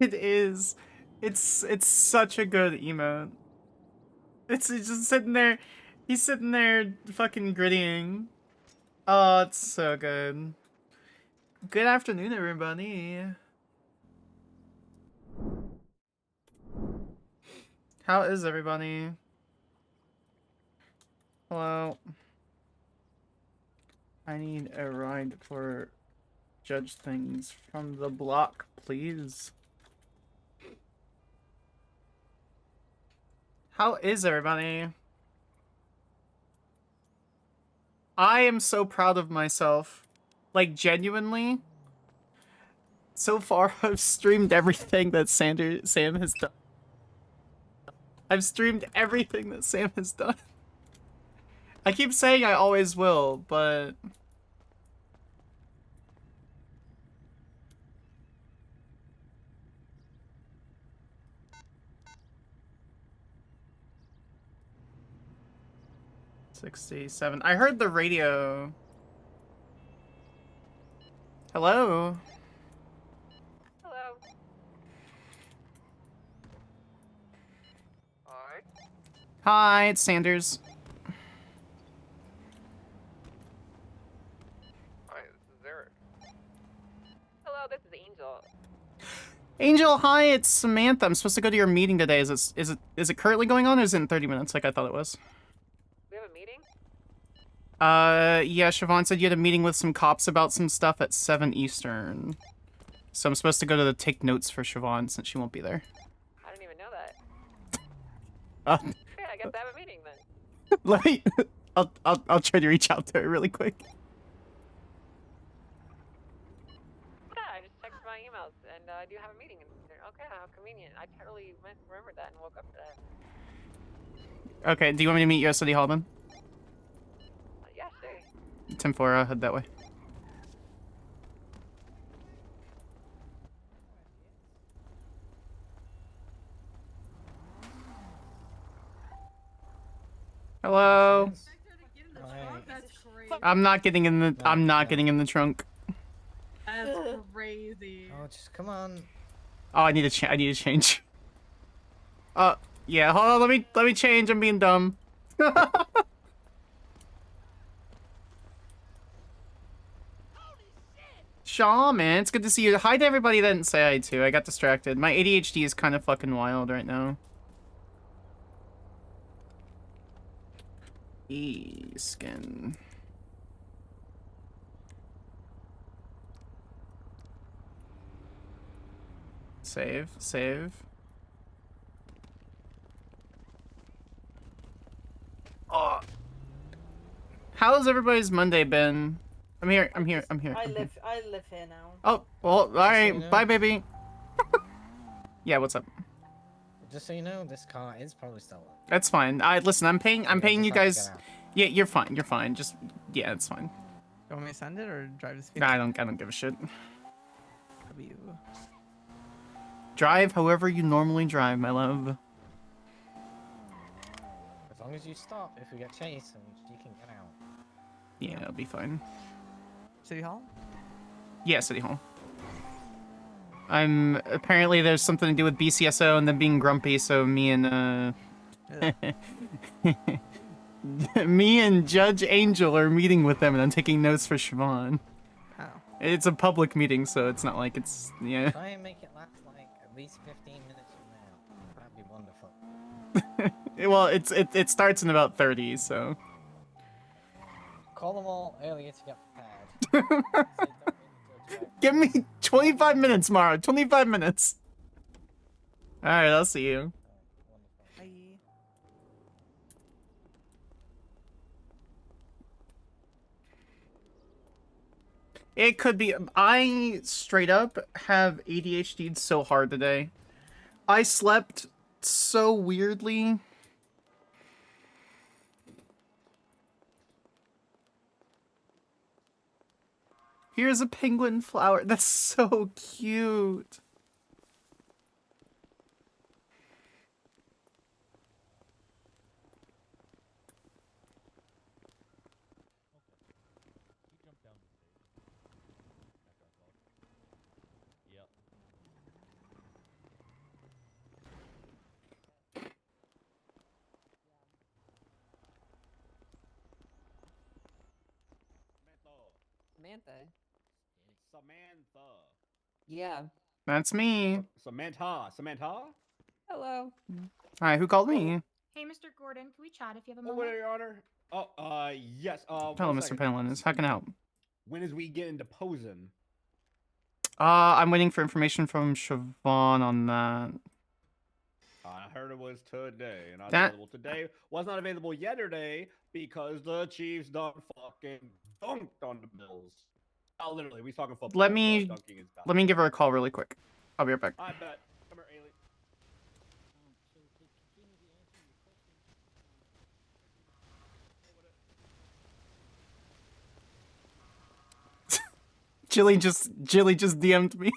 It is. It's such a good emote. It's just sitting there. He's sitting there fucking grittying. Oh, it's so good. Good afternoon, everybody. How is everybody? Hello. I need a ride for judge things from the block, please. How is everybody? I am so proud of myself. Like, genuinely. So far, I've streamed everything that Sam has done. I've streamed everything that Sam has done. I keep saying I always will, but... $67. I heard the radio. Hello? Hello. Hi. Hi, it's Sanders. Hi, this is Eric. Hello, this is Angel. Angel, hi, it's Samantha. I'm supposed to go to your meeting today. Is it currently going on, or is it in 30 minutes like I thought it was? We have a meeting? Yeah, Siobhan said you had a meeting with some cops about some stuff at 7 Eastern. So I'm supposed to go to the take notes for Siobhan since she won't be there. I didn't even know that. Okay, I guess I have a meeting then. Let me... I'll try to reach out to her really quick. Yeah, I just checked my emails and I do have a meeting. Okay, how convenient. I totally remembered that and woke up to that. Okay, do you want me to meet you at City Hall then? Yeah, sure. 10-4, I'll head that way. Hello. I'm not getting in the. I'm not getting in the trunk. That's crazy. Oh, just come on. Oh, I need to I need to change. Yeah. Hold on. Let me change. I'm being dumb. Shaw, man, it's good to see you. Hi to everybody that didn't say hi to. I got distracted. My ADHD is kind of fucking wild right now. Skin. Save. Oh. How's everybody's Monday been? I'm here. I live here now. Oh, well, alright. Bye, baby. Yeah, what's up? Just so you know, this car is probably stolen. That's fine. Listen, I'm paying you guys. Yeah, you're fine. Just, yeah, it's fine. You want me to send it or drive this? I don't give a shit. You. Drive however you normally drive, my love. As long as you stop, if we get chased, you can get out. Yeah, it'll be fine. City Hall? Yeah, City Hall. Apparently there's something to do with BCSO and them being grumpy, so me and, me and Judge Angel are meeting with them, and I'm taking notes for Siobhan. How? It's a public meeting, so it's not like it's, yeah. Try and make it last, like, at least 15 minutes from now. That'd be wonderful. Well, it starts in about 30, so. Call them all earlier to get prepared. Give me 25 minutes, Mara. 25 minutes. Alright, I'll see you. Bye. It could be. I straight up have ADHD'd so hard today. I slept so weirdly. Here's a penguin flower. That's so cute. Samantha. Samantha. Yeah. That's me. Samantha? Hello. Hi, who called me? Hey, Mr. Gordon, can we chat if you have a Oh, moment? wait, Your Honor. Oh, yes. Hello, One Mr. second. Penelin. How can I help? When is we getting deposing? I'm waiting for information from Siobhan on that. I heard it was today, and I was That- available today. Was not available yesterday because the Chiefs done fucking dunked on the Bills. Oh, literally, we talking football. Let me dunking is bad. let me give her a call really quick. I'll be right back. I bet. Come here, Ailey. Jilly just DM'd me.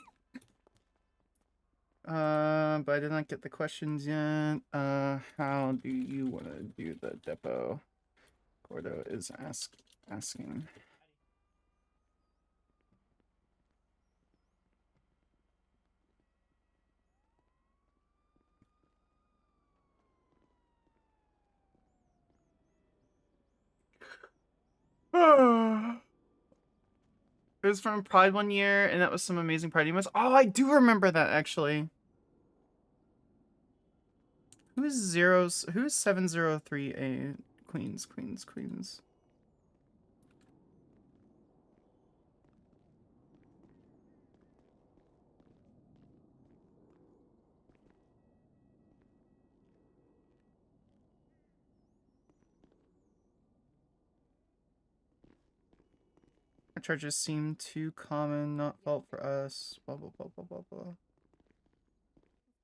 But I did not get the questions yet. How do you want to do the depot? Gordo is asking. It was from Pride one year, and that was some amazing Pride emails. Oh, I do remember that, actually. Who's 7038? Queens. Our charges seem too common, not fault for us. Blah, blah, blah, blah, blah, blah. What's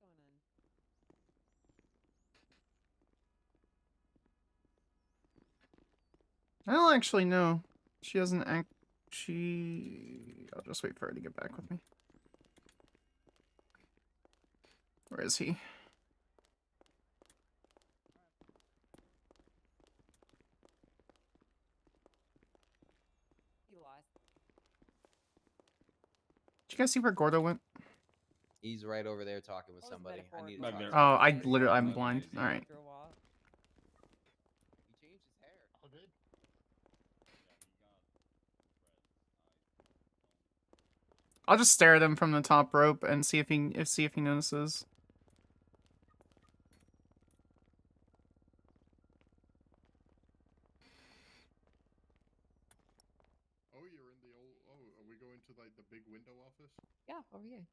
going on? I don't actually know. She doesn't act. I'll just wait for her to get back with me. Where is he? You lost. Did you guys see where Gordo went? He's right over there talking with What was somebody. I need to Back talk there. to Oh, him. I'm blind. All right. After a while. He changed his hair. All good? I'll just stare at him from the top rope and see if he notices. Oh, you're in the old. Oh, are we going to like the big window office? Yeah, over here.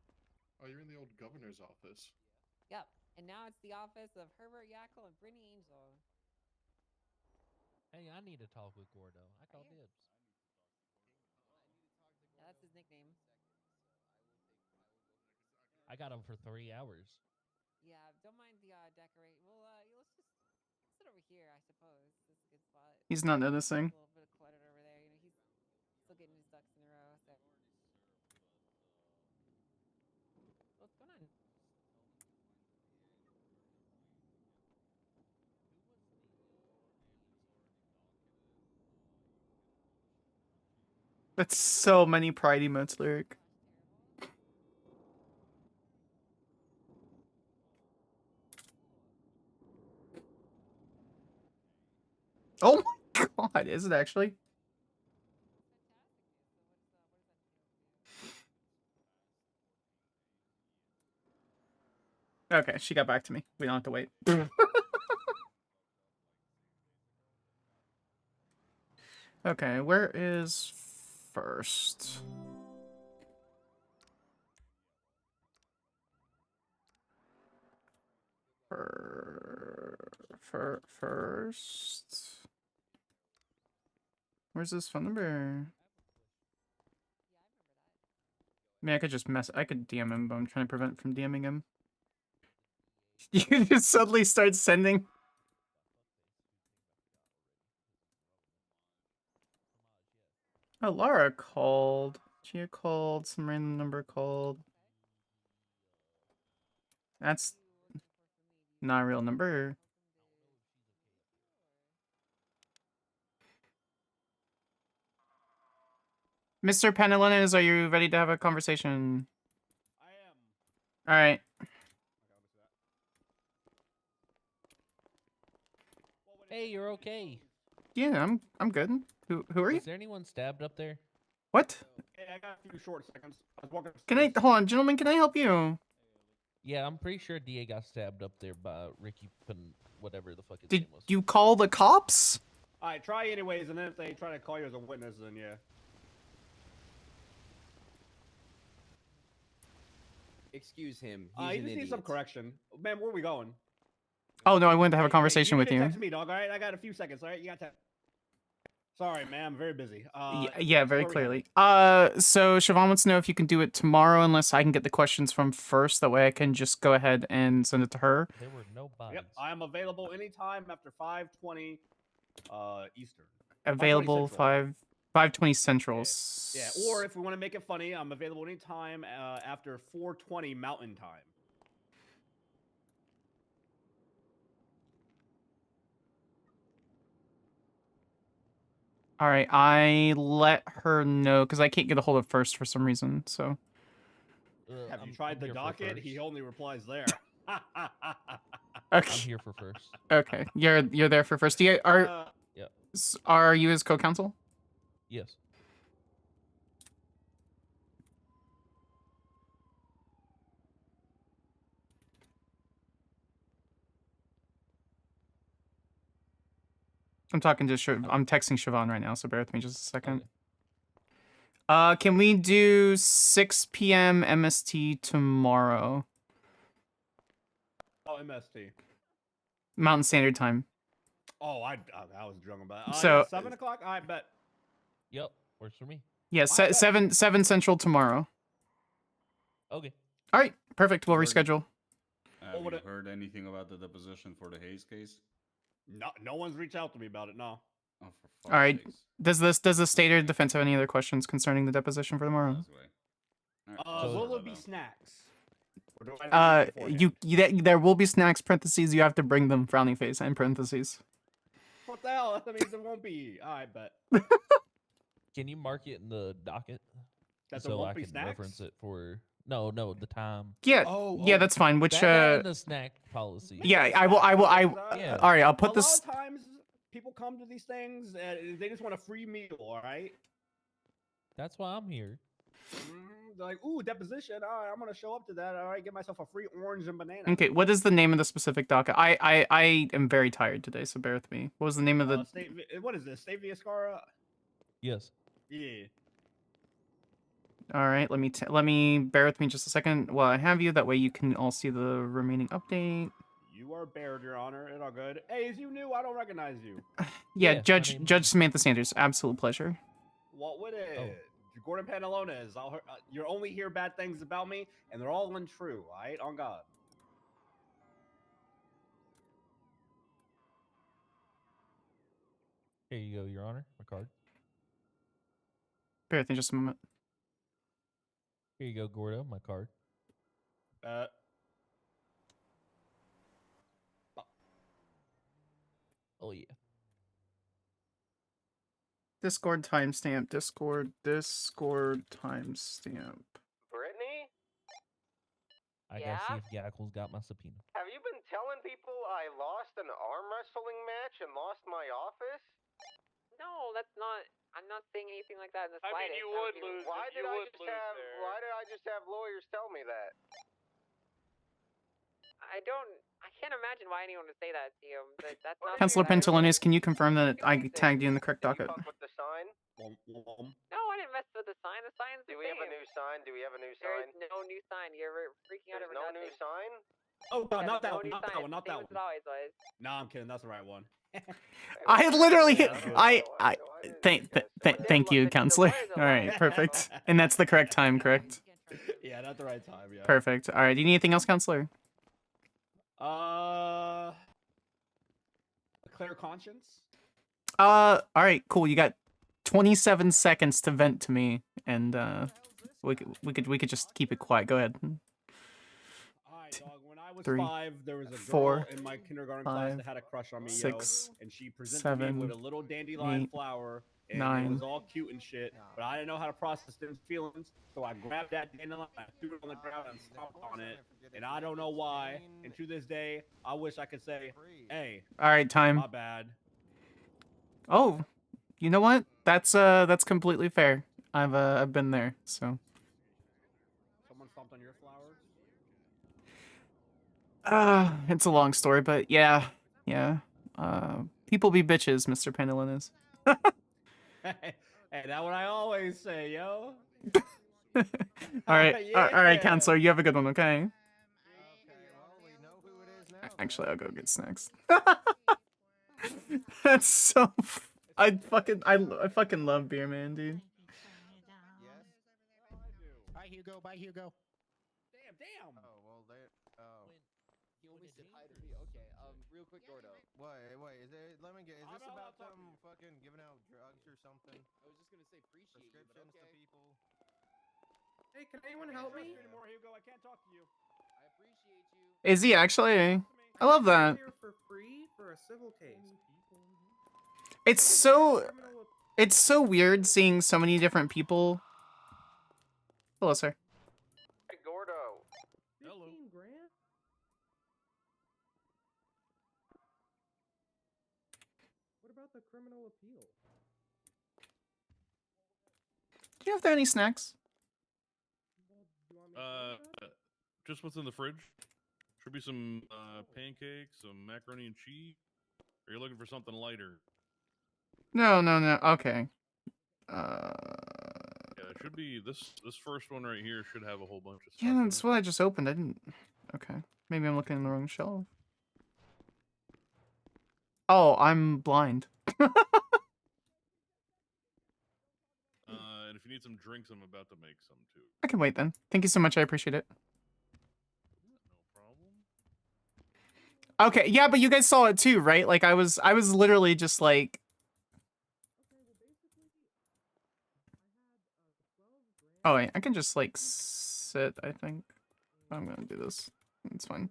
Oh, you're in the old governor's office. Yep. And now it's the office of Herbert Yackel and Brittany Angel. Hey, I need to talk with Gordo. I call Right here. dibs. Yeah, that's his nickname. I got him for 3 hours. Yeah, don't mind the decorate. Well, let's just sit over here, I suppose. This is a good spot. He's not noticing. A little bit of cluttered over there. You know, he's still getting his ducks in a row. So. What's going on? That's so many Pride emotes, Lyric. Oh my god, is it actually? Okay, she got back to me. We don't have to wait. Okay, where is first? First. Where's his phone number? I mean, I could just I could DM him, but I'm trying to prevent from DMing him. You just suddenly start sending. Oh, Laura called. Gia called. Some random number called. That's not a real number. Mr. Panelines, are you ready to have a conversation? I am. All right. Hey, you're okay. Yeah, I'm good. Who are you? Was there anyone stabbed up there? What? Hey, I got a few short seconds. I was walking Can I upstairs. hold on, gentlemen? Can I help you? Yeah, I'm pretty sure DA got stabbed up there by Ricky whatever the fuck his Did name was. you call the cops? All right, try anyways, and then if they try to call you as a witness, then yeah. Excuse him. He He's an just needs idiot. some correction. Man, where are we going? Oh no, I wanted to have a Hey, conversation you with need to you. Text me, dog. All right, I got a few seconds. All right, you got to. Sorry, man, I'm very busy. Yeah, very where we clearly. headed? So Siobhan wants to know if you can do it tomorrow, unless I can get the questions from first. That way, I can just go ahead and send it to her. There were no bodies. Yep, I am available anytime after 5:20 Eastern. 5:20 Available Central. 5:20 Central. Yeah, or if we want to make it funny, I'm available anytime after 4:20 Mountain Time. All right, I let her know because I can't get a hold of first for some reason. So Have you I'm tried the here for docket? first. He only replies there. I'm okay, here for first. okay, you're there for first. Do you, Yep. are you his co-counsel? Yes. I'm talking to I'm texting Siobhan right now, so bear with me just a second. Okay. Can we do 6 p.m. MST tomorrow? Oh, MST. Mountain Standard Time. Oh, I was drunk about it. So- Yeah, 7 o'clock? I bet. Yep. Works for me. Yeah, bet. 7 Central tomorrow. Okay. All right, perfect. We'll Heard it. reschedule. Have would you it- heard anything about the deposition for the Hayes case? No one's reached out to me about it, no. Oh, for fuck's All right. sakes. Does the state or defense have any other questions concerning the deposition for tomorrow? That's way. Alright, Uh, I'll So- will sort there be that out. snacks? Or do I need to beforehand? There will be snacks. Parentheses. You have to bring them. Frowny face and parentheses. What the hell? That means there won't be. I bet. Can you mark it in the docket That there so won't I be can snacks? reference it for? No, the time. Yeah, Oh, yeah, oh. that's fine. Which That and the snack policy. yeah, I will. Yeah. All right, I'll A put lot this. of times, people come to these things and they just want a free meal, all right? That's why I'm here. They're like, ooh, deposition. All right, I'm gonna show up to that. All right, get myself a free orange and banana. Okay, what is the name of the specific docket? I am very tired today, so bear with me. What was the name of the? What is this? State Viascara? Yes. Yeah. All right, let me bear with me just a second while I have you. That way you can all see the remaining update. You are bared, Your Honor. It's all good. Hey, is you new? I don't recognize you. Yeah, Yeah, my Judge name- Samantha Sanders. Absolute pleasure. What would it? Oh. Gordon Pantalona is. You only hear bad things about me, and they're all untrue. All right, on God. Here you go, Your Honor. My card. Bear with me just a moment. Here you go, Gordo. My card. Oh yeah. Discord timestamp. Discord timestamp. Brittany, I Yeah? gotta see if Gackle's got my subpoena. have you been telling people I lost an arm wrestling match and lost my office? No, that's not. I'm not saying anything like that in the I slightest. mean, you That would be- lose. Why did I just have lawyers tell me that? I don't. I can't imagine why anyone would say that to you. That's not. Counselor something that I would- Pantalones, can you confirm that I tagged you in the correct Did docket? you fuck with the sign? No, I didn't mess with the sign. The sign's the Do we have a same. new sign? Do we have a new There sign? is no new sign. You're freaking out There's over no nothing. new sign? Oh, no, Yeah, not that no one. new Not that sign. one. Not Same that as it one. always was. Nah, I'm kidding. That's the right one. I literally hit. I Thank you, The Counselor. lawyers are All right, lying. perfect. And that's the correct time, correct? Yeah, not the right time. Yeah. Perfect. All right. Do you need anything else, Counselor? A clear conscience. All right, cool. You got 27 seconds to vent to me, and we could just keep it quiet. Go ahead. Alright, dog. When I was 3, 5, there was a girl 4, in my kindergarten class 5, that had a crush on me, 6, yo. And she presented me with a 7, little dandelion 8, flower, and it 9. was all cute and shit. But I didn't know how to process them feelings, so I grabbed that dandelion, I threw it on the ground, and stomped on it. And I don't know why. And to this day, I wish I could say, "Hey, All right, time. my bad." Oh, you know what? That's completely fair. I've been there, so. Someone stomped on your flowers? It's a long story, but yeah. People be bitches, Mr. Pendleton is. Hey, that's what I always say, yo. Alright, alright, Yeah. counselor, you have a good one, okay? Okay, well, we know who it is now. Actually, I'll go get snacks. That's so. I fucking love beer, man, dude. Yes. Bye, Hugo. Bye, Hugo. Damn. Oh well, there. Oh. He only said hi to me. Okay. Real quick, Gordo. Wait. Is it? Let me get. Is I'm this not about allowed to talk to them you. fucking giving out drugs or something? I was just gonna say appreciate you, but Prescriptions to okay. people. Hey, can anyone help me? Anymore, Hugo. I can't talk to you. I appreciate you. Is he actually? I love that. Here for free for a civil case. It's so weird seeing so many different people. Hello, sir. Hey, Gordo. 15 grand? What about the criminal appeal? Do you know if there are any snacks? Just what's in the fridge. Should be some pancakes, some macaroni and cheese. Or you're looking for something lighter? No. Okay. Yeah, it should be this first one right here should have a whole bunch of stuff. Yeah, that's what I just opened. I didn't. Okay. Maybe I'm looking in the wrong shelf. Oh, I'm blind. And if you need some drinks, I'm about to make some too. I can wait then. Thank you so much. I appreciate it. No problem. Okay, yeah, but you guys saw it too, right? Like I was literally just like. Oh wait, I can just like sit. I think I'm gonna do this. It's fine.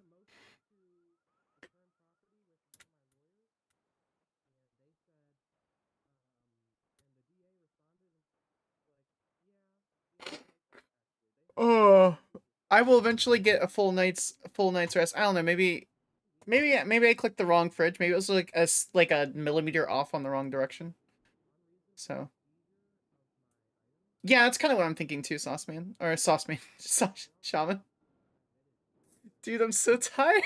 Oh, I will eventually get a full night's rest. I don't know. Maybe I clicked the wrong fridge. Maybe it was like a millimeter off on the wrong direction. So. Yeah, that's kind of what I'm thinking too, Sauceman. Or Sauceman. Shaman. Dude, I'm so tired.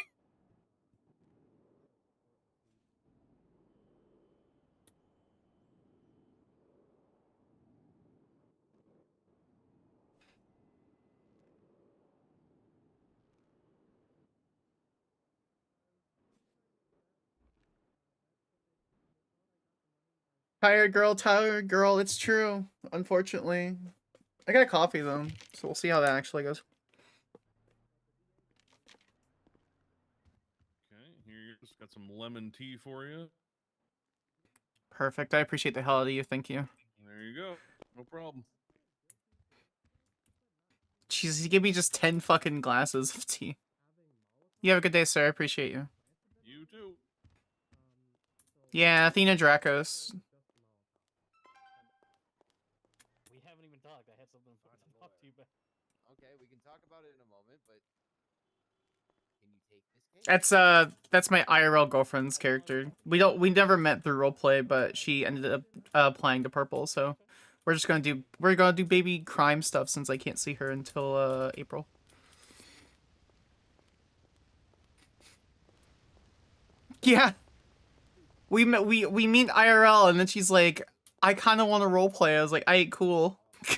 Tired girl, it's true. Unfortunately. I got a coffee though, so we'll see how that actually goes. Okay, here you just got some lemon tea for you. Perfect. I appreciate the hell out of you. Thank you. There you go. No problem. Jesus, he gave me just 10 fucking glasses of tea. You have a good day, sir. I appreciate you. You too. Yeah, Athena Dracos. We haven't even talked. I had something to talk to you about. Okay, we can talk about it in a moment, but can you take this case? That's my IRL girlfriend's character. We never met through roleplay, but she ended up applying to purple, so we're gonna do baby crime stuff since I can't see her until April. Yeah. We meet IRL and then she's like, I kinda wanna roleplay. I was like, aight, cool. Okay.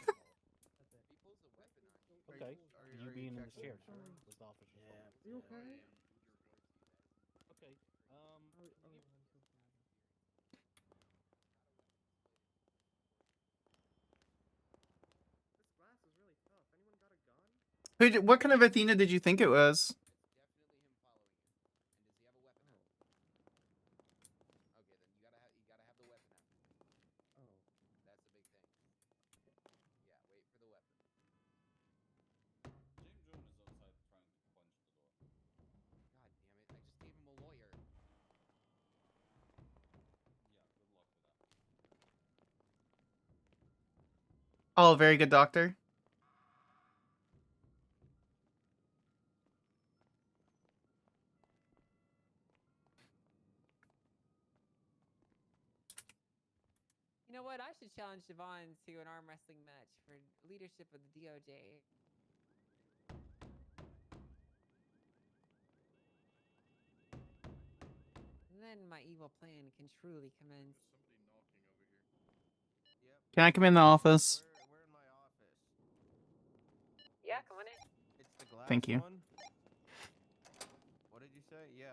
You being in this chair, sir. This office. Yeah. You okay? Okay. This glass is really tough. Anyone got a gun? What kind of Athena did you think it was? Oh, very good doctor. know what? I should challenge Siobhan to an arm wrestling match for leadership of the DOJ. Then my evil plan can truly commence. Can I come in the office? We're in my office. Yeah, come on in. It's the glass Thank you. one. What did you say? Yeah.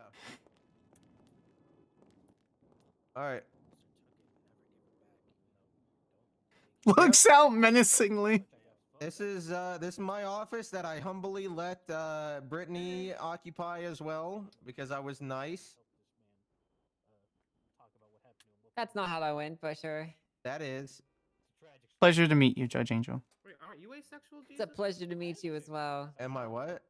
All right. Looks out menacingly. This is my office that I humbly let Brittany occupy as well because I was nice. That's not how that went, but sure. That is. Pleasure to meet you, Judge Angel. Wait, aren't you asexual? It's a pleasure to meet you as well. Am I what?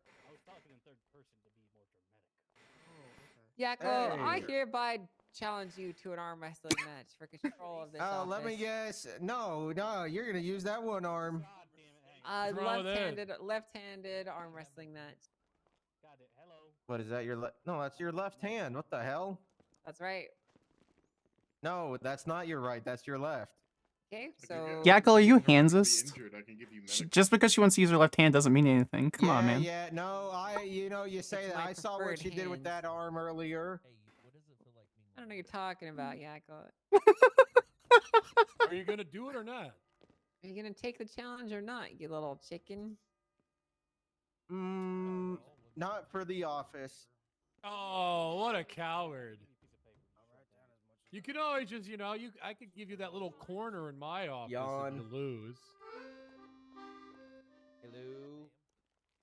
Yakko, I Hey. hereby challenge you to an arm wrestling match for control of this Oh, office. let me guess. No, you're gonna use that one arm. What's wrong with it? Left-handed arm wrestling match. What is that? No, that's your left hand. What the hell? That's right. No, that's not your right. That's your left. Okay, so Yakko, are you handsist? Just because she wants to use her left hand doesn't mean anything. Come on, man. Yeah, no, you say It's that. my I saw what preferred she did with hand. that arm earlier. Hey, what does it feel like being I don't know what you're talking about, Yakko. Are you gonna do it or not? Are you gonna take the challenge or not, you little chicken? Not for the office. Oh, what a coward! You can always just, I could give you that little corner in my office Yawn. if you lose. Hello.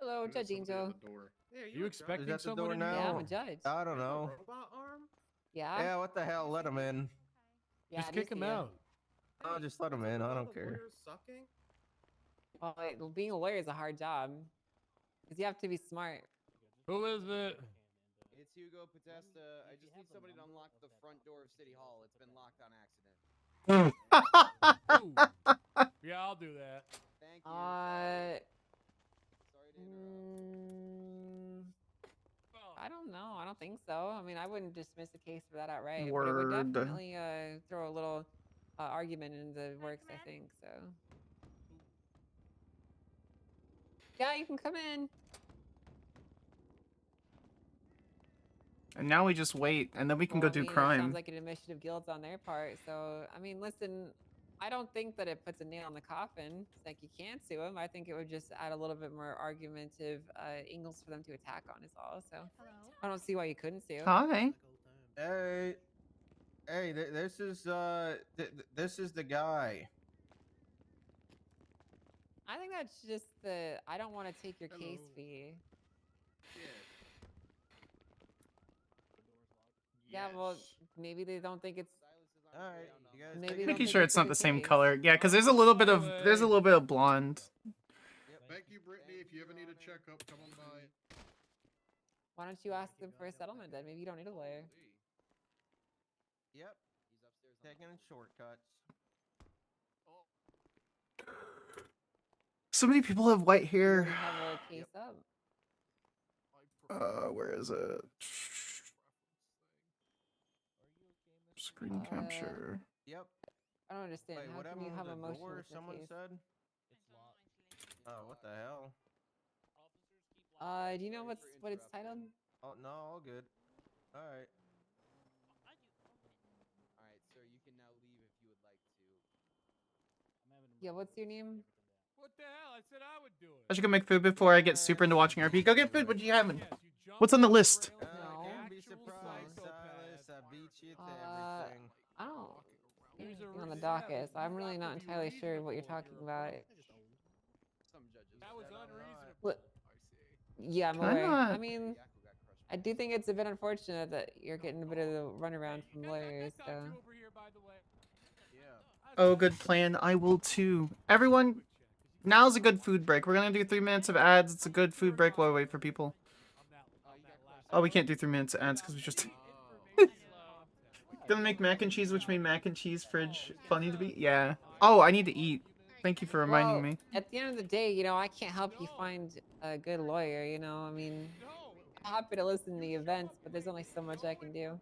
Hello, Judge Angel. You expecting Is that the someone door in now? here? Yeah, I'm a judge. I don't know. Robot arm? Yeah? Yeah, what the hell? Let him in. Yeah, Just I do kick him see ya. out. I'll just let him in. I don't care. Sucking? Well, being a lawyer is a hard job. Because you have to be smart. Who is it? It's Hugo Podesta. I just need somebody to unlock the front door of City Hall. It's been locked on accident. Ooh. Yeah, I'll do that. Thank you. Sorry to interrupt. I don't know. I don't think so. I mean, I wouldn't dismiss a case for that outright. But it Word. would definitely throw a little argument in the works, I think. So. Yeah, you can come in. And now we just wait, and then we can Well, go do It crime. sounds like an admission of guilt on their part. So, I mean, listen, I don't think that it puts a nail in the coffin. It's like you can't sue him. I think it would just add a little bit more argumentative angles for them to attack on is all. So, I don't see why you couldn't sue. Hi. Hey, this is the guy. I think that's just I don't want to take your case fee. Yeah, well, maybe they don't think it's. All right, you guys. Maybe take they it don't Making easy. think sure it's it's a not good the same case. color. Yeah, because there's a little bit of blonde. Thank you, Brittany. If you ever need a checkup, come on by. Why don't you ask them for a settlement then? Maybe you don't need a lawyer. Yep. He's upstairs. Taking shortcuts. So many people have white You hair. already have a case up. Where is it? Screen capture. Yep. I don't understand. Wait, How what can you happened have a with the motion door? with the Someone case? said. Oh, what the hell? Do you know what it's titled? Oh no, all good. All right. All right, sir. You can now leave if you would like to. Yeah, what's your name? What the hell? I said I would do it. I should go make food before I get super into watching RP. Go get food. What you having? Yes, you jumped What's on the over list? rails like No. an Don't be actual surprised, psychopath. Silas. I beat you to everything. I don't. Here's a On the receipt. docket, so I'm You really got not to be entirely sure what you're reasonable talking in your about. approach. Some judges. That was Said I'm not. unreasonable. What? Yeah, I'm Can I aware. not- I mean, I do think it's a bit unfortunate that you're getting a bit of the runaround from lawyers. I So. got you over here, by the way. Yeah. Oh, good plan. I will too. Everyone, now's a good food break. We're gonna do 3 minutes of ads. It's a good food break while we wait for people. Oh, we can't do 3 minutes of ads because we just gonna make mac and cheese, which made mac and cheese fridge funny to be. Yeah. Oh, I need to eat. Thank you for reminding Well, me. at the end of the day, I can't help you find a good lawyer. I mean, I'm happy to listen to the events, but there's only so much I can do. And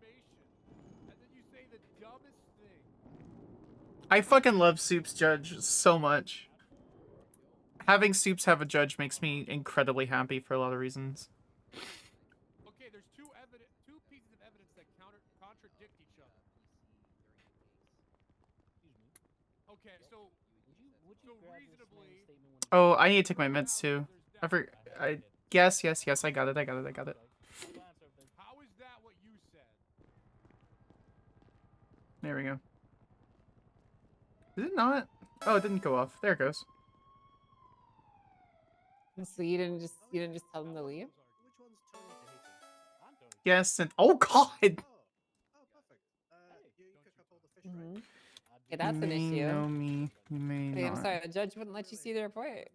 then you say the dumbest thing. I fucking love Soup's judge so much. Having Soups have a judge makes me incredibly happy for a lot of reasons. Okay, there's two pieces of evidence that contradict each other. Okay, so reasonably. Oh, I need to take my meds too. Yes, I got it. How is that what you said? There we go. Did it not? Oh, it didn't go off. There it goes. So you didn't just tell them to leave? Yes, and oh god! Mhm. Okay, that's You an may issue. know me, you may Wait, I'm not. sorry, the judge wouldn't let you see the report.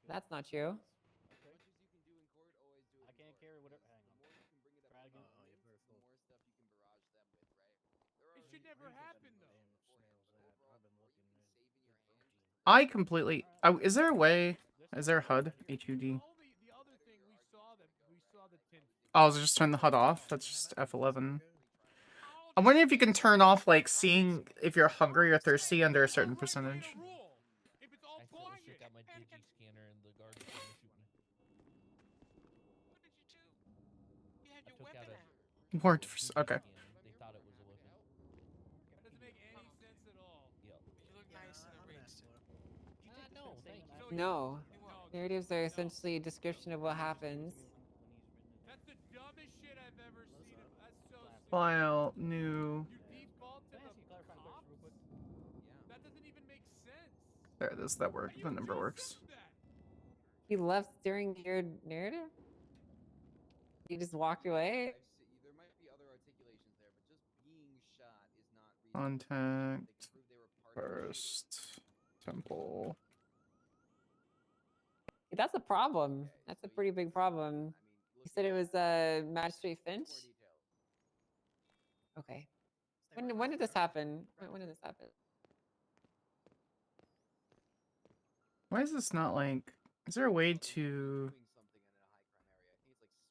That's not true. It should never happen, though. I completely. Oh, is there a way? Is there HUD? HUD. The other thing we saw the tin. Oh, I'll just turn the HUD off. That's just F11. I'm wondering if you can turn off, like, seeing if you're hungry or thirsty under a certain percentage. If it's all I quiet. took out my digi scanner and the guard's trying to shoot me. What did you do? You had I your took out weapon a out. Word. DG Okay. scanner. They thought it was a weapon. That doesn't make any sense at all. Yep. You look nice in a race. No, thank you. No. Narratives are essentially a description of what happens. That's the dumbest shit I've ever seen. That's so stupid. File new. You default to the cops? That doesn't even make sense. There it is. That worked. The number works. You left during your narrative? You just walked away? There might be other articulations there, but just being shot is not reasonable. Contact first. Temple. That's a problem. That's a pretty big problem. You said it was Magistrate Finch? Okay. When did this happen? When did this happen? Why is this not like... Is there a way to...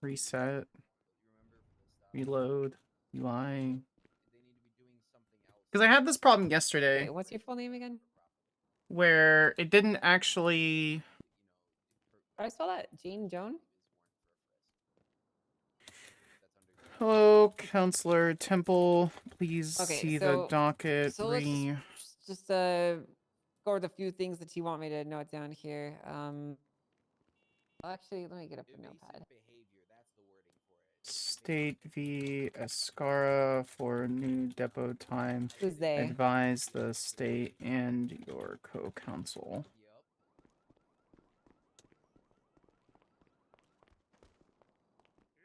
reset? Reload? UI? Because I had this problem yesterday. Wait, what's your full name again? Where it didn't actually... How do I spell that? Jean Joan? Hello, Counselor Temple. Please Okay, see so- the docket. so let's just go over the few things that you want me to note down here. Actually, let me get up a notepad. State v. Escara for new depot time. Who's they? Advise the state and your co-counsel.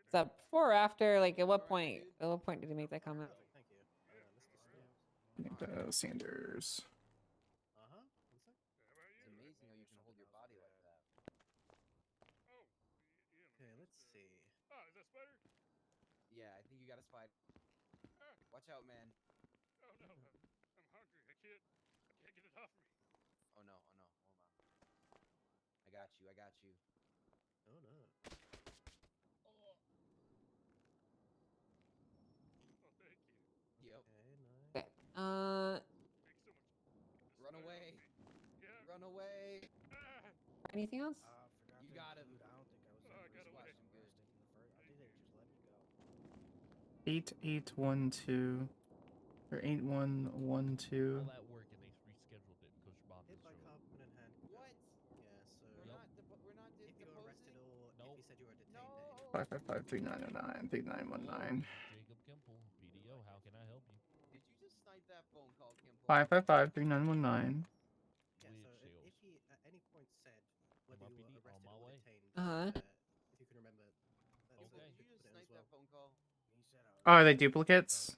Is that before or after? Like, at what point? At what point did he make that comment? Sanders. It's amazing how you can hold your body like that. Okay, let's see. Oh, is that spider? Yeah, I think you got a spider. Watch out, man. Oh no, I'm hungry. I can't get it off me. Oh no, hold on. I got you. Oh no. Oh, thank you. Yep. Okay. Run away. Yeah. Run away. Anything else? You got him. I got away. 8812 or 8112. All that work and they rescheduled it because your mom Hit was by so... carbon in hand. What? Yeah, so We're not if you were arrested or Nope. if he said you were detained. No. 555-3909, 3919. Jacob Kimple, PDO, how can I help you? Did you just snipe that phone call, Kimple? 555-3919. Yeah, Weird so sales. if he at any point said whether My you PD, were on arrested my or way. detained, if you can remember. Okay. Did you just snipe that phone call? Oh, are they duplicates?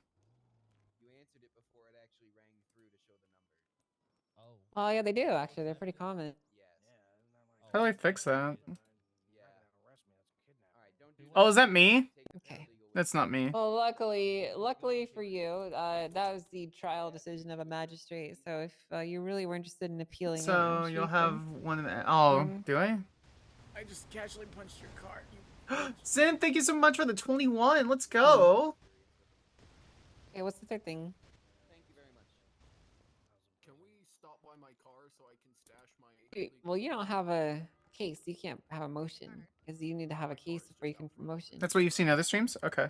You answered it before it actually rang through to show the number. Oh. Oh yeah, they do actually. They're pretty common. Yes. How do I fix that? Yeah. All right, don't do Oh, is that me? Okay. That's not me. Well, luckily for you, that was the trial decision of a magistrate. So if you really were interested in appealing it, So I'm sure you'll you have can. one of the... Oh, Um, do I? I just casually punched your car. Sin, thank you so much for the 21. Let's go. Okay, what's the third thing? Thank you very much. Can we stop by my car so I can stash my? Well, you don't have a case. You can't have a motion because you need to have a case before you can motion. That's what you've seen in other streams? Okay.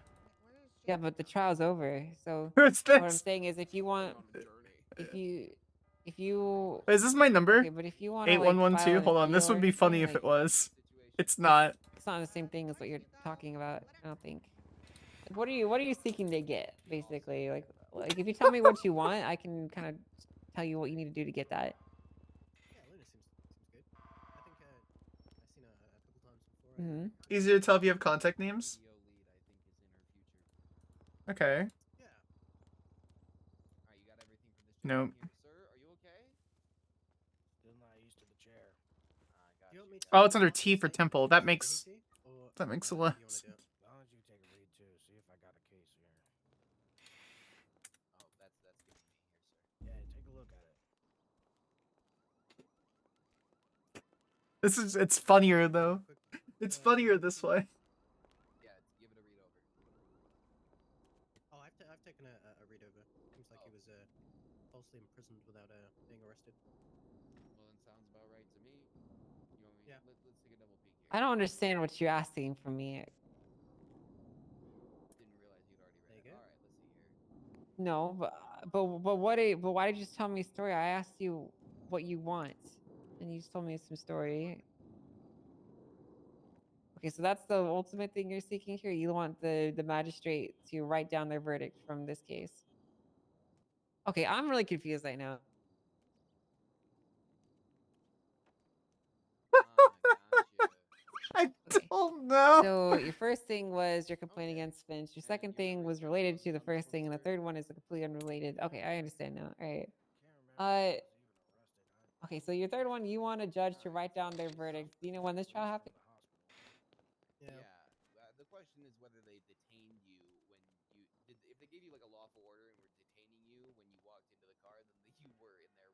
Yeah, but the trial's over. So What's what I'm this? saying is, if you want, if you, Is this my number? okay, but if you want to like 8112? file an Hold on, this appeal would or be funny anything, if like, it was. It's not. it's not the same thing as what you're talking about. I don't think. Like, what are you seeking to get, basically? Like if you tell me what you want, I can kind of tell you what you need to do to get that. Yeah, Luna seems good. I think I've seen a couple times before. Mm-hmm. Easier to tell if you have contact names? Video lead, I think, is in her future. Okay. Yeah. All right, you got everything from this Nope. gentleman here, sir. Are you okay? Still not used to the chair. Got You want me to Oh, take it's under off T the for site temple. and That take makes the heat, or that makes a how lot. do you wanna do it? Why don't you take a read too? See if I got a case here. Oh, that's gonna be me here, sir. Yeah, take a look at it. It's funnier though. Quick, It's funnier this way. Yeah, give it a read over. Oh, I've taken a read over. Seems like he was falsely imprisoned without being arrested. Well, then sounds about right to me. You want me? Yeah. Let's take a double peek here. I don't understand what you're asking from me. Didn't realize you'd already There read you it. go. All right, let's see here. No, but why did you just tell me a story? I asked you what you want, and you just told me some story. Okay, so that's the ultimate thing you're seeking here. You want the magistrate to write down their verdict from this case. Okay, I'm really confused right now. Gotcha. I Okay. don't know. So your first thing was your complaint against Finch. Your second thing was related to the first thing, and the third one is completely unrelated. Okay, I understand now. All right. Okay, so your third one, you want a judge to write down their verdicts. Do you know when this trial happened? Yeah. The question is whether they detained you when if they gave you like a lawful order and were detaining you when you walked into the car, then you were in their care.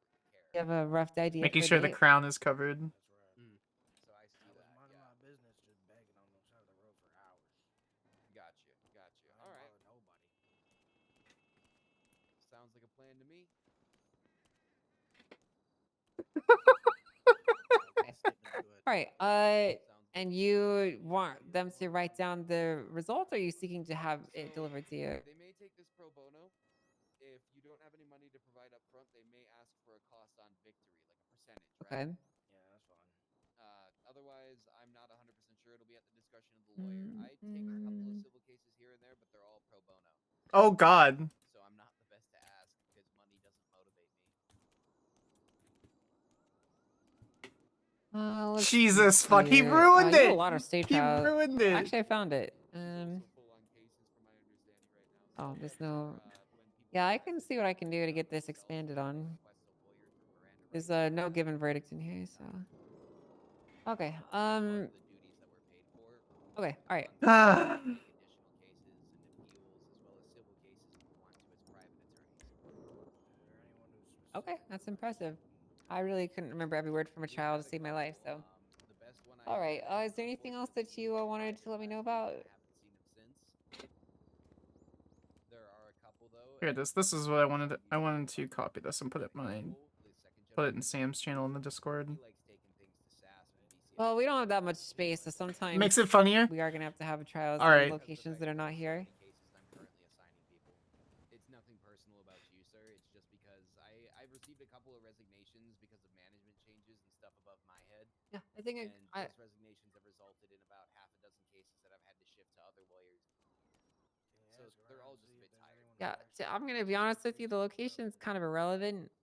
You have a rough idea. Making for sure the date? crown is covered. So I see that. Minding my business, just begging on the side of the road for hours. Gotcha. All right. Nobody. Sounds like a plan to me. All right. And you want them to write down the result, or are you seeking to have it delivered to you? They may take this pro bono. If you don't have any money to provide up front, they may ask for a cost on victory, like a percentage, right? Okay. Yeah, that's fine. Otherwise, I'm not 100% sure. It'll be at the discretion of the lawyer. I take a couple of civil cases here and there, but they're all pro bono. Oh God. So I'm not the best to ask because money doesn't motivate me. Let's Jesus see fuck, he here. ruined You have it. a lot of state He trials. ruined it. Actually, I found it. Oh, there's no. Yeah, I can see what I can do to get this expanded on. There's no given verdict in here, so. Okay. Okay. All right. Ah. Okay, that's impressive. I really couldn't remember every word from a trial to save my life, so. All right. Is there anything else that you wanted to let me know about? Here it is. This is what I wanted. I wanted to copy this and put it in mine. Put it in Sam's channel in the Discord. Well, we don't have that much space, so sometimes Makes it funnier. we are gonna have to have trials All in right. locations that are not here. It's nothing personal about you, sir. It's just because I've received a couple of resignations because of management changes and stuff above my head. Yeah, I think those resignations have resulted in about half a dozen cases that I've had to shift to other lawyers. So they're all just a bit tired. Yeah, so I'm gonna be honest with you. The location's kind of irrelevant.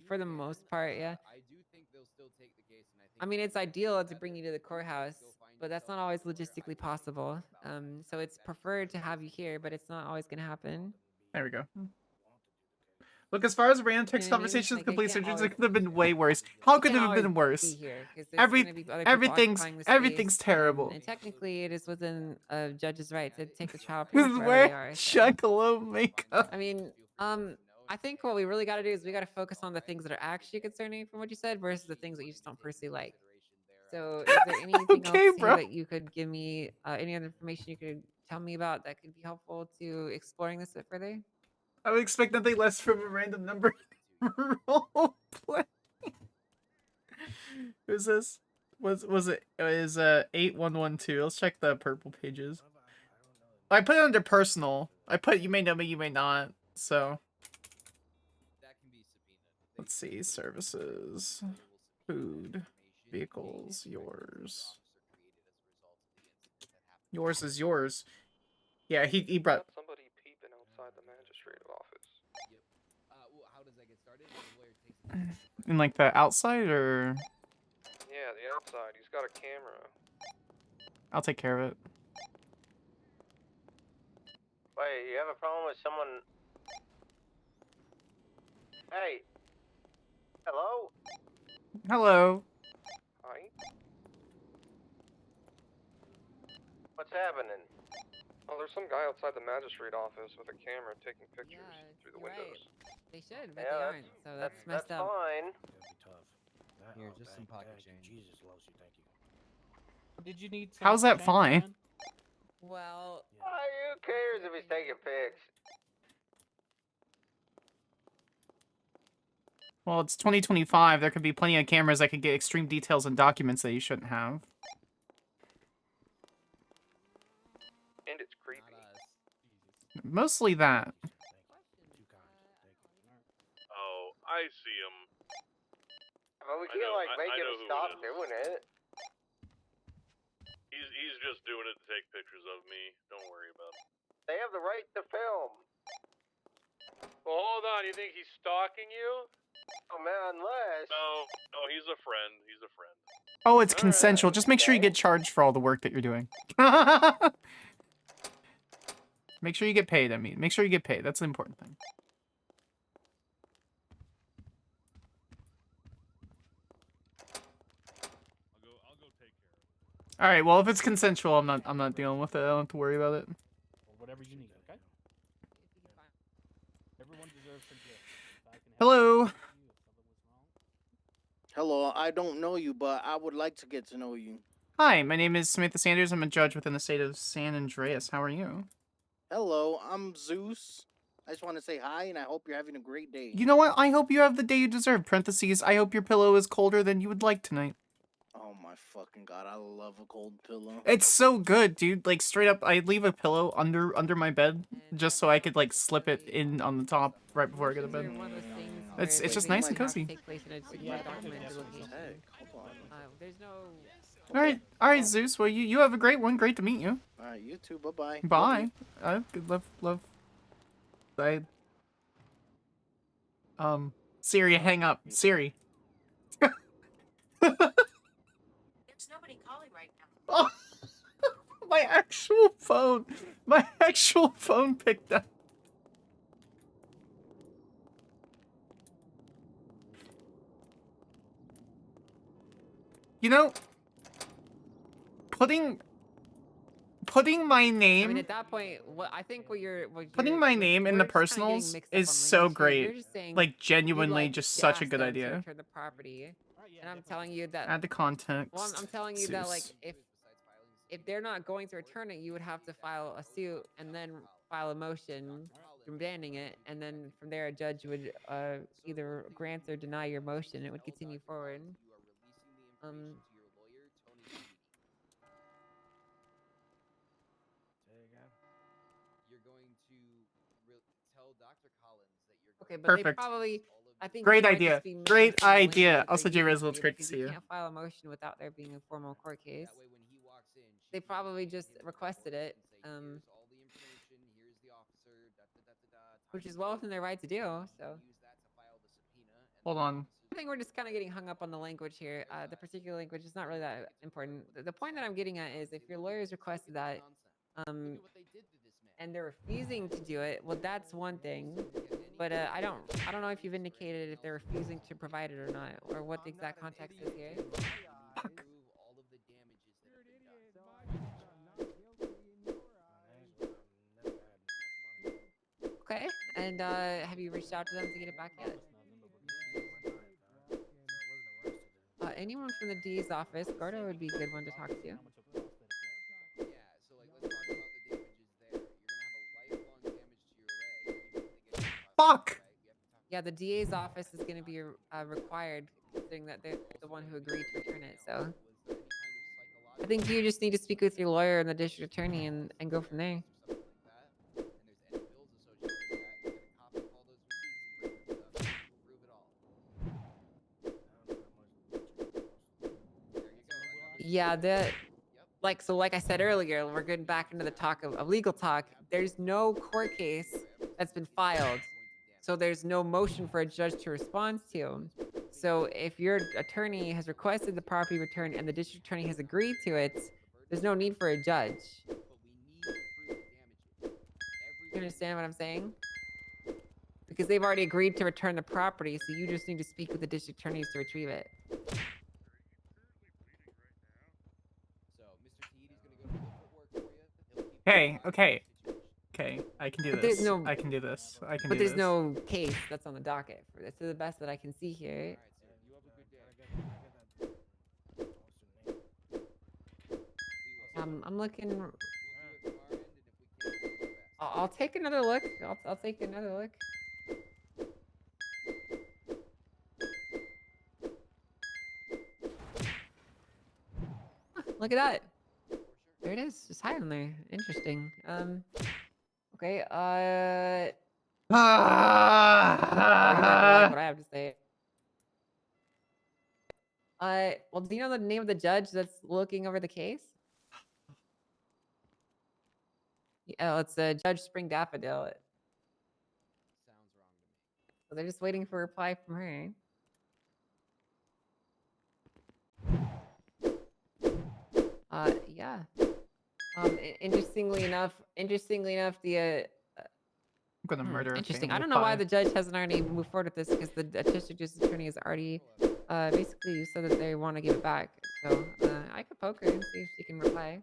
For the most part, yeah. I do think they'll still take the case, and I mean, it's ideal to bring you to the courthouse, but that's not always logistically possible. So it's preferred to have you here, but it's not always gonna happen. There we go. Look, as far as random text You know what I mean? conversations, Like, complete it can't surgeries, it always- could have been way worse. How could it can't have been always worse? be here, 'cause there's gonna be other people occupying the Everything's space, terrible. and technically, it is within a judge's right to take the child This pretty is much wherever they where are. So. Shankalo makeup. I mean, I think what we really got to do is we got to focus on the things that are actually concerning from what you said versus the things that you just don't personally like. So, is there anything Okay, else here bro. that you could give me? Any other information you could tell me about that could be helpful to exploring this a bit further? I would expect nothing less from a random number role play. Who's this? Was it is 8112? Let's check the purple pages. I put it under personal. I put you may know me, you may not. So let's see, services, food, vehicles, yours. Yours is yours. Yeah, he brought. Somebody peeping outside the magistrate office. Yep. Well, how does that get started? The lawyer takes In like the outside or? Yeah, the outside. He's got a camera. I'll take care of it. Wait, you have a problem with someone? Hey. Hello? Hello. Hi. What's happening? Oh, there's some guy outside the magistrate office with a camera taking pictures through the you're right. windows. They should, but Yeah, they that's- aren't. So that's messed That's up. fine. Here, just some pocket change. Jesus loves you, thank you. Did you need? How's that fine? Well, Who cares if he's taking pics? Well, it's 2025. There could be plenty of cameras that could get extreme details and documents that you shouldn't have. And it's creepy. Mostly that. Oh, I see him. Well, we I can't know- like I make him know who it stop is. doing it. He's just doing it to take pictures of me. Don't worry about it. They have the right to film. Well, hold on. You think he's stalking you? Oh man, unless. No, he's a friend. He's a friend. Oh, it's consensual. Just make sure you get charged for all the work that you're doing. Make sure you get paid, I mean. Make sure you get paid. That's the important thing. I'll go take care of it. All right. Well, if it's consensual, I'm not dealing with it. I don't have to worry about it. Whatever you need, okay? Everyone deserves a gift. If I can help Hello. you, if something was wrong. Hello, I don't know you, but I would like to get to know you. Hi, my name is Samantha Sanders. I'm a judge within the state of San Andreas. How are you? Hello, I'm Zeus. I just want to say hi, and I hope you're having a great day. You know what? I hope you have the day you deserve. Parentheses, I hope your pillow is colder than you would like tonight. Oh my fucking god, I love a cold pillow. It's so good, dude. Like, straight up, I leave a pillow under my bed just so I could, like, slip it in on the top right before I go to bed. one of those things It's where just they nice and would have to cozy. take place in a secure documented location. There's no. All right, Zeus. Well, you have a great one. Great to meet you. Alright, you too. Bye-bye. Bye. Good love. I. Siri, hang up. Siri. There's nobody calling right now. Oh, my actual phone. My actual phone picked up. You know, putting my name. I mean, at that point, what I think Putting my name in the we're just kinda getting personals mixed up is on so language here. You're great. just saying Like, you'd genuinely like just to such a ask good them to idea. return the property, and I'm telling you that. Add the context. Well, I'm telling you that like Zeus. if they're not going to return it, you would have to file a suit and then file a motion demanding it, and then from there a judge would either grant or deny your motion. It would continue forward. You're going to tell Dr. Collins that you're Okay, but they Perfect. probably. I think Great you might idea. just be Great missing the language idea. that Also, they're J. using Rizzo, it's here, great to because see you. can't file a motion without there being a formal court case. They probably just requested it, which is well within their right to do. So Hold on. I think we're just kind of getting hung up on the language here. The particular language is not really that important. The point that I'm getting at is if your lawyers requested that, and they're refusing to do it, well, that's one thing. But I don't know if you've indicated if they're refusing to provide it or not, or what the exact context is here. Okay, and have you reached out to them to get it back yet? Anyone from the D's office, Gordo would be a good one to talk to. Yeah, so like let's talk about the damages fuck? Yeah, the DA's office is going to be required, considering that they're the one who agreed to return it. So I think you just need to speak with your lawyer and the district attorney and go from there. Yeah, like I said earlier, we're getting back into the talk of legal talk. There's no court case that's been filed, so there's no motion for a judge to respond to. So if your attorney has requested the property returned and the district attorney has agreed to it, there's no need for a judge. You understand what I'm saying? Because they've already agreed to return the property, so you just need to speak with the district attorneys to retrieve it. Okay, okay. Okay, I can do But this. there's no. I can do this. I can But do there's this. no case that's on the docket for this. To the best that I can see here. I'm looking. I'll take another look. I'll take another look. Look at that. There it is, just hiding there. Interesting. Okay. Or you might not like what I have to say. Well, do you know the name of the judge that's looking over the case? Oh, it's Judge Spring Daffodil. So they're just waiting for a reply from her. Yeah. Interestingly enough, the I'm gonna murder a interesting. family I don't know why pie. the judge hasn't already moved forward with this, because the district attorney has already basically said that they want to give it back. So I could poke her and see if she can reply.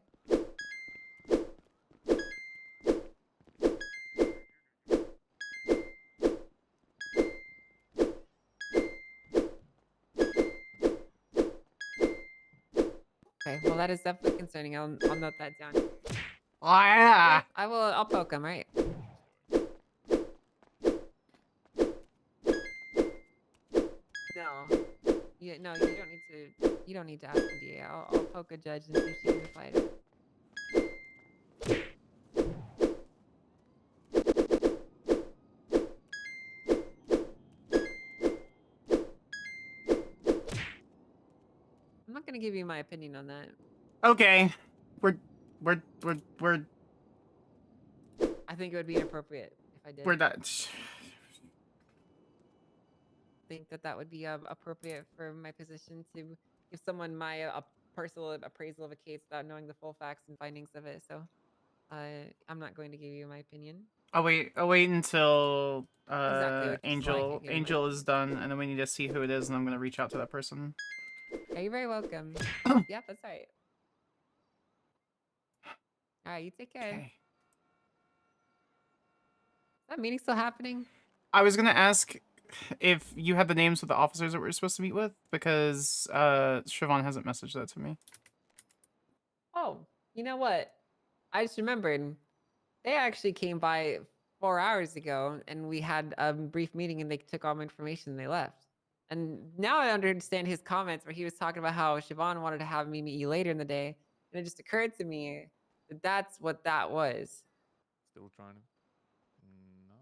Okay, well that is definitely concerning. I'll note that down. Oh yeah. I will. I'll poke him. Right. No. No, you don't need to. You don't need to ask the DA. I'll poke a judge and see if she can reply to it. I'm not gonna give you my opinion on that. Okay. We're I think it would be inappropriate if I did. we're done. Think that would be appropriate for my position to give someone my personal appraisal of a case without knowing the full facts and findings of it. So I'm not going to give you my opinion. I'll wait until Exactly, which is why I can't give you my Angel is done, and then we need to see who it is, and I'm gonna reach out to that person. Yeah, you're very welcome. Yeah, that's right. All right, you take care. Okay. Is that meeting still happening? I was gonna ask if you had the names of the officers that we're supposed to meet with, because Siobhan hasn't messaged that to me. Oh, you know what? I just remembered. They actually came by 4 hours ago, and we had a brief meeting, and they took all my information and they left. And now I understand his comments where he was talking about how Siobhan wanted to have me meet you later in the day. And it just occurred to me that that's what that was. Still trying to. No,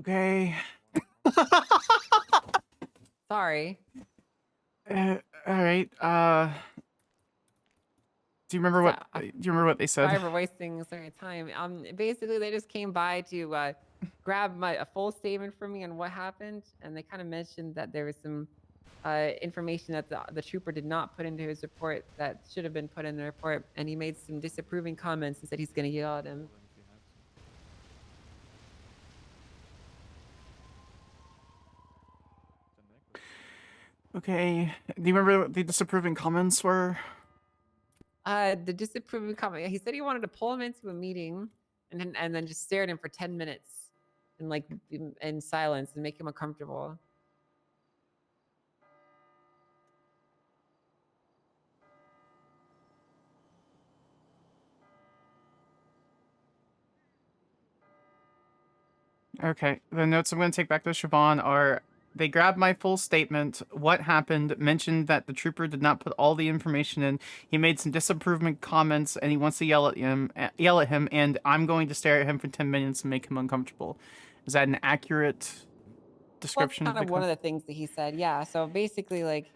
mate. Okay. Sorry. All right. Do you remember what they said? Sorry for wasting so much time. Basically, they just came by to grab a full statement from me on what happened, and they kind of mentioned that there was some information that the trooper did not put into his report that should have been put in the report, and he made some disapproving comments and said he's going to yell at him. Okay. Do you remember what the disapproving comments were? The disapproving comment. He said he wanted to pull him into a meeting and then just stare at him for 10 minutes and like in silence and make him uncomfortable. Okay, the notes I'm going to take back to Siobhan are, they grabbed my full statement, what happened, mentioned that the trooper did not put all the information in, he made some disapproving comments, and he wants to yell at him, and I'm going to stare at him for 10 minutes and make him uncomfortable. Is that an accurate Well, that's description kind of of the one of the things that he said. Yeah. So basically, like,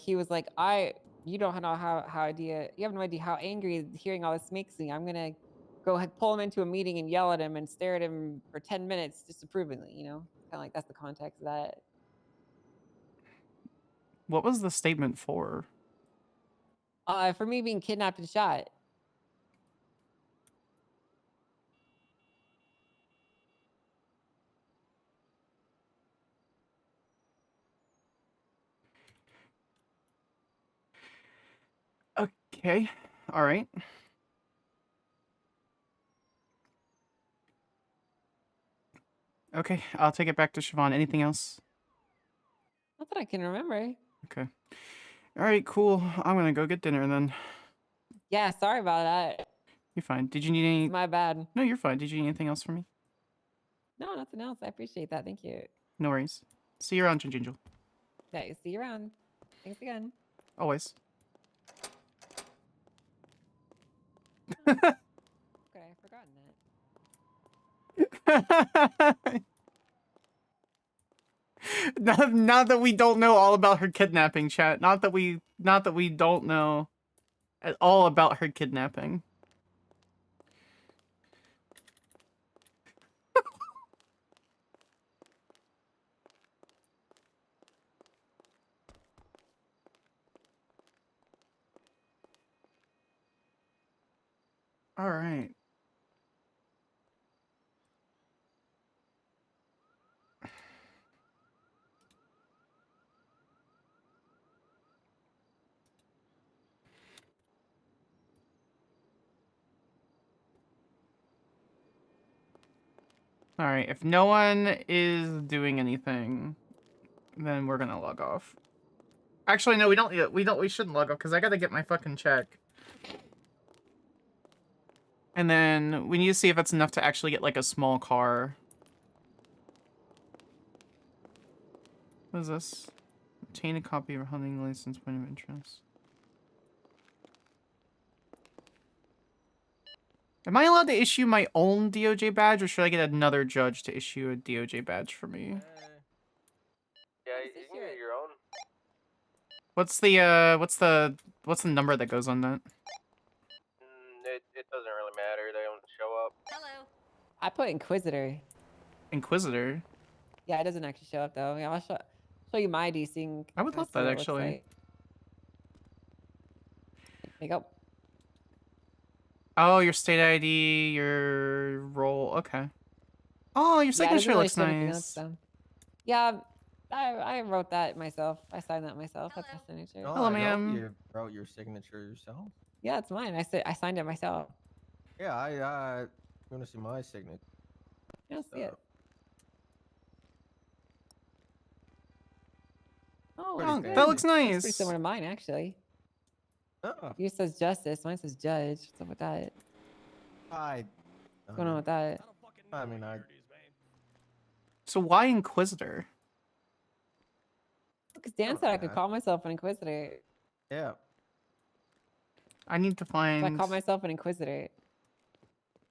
he was like, you don't know you have no idea how angry hearing all this makes me. I'm gonna go ahead, pull him into a meeting and yell at him and stare at him for 10 minutes disapprovingly. You know, kind of like that's the context of that. What was the statement for? For me being kidnapped and shot. Okay, alright. Okay, I'll take it back to Siobhan. Anything else? Not that I can remember. Okay. Alright, cool. I'm gonna go get dinner then. Yeah, sorry about that. You're fine. Did you need any... It's my bad. No, you're fine. Did you need anything else from me? No, nothing else. I appreciate that. Thank you. No worries. See you around, Ginginger. Okay, see you around. Thanks again. Always. Okay, I've forgotten that. Not that we don't know all about her kidnapping, chat. Not that we don't know at all about her kidnapping. All right. All right, if no one is doing anything, then we're gonna log off. Actually, no, we shouldn't log off because I gotta get my fucking check. And then we need to see if it's enough to actually get like a small car. What is this? Obtain a copy of a hunting license, point of interest. Am I allowed to issue my own DOJ badge, or should I get another judge to issue a DOJ badge for me? Yeah, you can get your own. What's the number that goes on that? It doesn't really matter. They don't show up. Hello. I put Inquisitor. Inquisitor? Yeah, it doesn't actually show up though. Yeah, I'll show you my ID. So you can I would kinda love see that what it looks actually. like. There you go. Oh, your state ID, your role. Okay. Oh, your Yeah, it doesn't signature really looks show anything else, nice. so. Yeah, I wrote that myself. I signed that myself. That's my signature. Oh, Hello, I hope ma'am. you wrote your signature yourself. Yeah, it's mine. I signed it myself. Yeah, I want to see my signature. I don't see it. Oh, Pretty that's fancy. That looks That's pretty nice. similar to mine, actually. Oh, Yours says justice. Mine says judge. What's up with that? What's going on with that? I mean, So why Inquisitor? Because Dan said I could call myself an Inquisitor. yeah. I need to So I find. called myself an Inquisitor.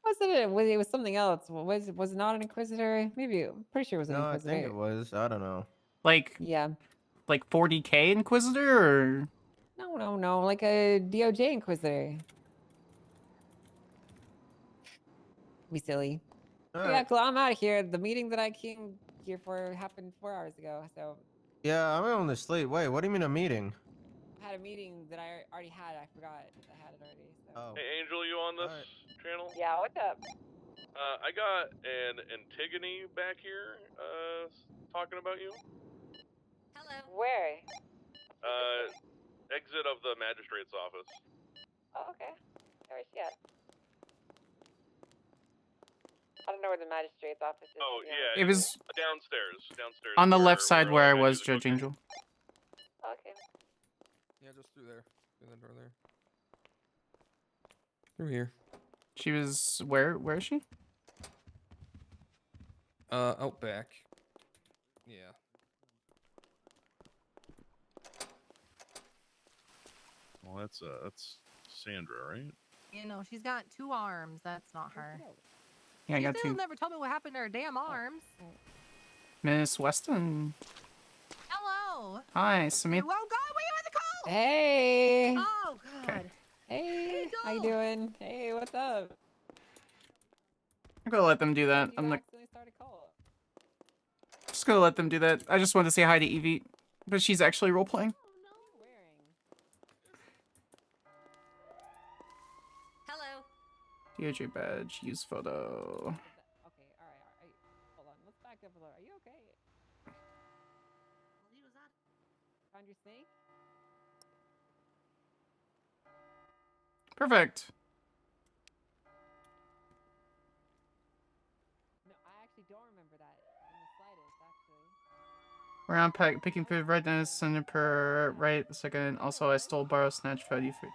It was something else. Was it not an Inquisitor? Maybe. I'm pretty sure it was an No, I Inquisitor. think it was. I don't know. Like Yeah. 40K Inquisitor or No. Like a DOJ Inquisitor. Be silly. All Yeah, right. cool. I'm out of here. The meeting that I came here for happened 4 hours ago. So Yeah, I'm on the sleep. Wait, what do you mean a meeting? I had a meeting that I already had. I forgot I had it already. So. Oh. Hey, Angel, you on this channel? Yeah, what's up? I got an Antigone back here, talking about you. Hello. Where? Exit of the magistrate's office. Oh, okay. Where's she at? I don't know where the magistrate's office is. Oh, to be honest. yeah. It was downstairs. on the left where- side where I I do was, the Judge cooking. Angel. Okay. Yeah, just through there. Through the door there. Through here. She was where is she? Out back. Yeah. Well, that's Sandra, right? You know, she's got 2 arms. That's not her. Yeah, I She got still 2. never told me what happened to her damn arms. Miss Weston. Hello. Hi, Samantha. Oh God, were you on the call? Hey. Oh God. Hey. How you doing? Hey, what's up? I'm gonna let them do that. I'm not. Just gonna let them do that. I just wanted to say hi to Evie, but she's actually role playing. Hello. DOJ badge, use photo. Okay, all right. Hold on. Let's back up a little. Are you okay? Found your snake? Perfect. No, I actually don't remember that in the slightest, actually. We're on picking food right now. Send it per right second. Also, I stole, borrow, snatch, Freddy food.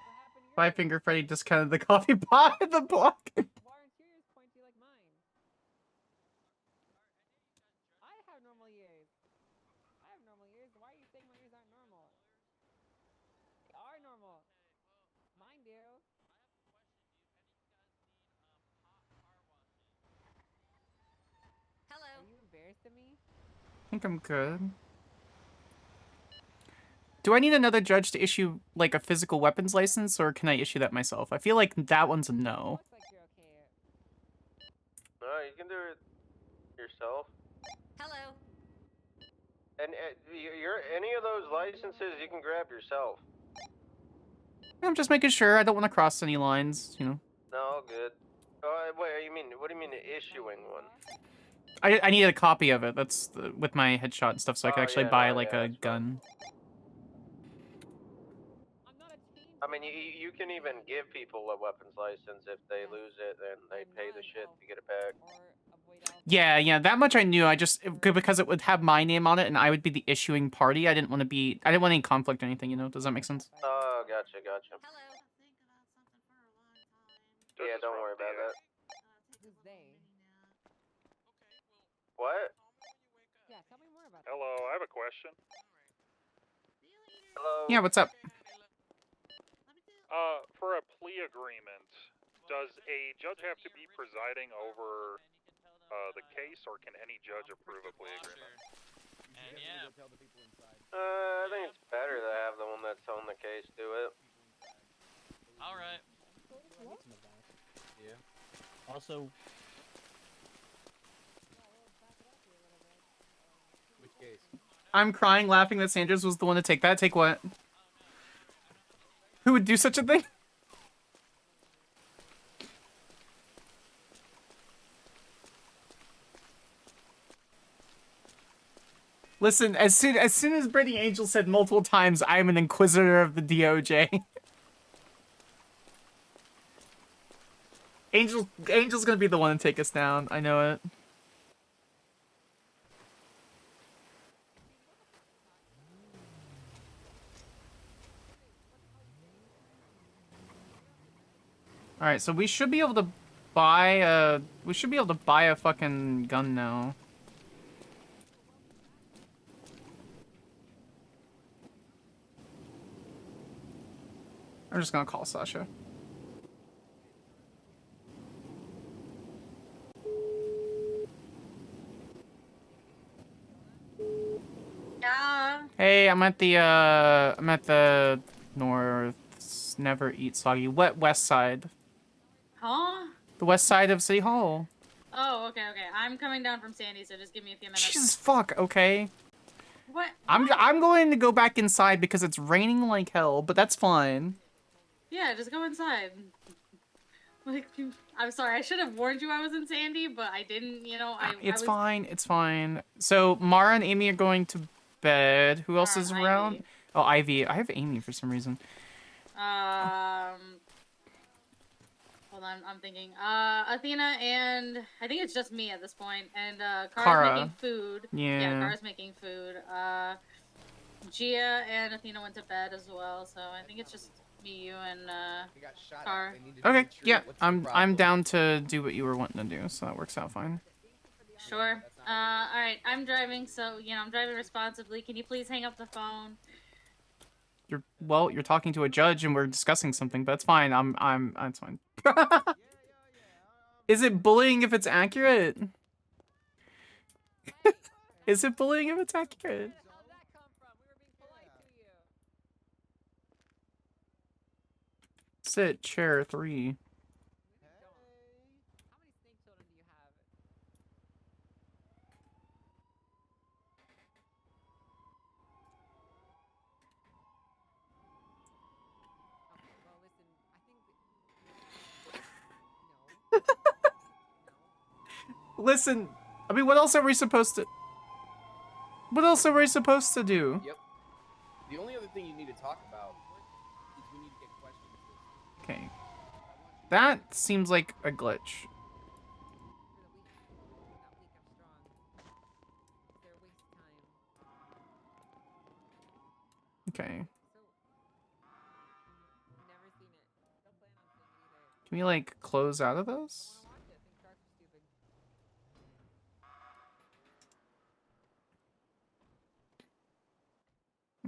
5-Finger Freddy discounted the coffee pot in the block. Why aren't yours pointy like mine? I have normal ears. I have normal ears. Why are you saying my ears aren't normal? They are normal. Mine do. Hello. Are you embarrassed of me? I think I'm good. Do I need another judge to issue, like, a physical weapons license, or can I issue that myself? I feel like that one's a no. Looks like you're okay. No, you can do it yourself. Hello. And any of those licenses you can grab yourself. I'm just making sure. I don't want to cross any lines, you know. No, good. Wait, what do you mean issuing one? I need a copy of it. That's with my headshot and stuff, so I can actually buy, like, a gun. I mean, you can even give people a weapons license if they lose it and they pay the shit to get it back. Yeah, that much I knew. I just, because it would have my name on it and I would be the issuing party, I didn't want any conflict or anything, you know? Does that make sense? Oh, gotcha. Hello. Yeah, don't worry about that. Who's they? What? Yeah, tell me more about Hello, I have a question. Hello? Yeah, what's up? For a plea agreement, does a judge have to be presiding over the case, or can any judge approve a plea agreement? I think it's better to have the one that's on the case do it. Alright. Yeah. Also, Which case? I'm crying laughing that Sanders was the one to take that. Take what? Who would do such a thing? Listen, as soon as Brittany Angel said multiple times, I'm an inquisitor of the DOJ. Angel's gonna be the one to take us down. I know it. All right, so we should be able to buy a fucking gun now. I'm just gonna call Sasha. Yeah. Hey, I'm at the north. Never eat soggy. West side. Huh? The west side of City Hall. Oh, okay. I'm coming down from Sandy, so just give me a few minutes. Jesus fuck. Okay. What? I'm going to go back inside because it's raining like hell, but that's fine. Yeah, just go inside. Like, I'm sorry, I should have warned you I was in Sandy, but I didn't, you know, It's fine. It's fine. So Mara and Amy are going to bed. Who else is around? Ivy. Oh, Ivy. I have Amy for some reason. Hold on, I'm thinking. Athena and I think it's just me at this point, and Kara's Kara. making food. Yeah. Kara's making food. Gia and Athena went to bed as well, so I think it's just me, you, and Kara. Okay. Yeah. I'm down to do what you were wanting to do, so that works out fine. Sure. Alright, I'm driving, so, I'm driving responsibly. Can you please hang up the phone? You're talking to a judge and we're discussing something, but it's fine. It's fine. Is it bullying if it's accurate? Is it bullying if it's accurate? Sit, chair 3. Listen, I mean, what else are we supposed to... What else are we supposed to do? Yep. The only other thing you need to talk about is we need to get questions listed. Okay. That seems like a glitch. Okay. Can we, like, close out of this?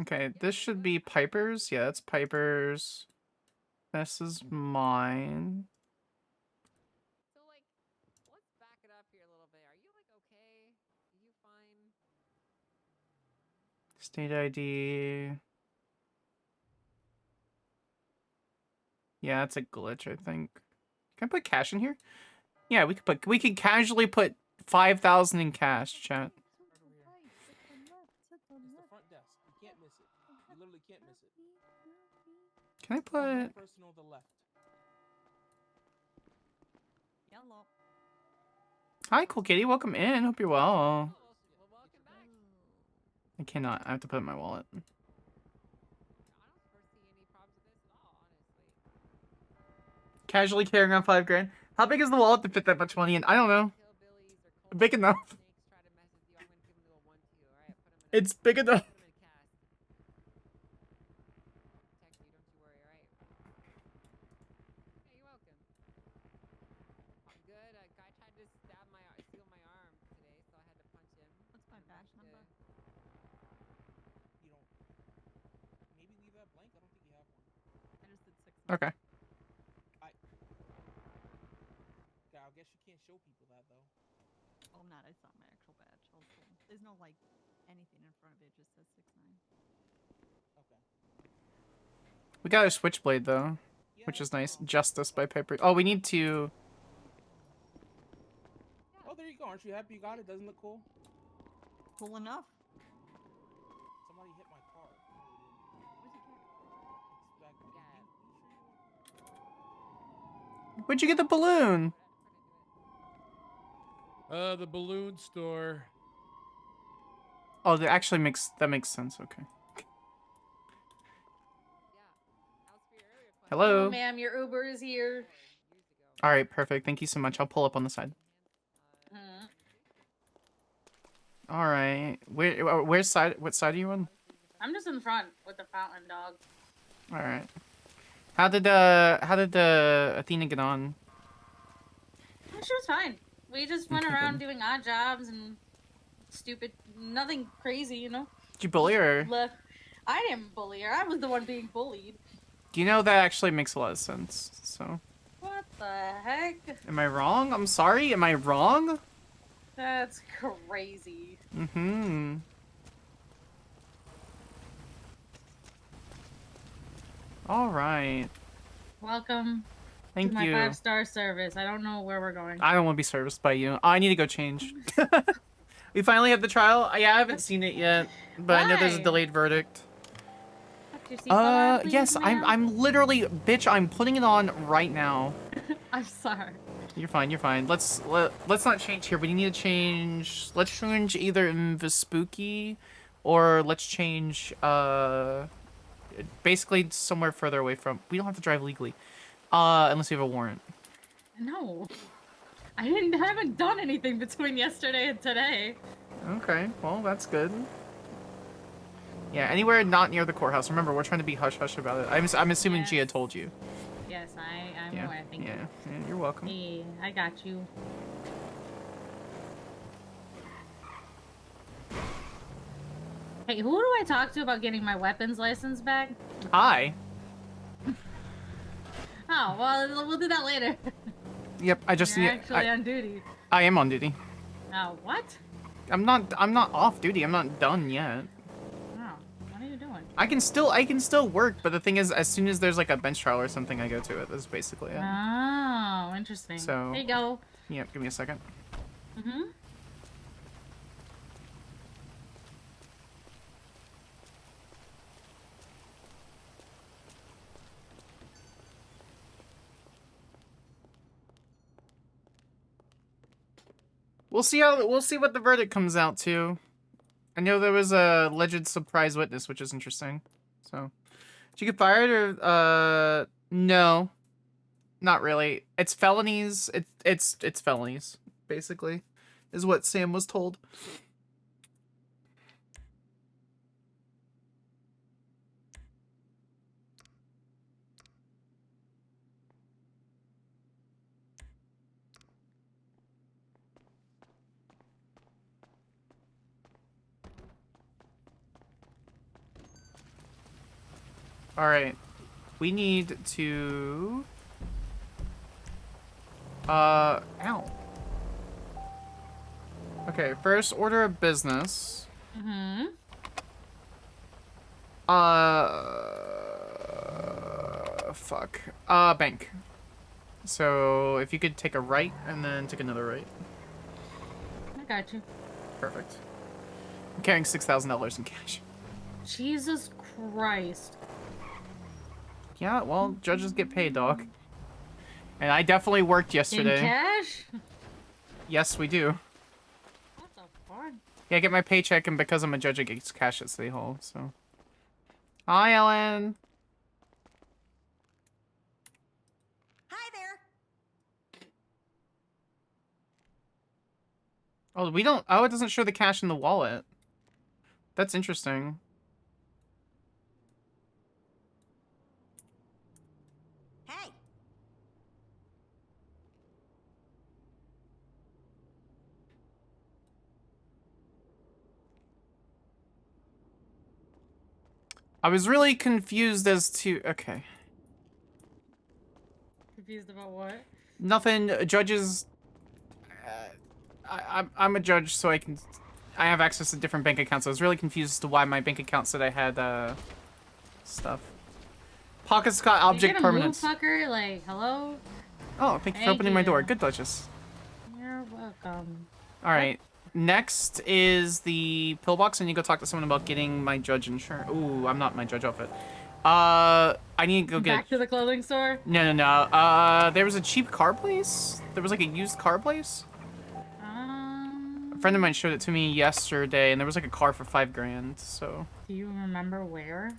Okay, this should be Piper's. Yeah, that's Piper's. This is mine. So, like, let's back it up here a little bit. Are you, like, okay? Are you fine? State ID. Yeah, that's a glitch, I think. Can I put cash in here? Yeah, we could casually put 5,000 in cash, chat. It's the front desk. You can't miss it. You literally can't miss it. Can I put... Personal the left. Yellow. Hi, Cool Kitty. Welcome in. Hope you're well. I cannot. I have to put it in my wallet. Casually carrying around 5 grand. How big is the wallet to fit that much money in? I don't know. Big enough. It's big enough. What's my badge number? You don't. Maybe leave that blank. I don't think you have one. I just did 6. Okay. Yeah, I guess you can't show people that though. Oh, I'm not. It's not my actual badge. There's no, like, anything in front of it. It just says 6'9". Okay. We got a switchblade, though. Which is nice. Justice by Piper. Oh, we need to... Oh, there you go. Aren't you happy you got it? Doesn't it look cool? Cool enough. Somebody hit my car. Where'd you get the balloon? The balloon store. Oh, that actually makes sense. Okay. Hello. Oh, ma'am, your Uber is here. All right, perfect. Thank you so much. I'll pull up on the side. All right. Where's side? What side are you on? I'm just in front with the fountain dog. All right. How did Athena get on? She was fine. We just went Okay, around good. doing odd jobs and stupid, nothing crazy, you know? Did you bully her? I didn't bully her. I was the one being bullied. Do you know that actually makes a lot of sense? So. What the heck? Am I wrong? I'm sorry. Am I wrong? That's crazy. Mm-hmm. All right. Welcome Thank to my you. 5-star service. I don't know where we're going. I don't want to be serviced by you. I need to go change. We finally have the trial. Yeah, I haven't seen it yet, but I know there's a Why? delayed verdict. Put your seatbelt on, please, Yes, ma'am. I'm literally, bitch, I'm putting it on right now. I'm sorry. You're fine, you're fine. Let's not change here. We need to change. Let's change either in Vespucci, or let's change basically somewhere further away from. We don't have to drive legally, unless you have a warrant. No. I haven't done anything between yesterday and today. Okay, well that's good. Yeah, anywhere not near the courthouse. Remember, we're trying to be hush hush about it. I'm assuming Gia told you. Yes, I'm Yeah, aware. Thank yeah, you. yeah, you're welcome. Hey, I got you. Hey, who do I talk to about getting my weapons license back? Hi. Oh, well, we'll do that later. Yep, I just You're need. actually on duty. I am on duty. Oh, what? I'm not off duty. I'm not done yet. Oh, what are you doing? I can still work, but the thing is, as soon as there's like a bench trial or something, I go to it. That's basically it. Oh, interesting. So. There you go. Yep. Give me a second. Mm-hmm. We'll see what the verdict comes out to. I know there was a alleged surprise witness, which is interesting. So, did you get fired or no, not really. It's felonies. It's felonies, basically, is what Sam was told. All right, we need to. Ow. Okay, first order of business. Mm-hmm. Fuck. Bank. So if you could take a right and then take another right. I got you. Perfect. I'm carrying $6,000 in cash. Jesus Christ. Yeah, well, judges get paid, dog. And I definitely worked yesterday. In cash? Yes, we do. What the fuck? Yeah, I get my paycheck, and because I'm a judge, I get cash at City Hall, so. Hi, Ellen. Hi there. Oh, we don't. Oh, it doesn't show the cash in the wallet. That's interesting. Hey. I was really confused as to. Okay. Confused about what? Nothing. Judges. I'm a judge, so I have access to different bank accounts. I was really confused as to why my bank account said I had stuff. Pocket Scott object permanence. Move, fucker? Like, hello? Oh, thank you for opening my door. Good, Duchess. You're welcome. All right. Next is the pillbox. I need to go talk to someone about getting my judge insurance. Ooh, I'm not my judge outfit. I need to go get. Back to the clothing store? No. There was a cheap car place. There was like a used car place. A friend of mine showed it to me yesterday, and there was like a car for $5,000. So. Do you remember where?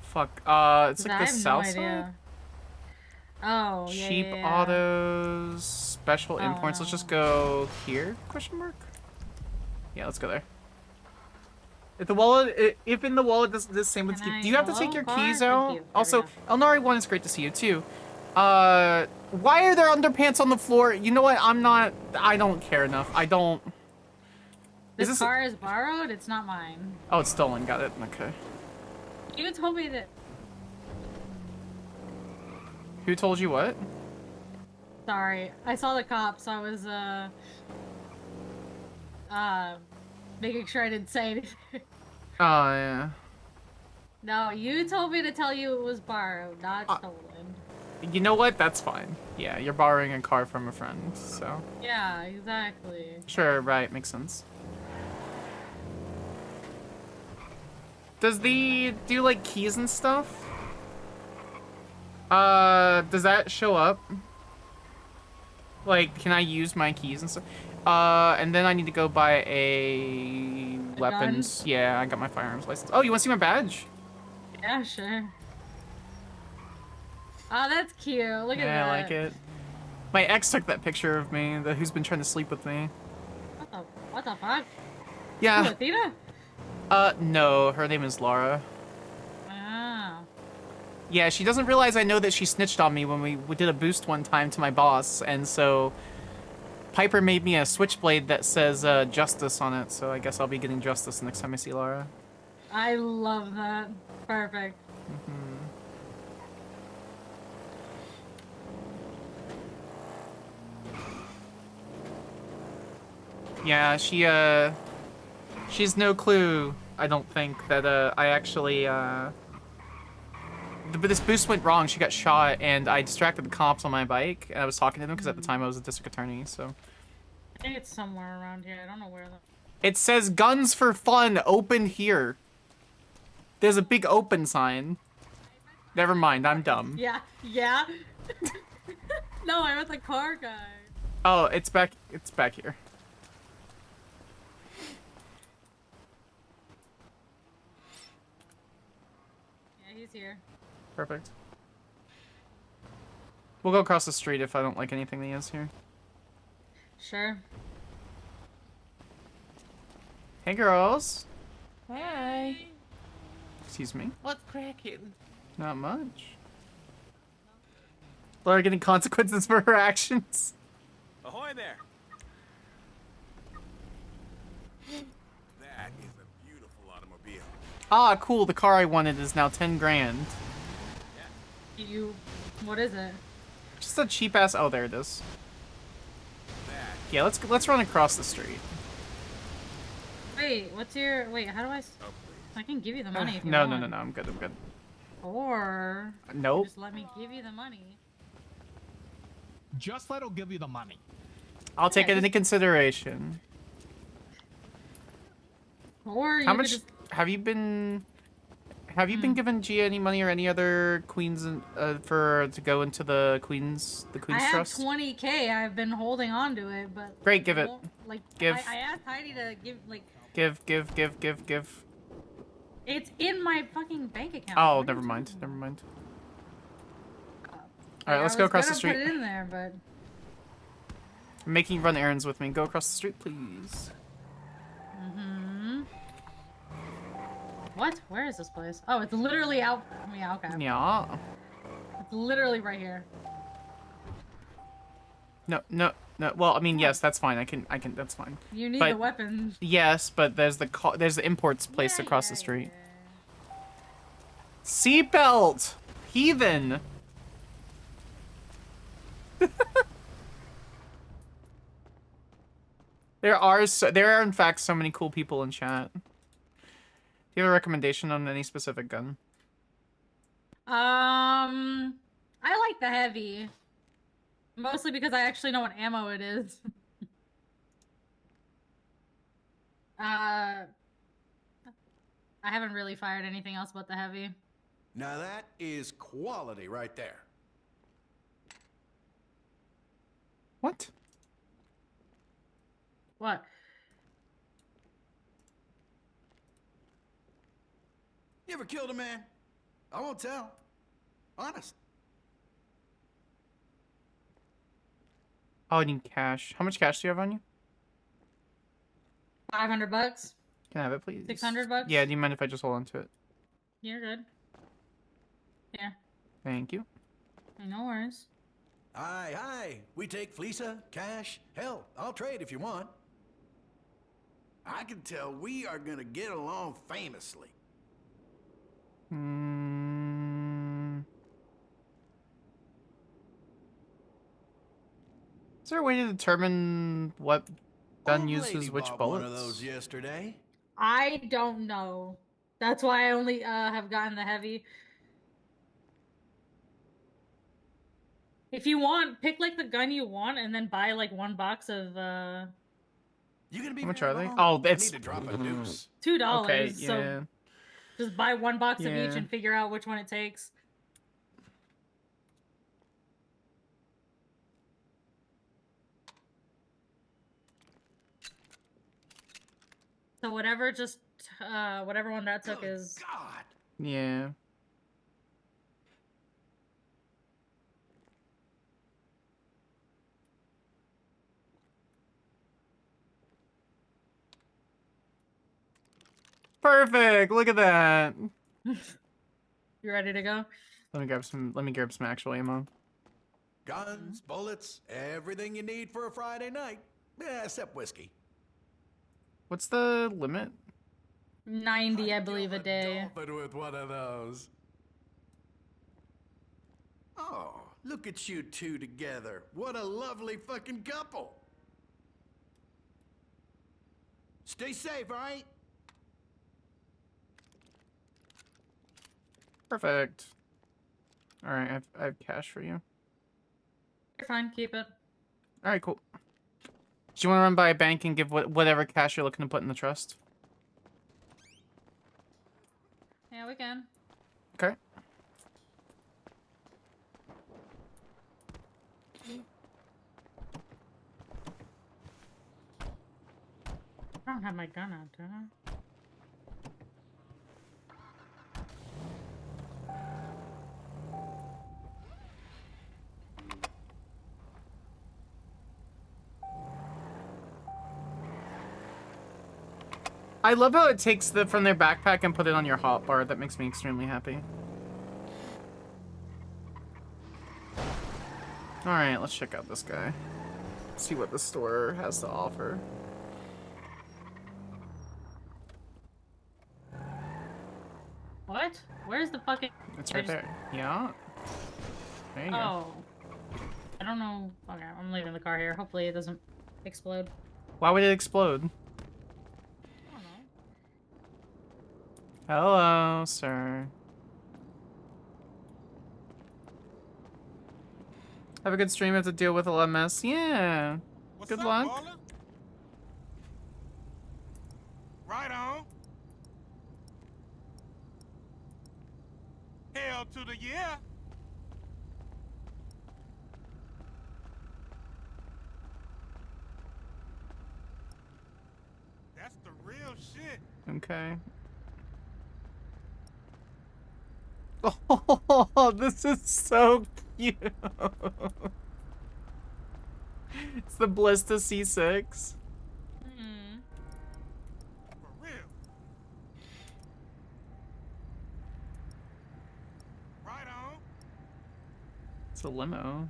Fuck. It's like the south side. Oh, yeah. Cheap autos, special imports. Let's just go here? Question mark. Yeah, let's go there. If the wallet, if in the wallet does the same with you, do you have to take your keys out? Also, Elnari1 is great to see you too. Why are there underpants on the floor? You know what? I don't care enough. I don't. This car is borrowed? It's not mine. Oh, it's stolen. Got it. Okay. You told me that. Who told you what? Sorry. I saw the cops. I was, making sure I didn't say anything. Oh, yeah. No, you told me to tell you it was borrowed, not stolen. You know what? That's fine. Yeah, you're borrowing a car from a friend, so. Yeah, exactly. Sure, right. Makes sense. Does do like keys and stuff? Does that show up? Like, can I use my keys and stuff? And then I need to go buy a weapons. gun? Yeah, I got my firearms license. Oh, you want to see my badge? Yeah, sure. Oh, that's cute. Look at that. Yeah, I like it. My ex took that picture of me, who's been trying to sleep with me. What the fuck? Yeah. Who, Athena? No, her name is Laura. Ah. Yeah, she doesn't realize I know that she snitched on me when we did a boost one time to my boss, and so Piper made me a switchblade that says justice on it, so I guess I'll be getting justice next time I see Lara. I love that. Perfect. Yeah, she's no clue, I don't think, that I actually but this boost went wrong. She got shot, and I distracted the cops on my bike, and I was talking to them because at the time I was a district attorney, so. I think it's somewhere around here. I don't know where though. It says guns for fun, open here. There's a big open sign. Never mind, I'm dumb. Yeah, yeah. No, I meant the car guy. Oh, it's back here. Yeah, he's here. Perfect. We'll go across the street if I don't like anything that he has here. Sure. Hey, girls. Hi. Excuse me. What's cracking? Not much. Laura getting consequences for her actions. Ahoy there! That is a beautiful automobile. Ah, cool. The car I wanted is now 10 grand. What is it? Just a cheap ass. Oh, there it is. Yeah, let's run across the street. Wait, wait, how do I can give you the money if you No, want. no, I'm good. Or Nope. just let me give you the money. Just let her give you the money. I'll take it into consideration. Or you How could much just have you been given Gia any money or any other queens to go into the queens I have trust? 20K. I've been holding on to it, but Great, give it. Like, Give. I asked Heidi to give like. Give. It's in my fucking bank account. Oh, What are never you mind. talking Never mind. about? All right, let's I go was across the gonna street. Put it in there, but. I'm making you run errands with me. Go across the street, please. What? Where is this place? Oh, it's literally out. Yeah, okay. Yeah. It's literally right here. No. Well, I mean, yes, that's fine. I can. That's fine. You need But- the weapons. Yes, but there's the imports place across the street. Seatbelt, heathen. There are in fact so many cool people in chat. Do you have a recommendation on any specific gun? I like the heavy. Mostly because I actually know what ammo it is. I haven't really fired anything else but the heavy. Now that is quality right there. What? What? You ever killed a man? I won't tell. Honest. Oh, I need cash. How much cash do you have on you? $500? Can I have it, please? $600? Yeah, do you mind if I just hold on to it? You're good. Yeah. Thank you. No worries. Aye. We take Fleesa, cash. Hell, I'll trade if you want. I can tell we are gonna get along famously. Is there a way to determine what gun Old uses lady which bought bullets? one of those yesterday. I don't know. That's why I only have gotten the heavy. If you want, pick like the gun you want and then buy like one box of You gonna be How much very are they? long? Oh, I it's need to drop a deuce. $2. Okay, So yeah. just buy one box of each Yeah. and figure out which one it takes. So whatever whatever one that took is Yeah. Perfect. Look at that. You ready to go? Let me grab some actual ammo. Guns, bullets, everything you need for a Friday night. Yeah, except whiskey. What's the limit? 90, I believe, a day. But with one of those. Oh, look at you two together. What a lovely fucking couple. Stay safe, all right? Perfect. All right, I have cash for you. You're fine, keep it. All right, cool. Do you want to run by a bank and give whatever cash you're looking to put in the trust? Yeah, we can. Okay. I don't have my gun out, do I? I love how it takes from their backpack and put it on your hotbar. That makes me extremely happy. All right, let's check out this guy. See what the store has to offer. What? Where's the fucking... It's right there. Yeah. There you go. Oh. I don't know. Okay, I'm leaving the car here. Hopefully it doesn't explode. Why would it explode? I don't know. Hello, sir. Have a good stream. Have to deal with a lot of mess. Yeah. Good luck. Baller? Right on. Hell to the yeah. That's the real shit. Okay. Oh, this is so cute. It's the Blista C6. Hmm. For real. Right on. It's a limo.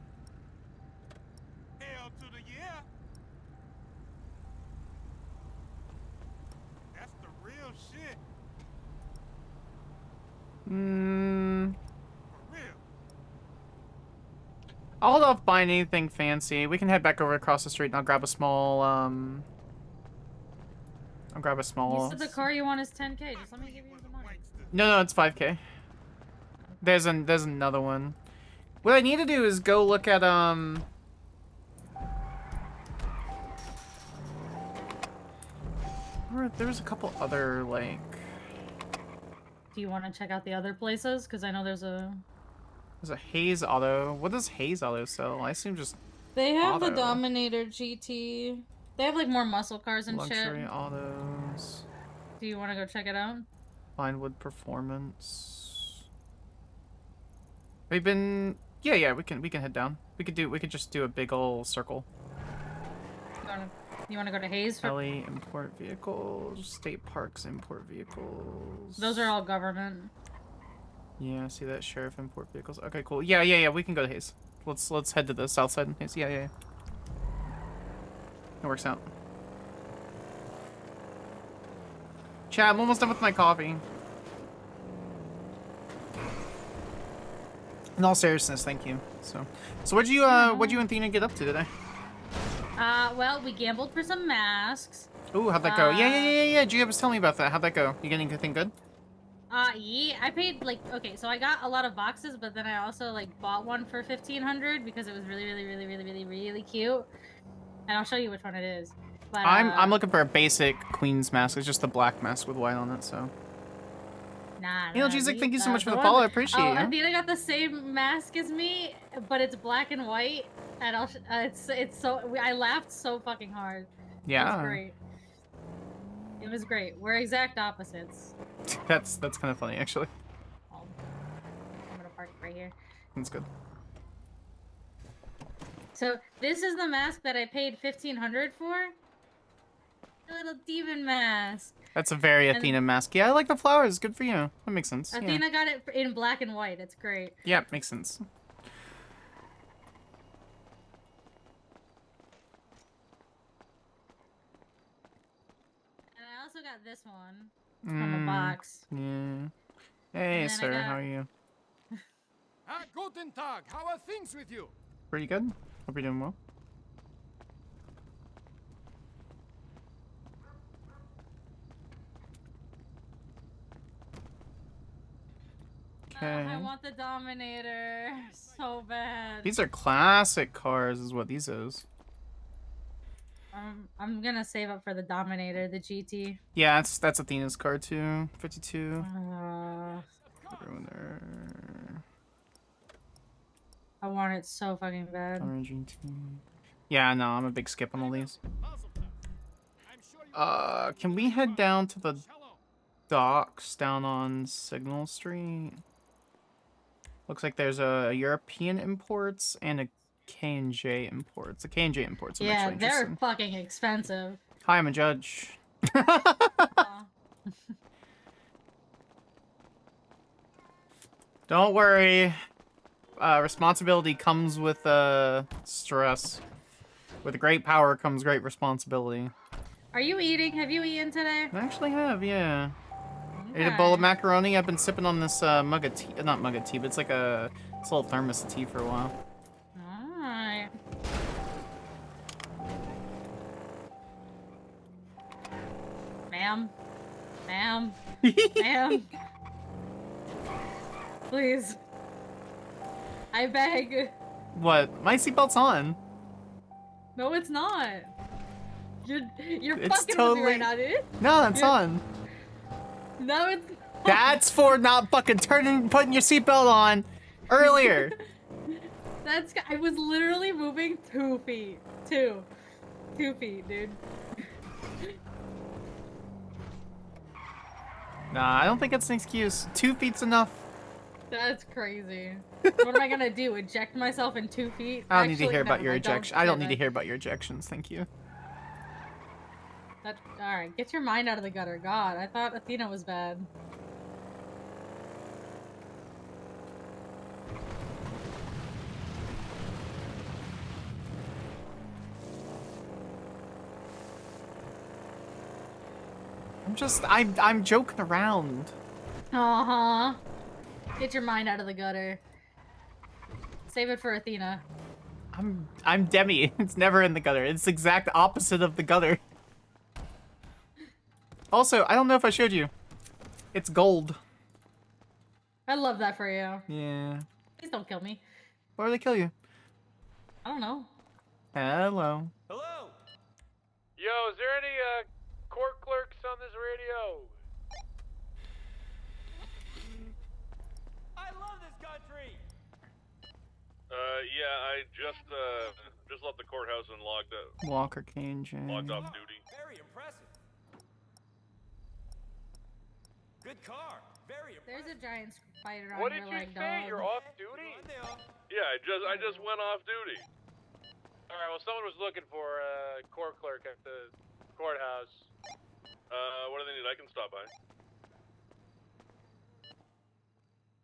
Hell to the yeah. That's the real shit. Hmm. For real. I'll hold off buying anything fancy. We can head back over across the street and I'll grab a small, I'll grab a small... You said the car you want is 10K. Just let me give you the money. No, it's 5K. There's another one. What I need to do is go look at, there's a couple other, like... Do you want to check out the other places? Because I know there's a Hayes Auto. What does Hayes Auto sell? I assume just They have auto. the Dominator GT. They have like more muscle cars and Luxury shit. autos. Do you want to go check it out? Vinewood Performance. We've been... Yeah, we can head down. We could just do a big ol' circle. You want to go to Hayes? Kelly import vehicles, state parks import vehicles. Those are all government. Yeah, see that sheriff import vehicles. Okay, cool. Yeah. We can go to Hayes. Let's head to the south side in Hayes. Yeah. It works out. Chat, I'm almost done with my coffee. In all seriousness, thank you. So what'd you and Thena get up to today? Well, we gambled for some masks. Ooh, how'd that go? Yeah. Gia was telling me about that. How'd that go? You getting anything good? Yeah, I paid like, okay, so I got a lot of boxes, but then I also like bought one for 1,500 because it was really cute. And I'll show you which one it is. But, I'm looking for a basic Queen's mask. It's just the black mask with white on it, so. Nah. G-Zick, thank you so much for the one- follow. I appreciate Oh, you. Athena got the same mask as me, but it's black and white, and it's so I laughed so fucking hard. Yeah. It was great. It was great. We're exact opposites. That's kind of funny, actually. I'm gonna park right here. That's good. So this is the mask that I paid 1,500 for. The little demon mask. That's a very And- Athena mask. Yeah, I like the flowers. Good for you. That makes sense. Athena got it in black and white. It's great. Yeah, makes sense. also got this one from a Mm, box. Yeah. Hey, And then I sir. got- How are you? Ah, guten Tag. How are things with you? Pretty good. Hope you're doing well. Okay. I want the Dominator so bad. These are classic cars, is what these is. I'm gonna save up for the Dominator, the GT. Yeah, that's Athena's car too. 52. Ruiner. I want it so fucking bad. GT. Yeah, no, I'm a big skip on all these. Can we head down to the docks down on Signal Street? Looks like there's a European imports and a K&J imports. The K&J imports I'm Yeah, actually they're interested in. fucking expensive. Hi, I'm a judge. Don't worry. Responsibility comes with stress. With great power comes great responsibility. Are you eating? Have you eaten today? I actually have, yeah. I ate a bowl of macaroni. I've been sipping on this mug of tea. Not mug of tea, but it's like a little thermos of tea for a while. Alright. Ma'am. Ma'am. Ma'am. Please. I beg. What? My seatbelt's on. No, it's not. You're It's fucking with me totally- right now, dude. No, it's You're- on. No, it's not. That's for not fucking putting your seatbelt on earlier. I was literally moving 2 feet. 2 feet, dude. Nah, I don't think it's an excuse. 2 feet's enough. That's crazy. What am I gonna do? Eject myself in 2 feet? I don't need to Actually, hear about never your mind, ejection. I don't say need to that. hear about your ejections. Thank you. Alright, get your mind out of the gutter. God, I thought Athena was bad. I'm joking around. Uh-huh. Get your mind out of the gutter. Save it for Athena. I'm Demi. It's never in the gutter. It's the exact opposite of the gutter. Also, I don't know if I showed you. It's gold. I love that for you. Yeah. Please don't kill me. Why would they kill you? I don't know. Hello. Hello. Yo, is there any court clerks on this radio? I love this country. Yeah, I just left the courthouse and logged Walker K&J. off duty. Very impressive. Good car. Very impressive. There's a giant spider on What your did you leg, say? dog. You're off duty? Yeah, I just went off duty. All right. Well, someone was looking for a court clerk at the courthouse. What do they need? I can stop by.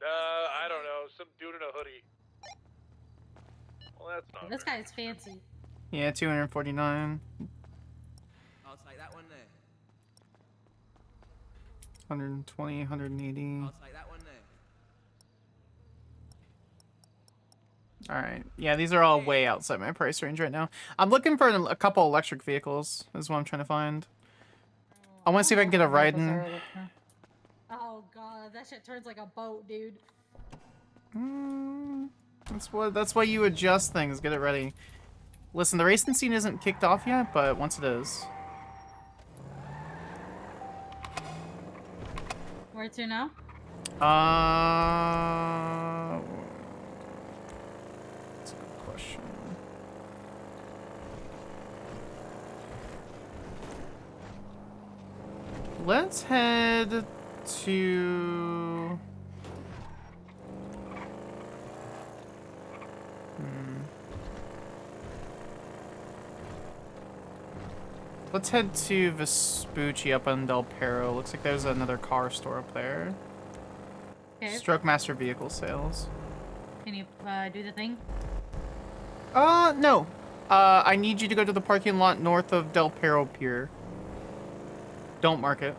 I don't know. Some dude in a hoodie. Well, that's not This fair. guy's fancy. Yeah, 249. I'll take that one there. 120, 180. I'll take that one there. Alright. Yeah, these are all way outside my price range right now. I'm looking for a couple electric vehicles, is what I'm trying to find. I want to see if I can get a ride in. Oh god, that shit turns like a boat, dude. That's why you adjust things, get it ready. Listen, the racing scene isn't kicked off yet, but once it is. Where to now? That's a good question. Let's head to... Let's head to Vespucci up on Del Perro. Looks like there's another car store up there. Okay. Stroke Master Vehicle Sales. Can you do the thing? No. I need you to go to the parking lot north of Del Perro Pier. Don't mark it.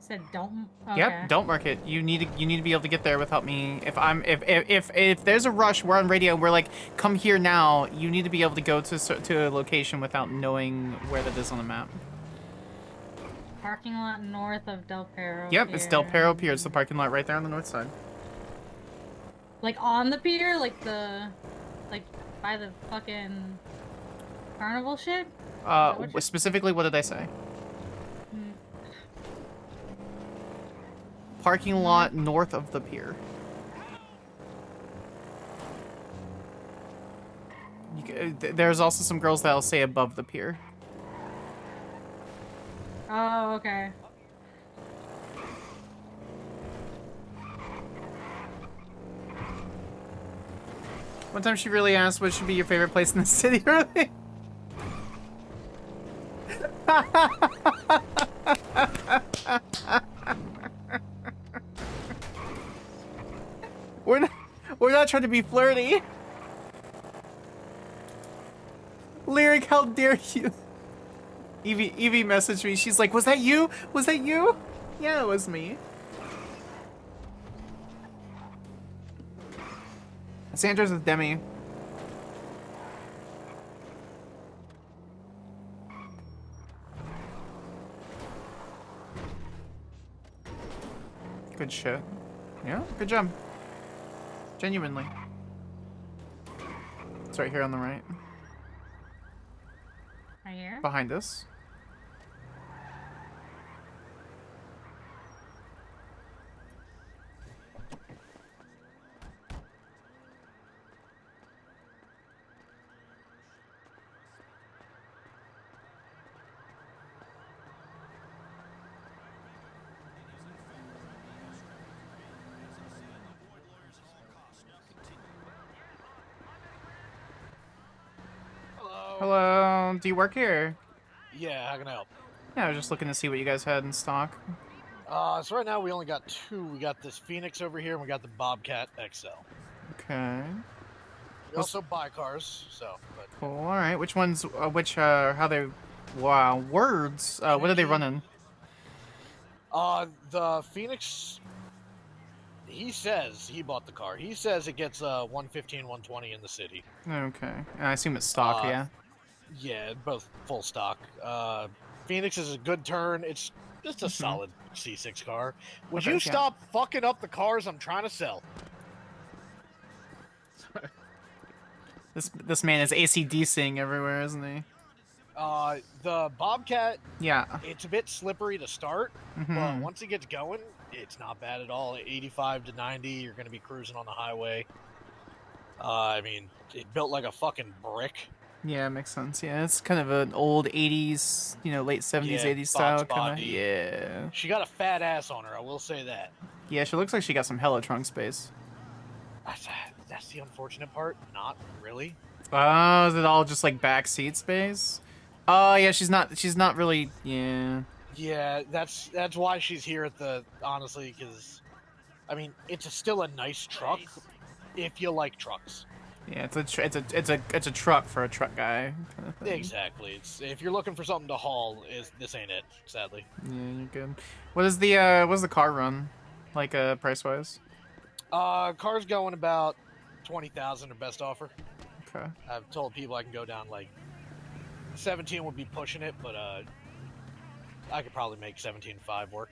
Said don't. Okay. Yep, don't mark it. You need to be able to get there without me. If there's a rush, we're on radio and we're like, come here now. You need to be able to go to a location without knowing where that is on the map. Parking lot north of Del Perro. Yep, it's Del Pier. Perro Pier. It's the parking lot right there on the north side. Like on the pier, like by the fucking carnival shit. Specifically, what did I say? Hmm. Parking lot north of the pier. There's also some girls that'll say above the pier. Oh, okay. One time she really asked what should be your favorite place in the city, really? We're not trying to be flirty. Lyric, how dare you? Evie messaged me. She's like, was that you? Was that you? Yeah, it was me. Sandra's with Demi. Good shit. Yeah, good job. Genuinely. It's right here on the right. Right here? Behind us. Hello, do you work here? Yeah, how can I help? Yeah, I was just looking to see what you guys had in stock. So right now we only got two. We got this Phoenix over here, and we got the Bobcat XL. Okay. We also buy cars, so. But... Cool. All right. Which ones? How they? Wow. Words. What are they running? The Phoenix. He says he bought the car. He says it gets 115, 120 in the city. Okay. I assume it's stock. Yeah. Yeah, both full stock. Phoenix is a good turn. It's just a solid C6 car. Would Okay, you yeah. stop fucking up the cars I'm trying to sell? This man is AC/DCing everywhere, isn't he? The Bobcat. Yeah. It's a bit slippery to start, but Mhm. once it gets going, it's not bad at all. 85 to 90, you're going to be cruising on the highway. I mean, it built like a fucking brick. Yeah, makes sense. Yeah, it's kind of an old 80s, late 70s, Yeah, 80s style box kind of. body. Yeah. She got a fat ass on her, I will say that. Yeah, she looks like she got some hella trunk space. That's the unfortunate part. Not really. Oh, is it all just like back seat space? Oh, yeah, she's not really, yeah. Yeah, that's why she's here at the, honestly, because, I mean, it's still a nice truck if you like trucks. Yeah, it's a truck for a truck guy. Kind of thing. Exactly. It's if you're looking for something to haul, this ain't it, sadly. Yeah, you're good. What's the car run, like price wise? Car's going about 20,000 or best offer. Okay. I've told people I can go down like 17 would be pushing it, but I could probably make 17.5 work.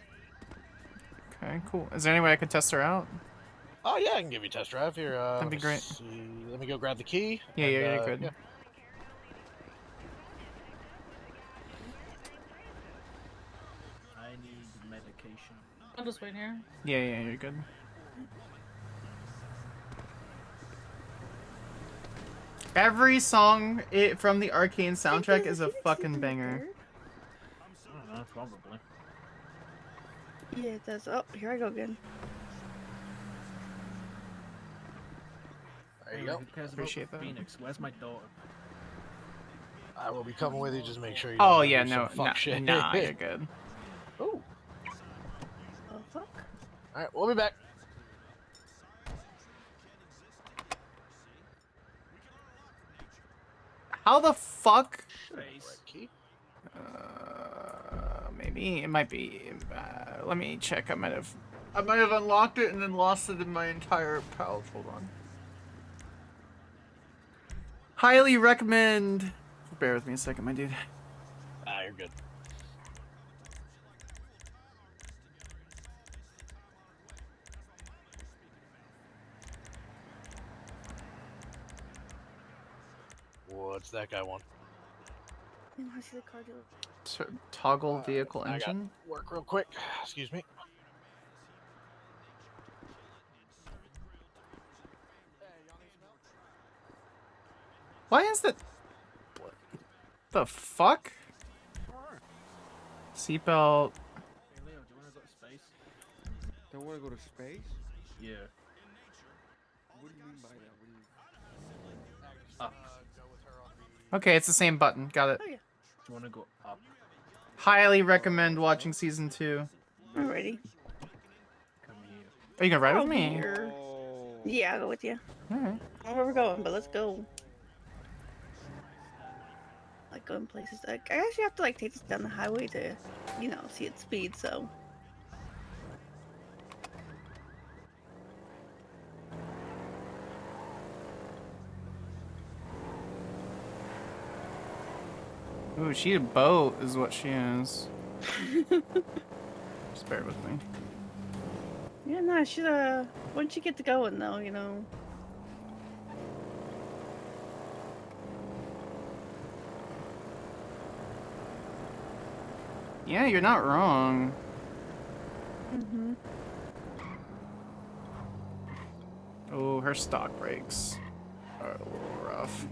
Okay, cool. Is there any way I could test her out? Oh yeah, I can give you a test drive here. That'd be great. Let me go grab the key. Yeah, and, yeah, good. Yeah. I need medication. I'm just waiting here. Yeah, you're good. Every song from the Arcane soundtrack is a fucking banger. I don't know, probably. Yeah, it does. Oh, here I go again. There you go. Who cares Appreciate about that. Phoenix? Where's my daughter? I will be coming with you. Just make sure you. Oh don't yeah, do no, some fuck shit. nah, you're good. Ooh. Oh fuck. All right, we'll be back. How the fuck? Key. Maybe it might be. Let me check. I might have unlocked it and then lost it in my entire pouch. Hold on. Highly recommend. Bear with me a second, my dude. Ah, you're good. What's that guy want? I want to see the car dealer. Toggle vehicle I got engine. work real quick. Excuse me. Why is that? What the fuck? Seatbelt. Hey Leo, do you want to go to space? Don't want to go to space? Yeah. What do you mean by that? What do you... Up. Okay, it's the same button. Got it. Oh yeah. Do you want to go up? Highly recommend watching season 2. Alrighty. Come here. Are you gonna ride with I'll be me? here. Yeah, I'll go with you. Alright. I don't know where we're going, but let's go. Like going places. Like, I actually have to like take this down the highway to, you know, see its speed. So. Ooh, she a boat is what she is. Just bear with me. Yeah, no, she's once you get to going though, you know. Yeah, you're not wrong. Mhm. Oh, her stock brakes are a little rough.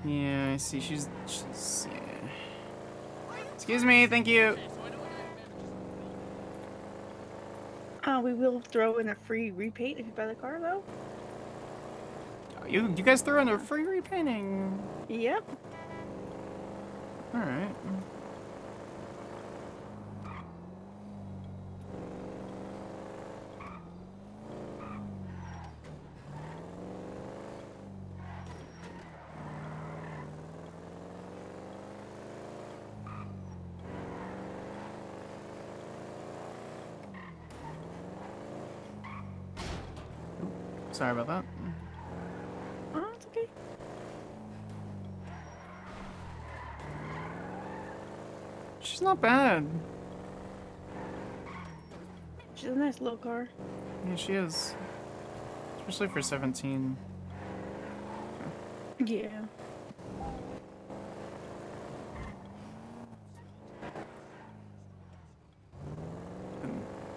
Yeah, I see. She's yeah. Excuse me, thank you. We will throw in a free repaint if you buy the car though. You guys threw in a free repainting. Yep. All right. Sorry about that. Oh, it's okay. She's not bad. She's a nice little car. Yeah, she is. Especially for 17. Yeah.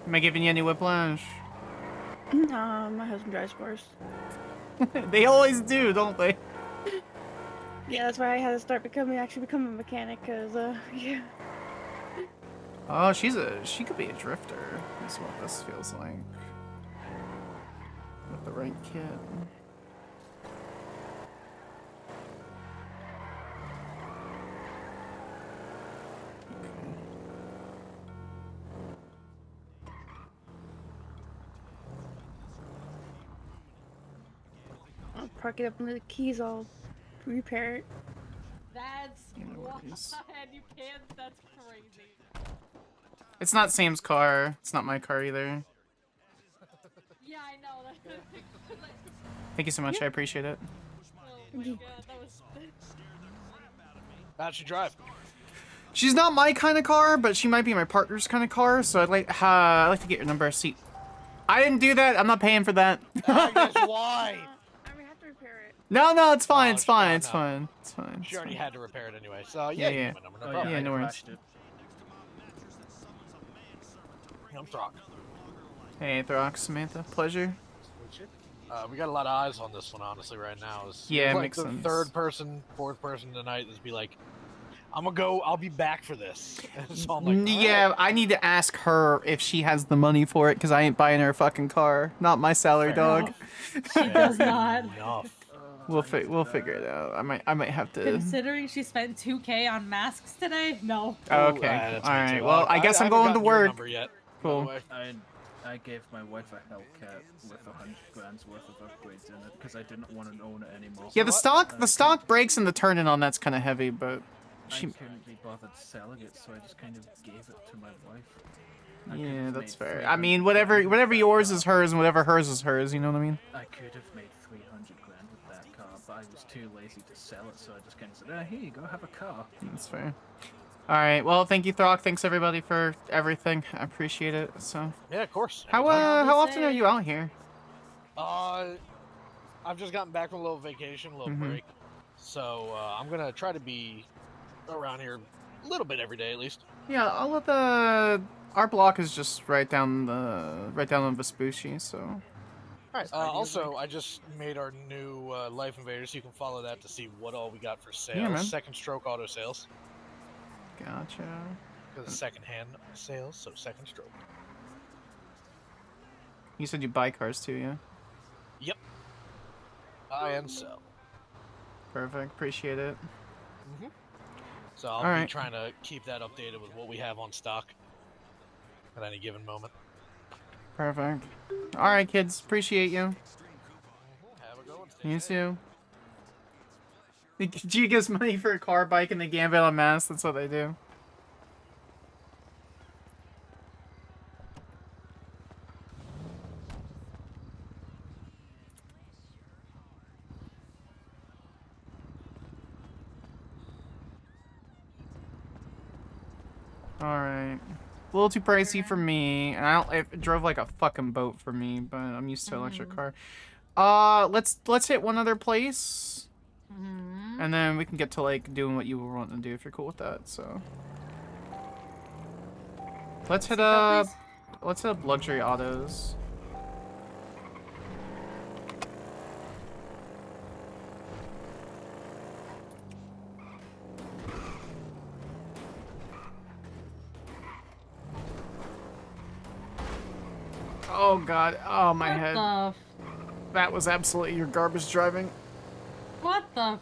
Am I giving you any whiplash? Nah, my husband drives cars. They always do, don't they? Yeah, that's why I had to start become a mechanic, cause yeah. Oh, she could be a drifter. That's what this feels like. With the right kit. I'll park it up under the keys. I'll repair it. That's You know what it wild. is. You can't. That's crazy. It's not Sam's car. It's not my car either. Yeah, I know. Thank you so much. I appreciate it. Oh my god, that was. How'd she drive? She's not my kind of car, but she might be my partner's kind of car. So I'd like to get your number. See, I didn't do that. I'm not paying for that. Agnes, why? I'm gonna have to repair it. No, it's fine. Oh, It's fine. no, It's no. fine. It's fine. She It's already fine. had to repair it anyway. So yeah, you Yeah. give me my number, no Oh, problem. yeah, no worries. crashed it. I'm Throck. Hey, Throx, Samantha, pleasure. We got a lot of eyes on this one, honestly, right now. Yeah, like makes the sense. third person, fourth person tonight is be like, I'm gonna go. I'll be back for this. So I'm like, Yeah, I need to ask her if she has the money for it because I ain't buying her a fucking car. Not my salary, dog. She does not. We'll figure it out. I might have to. Considering she spent 2K on masks today, no. Okay. that's All me right. too. Well, I guess I'm haven't going to gotten your work. number yet, by the Cool. way. I I gave my wife a Hellcat with 100 grand's worth of upgrades in it because I didn't want to own it anymore. Yeah, the stock brakes and the turn-in on that's kind of heavy, but I she. couldn't be bothered selling it, so I just kind of gave it to my wife. I could Yeah, have that's made fair. 300 I mean, whatever grand with that yours car. is hers, and whatever hers is hers. You know what I mean? I could have made 300 grand with that car, but I was too lazy to sell it, so I just kind of said, here you go, have a car. That's fair. All right. Well, thank you, Throck. Thanks everybody for everything. I appreciate it. So. Yeah, of course. How how often are you out here? I've just gotten back from a little vacation, a little Mhm. break. So I'm gonna try to be around here a little bit every day at least. Yeah, all of the our block is just right down on Vespucci. So. All right. Also, I just made our new Life Invaders. You can follow that to see what all we got for sale. Yeah, man. Second stroke auto sales. Gotcha. Because it's second-hand sales, so second stroke. You said you buy cars too, yeah? Yep. Buy and sell. Perfect. Appreciate it. Mm-hmm. So I'll All be right. trying to keep that updated with what we have on stock at any given moment. Perfect. All right, kids. Appreciate you. Have a good one. Stay You safe. too. G gives money for a car, bike, and the Gambit on mass. That's what they do. Alright. A little too pricey for me. And it drove like a fucking boat for me, but I'm used to electric car. Let's hit one other place. And then we can get to like doing what you were wanting to do if you're cool with that, so. Let's hit up luxury autos. Oh god, oh my head. That was absolutely your garbage driving. What the?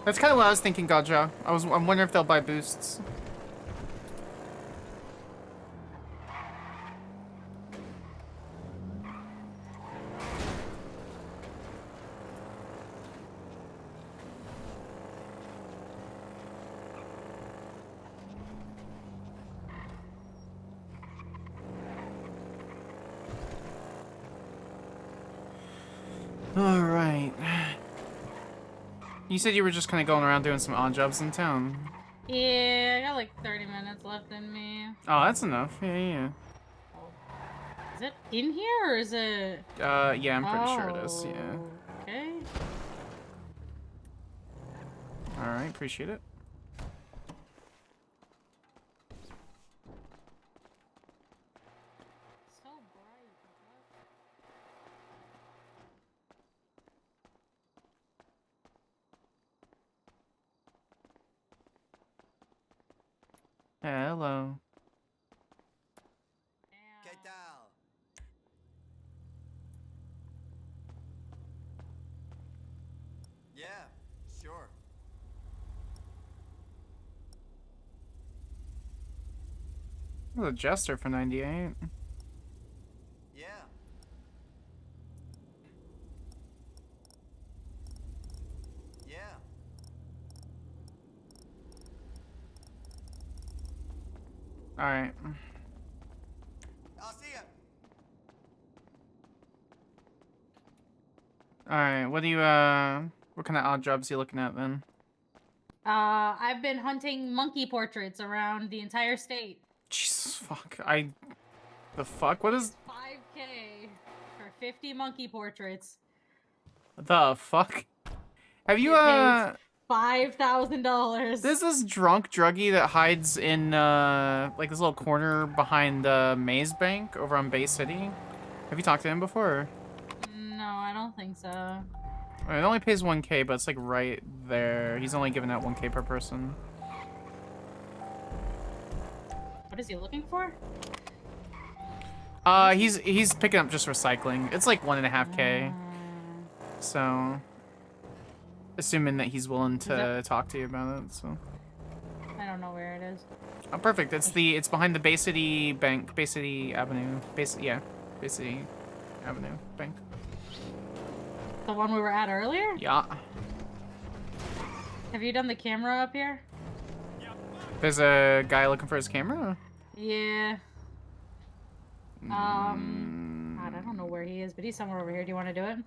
That's kind of what I was thinking, Godja. I'm wondering if they'll buy boosts. All right. You said you were just kind of going around doing some odd jobs in town. Yeah, I got like 30 minutes left in me. Oh, that's enough. Yeah. Is it in here or is it? Yeah, I'm pretty sure it is. Yeah. Okay. All right, appreciate it. So bright. Hello. Yeah, sure. The Jester for 98. Yeah. Yeah. All right. I'll see ya. All right. What do you what kind of odd jobs are you looking at then? I've been hunting monkey portraits around the entire state. Jesus fuck. The fuck? What is 5K for 50 monkey portraits. the fuck? Have you It pays $5,000. There's this drunk druggie that hides in like this little corner behind Maze Bank over on Bay City. Have you talked to him before? No, I don't think so. It only pays 1K, but it's like right there. He's only giving out 1K per person. What is he looking for? He's picking up just recycling. It's like 1.5K. So, assuming that he's willing to talk to you about it. So. I don't know where it is. Oh, perfect. It's behind the Bay City Bank, Bay City Avenue, Bay City Avenue Bank. The one we were at earlier? Yeah. Have you done the camera up here? There's a guy looking for his camera. Yeah. God, I don't know where he is, but he's somewhere over here. Do you want to do it?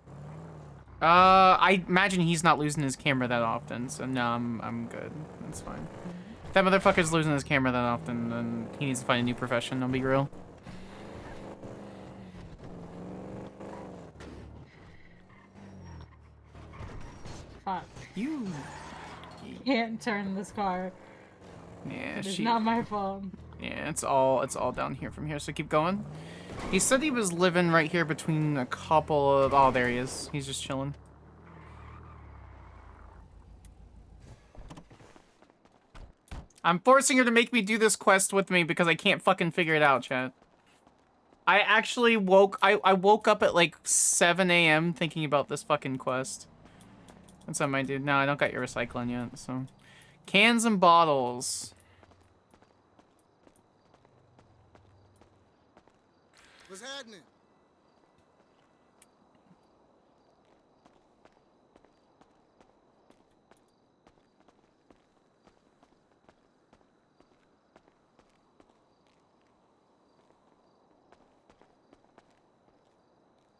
I imagine he's not losing his camera that often, so no, I'm good. That's fine. If that motherfucker's losing his camera that often, then he needs to find a new profession. I'll be real. Fuck. You can't turn this car. Yeah, It's not my fault. Yeah, it's all down here from here. So keep going. He said he was living right here between a couple of. Oh, there he is. He's just chilling. I'm forcing her to make me do this quest with me because I can't fucking figure it out, chat. I actually I woke up at like 7 a.m. thinking about this fucking quest. What's up, my dude? No, I don't got your recycling yet, so. Cans and bottles. What's happening?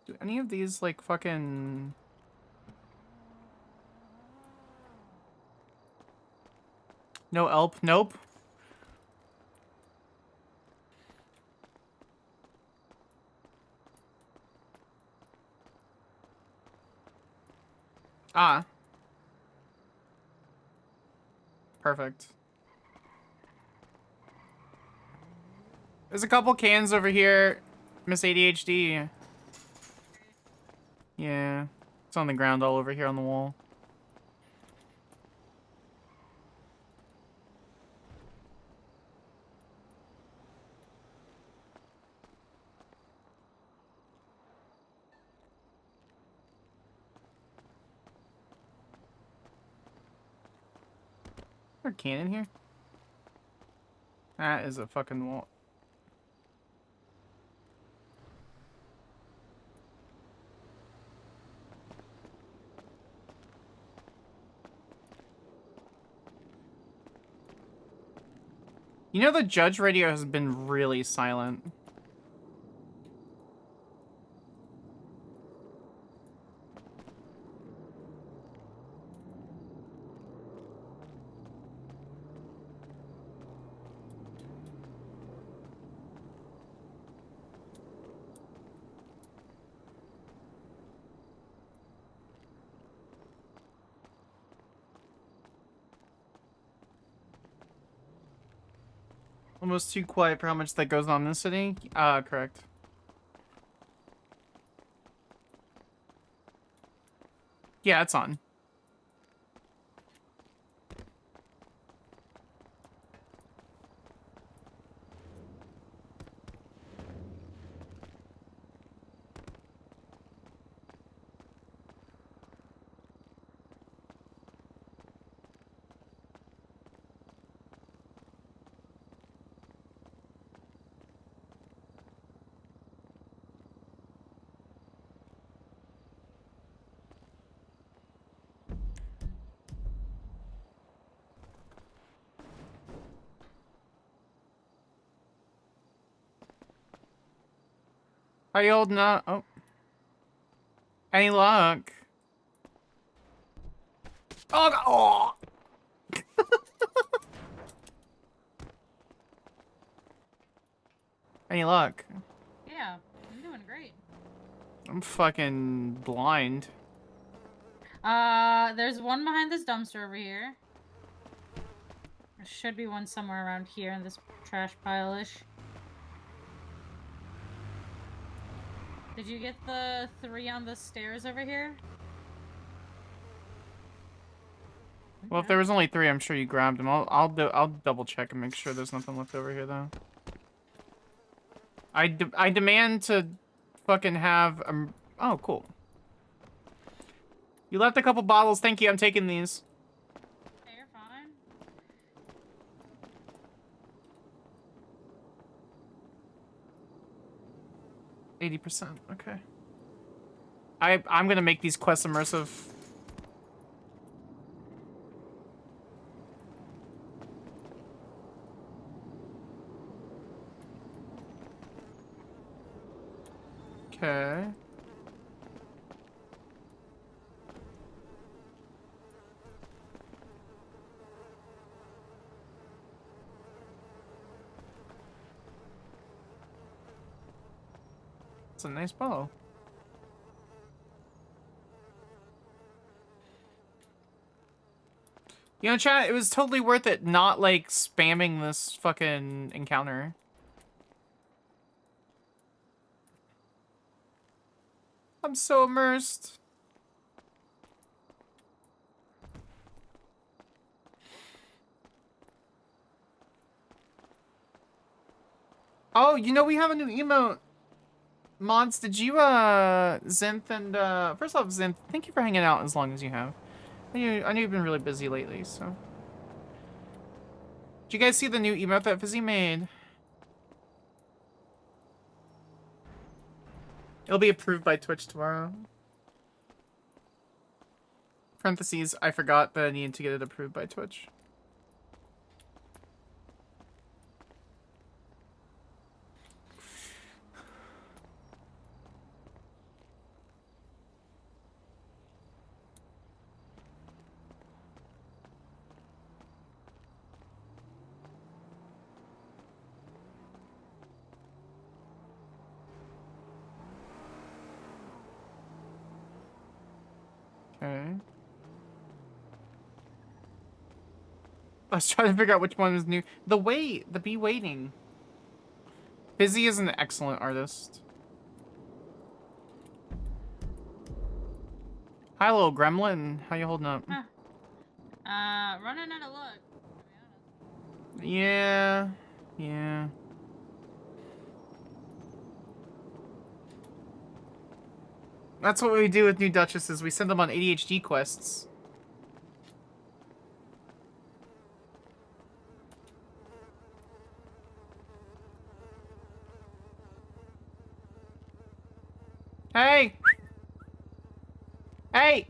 Do any of these, like, fucking... No elp? Nope. Ah. Perfect. There's a couple cans over here, Miss ADHD. Yeah. It's on the ground all over here on the wall. Is there a can in here? That is a fucking wall. You know, the judge radio has been really silent. Almost too quiet for how much that goes on in the city? Correct. Yeah, it's on. How you holding up? Oh. Any luck? Oh, God. Oh. Any luck? Yeah, I'm doing great. I'm fucking blind. There's one behind this dumpster over here. There should be one somewhere around here in this trash pile-ish. Did you get the 3 on the stairs over here? Well, if there was only 3, I'm sure you grabbed them. I'll double check and make sure there's nothing left over here, though. I demand to fucking have oh, cool. You left a couple bottles. Thank you. I'm taking these. Hey, you're fine. 80%. Okay. I'm gonna make these quests immersive. Okay. It's a nice bow. You know, chat, it was totally worth it not, like, spamming this fucking encounter. I'm so immersed. Oh, you know, we have a new emote. Mods, did you, Zinth and, first off, Zinth, thank you for hanging out as long as you have. I know you've been really busy lately, so. Did you guys see the new emote that Fizzy made? It'll be approved by Twitch tomorrow. Parentheses, I forgot that I needed to get it approved by Twitch. Okay. I was trying to figure out which one was new. The Be Waiting. Fizzy is an excellent artist. Hi, little gremlin. How you holding up? Huh. Running out of luck, to be honest. Yeah. Yeah. That's what we do with new duchesses. We send them on ADHD quests. Hey! Hey!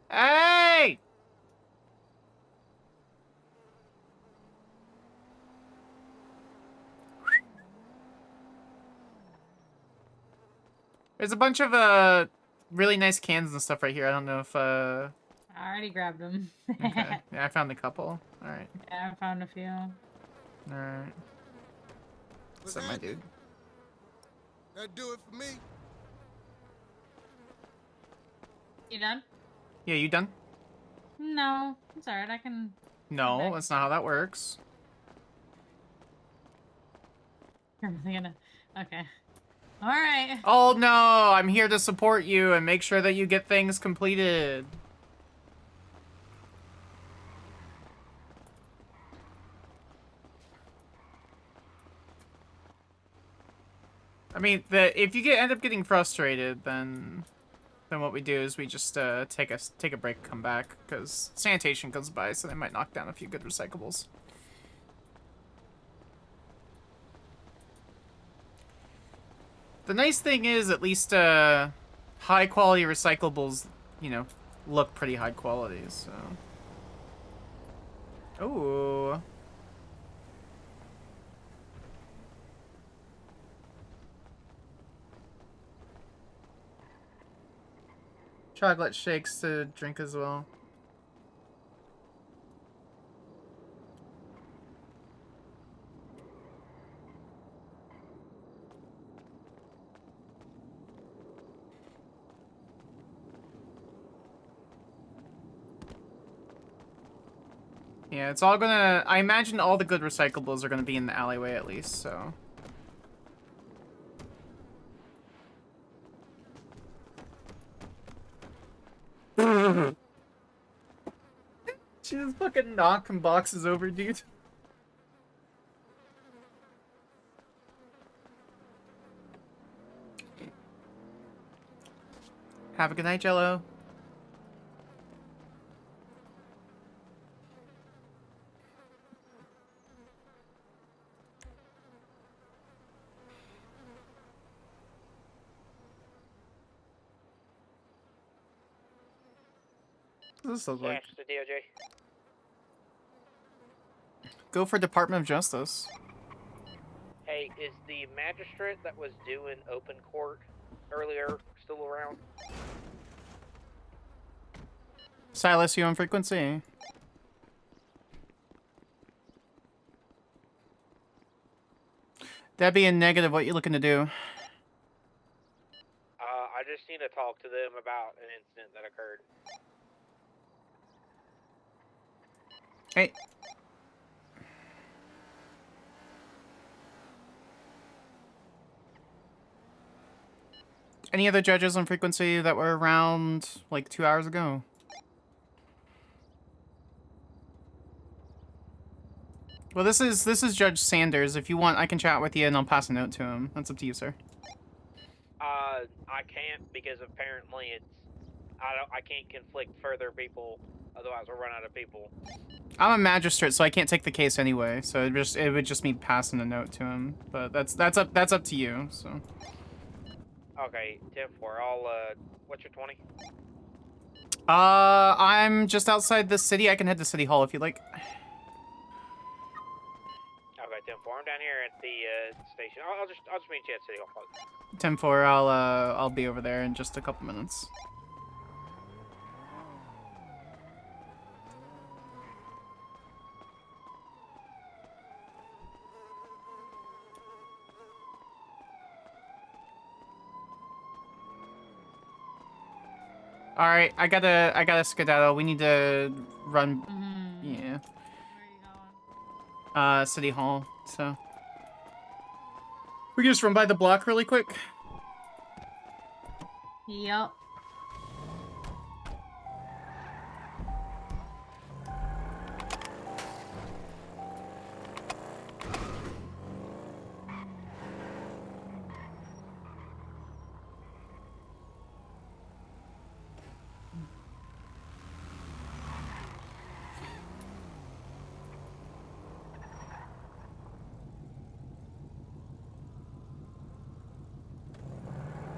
Hey! There's a bunch of really nice cans and stuff right here. I don't know if I already grabbed them. Okay. Yeah, I found a couple. All right. Yeah, I found a few. All right. What's up, my dude? That do it for me. You done? Yeah, you done? No, it's alright. I can. No, that's not how that works. You're really gonna. Okay. All right. Oh no, I'm here to support you and make sure that you get things completed. I mean, if you end up getting frustrated, then what we do is we just take a break, come back, because sanitation comes by, so they might knock down a few good recyclables. The nice thing is, at least high quality recyclables, you know, look pretty high quality. So, ooh. Chocolate shakes to drink as well. Yeah, it's all gonna... I imagine all the good recyclables are gonna be in the alleyway at least, so... She just fucking knocking boxes over, dude. Have a good night, Jello. What does this look like? The DOJ. Go for Department of Justice. Hey, is the magistrate that was doing open court earlier still around? Silas, you on frequency? That'd be a negative. What you looking to do? I just need to talk to them about an incident that occurred. Hey. Any other judges on frequency that were around like 2 hours ago? Well, this is Judge Sanders. If you want, I can chat with you and I'll pass a note to him. That's up to you, sir. I can't because apparently it's I can't conflict further people, otherwise we'll run out of people. I'm a magistrate, so I can't take the case anyway. So it would just mean passing a note to him. But that's up to you. So. Okay, 10-4. I'll what's your 20? I'm just outside the city. I can head to City Hall if you'd like. Okay, 10-4. I'm down here at the station. I'll just meet you at City Hall. 10-4. I'll be over there in just a couple minutes. All right, I gotta skedaddle. We need to run. Yeah. Where are you going? City Hall. So we can just run by the block really quick. Yep.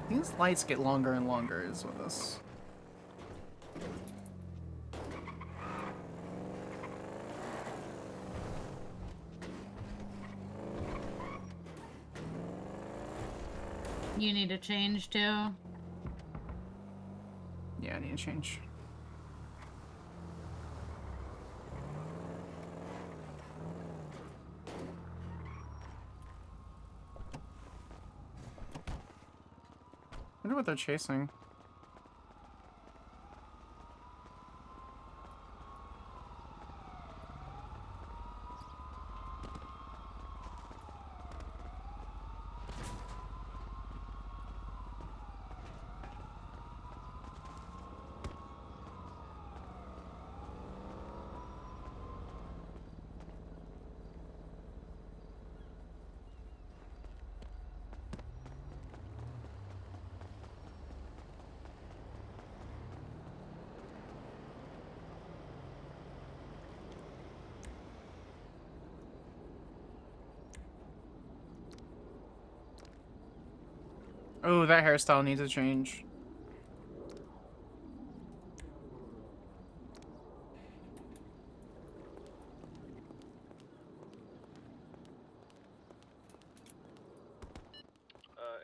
These lights get longer and longer is with this. You need to change too. Yeah, I need to change. I wonder what they're chasing. Oh, that hairstyle needs to change.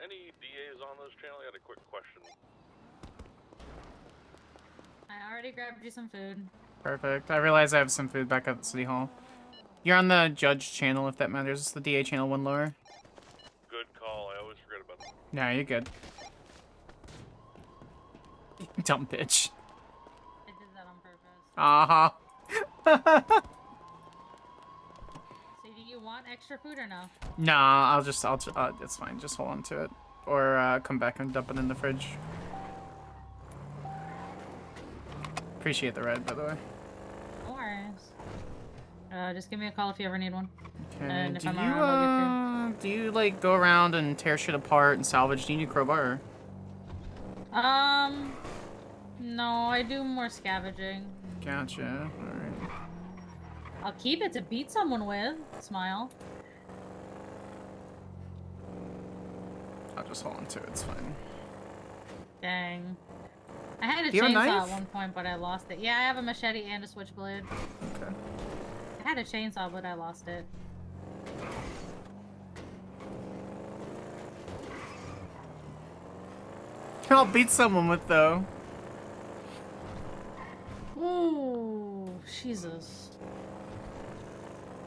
Any DAs on this channel? I got a quick question. I already grabbed you some food. Perfect. I realize I have some food back at the City Hall. You're on the Judge channel, if that matters. It's the DA channel, one lower. Good call. I always forget about that. Nah, you're good. Dumb bitch. I did that on purpose. Uh-huh. So do you want extra food or no? Nah, it's fine. Just hold on to it. Or, come back and dump it in the fridge. Appreciate the ride, by the way. No worries. Just give me a call if you ever need one. Okay, And if do I'm you, around, I'll get do you, like, go around and tear shit apart and salvage? Do you need a crowbar? No, I do more scavenging. Gotcha. Alright. I'll keep it to beat someone with. Smile. I'll just hold on to it, it's fine. Dang. I had a Do you have a chainsaw knife? at one point, but I lost it. Yeah, I have a machete and a switchblade. Okay. I had a chainsaw, but I lost it. I'll beat someone with, though. Ooh, Jesus.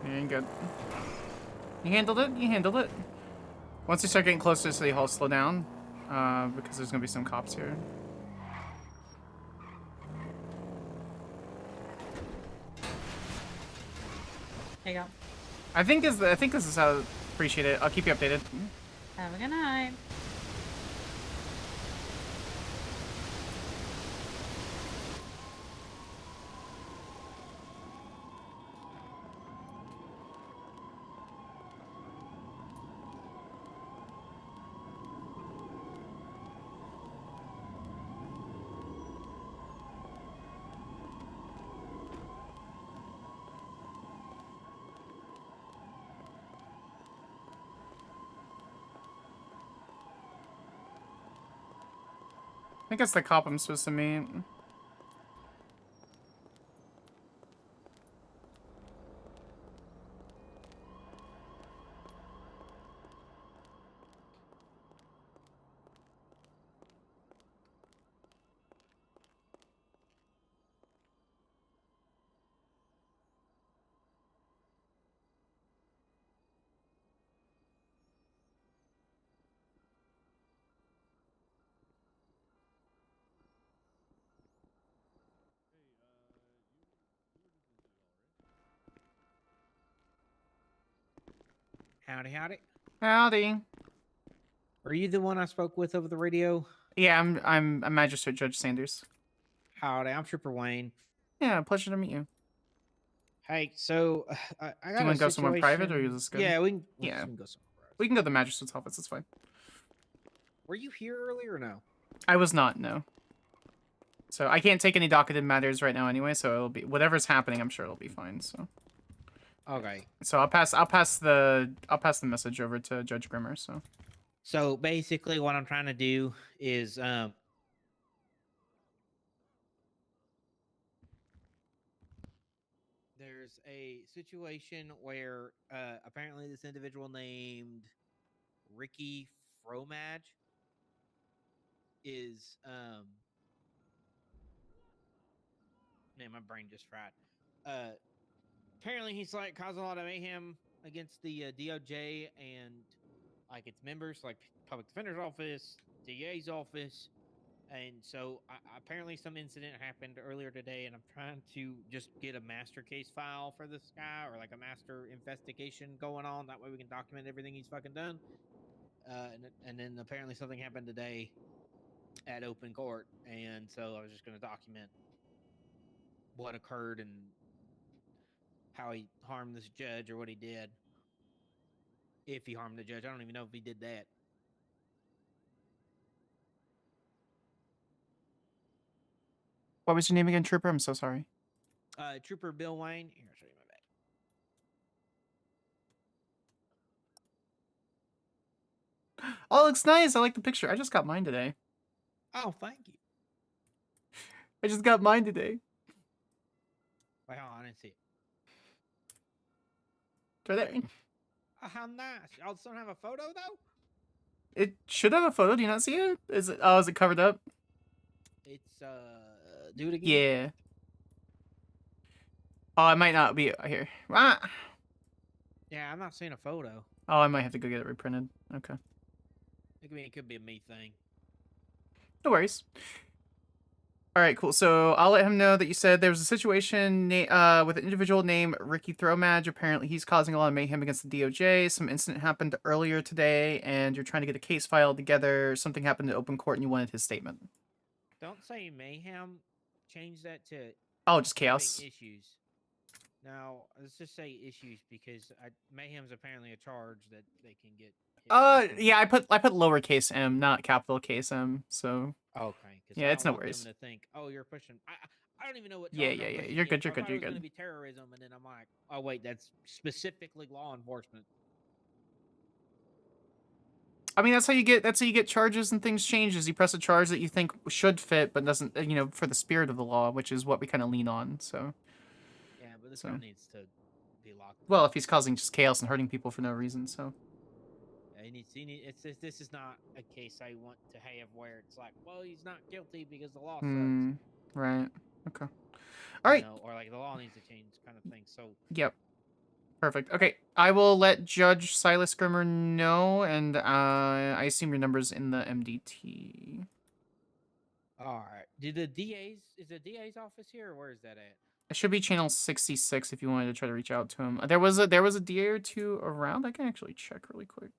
You ain't good. You handled it? You handled it. Once you start getting closer to the City Hall, slow down. Because there's gonna be some cops here. There you go. I think this is how. Appreciate it. I'll keep you updated. Have a good night. I think it's the cop I'm supposed to meet. Howdy, howdy. Howdy. Are you the one I spoke with over the radio? Yeah, I'm Magistrate Judge Sanders. Howdy, I'm Trooper Wayne. Yeah, pleasure to meet you. Hey, so I got Do you want to go somewhere private, or is this good? Yeah, we can. Yeah, We can go somewhere private. we can go to the magistrate's office. It's fine. Were you here earlier or no? I was not. No. So I can't take any docketed matters right now, anyway. So it'll be whatever's happening. I'm sure it'll be fine. So. Okay. So I'll pass the message over to Judge Grimmer. So. So basically, what I'm trying to do is there's a situation where apparently this individual named Ricky Fromage is man, my brain just fried. Apparently he's like causing a lot of mayhem against the DOJ and like its members, like public defender's office, DA's office. And so apparently some incident happened earlier today, and I'm trying to just get a master case file for this guy, or like a master investigation going on. That way we can document everything he's fucking done. And then apparently something happened today at open court, and so I was just going to document what occurred and how he harmed this judge, or what he did. If he harmed the judge, I don't even know if he did that. What was your name again, Trooper? I'm so sorry. Trooper Bill Wayne. Here, I'll show you my badge. Oh, it looks nice. I like the picture. I just got mine today. Oh, thank you. I just got mine today. Wait, hold on, I didn't see it. It's right there. Oh, how nice. Y'all don't have a photo, though? It should have a photo. Do you not see it? Is it? Oh, is it covered up? It's, do it again? Yeah. Oh, it might not be here. Ah. Yeah, I'm not seeing a photo. Oh, I might have to go get it reprinted. Okay. It could be a me thing. No worries. All right, cool. So I'll let him know that you said there was a situation with an individual named Ricky Thromage. Apparently, he's causing a lot of mayhem against the DOJ. Some incident happened earlier today, and you're trying to get a case filed together. Something happened in open court, and you wanted his statement. Don't say mayhem. Change that to... Oh, just chaos. Issues. Now, let's just say issues because mayhem's apparently a charge that they can get. Hit with. Yeah, I put lowercase m, not capital case M. So. Okay, because Yeah, I it's don't no want worries. them to think, oh, you're pushing. I don't even know what Yeah, charge yeah, I'm yeah. pushing You're yet, good. so You're I good. thought You're it was going good. to be terrorism, and then I'm like, oh wait, that's specifically law enforcement. I mean, that's how you get charges and things changed. Is you press a charge that you think should fit, but doesn't, for the spirit of the law, which is what we kind of lean on. So. Yeah, but this So. guy needs to be locked. Well, if he's causing just chaos and hurting people for no reason, so. Yeah, this is not a case I want to have where it's like, well, he's not guilty because the law sucks. Right. Okay. All right. Or like the law needs to change, kind of thing. So. Yep. Perfect. Okay, I will let Judge Silas Grimmer know, and I assume your number's in the MDT. All right. Is the DA's office here, or where is that at? It should be channel 66 if you wanted to try to reach out to him. There was a DA or two around. I can actually check really quick.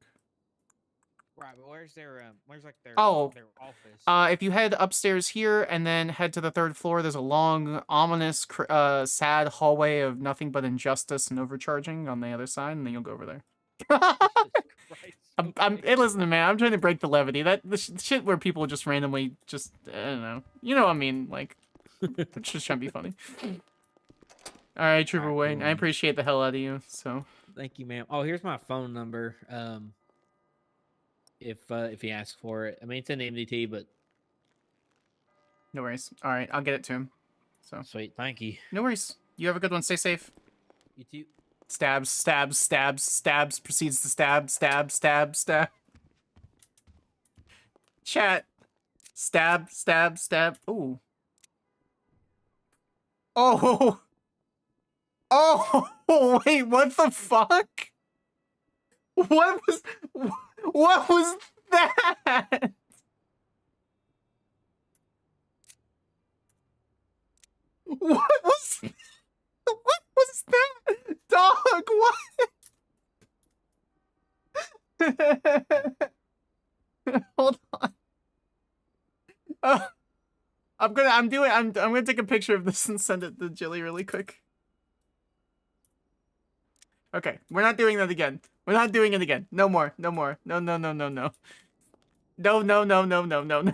Right, but where's their their office? If you head upstairs here and then head to the 3rd floor, there's a long, ominous, sad hallway of nothing but injustice and overcharging on the other side, and then you'll go over there. Hey, listen, man, I'm trying to break the levity. The shit where people just randomly I don't know. You know what I mean? Like, they're just trying to be funny. All right, Trooper Wayne, I appreciate the hell out of you. So. Thank you, ma'am. Oh, here's my phone number. If he asks for it, I mean it's in the MDT, but no worries. All right, I'll get it to him. So sweet, thank you. No worries. You have a good one. Stay safe. You too. Stabs, stabs, stabs, stabs, proceeds to stab, stab, stab, stab. Chat. Stab, stab, stab. Ooh. Oh. Oh, wait, what the fuck? What was that? What was that? Dog, what? Hold on. I'm gonna take a picture of this and send it to Jilly really quick. Okay, we're not doing that again. We're not doing it again. No more. No more. No, no, no, no, no. No, no, no, no, no, no, no.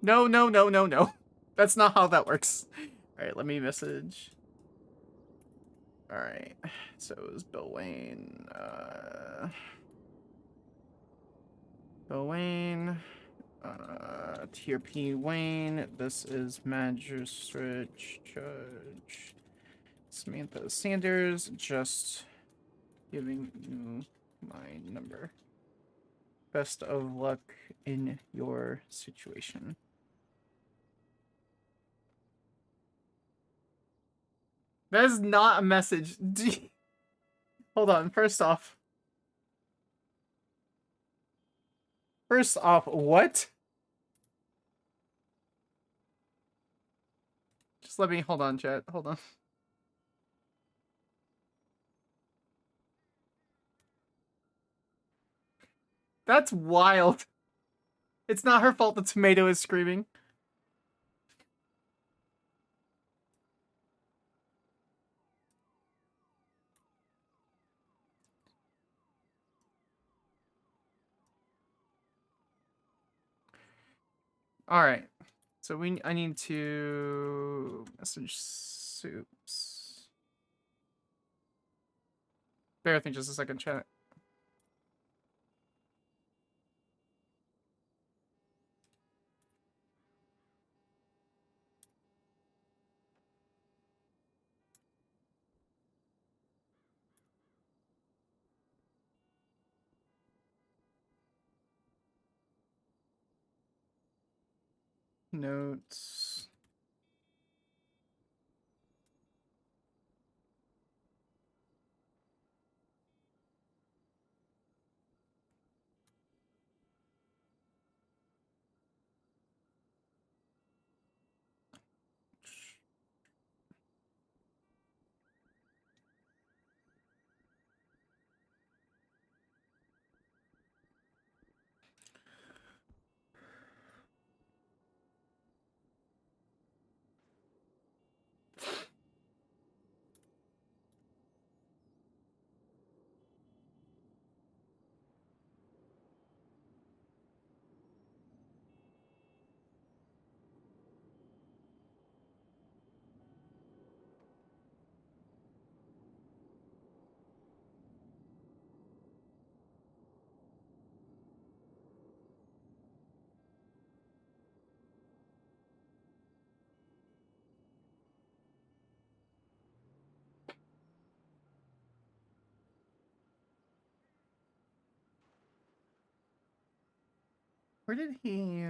No, no, no, no, no. That's not how that works. Alright, let me message. Alright. So it was Bill Wayne. Bill Wayne. Tier P Wayne. This is Magistrate Judge Samantha Sanders. Just giving you my number. Best of luck in your situation. That is not a message. Hold on. First off, what? Just let me, hold on, chat. Hold on. That's wild. It's not her fault the tomato is screaming. All right. So I need to message Soups. Bear with me just a second, chat. Notes. Where did he...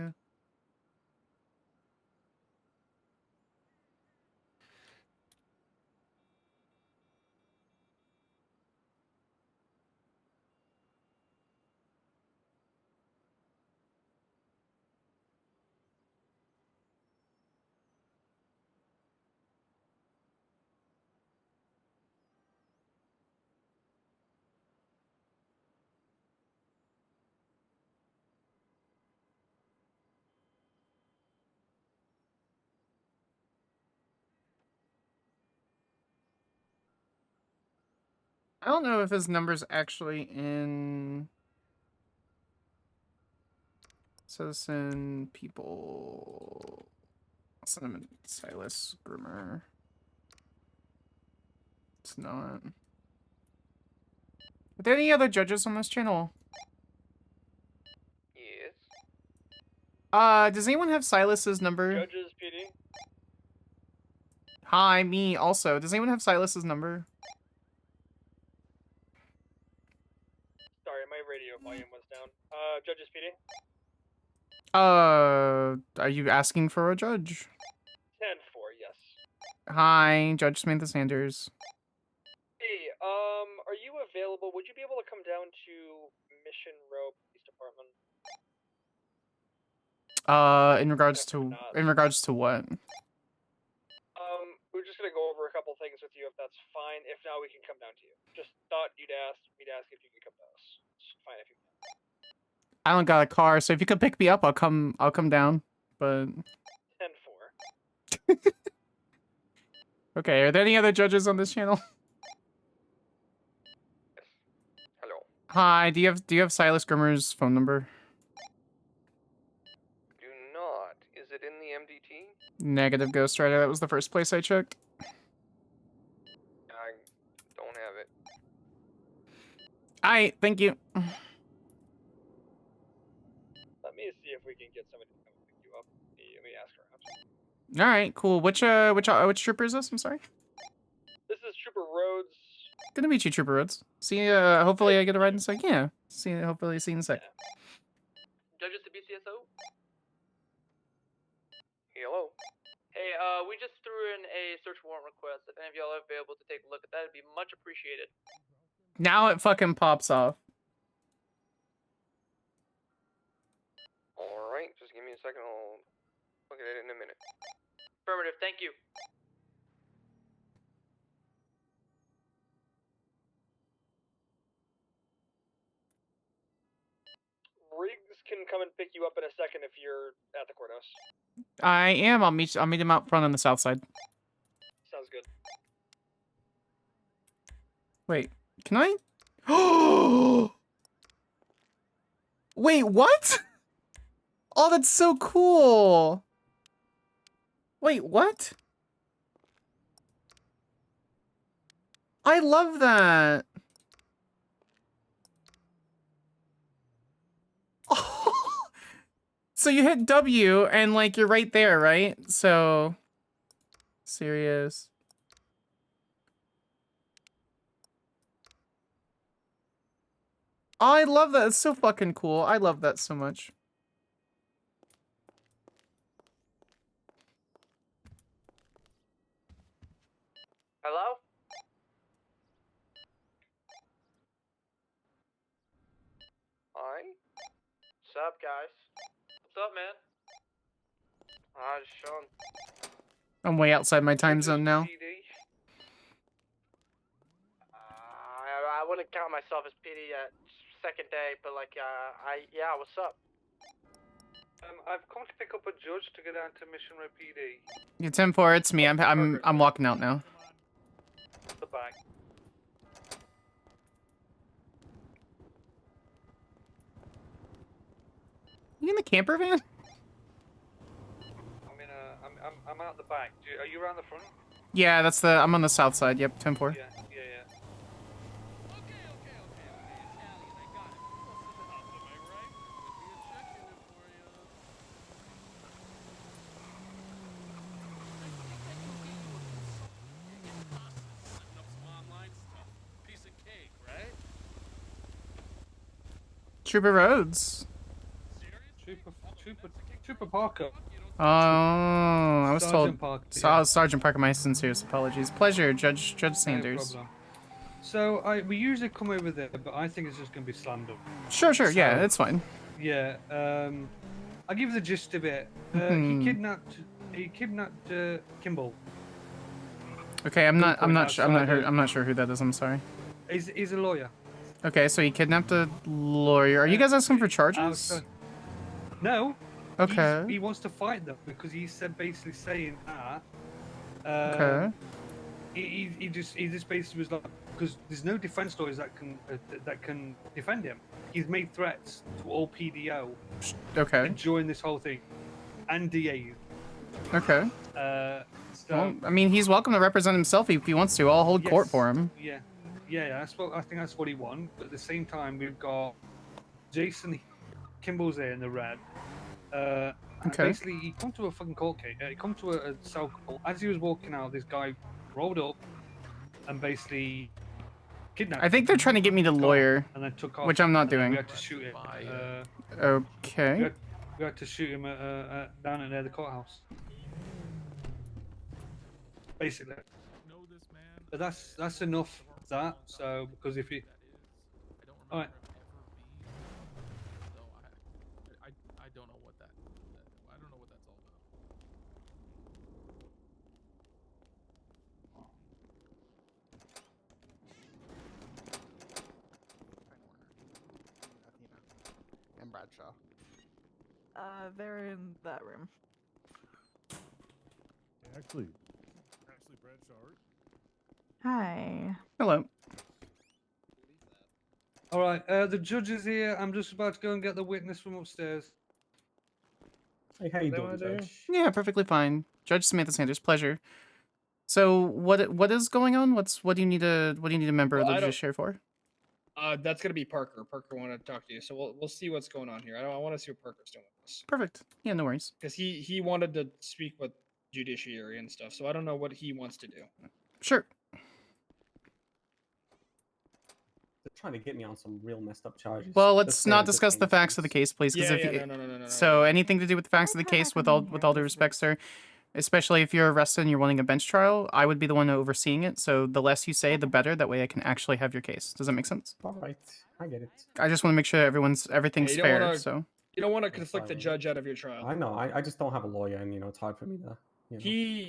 I don't know if his number's actually in Citizen People. Send him in Silas Groomer. It's not. Are there any other judges on this channel? Yes. Does anyone have Silas's number? Judges PD. Hi, me also. Does anyone have Silas's number? Sorry, my radio volume was down. Judges PD. Are you asking for a judge? 10-4, yes. Hi, Judge Samantha Sanders. Hey, are you available? Would you be able to come down to Mission Row Police Department? In regards to what? We're just gonna go over a couple things with you if that's fine. If not, we can come down to you. Just thought you'd ask me to ask if you could come to us. It's fine if you can. I don't got a car, so if you could pick me up, I'll come down. But 10-4. okay, are there any other judges on this channel? Hello. Hi, do you have Silas Grimmer's phone number? Do not. Is it in the MDT? Negative, Ghost Rider. That was the first place I checked. I don't have it. Alright, thank you. Let me see if we can get somebody to come pick you up. Let me ask around. Alright, cool. Which trooper is this? I'm sorry. This is Trooper Rhodes. Good to meet you, Trooper Rhodes. See, hopefully I get a ride in a sec. Yeah. Hopefully see you in a sec. Judges to BCSO? Hello. Hey, we just threw in a search warrant request. If any of y'all are available to take a look at that, it'd be much appreciated. Now it fucking pops off. Alright, just give me a second. I'll look at it in a minute. Affirmative, thank you. Riggs can come and pick you up in a second if you're at the courthouse. I am. I'll meet him out front on the south side. Sounds good. Wait, can I? Wait, what? Oh, that's so cool. Wait, what? I love that. So you hit W and like you're right there, right? So serious. Oh, I love that. It's so fucking cool. I love that so much. Hello? Hi. What's up, guys? What's up, man? Just Sean. I'm way outside my time zone now. I wouldn't count myself as PD yet. Second day, but like, yeah, what's up? I've come to pick up a judge to get down to Mission Row PD. Yeah, 10-4, it's me. I'm walking out now. The bag. You in the camper van? I'm out the back. Are you around the front? Yeah, that's the. I'm on the south side. Yep, 10-4. Yeah. Trooper Rhodes. Trooper Parker. Oh, I was Sergeant told. Parker, Sergeant Parker, my sincerest apologies. Pleasure, Judge No Sanders. problem. So we usually come over there, but I think it's just going to be slammed up. Sure, So, yeah, it's fine. Yeah. I'll give you the gist of it. He Mhm. kidnapped Kimball. Okay, I'm not outside sure who that is. I'm sorry. He's a lawyer. Okay, so he kidnapped a lawyer. Are you guys asking for charges? Outside. No. Okay. He wants to fight them because he's basically saying that. Okay. He just basically was like, because there's no defense lawyers that can defend him. He's made threats to all PDO. Okay. To join this whole thing, and DA. Okay. So, Well, I mean, he's welcome to represent himself if he wants to. I'll hold court for him. Yeah. That's what I think. That's what he won. But at the same time, we've got Jason Kimball's there in the red. And Okay. basically, he come to a fucking court case. He come to a cell call. As he was walking out, this guy rolled up and basically kidnapped. I think they're trying to get me to lawyer, and then took off, which I'm not and then doing. We had to shoot him. Okay. We had to shoot him down at near the courthouse. Basically. But that's enough of that. So because if he, all right. I don't know what that. I don't know what that's all about. And Bradshaw. They're in that room. Actually, Bradshaw. Hi. Hello. All right. The judge is here. I'm just about to go and get the witness from upstairs. Hey, how you doing, Judge? Yeah, perfectly fine. Judge Samantha Sanders, pleasure. So what is going on? What do you need a member of the judiciary for? That's gonna be Parker. Parker wanted to talk to you, so we'll see what's going on here. I want to see what Parker's doing with this. Perfect. Yeah, no worries. Because he wanted to speak with judiciary and stuff, so I don't know what he wants to do. Sure. They're trying to get me on some real messed up charges. Well, let's not discuss the facts of the case, please. Because Yeah, no. So anything to do with the facts of the case, with all due respect, sir, especially if you're arrested and you're wanting a bench trial, I would be the one overseeing it. So the less you say, the better. That way, I can actually have your case. Does that make sense? All right, I get it. I just want to make sure everything's you don't fair. wanna- So You don't want to conflict the judge out of your trial. I know. I just don't have a lawyer, and it's hard for me to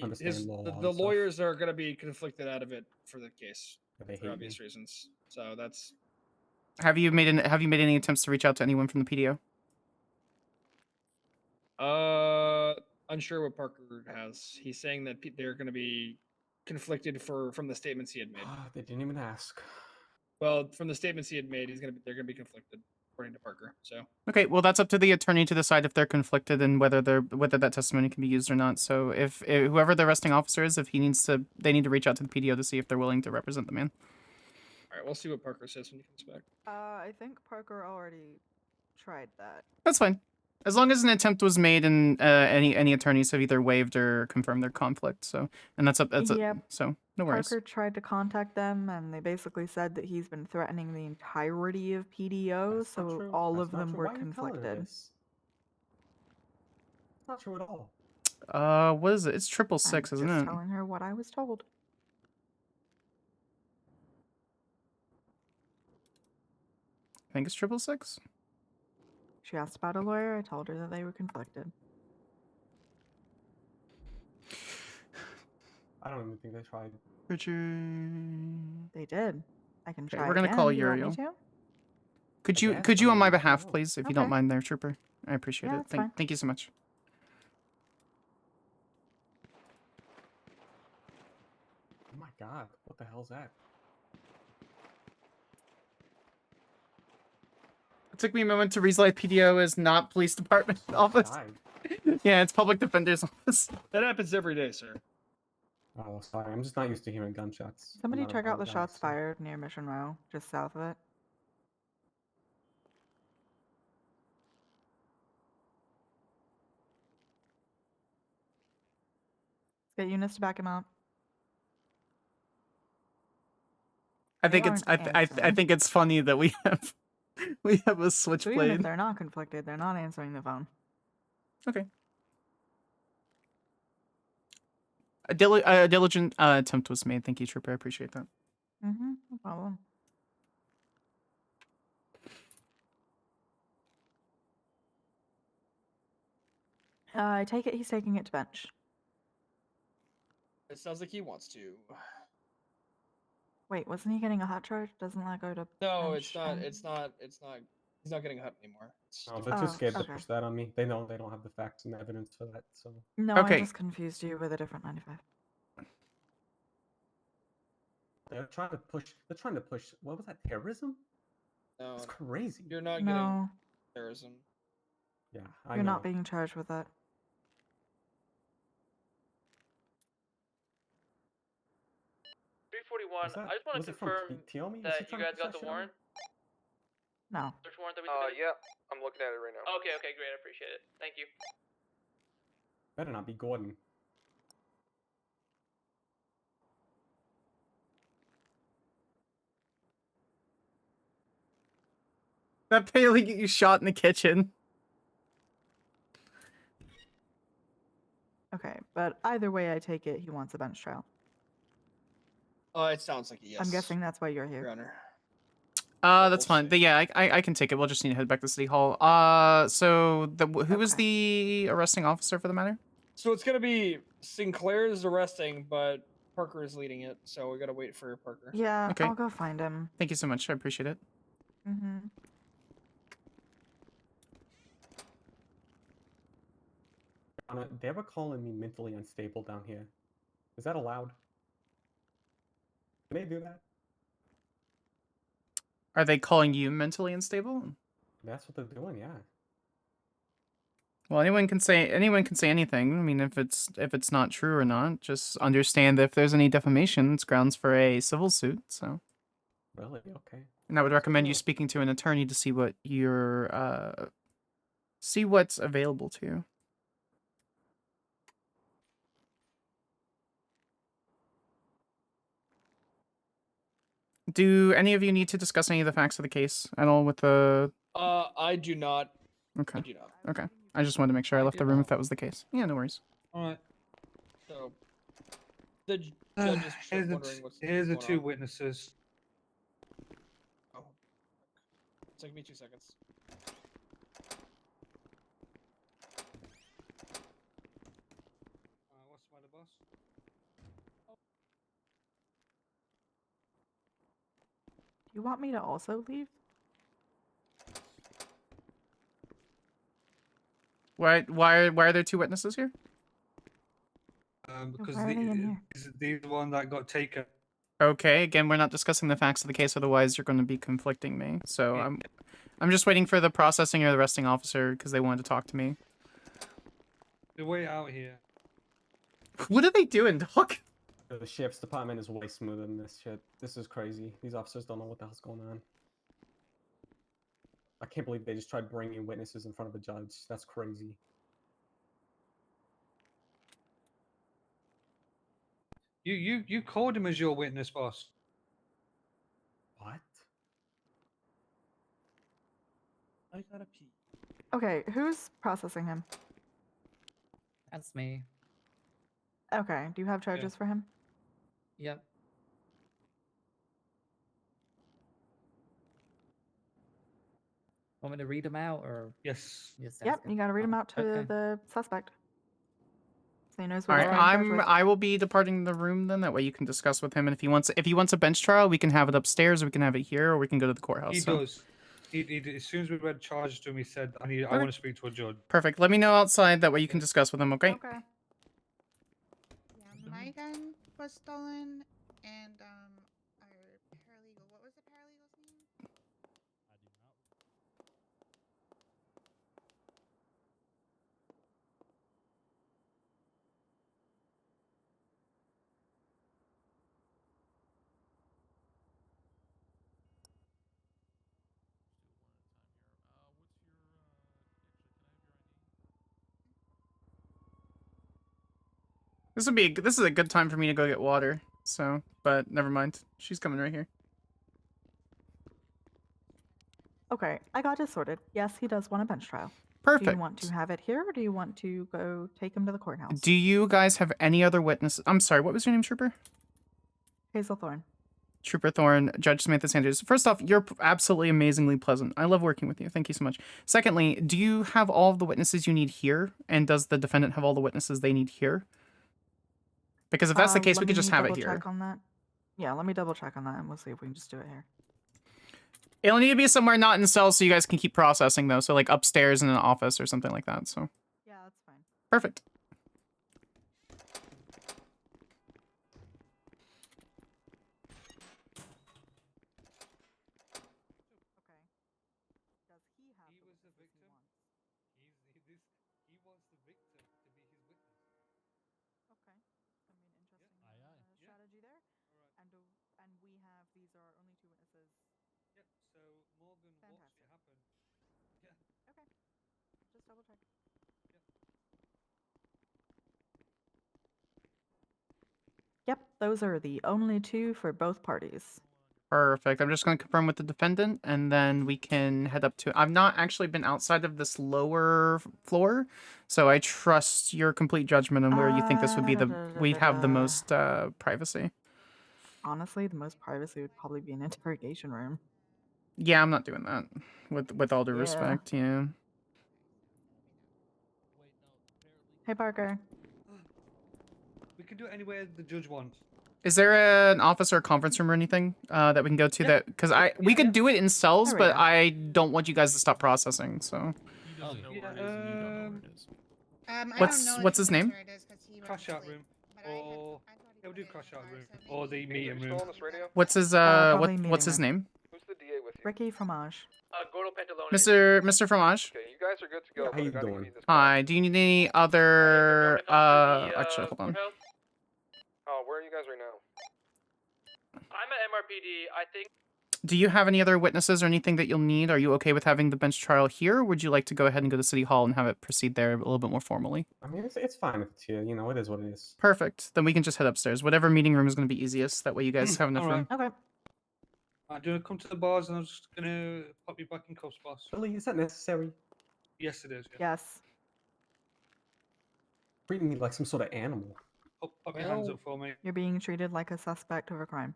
understand law. The and stuff. lawyers are gonna be conflicted out of it for the case They for hate obvious reasons. So that's have you made any attempts to reach out to anyone from the PDO? unsure what Parker has. He's saying that they're gonna be conflicted from the statements he had made. They didn't even ask. Well, from the statements he had made, they're gonna be conflicted, according to Parker. So Okay, well that's up to the attorney to decide if they're conflicted and whether that testimony can be used or not. So if whoever the arresting officer is, if they need to reach out to the PDO to see if they're willing to represent the man. all right, we'll see what Parker says when he comes back. I think Parker already tried that. That's fine. As long as an attempt was made and any attorneys have either waived or confirmed their conflict. So so no worries. Parker tried to contact them, and they basically said that he's been threatening the entirety of PDO, so all of them were conflicted. It's not true at all. What is it? It's 666, isn't Just it? telling her what I was told. I think it's 666. She asked about a lawyer. I told her that they were conflicted. I don't even think they tried. Richard. They did. I can try. We're gonna again. call Do you want me Uriel. to? Could you on my behalf, please, if you don't Okay. mind there, Trooper? I appreciate Yeah, it. that's fine. Thank you so much. Oh my god, what the hell's that? It took me a moment to realize PDO is not police department office. Yeah, it's public defender's office. That happens every day, sir. Oh, sorry, I'm just not used to hearing gunshots. Somebody I'm not check a out the gun guy, shots so- fired near Mission Row, just south of it. Let's get Eunice to back him up. I They think it's I aren't answering. think it's funny that we have a So even if switchblade. they're not conflicted, they're not answering the phone. Okay. A diligent attempt was made. Thank you, Trooper. I appreciate that. Mm-hmm. No problem. I take it he's taking it to bench. It sounds like he wants to. Wait, wasn't he getting a hot charge? Doesn't that go to No, bench it's not. and- It's not. It's not. He's not getting a hut anymore. No, they're too scared to okay. push that on me. They know they don't have the facts and evidence for that. So No, Okay. I just confused you with a different 95. they're trying to push. They're trying to push. What was that? Terrorism? No, It's crazy. you're not No. getting terrorism. Yeah, I You're know. not being charged with that. Was that- I just want was to it from confirm Tiomi? Is he that you trying to guys push got that the shit on me? warrant. No. Search warrant that we submitted. Yeah, I'm looking at it right now. Okay, okay, great. I appreciate it. Thank you. Better not be Gordon. That Paley get you shot in the kitchen. Okay, but either way, I take it he wants a bench trial. It sounds like a yes. I'm guessing that's why you're here. Your Honor. That's fine. But yeah, I can take it. We'll just need to head back to City Hall. So who was the arresting officer for the matter? So it's gonna be Sinclair's arresting, but Parker is leading it. So we gotta wait for Parker. Yeah, Okay. I'll go find him. Thank you so much. I appreciate it. Mm-hmm. Anna, they were calling me mentally unstable down here. Is that allowed? Can they do that? Are they calling you mentally unstable? That's what they're doing, yeah. Well, anyone can say anything. I mean, if it's not true or not, just understand that if there's any defamation, it's grounds for a civil suit. So. Really? Okay. And I would recommend you speaking to an attorney to see what see what's available to you. Do any of you need to discuss any of the facts of the case at all with the... I do not. Okay. I do not. Okay. I just wanted to make sure I left the room if that was the case. Yeah, no worries. Alright. So the judge is Here's the, wondering what's here's the going two on. witnesses. Oh. Take me 2 seconds. What's the matter, boss? Do you want me to also leave? Why are there two witnesses here? Because why are they in here? these are the one that got taken. Okay, again, we're not discussing the facts of the case, otherwise you're going to be conflicting me. So I'm just waiting for the processing or the arresting officer because they wanted to talk to me. The way out here. What are they doing, Doc? The sheriff's department is way smoother than this shit. This is crazy. These officers don't know what the hell's going on. I can't believe they just tried bringing witnesses in front of a judge. That's crazy. You called him as your witness, boss. What? I gotta pee. Okay, who's processing him? That's me. Okay, do you have charges for him? Yep. Want me to read them out or? Yes. Yep, you gotta read him out to okay. the suspect. So he knows All what right, he's getting charged with. I will be departing the room then. That way you can discuss with him, and if he wants a bench trial, we can have it upstairs, or we can have it here, or we can go to the courthouse. He so. does. As soon as we read charges to him, he said, I Okay. want to speak to a judge. Perfect. Let me know outside. That way you can discuss with him. Okay. Okay. Yeah, my gun was stolen, and our paralegal. What was the paralegal's name? This is a good time for me to go get water. So, but never mind. She's coming right here. Okay, I got it sorted. Yes, he does want a bench trial. Do Perfect. you want to have it here, or do you want to go take him to the courthouse? Do you guys have any other witnesses? I'm sorry, what was your name, Trooper? Hazel Thorne. Trooper Thorne, Judge Samantha Sanders. First off, you're absolutely amazingly pleasant. I love working with you. Thank you so much. Secondly, do you have all of the witnesses you need here? And does the defendant have all the witnesses they need here? Because if that's the case, we Let could just me have it double here. check on that. Yeah, let me double check on that, and we'll see if we can just do it here. It'll need to be somewhere not in cells so you guys can keep processing, though. So, like, upstairs in an office or something like that. So, Yeah, that's fine. perfect. Does he have He the was the witnesses victim. He wants the victim to be his witness. Okay. I mean, interesting strategy there. And we have, these are our only two witnesses. Yep. So Morgan watched it Fantastic. happen. Yeah. Okay. Just double check. Yep, those are the only two for both parties. Perfect. I'm just going to confirm with the defendant, and then we can head up to... I've not actually been outside of this lower floor, so I trust your complete judgment on where you think this would be we'd have the most privacy. Honestly, the most privacy would probably be an interrogation room. Yeah, I'm not doing that. With all due Yeah. respect, yeah. Hey, Parker. We can do it anywhere the judge wants. Is there an office or a conference room or anything that we can go to that? Because we could do it in cells, but I don't want you guys to stop processing. So. He doesn't know where it is, and you don't know where it is. I don't know What's if his he knows name? where it is 'cause he went Crash to out sleep. room, But or I thought he we'll put do it in crash the out car, room, so maybe or the he meeting Are you room. still on this radio? What's his probably what's his meeting name? Who's the DA with you? Ricky Fromage. Gordo Pantalone. Mr. Fromage. Okay, you guys are good to go. Yeah, but how I you gotta doing? give you this call. Hi. Do you need any other? Actually, hold on. Oh, where are you guys right now? I'm at MRPD. I think. Do you have any other witnesses or anything that you'll need? Are you okay with having the bench trial here? Or would you like to go ahead and go to City Hall and have it proceed there a little bit more formally? I mean, it's fine if it's here. You know, it is what it is. Perfect. Then we can just head upstairs. Whatever meeting room is going to be easiest. That way you guys have enough room. Okay. Do you want to come to the bars and I'm just gonna pop you back in cuffs, boss? Really, is that necessary? Yes, it is. Yeah. Yes. Treating me like some sort of animal. Pop your hands up for me. You're being treated like a suspect of a crime.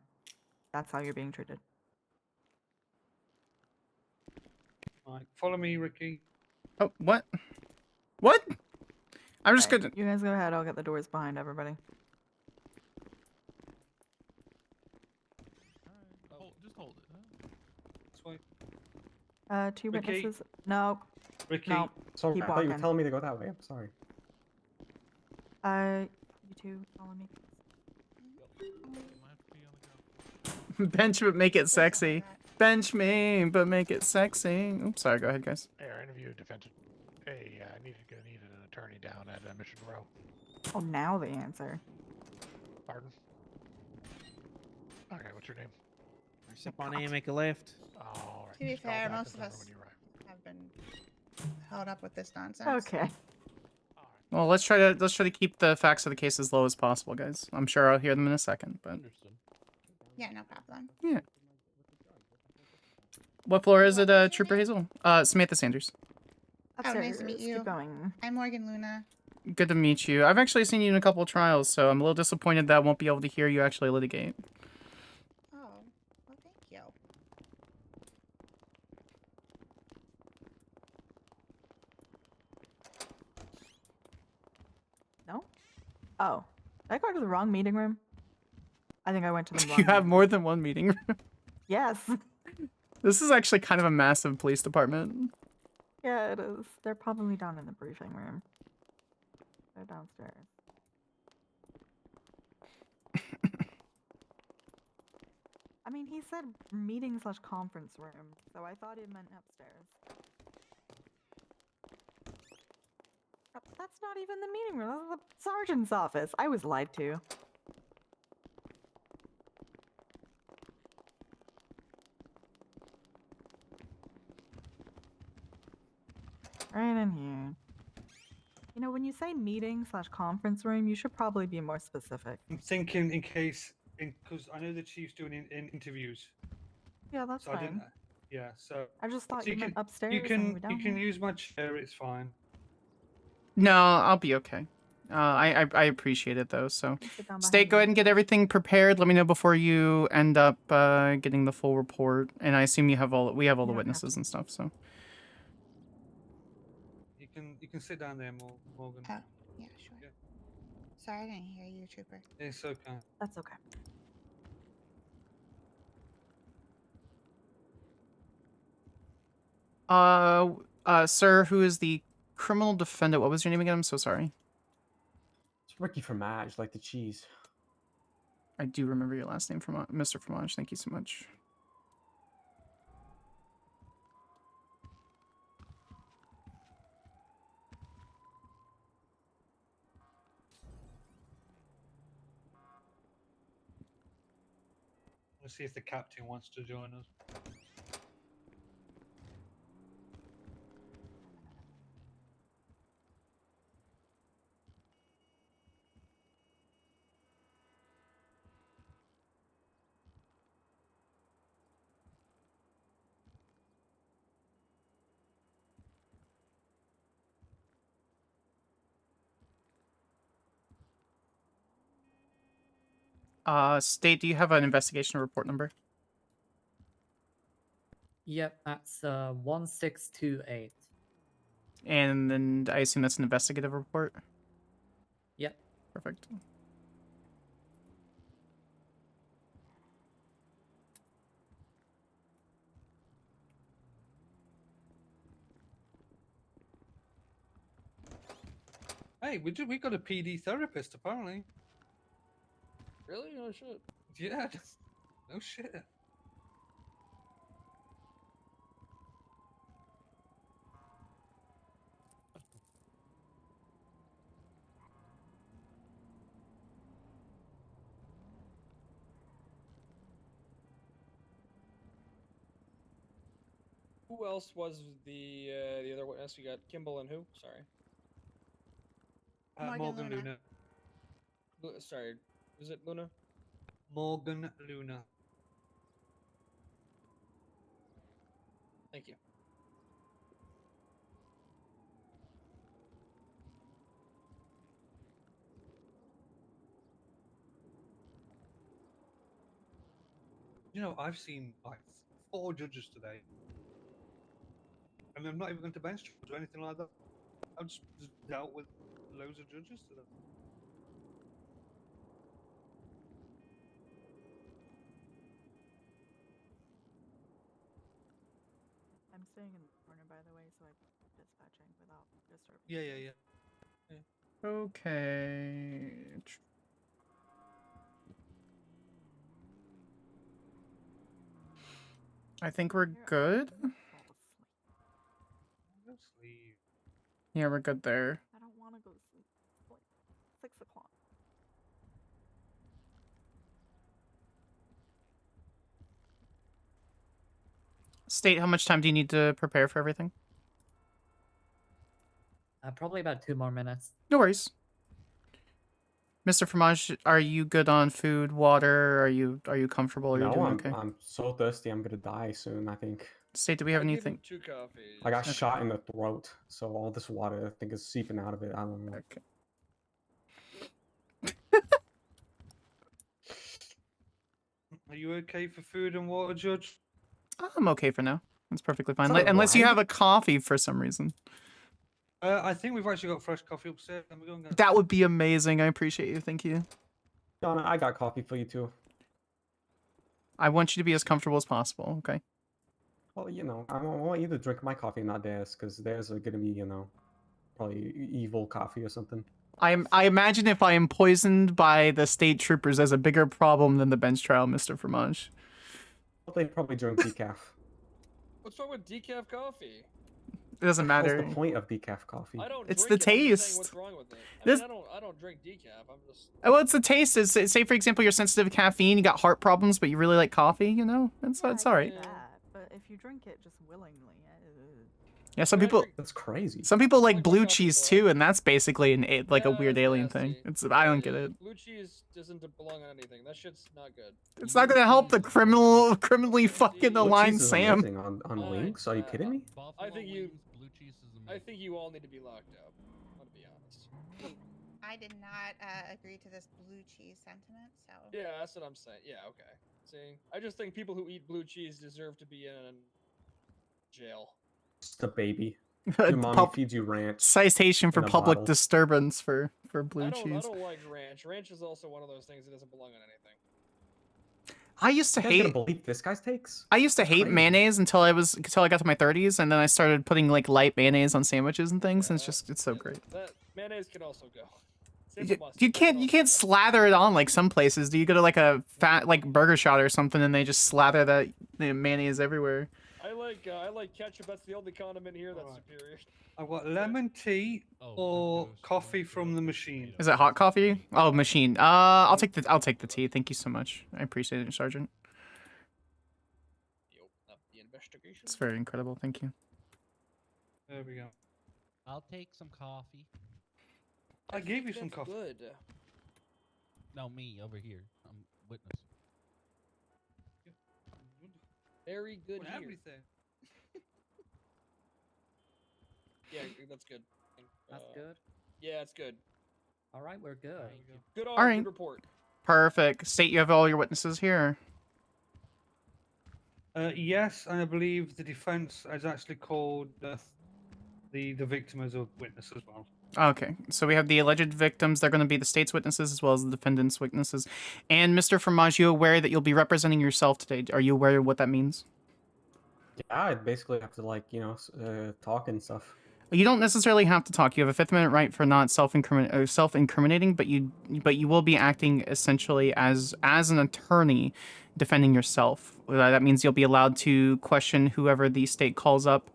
That's how you're being treated. Alright, follow me, Ricky. Oh, what? What? I'm just gonna. You guys go ahead. I'll get the doors behind everybody. Just hold it. Huh? This way. Two Ricky? witnesses. No. Ricky. No. Sorry, Keep I thought you were walking. telling me to go that way. I'm sorry. You two follow me. Bench but make it sexy. Bench me but make it sexy. Oops, sorry. Go ahead, guys. Hey, our interview defense. Hey, I needed an attorney down at Mission Row. Oh, now the answer. Pardon? Okay, what's your name? Step on in, make a left. All right. To be just call fair, back most of and us when you arrive. have been held up with this nonsense. Okay. Well, let's try to keep the facts of the case as low as possible, guys. I'm sure I'll hear them in a second, but Yeah, no problem. yeah. What floor is it, Trooper Hazel? Samantha Sanders. Oh, nice to meet Upstairs. you. Keep going. I'm Morgan Luna. Good to meet you. I've actually seen you in a couple of trials, so I'm a little disappointed that I won't be able to hear you actually litigate. Oh, well, thank you. No? Oh. Did I go to the wrong meeting room? I think I went to the wrong You have meeting more than one meeting room. room. Yes. This is actually kind of a massive police department. Yeah, it is. They're probably down in the briefing room. They're downstairs. I mean, he said meeting/conference room, so I thought it meant upstairs. That's not even the meeting room. That's the sergeant's office. I was lied to. Right in here. You know, when you say meeting/conference room, you should probably be more specific. I'm thinking in case, because I know the chief's doing in interviews. Yeah, that's So I fine. didn't. Yeah, so I just thought so you meant upstairs. You and can we're down you can here. use my chair. It's fine. No, I'll be okay. I appreciate it though. So, Sit down State, behind go you. ahead and get everything prepared. Let me know before you end up getting the full report. And I assume we have all the You don't have witnesses to. and stuff. So, You can sit down there, Morgan. Oh, yeah, sure. Yeah. Sorry, I didn't hear you, Trooper. It's okay. That's okay. sir, who is the criminal defendant? What was your name again? I'm so sorry. It's Ricky Fromage, like the cheese. I do remember your last name, from Mr. Fromage. Thank you so much. Let's see if the captain wants to join us. State, do you have an investigation report number? Yep, that's 1628. And then I assume that's an investigative report? Yep. Perfect. Hey, we got a PD therapist apparently. Really? Oh shit. Yeah. No shit. Who else was the other witness? We got Kimball and who? Sorry. Morgan Luna. Sorry, is it Luna? Morgan Luna. Thank you. You know, I've seen like 4 judges today. And I'm not even going to bench trials or anything like that. I've just dealt with loads of judges today. I'm staying in the corner, by the way, so I can keep dispatching without disturbing. Yeah. Okay. I think we're good. Go sleep. Yeah, we're good there. I don't want to go to sleep. It's like 6 o'clock. State, how much time do you need to prepare for everything? Probably about 2 more minutes. No worries. Mr. Fromage, are you good on food, water? Are you comfortable? Are you doing okay? I'm so thirsty. I'm gonna die soon, I think. State, do we have I gave anything? him 2 coffees. I got shot in the throat, so all this water, I think, is seeping out of it. I don't know. Okay. Are you okay for food and water, Judge? I'm okay for now. That's perfectly fine. Is that a Unless you bribe? have a coffee for some reason. I think we've actually got fresh coffee upstairs. Can we go and get That would be amazing. I appreciate you. Thank you. Donna, I got coffee for you too. I want you to be as comfortable as possible, okay? Well, you know, I want you to drink my coffee, not theirs, because theirs are gonna be, you know, probably evil coffee or something. I imagine if I am poisoned by the state troopers as a bigger problem than the bench trial, Mr. Fromage. Well, they probably drink decaf. What's wrong with decaf coffee? It doesn't What's matter. the point of decaf coffee? I don't It's drink the it. I'm just saying taste. what's wrong with it? This- I don't drink decaf. I'm just. Well, it's the taste. Is say for example you're sensitive to caffeine, you got heart problems, but you really like coffee. You know, it's all right. That, but if you drink it just willingly, Yeah, some people. That's crazy. Some people like blue cheese too, and that's basically like a weird alien see. thing. It's I don't get it. Blue cheese doesn't belong on anything. That shit's not good. It's not gonna help the criminally fucking Blue aligned cheese is Sam. amazing on wings. Are you kidding me? I think you. I think you all need to be locked up. I'm gonna be honest. I did not agree to this blue cheese sentiment, so. Yeah, that's what I'm saying. Yeah, okay. See, I just think people who eat blue cheese deserve to be in jail. Just a baby. Your mommy feeds you ranch. Citation for in a public bottle. disturbance for blue I cheese. don't like ranch. Ranch is also one of those things that doesn't belong on anything. I used to You guys gonna hate. believe this guy's takes? I used to hate crazy. mayonnaise until I got to my 30s, and then I started putting like light mayonnaise on sandwiches and things, and it's so great. That mayonnaise can also go. You can't slather it on like some places. Do you go to like a fat like burger shot or something, and they just slather that mayonnaise everywhere? I like ketchup. That's the only condiment here that's superior. I've got lemon tea or coffee from the machine. Is it hot coffee? Oh, machine. I'll take the tea. Thank you so much. I appreciate it, Sergeant. The investigation. It's very incredible. Thank you. There we go. I'll take some coffee. I gave you some coffee. Good. No, me over here. I'm witness. Very good Well, here. everything. Yeah, that's good. That's good. Yeah, it's good. All right, we're good. Good All right. good report. Perfect. State you have all your witnesses here. Yes, and I believe the defense has actually called the victim as a witness as well. Okay, so we have the alleged victims. They're going to be the state's witnesses as well as the defendant's witnesses. And Mr. Formaggio, aware that you'll be representing yourself today. Are you aware of what that means? Yeah, I basically have to talk and stuff. You don't necessarily have to talk. You have a Fifth Amendment right for not self-incriminating, but you will be acting essentially as an attorney defending yourself. That means you'll be allowed to question whoever the state calls up.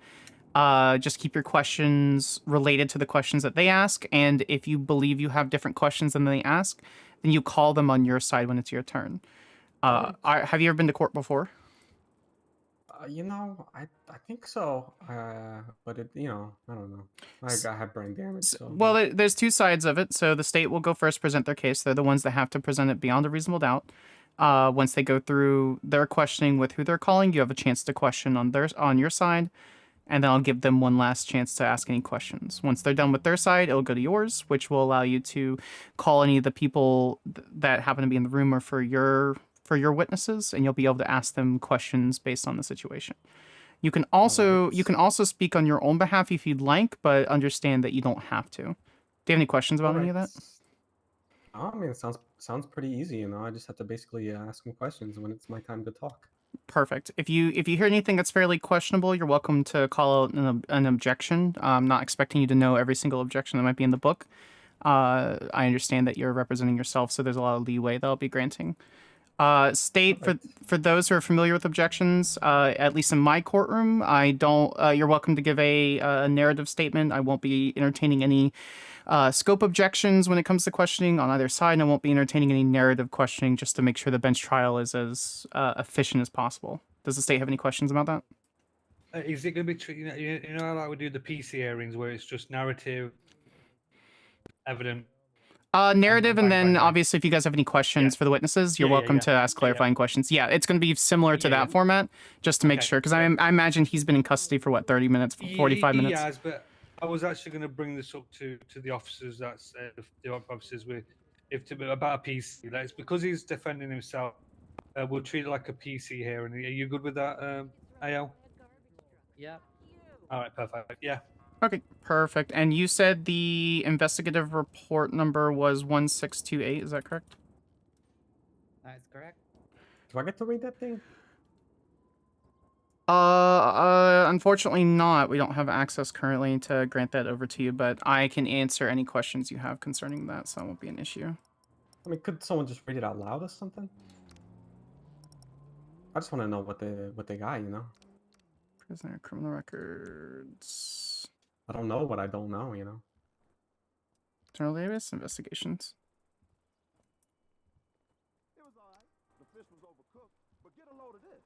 Just keep your questions related to the questions that they ask, and if you believe you have different questions than they ask, then you call them on your side when it's your turn. Have you ever been to court before? I think so. But I don't know. I have brain damage. So. Well, there's two sides of it. So the state will go first, present their case. They're the ones that have to present it beyond a reasonable doubt. Once they go through their questioning with who they're calling, you have a chance to question on your side, and then I'll give them one last chance to ask any questions. Once they're done with their side, it'll go to yours, which will allow you to call any of the people that happen to be in the room or for your witnesses, and you'll be able to ask them questions based on the situation. You can also speak on your own behalf if you'd like, but understand that you don't have to. Do you have any questions about any of that? I mean, it sounds pretty easy. I just have to basically ask them questions when it's my time to talk. Perfect. If you hear anything that's fairly questionable, you're welcome to call out an objection. I'm not expecting you to know every single objection that might be in the book. I understand that you're representing yourself, so there's a lot of leeway that I'll be granting. State for those who are familiar with objections, at least in my courtroom, I don't. You're welcome to give a narrative statement. I won't be entertaining any scope objections when it comes to questioning on either side, and I won't be entertaining any narrative questioning just to make sure the bench trial is as efficient as possible. Does the state have any questions about that? Is it going to be you know how we do the PC hearings where it's just narrative, evident? Narrative, and then obviously if you guys have any questions for the witnesses, you're welcome to ask clarifying questions. Yeah, it's going to be similar to that format, just to make sure, because I imagine he's been in custody for what, 30 minutes, 45 minutes? He has, but I was actually going to bring this up to the officers. That's the officers about a PC. That's because he's defending himself. We'll treat it like a PC hearing. Are you good with that, AL? Yeah. All right, perfect. Yeah. Okay, perfect. And you said the investigative report number was 1628, is that correct? That is correct. Do I get to read that thing? Unfortunately not. We don't have access currently to grant that over to you, but I can answer any questions you have concerning that, so that won't be an issue. I mean, could someone just read it out loud or something? I just want to know what they got, Prisoner criminal records. I don't know what I don't know, General Davis, investigations. It was all right. The fish was overcooked, but get a load of this.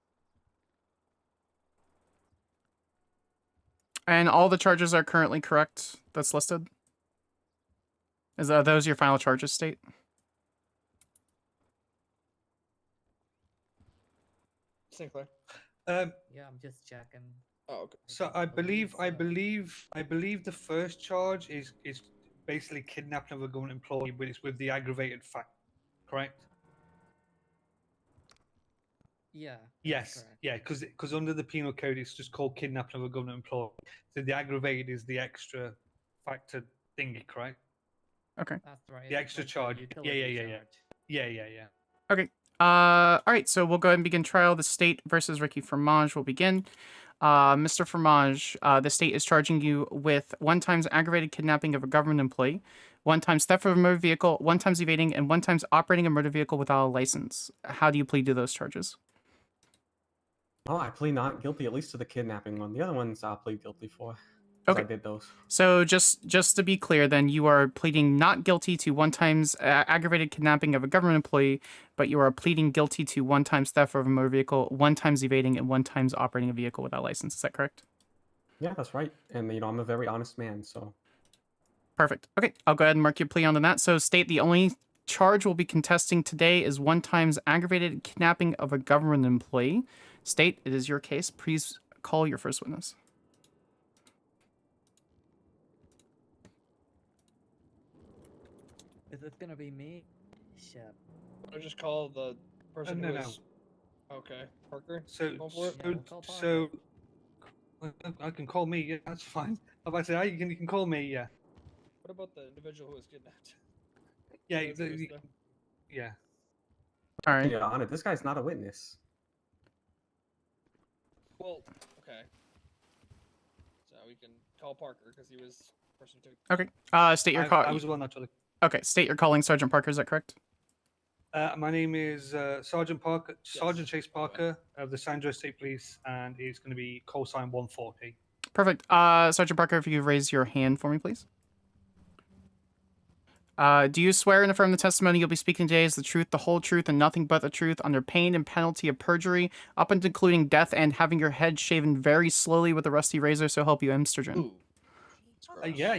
And all the charges are currently correct that's listed? Are those your final charges, State? Sinclair. Yeah, I'm just checking. Oh, okay. So I believe the first charge is basically kidnapping of a government employee, but it's with the aggravated fact, correct? Yeah. Yes, yeah, because under the penal code it's just called kidnapping of a government employee. So the aggravated is the extra factor thingy, correct? Okay. That's right. The extra charge. Yeah. Okay. All right, so we'll go ahead and begin trial. The state versus Ricky Fromage will begin. Mr. Fromage, the state is charging you with 1 times aggravated kidnapping of a government employee, 1 times theft of a motor vehicle, 1 times evading, and 1 times operating a motor vehicle without a license. How do you plead to those charges? Oh, I plead not guilty, at least to the kidnapping one. The other ones I'll plead guilty for. 'Cause I did those. So just to be clear, then you are pleading not guilty to 1 times aggravated kidnapping of a government employee, but you are pleading guilty to 1 times theft of a motor vehicle, 1 times evading, and 1 times operating a vehicle without license. Is that correct? Yeah, that's right. And, I'm a very honest man, so... Perfect. Okay, I'll go ahead and mark your plea onto that. So state the only charge we'll be contesting today is 1 times aggravated kidnapping of a government employee. State, it is your case. Please call your first witness. Is it gonna be me? Shit. Or just call the person no, who no. is. Okay, Parker. So go for it. I can call me. Yeah, that's fine. I'm about to say, you can call me. Yeah. What about the individual who was kidnapped? Yeah. Yeah. All right. Yeah, on it. This guy's not a witness. Well, okay. So we can call Parker because he was the person who took. Okay. State your call. I was the one that told it. Okay. State you're calling Sergeant Parker. Is that correct? My name is Sergeant Parker, Sergeant Chase Parker of the San Jose State Police, and it's going to be call sign 140. Perfect. Sergeant Parker, if you could raise your hand for me, please. Do you swear and affirm the testimony you'll be speaking today is the truth, the whole truth, and nothing but the truth, under pain and penalty of perjury, up and including death and having your head shaven very slowly with a rusty razor, so help you, M. Sturgeon? Yeah.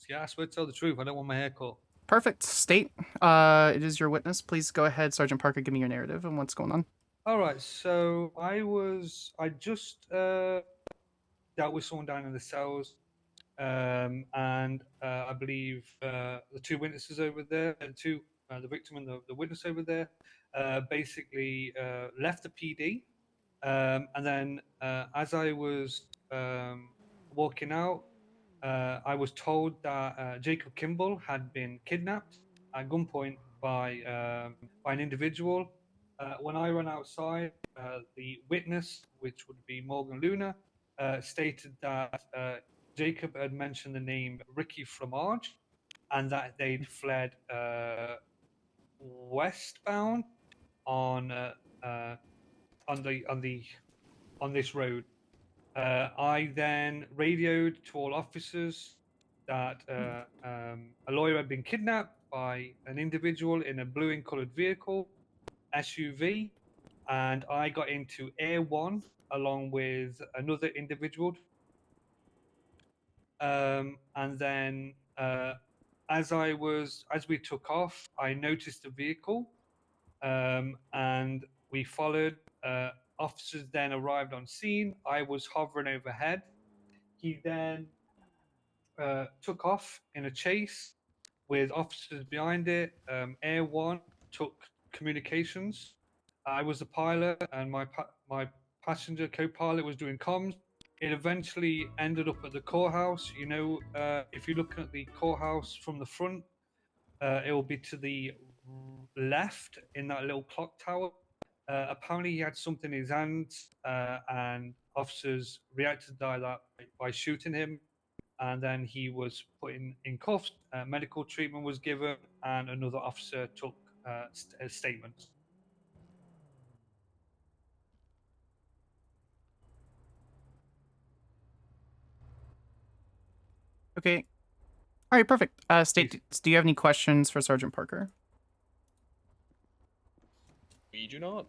Yeah, I swear to tell the truth. I don't want my hair cut. Perfect. State, it is your witness. Please go ahead, Sergeant Parker, give me your narrative and what's going on. All right, so I just dealt with someone down in the cells, and I believe the 2 witnesses over there, the victim and the witness over there, basically left the PD, and then as I was walking out, I was told that Jacob Kimball had been kidnapped at gunpoint by an individual. When I ran outside, the witness, which would be Morgan Luna, stated that Jacob had mentioned the name Ricky Fromage, and that they'd fled westbound on this road. I then radioed to all officers that a lawyer had been kidnapped by an individual in a blue and colored vehicle, SUV, and I got into Air 1 along with another individual. And then as we took off, I noticed the vehicle, and we followed. Officers then arrived on scene. I was hovering overhead. He then took off in a chase with officers behind it. Air 1 took communications. I was the pilot, and my passenger co-pilot was doing comms. It eventually ended up at the courthouse. If you're looking at the courthouse from the front, it will be to the left in that little clock tower. Apparently, he had something in his hands, and officers reacted to that by shooting him. And then he was put in cuffs. Medical treatment was given, and another officer took statements. Okay. All right, perfect. State, do you have any questions for Sergeant Parker? We do not.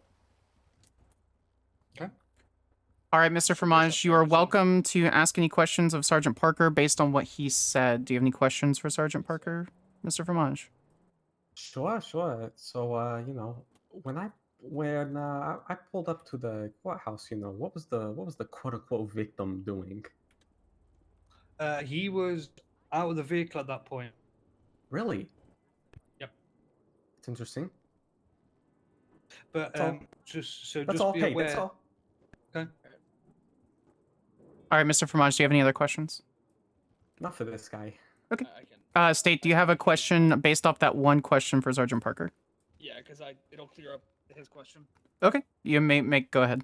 Okay. All right, Mr. Fromage, you are welcome to ask any questions of Sergeant Parker based on what he said. Do you have any questions for Sergeant Parker, Mr. Fromage? Sure, sure. So, when I pulled up to the courthouse, what was the quote unquote victim doing? He was out of the vehicle at that point. Really? Yep. It's interesting. But That's all. just That's all. be Hey, aware. that's all. Okay. All right, Mr. Fromage, do you have any other questions? Not for this guy. Okay. State, do you have a question based off that one question for Sergeant Parker? Yeah, because it'll clear up his question. Okay, you may go ahead.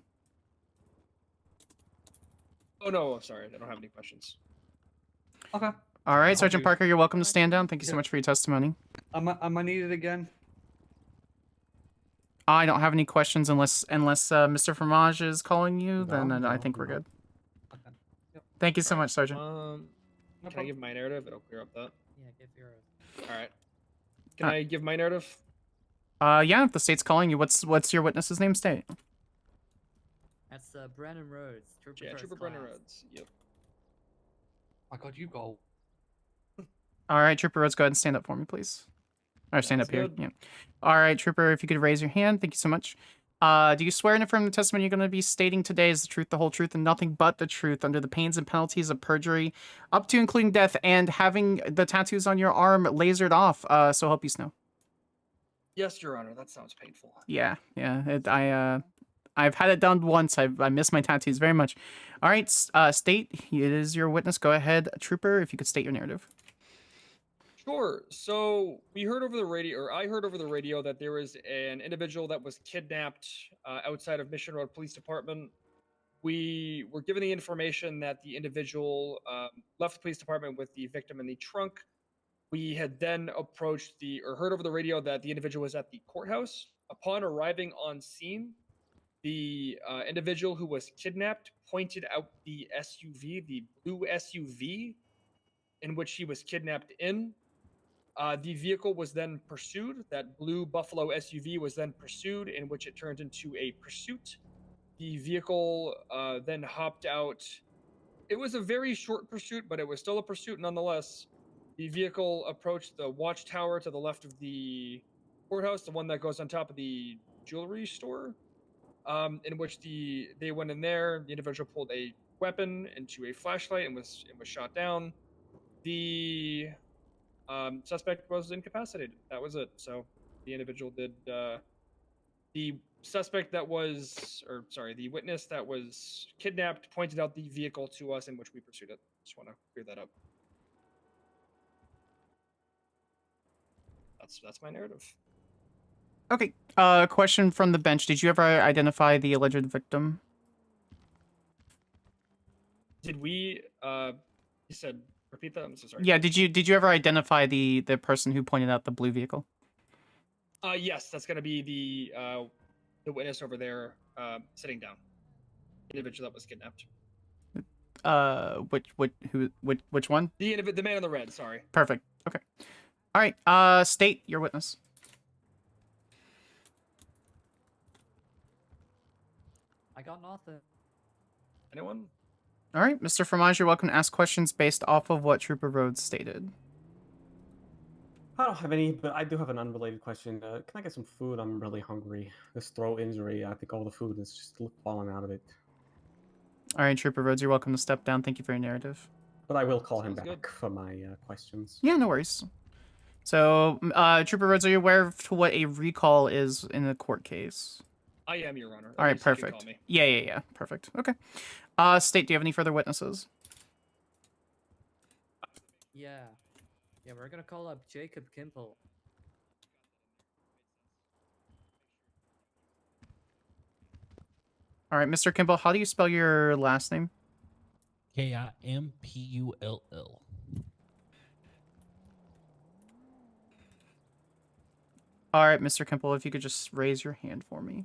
Oh no, I'm sorry, I don't have any questions. Okay. All right, Sergeant you. Parker, you're welcome to stand down. Thank you so much for your testimony. Am I needed again? I don't have any questions unless Mr. Fromage is calling you. Then I think we're good. Thank you so much, Sergeant. Can I give my narrative? It'll clear up that. Yeah, give yours. All right. Can I give my narrative? Yeah, if the state's calling you, what's your witness's name, State? That's Brennan Rhodes. Trooper Yeah, first Trooper class. Brennan Rhodes. Yep. My God, you go. All right, Trooper Rhodes, go ahead and stand up for me, please. Or stand Sounds up here. good. Yeah. All right, Trooper, if you could raise your hand. Thank you so much. Do you swear and affirm the testimony you're going to be stating today is the truth, the whole truth, and nothing but the truth under the pains and penalties of perjury, up to including death, and having the tattoos on your arm lasered off, so help you snow? Yes, Your Honor. That sounds painful. Yeah. I've had it done once. I miss my tattoos very much. All right, State, it is your witness. Go ahead, Trooper, if you could state your narrative. Sure. So we heard over the radio, or I heard over the radio, that there was an individual that was kidnapped outside of Mission Road Police Department. We were given the information that the individual left the police department with the victim in the trunk. We had then heard over the radio that the individual was at the courthouse. Upon arriving on scene, the individual who was kidnapped pointed out the SUV, the blue SUV, in which he was kidnapped in. The vehicle was then pursued. That blue Buffalo SUV was then pursued, in which it turned into a pursuit. The vehicle then hopped out. It was a very short pursuit, but it was still a pursuit nonetheless. The vehicle approached the watchtower to the left of the courthouse, the one that goes on top of the jewelry store, in which they went in there. The individual pulled a weapon into a flashlight and was shot down. The suspect was incapacitated. That was it. So the individual did. The witness that was kidnapped pointed out the vehicle to us in which we pursued it. Just want to clear that up. That's my narrative. Okay. Question from the bench. Did you ever identify the alleged victim? Did we? You said repeat that. I'm so sorry. Yeah. Did you ever identify the person who pointed out the blue vehicle? Yes, that's gonna be the witness over there, sitting down. The individual that was kidnapped. Which one? The man in the red. Sorry. Perfect. Okay. All right. State your witness. I got nothing. Anyone? All right, Mr. Fromage, you're welcome to ask questions based off of what Trooper Rhodes stated. I don't have any, but I do have an unrelated question. Can I get some food? I'm really hungry. This throat injury, I think all the food is just falling out of it. All right, Trooper Rhodes, you're welcome to step down. Thank you for your narrative. But I will call him back for my questions. Yeah, no worries. So, Trooper Rhodes, are you aware of what a recall is in a court case? I am, Your Honor. All right, At least you can call perfect. me. Yeah. Perfect. Okay. State, do you have any further witnesses? Yeah. Yeah, we're gonna call up Jacob Kimple. All right, Mr. Kimball, how do you spell your last name? Kimpull. All right, Mr. Kimball, if you could just raise your hand for me.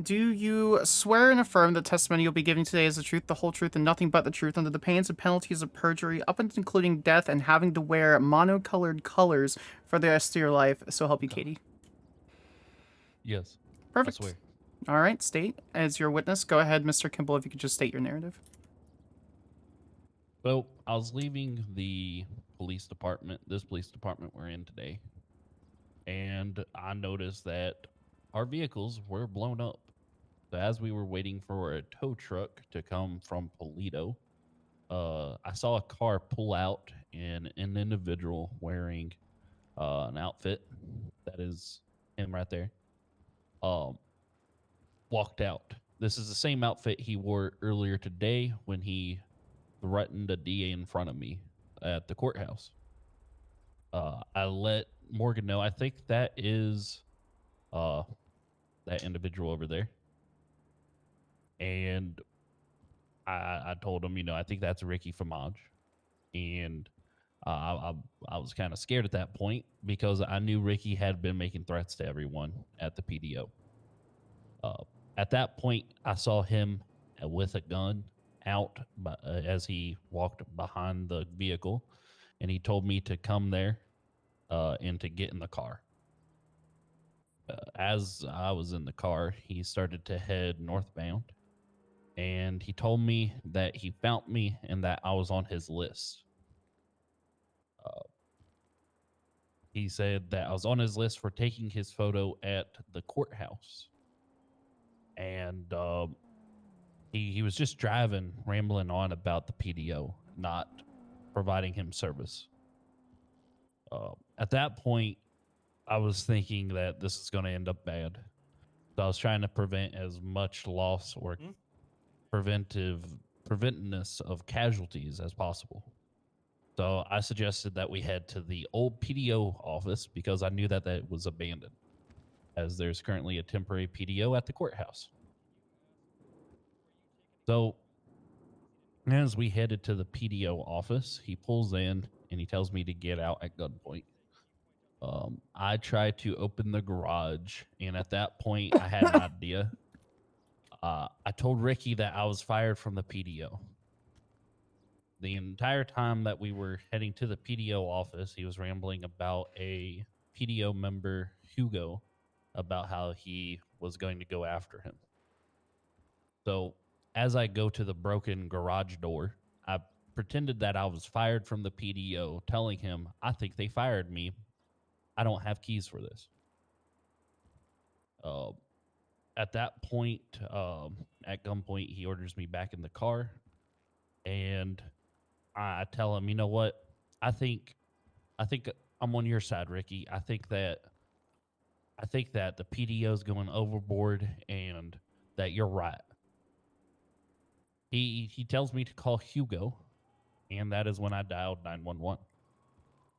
Do you swear and affirm the testimony you'll be giving today is the truth, the whole truth, and nothing but the truth under the pains and penalties of perjury, up and including death and having to wear monocolored colors for the rest of your life? So help you, Katie. Yes. Perfect. I swear. All right, state as your witness. Go ahead, Mr. Kimball, if you could just state your narrative. So I was leaving the police department, this police department we're in today, and I noticed that our vehicles were blown up. So as we were waiting for a tow truck to come from Polito, I saw a car pull out and an individual wearing an outfit that is him right there. Walked out. This is the same outfit he wore earlier today when he threatened a DA in front of me at the courthouse. I let Morgan know. I think that is that individual over there, and I told him, I think that's Ricky Famage, and I was kind of scared at that point because I knew Ricky had been making threats to everyone at the PDO. At that point, I saw him with a gun out as he walked behind the vehicle, and he told me to come there and to get in the car. As I was in the car, he started to head northbound, and he told me that he found me and that I was on his list. He said that I was on his list for taking his photo at the courthouse. And he was just driving, rambling on about the PDO, not providing him service. At that point, I was thinking that this is going to end up bad. So I was trying to prevent as much loss or preventiveness of casualties as possible. So I suggested that we head to the old PDO office because I knew that that was abandoned, as there's currently a temporary PDO at the courthouse. So as we headed to the PDO office, he pulls in and he tells me to get out at gunpoint. I tried to open the garage, and at that point, I had an idea. I told Ricky that I was fired from the PDO. The entire time that we were heading to the PDO office, he was rambling about a PDO member, Hugo, about how he was going to go after him. So as I go to the broken garage door, I pretended that I was fired from the PDO, telling him, I think they fired me. I don't have keys for this. At that point, at gunpoint, he orders me back in the car, and I tell him, you know what? I think I'm on your side, Ricky. I think that the PDO is going overboard, and that you're right. He tells me to call Hugo, and that is when I dialed 911.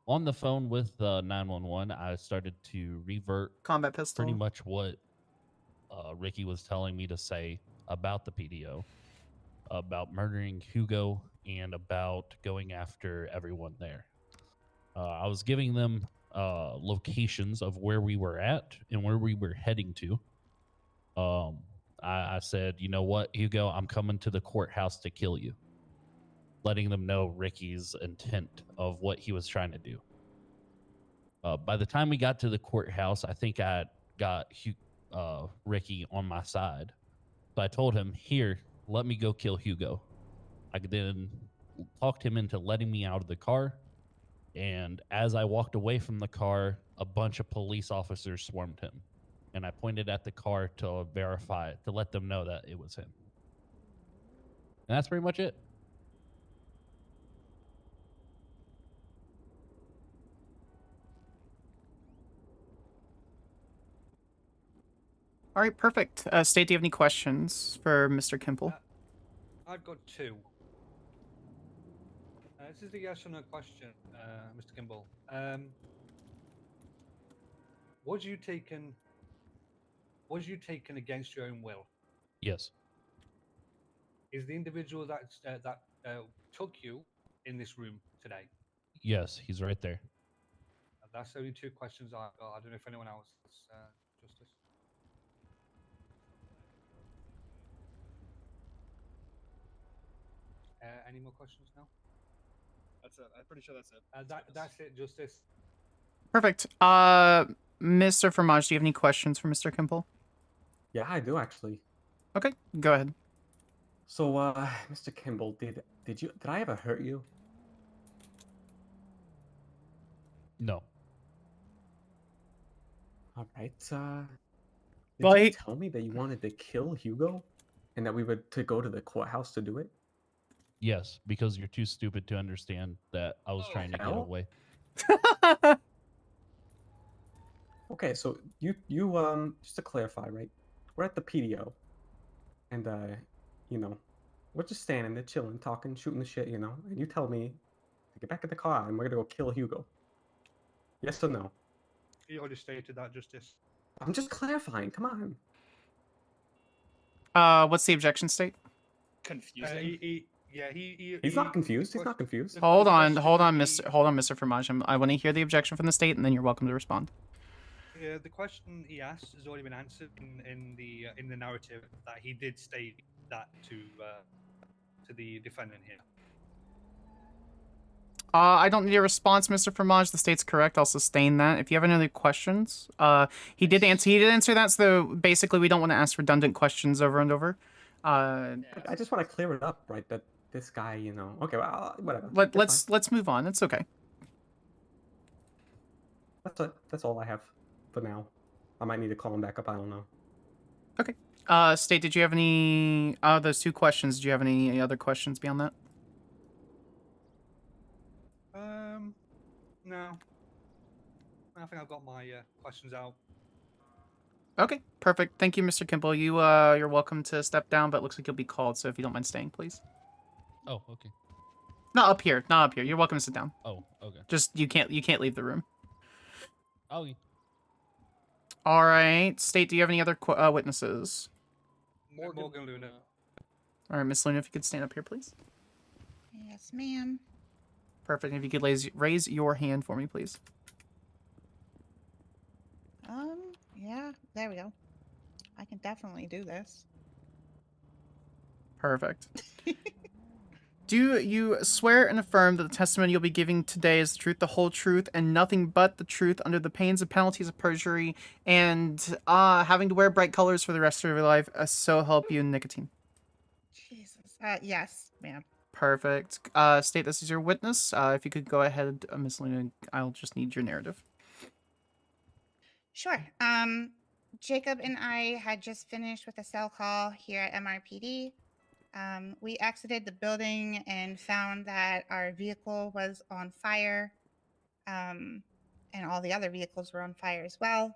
On the phone with 911, I started to revert combat pistol, pretty much what Ricky was telling me to say about the PDO, about murdering Hugo, and about going after everyone there. I was giving them locations of where we were at and where we were heading to. I said, you know what, Hugo, I'm coming to the courthouse to kill you. Letting them know Ricky's intent of what he was trying to do. By the time we got to the courthouse, I think I got Ricky on my side. So I told him, here, let me go kill Hugo. I then talked him into letting me out of the car. And as I walked away from the car, a bunch of police officers swarmed him. And I pointed at the car to verify it, to let them know that it was him. And that's pretty much it. All right, perfect. State, do you have any questions for Mr. Kimball? I've got two. This is the yes or no question, Mr. Kimball. Was you taken against your own will? Yes. Is the individual that took you in this room today? Yes, he's right there. That's the only two questions I've got. I don't know if anyone else has justice. Any more questions now? That's it. I'm pretty sure that's it. That's it, Justice. Perfect. Mr. Fromage, do you have any questions for Mr. Kimple? Yeah, I do actually. Okay, go ahead. So, Mr. Kimball, did I ever hurt you? No. All right. Did Well, you he- tell me that you wanted to kill Hugo, and that we were to go to the courthouse to do it? Yes, because you're too stupid to understand that I was trying to get hell? away. Okay, so you just to clarify, right? We're at the PDO, and you know, we're just standing there chilling, talking, shooting the shit, and you tell me to get back in the car and we're gonna go kill Hugo. Yes or no? He already stated that, Justice. I'm just clarifying. Come on. What's the objection state? Confusing. He's not confused. He's not confused. Hold on, Mr. Fromage. I want to hear the objection from the state, and then you're welcome to respond. The question he asked has already been answered in the narrative that he did state that to the defendant here. I don't need a response, Mr. Fromage. The state's correct. I'll sustain that. If you have any other questions, he did answer that. So basically, we don't want to ask redundant questions over and over. I just want to clear it up, right? That this guy, Okay, well, whatever. Let's move on. It's okay. That's all I have for now. I might need to call him back up. I don't know. Okay. State, did you have any? Those two questions. Do you have any other questions beyond that? No. I think I've got my questions out. Okay, perfect. Thank you, Mr. Kimble. You're welcome to step down, but it looks like you'll be called. So if you don't mind staying, please. Oh, okay. Not up here. Not up here. You're welcome to sit down. Oh, okay. Just you can't leave the room. Oh. All right, State. Do you have any other witnesses? Morgan Luna. All right, Miss Luna, if you could stand up here, please. Yes, ma'am. Perfect. If you could raise your hand for me, please. Yeah, there we go. I can definitely do this. Perfect. Do you swear and affirm that the testimony you'll be giving today is the truth, the whole truth, and nothing but the truth under the pains and penalties of perjury and having to wear bright colors for the rest of your life, so help you nicotine? Jesus. Yes, ma'am. Perfect. State, this is your witness. If you could go ahead, Miss Luna, I'll just need your narrative. Sure. Jacob and I had just finished with a cell call here at MRPD. We exited the building and found that our vehicle was on fire, and all the other vehicles were on fire as well.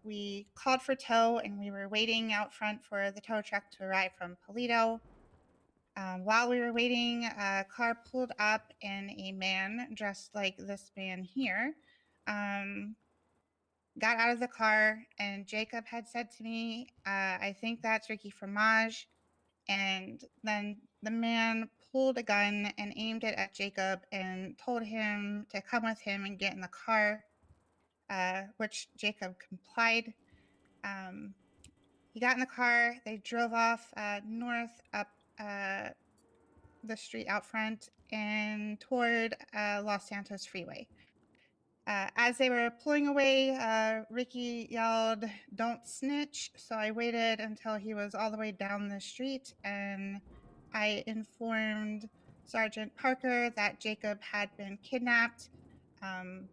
We called for tow, and we were waiting out front for the tow truck to arrive from Polito. While we were waiting, a car pulled up, and a man dressed like this man here got out of the car, and Jacob had said to me, I think that's Ricky Fromage. And then the man pulled a gun and aimed it at Jacob and told him to come with him and get in the car, which Jacob complied. He got in the car. They drove off north up the street out front and toward Los Santos Freeway. As they were pulling away, Ricky yelled, "Don't snitch." So I waited until he was all the way down the street, and I informed Sergeant Parker that Jacob had been kidnapped. And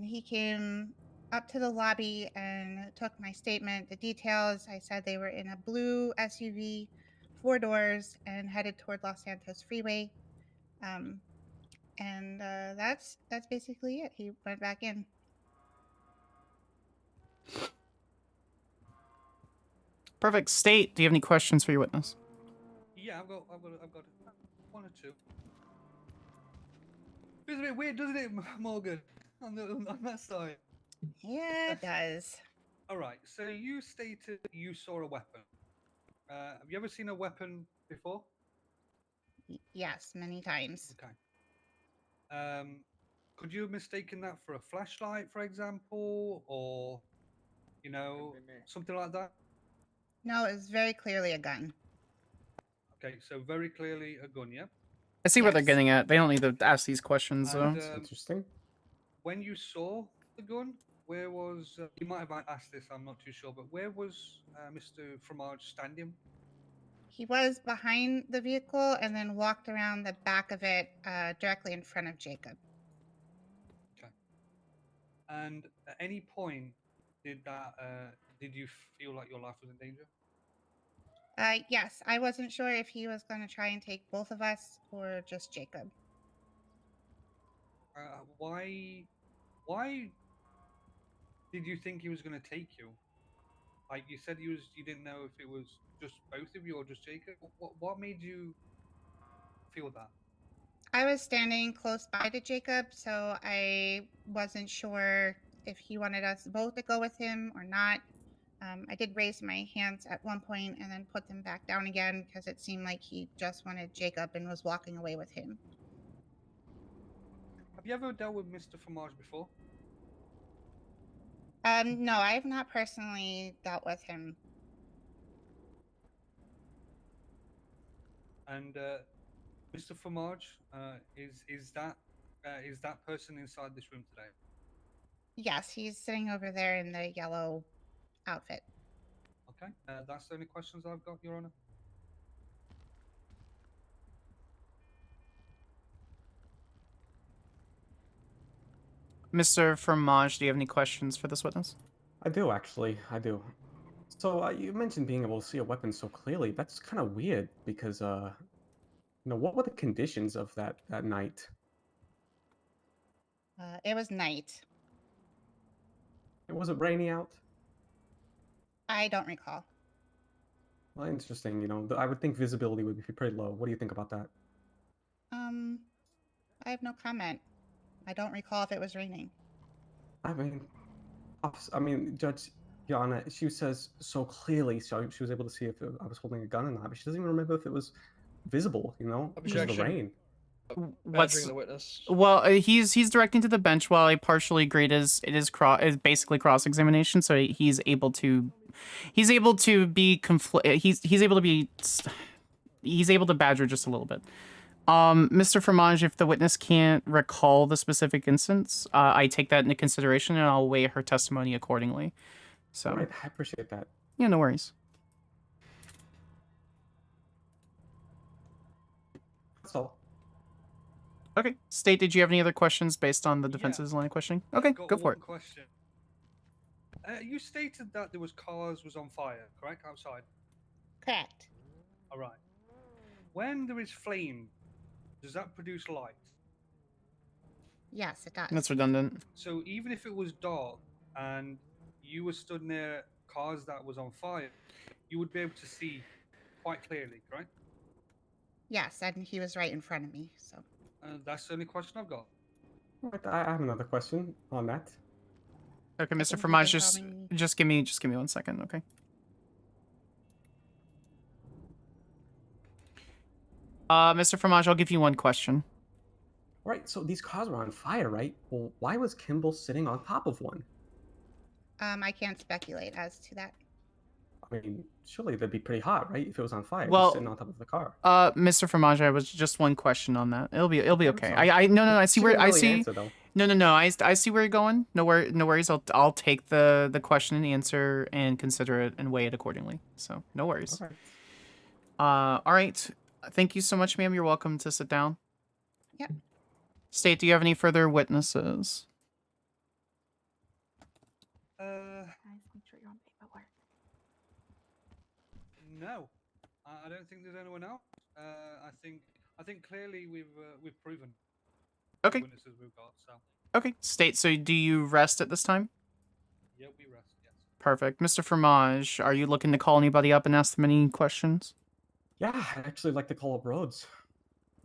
he came up to the lobby and took my statement, the details. I said they were in a blue SUV, 4 doors, and headed toward Los Santos Freeway. And that's basically it. He went back in. Perfect. State, do you have any questions for your witness? Yeah, I've got one or two. It's a bit weird, doesn't it, Morgan? On that side. Yeah, it does. All right. So you stated you saw a weapon. Have you ever seen a weapon before? Yes, many times. Okay. Could you have mistaken that for a flashlight, for example, or something like that? No, it was very clearly a gun. Okay, so very clearly a gun, yeah. I see what they're getting at. They don't need to ask these questions, though. Interesting. When you saw the gun, where was you might have asked this, I'm not too sure, but where was Mr. Fromage standing? He was behind the vehicle and then walked around the back of it directly in front of Jacob. Okay. And at any point did you feel like your life was in danger? Yes, I wasn't sure if he was going to try and take both of us or just Jacob. Why did you think he was going to take you? Like you said, you didn't know if it was just both of you or just Jacob. What made you feel that? I was standing close by to Jacob, so I wasn't sure if he wanted us both to go with him or not. I did raise my hands at one point and then put them back down again because it seemed like he just wanted Jacob and was walking away with him. Have you ever dealt with Mr. Fromage before? No, I have not personally dealt with him. And Mr. Fromage, is that person inside this room today? Yes, he's sitting over there in the yellow outfit. Okay, that's the only questions I've got, Your Honor. Mr. Fromage, do you have any questions for this witness? I do, actually. I do. So, you mentioned being able to see a weapon so clearly. That's kind of weird because, what were the conditions of that night? It was night. Was it rainy out? I don't recall. Well, interesting. I would think visibility would be pretty low. What do you think about that? I have no comment. I don't recall if it was raining. I mean, Judge Yana, she says so clearly, so she was able to see if I was holding a gun or not, but she doesn't even remember if it was visible, because of the rain. Badgering the witness. Well, he's directing to the bench while I partially agree is basically cross examination, so he's able to be he's able to badger just a little bit. Mr. Fromage, if the witness can't recall the specific instance, I take that into consideration and I'll weigh her testimony accordingly. So, All right, I appreciate that. Yeah, no worries. That's all. Okay. State, did you have any other questions based on the defense's line of questioning? Okay, go for it. Question. You stated that there was on fire, correct? Outside. Correct. All right. When there is flame, does that produce light? Yes, it does. That's redundant. So even if it was dark and you were stood near cars that was on fire, you would be able to see quite clearly, correct? Yes, and he was right in front of me, so. That's the only question I've got. I have another question on that. Okay, Mr. Fromage, just give me 1 second, okay? Mr. Fromage, I'll give you one question. Right, so these cars were on fire, right? Well, why was Kimball sitting on top of one? I can't speculate as to that. I mean, surely that'd be pretty hot, right? If it was on fire, Well, just sitting on top of the car. Mr. Fromage, I was just one question on that. It'll be okay. sorry. No, I see She where didn't I really see. answer, though. No, I see where you're going. No worries. I'll take the question and answer and consider it and weigh it accordingly. So no worries. Okay. All right. Thank you so much, ma'am. You're welcome to sit down. Yep. State, do you have any further witnesses? No, I don't think there's anyone else. I think clearly we've proven. Okay. The witnesses we've got. So. Okay. State, so do you rest at this time? Yeah, we rest. Yes. Perfect. Mr. Fromage, are you looking to call anybody up and ask them any questions? Yeah, I'd actually like to call up Rhodes.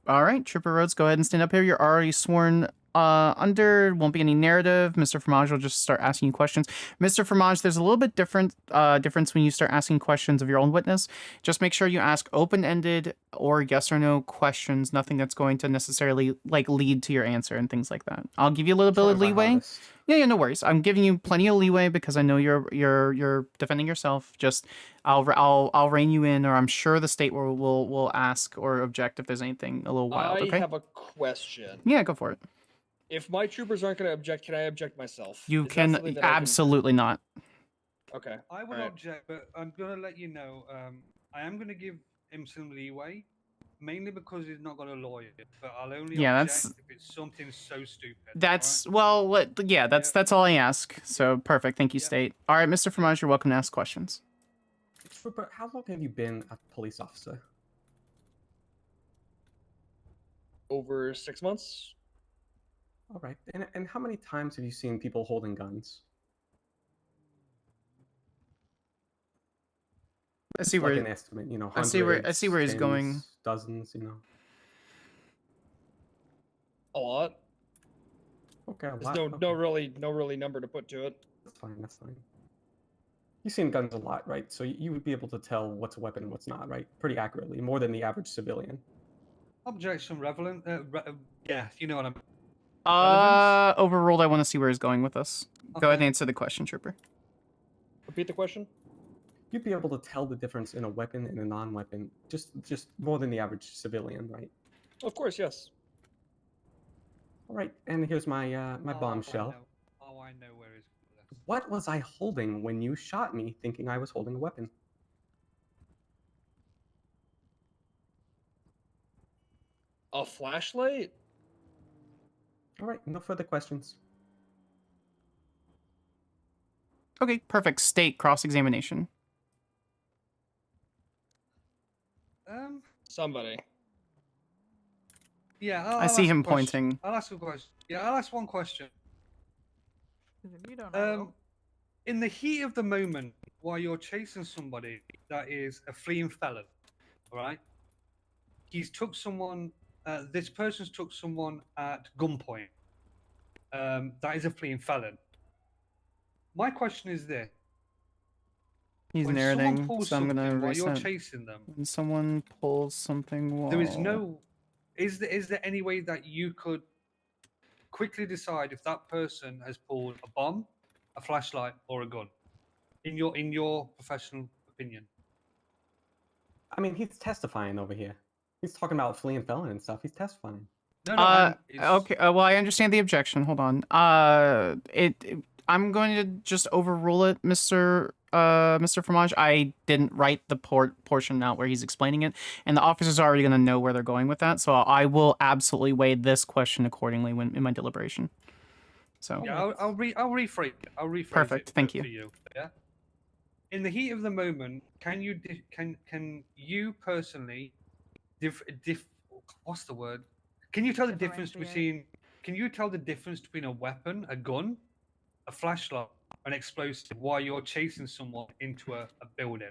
All right, Trooper Rhodes, go ahead and stand up here. You're already sworn under. Won't be any narrative. Mr. Fromage will just start asking you questions. Mr. Fromage, there's a little bit difference when you start asking questions of your own witness. Just make sure you ask open-ended or yes or no questions. Nothing that's going to necessarily lead to your answer and things like that. I'll give you a little bit of leeway. Yeah, no worries. I'm giving you plenty of leeway because I know you're defending yourself. Just I'll rein you in, or I'm sure the state will ask or object if there's anything a little wild. Okay. I have a question. Yeah, go for it. If my troopers aren't going to object, can I object myself? You Is that can something that I can- absolutely not. Okay. I will object, but I'm going to let you know. I am going to give him some leeway, mainly because he's not got a lawyer. But I'll only Yeah, object that's- if it's something so stupid. That's well, yeah, that's all I ask. So perfect. Thank you, State. All right, Mr. Fromage, you're welcome to ask questions. Trooper, how long have you been a police officer? Over 6 months. All right. And how many times have you seen people holding guns? I see Just like where an estimate, you know, I hundreds, see where he's tens, going. dozens, you know. A lot. Okay, a There's lot. no really number to put to it. That's fine. That's fine. You've seen guns a lot, right? So you would be able to tell what's a weapon and what's not, right? Pretty accurately, more than the average civilian. Objection, relevant. Yeah, you know what I'm. Overruled. I want to see where he's going with this. Go ahead and answer the question, Trooper. Repeat the question. You'd be able to tell the difference in a weapon and a non-weapon, just more than the average civilian, right? Of course, yes. All right, and here's my my bombshell. I know where he's. What was I holding when you shot me, thinking I was holding a weapon? A flashlight? All right, no further questions. Okay, perfect. State cross-examination. Somebody. Yeah, I see him pointing. I'll ask a question. Yeah, I'll ask one question. If you don't know, In the heat of the moment, while you're chasing somebody that is a fleeing felon, all right? He's took someone. This person's took someone at gunpoint. That is a fleeing felon. My question is this: He's when someone narrating, pulls so I'm gonna something while you're reset. chasing them, When someone pulls something while... there is no. Is there any way that you could quickly decide if that person has pulled a bomb, a flashlight, or a gun? In your professional opinion. I mean, he's testifying over here. He's talking about fleeing felon and stuff. He's testifying. Okay. Well, I understand the objection. Hold on. I'm going to just overrule it, Mr. Fromage. I didn't write the portion out where he's explaining it, and the officer's already going to know where they're going with that. So I will absolutely weigh this question accordingly when in my deliberation. So yeah, I'll rephrase it. I'll rephrase Perfect. it Thank for you. you. Yeah. In the heat of the moment, can you personally what's the word? Can you tell the difference between? Can you tell the difference between a weapon, a gun, a flashlight, an explosive while you're chasing someone into a building?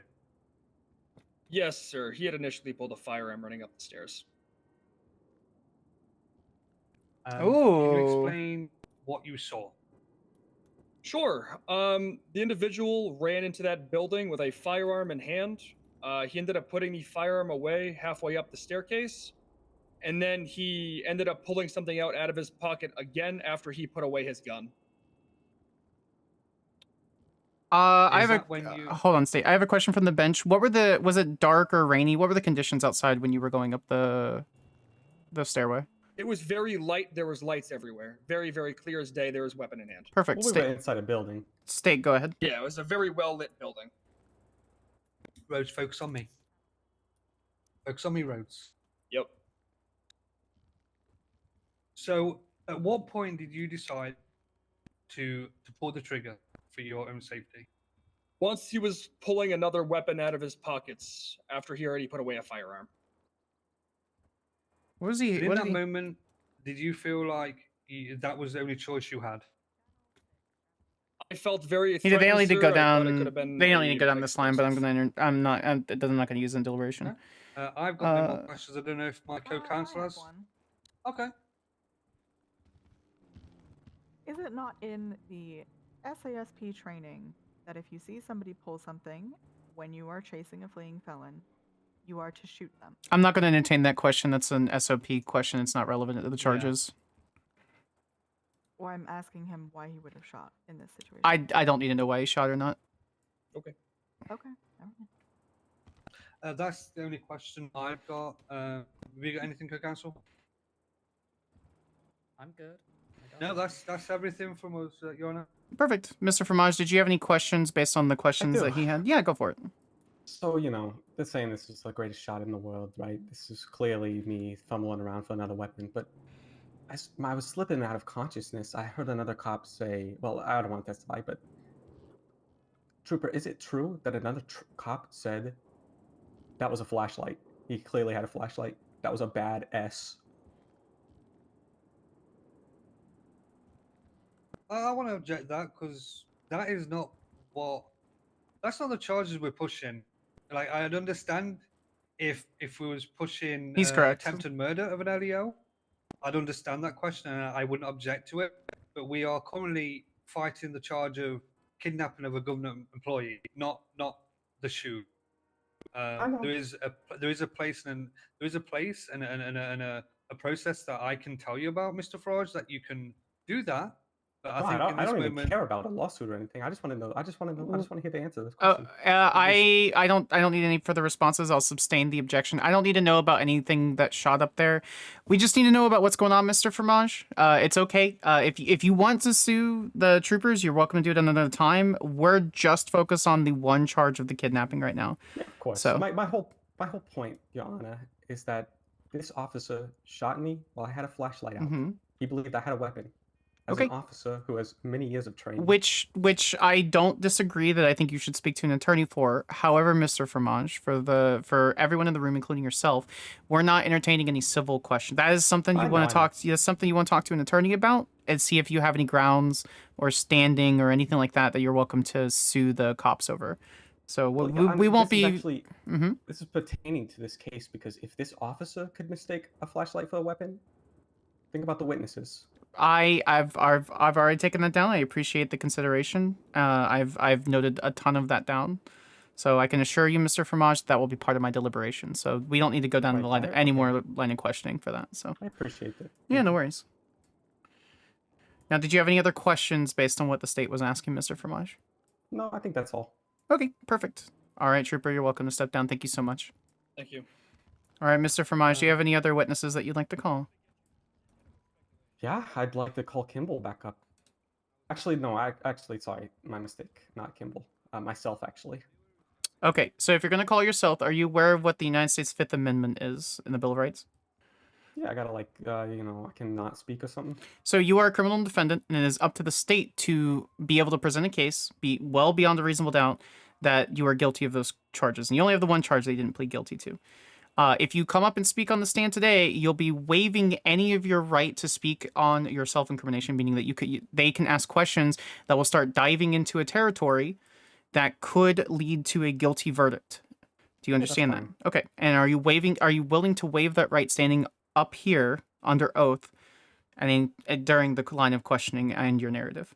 Yes, sir. He had initially pulled a firearm running up the stairs. Can you explain what you saw? Sure. The individual ran into that building with a firearm in hand. He ended up putting the firearm away halfway up the staircase, and then he ended up pulling something out of his pocket again after he put away his gun. I have hold on, State. I have a question from the bench. What were was it dark or rainy? What were the conditions outside when you were going up the stairway? It was very light. There was lights everywhere. Very, very clear as day. There was weapon in hand. Perfect. We were inside a building. State, go ahead. Yeah, it was a very well lit building. Rhodes, focus on me. Focus on me, Rhodes. Yep. So, at what point did you decide to pull the trigger for your own safety? Once he was pulling another weapon out of his pockets after he already put away a firearm. What was he? But in that moment, did you feel like that was the only choice you had? I felt very. They don't need to go down. It could have been They don't need to go down like, this line, but I'm gonna. I'm not. I'm not gonna use it in deliberation. I've got no more questions. I don't know if my co-counsel has. Okay. is it not in the SASP training that if you see somebody pull something when you are chasing a fleeing felon, you are to shoot them? I'm not gonna entertain that question. That's an SOP question. It's not relevant to the charges. Or I'm asking him why he would have shot in this situation. I don't need to know why he shot or not. Okay. Okay. That's the only question I've got. Have you got anything, co-counsel? I'm good. I got No, that's everything from us, Your Honor. Perfect. Mr. Fromage, did you have any questions based on the questions do. that he had? Yeah, go for it. So, they're saying this is the greatest shot in the world, right? This is clearly me fumbling around for another weapon. But as I was slipping out of consciousness, I heard another cop say, well, I don't want to testify, but Trooper, is it true that another cop said that was a flashlight? He clearly had a flashlight. That was a bad S. I want to object that because that is not what. That's not the charges we're pushing. Like I'd understand if we was pushing He's correct. attempted murder of an LEO, I'd understand that question and I wouldn't object to it. But we are currently fighting the charge of kidnapping of a government employee, not the shoot. There is a place and a process that I can tell you about, Mr. Farage, that you can do that. But I No, think I don't even care about a lawsuit or anything. I just want to know. I just want to hear the answer to this Oh, question. I don't need any further responses. I'll sustain the objection. I don't need to know about anything that shot up there. We just need to know about what's going on, Mr. Fromage. It's okay. If you want to sue the troopers, you're welcome to do it another time. We're just focused on the one charge of the kidnapping right now. Yeah, of course. So My whole point, Your Honor, is that this officer shot me while I had a flashlight out. He believed I had a weapon. As an officer who has many years of training. Which I don't disagree that I think you should speak to an attorney for. However, Mr. Fromage, for everyone in the room, including yourself, we're not entertaining any civil questions. That is something you want to talk to. That's something you want to talk to an attorney about and see if you have any grounds or standing or anything like that you're welcome to sue the cops over. So we won't be. Actually, this is pertaining to this case because if this officer could mistake a flashlight for a weapon, think about the witnesses. I've already taken that down. I appreciate the consideration. I've noted a ton of that down, so I can assure you, Mr. Fromage, that will be part of my deliberation. So we don't need to go down the line any more line of questioning for that. So I appreciate that. Yeah, no worries. Now, did you have any other questions based on what the state was asking, Mr. Fromage? No, I think that's all. Okay, perfect. All right, Trooper, you're welcome to step down. Thank you so much. Thank you. All right, Mr. Fromage, do you have any other witnesses that you'd like to call? Yeah, I'd like to call Kimball back up. Actually, no, sorry, my mistake. Not Kimball. Myself, actually. Okay, so if you're going to call yourself, are you aware of what the United States Fifth Amendment is in the Bill of Rights? Yeah, I gotta I cannot speak or something. So you are a criminal defendant, and it is up to the state to be able to present a case, be well beyond a reasonable doubt, that you are guilty of those charges. And you only have the one charge that you didn't plead guilty to. If you come up and speak on the stand today, you'll be waiving any of your right to speak on your self-incrimination, meaning that they can ask questions that will start diving into a territory that could lead to a guilty verdict. Do you understand that? Okay. And are you willing to waive that right standing up here under oath and during the line of questioning and your narrative?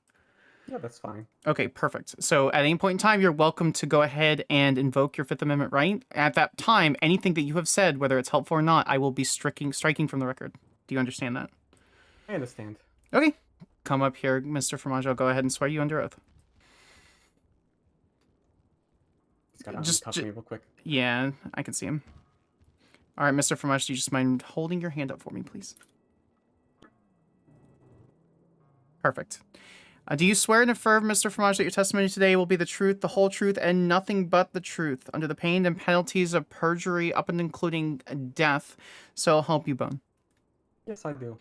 Yeah, that's fine. Okay, perfect. So at any point in time, you're welcome to go ahead and invoke your Fifth Amendment right. At that time, anything that you have said, whether it's helpful or not, I will be striking from the record. Do you understand that? I understand. Okay. Come up here, Mr. Fromage. I'll go ahead and swear you under oath. He's got to uncuff me real quick. Yeah, I can see him. All right, Mr. Fromage, do you just mind holding your hand up for me, please? Perfect. Do you swear and affirm, Mr. Fromage, that your testimony today will be the truth, the whole truth, and nothing but the truth, under the pain and penalties of perjury, up and including death, so help you bone? Yes, I do.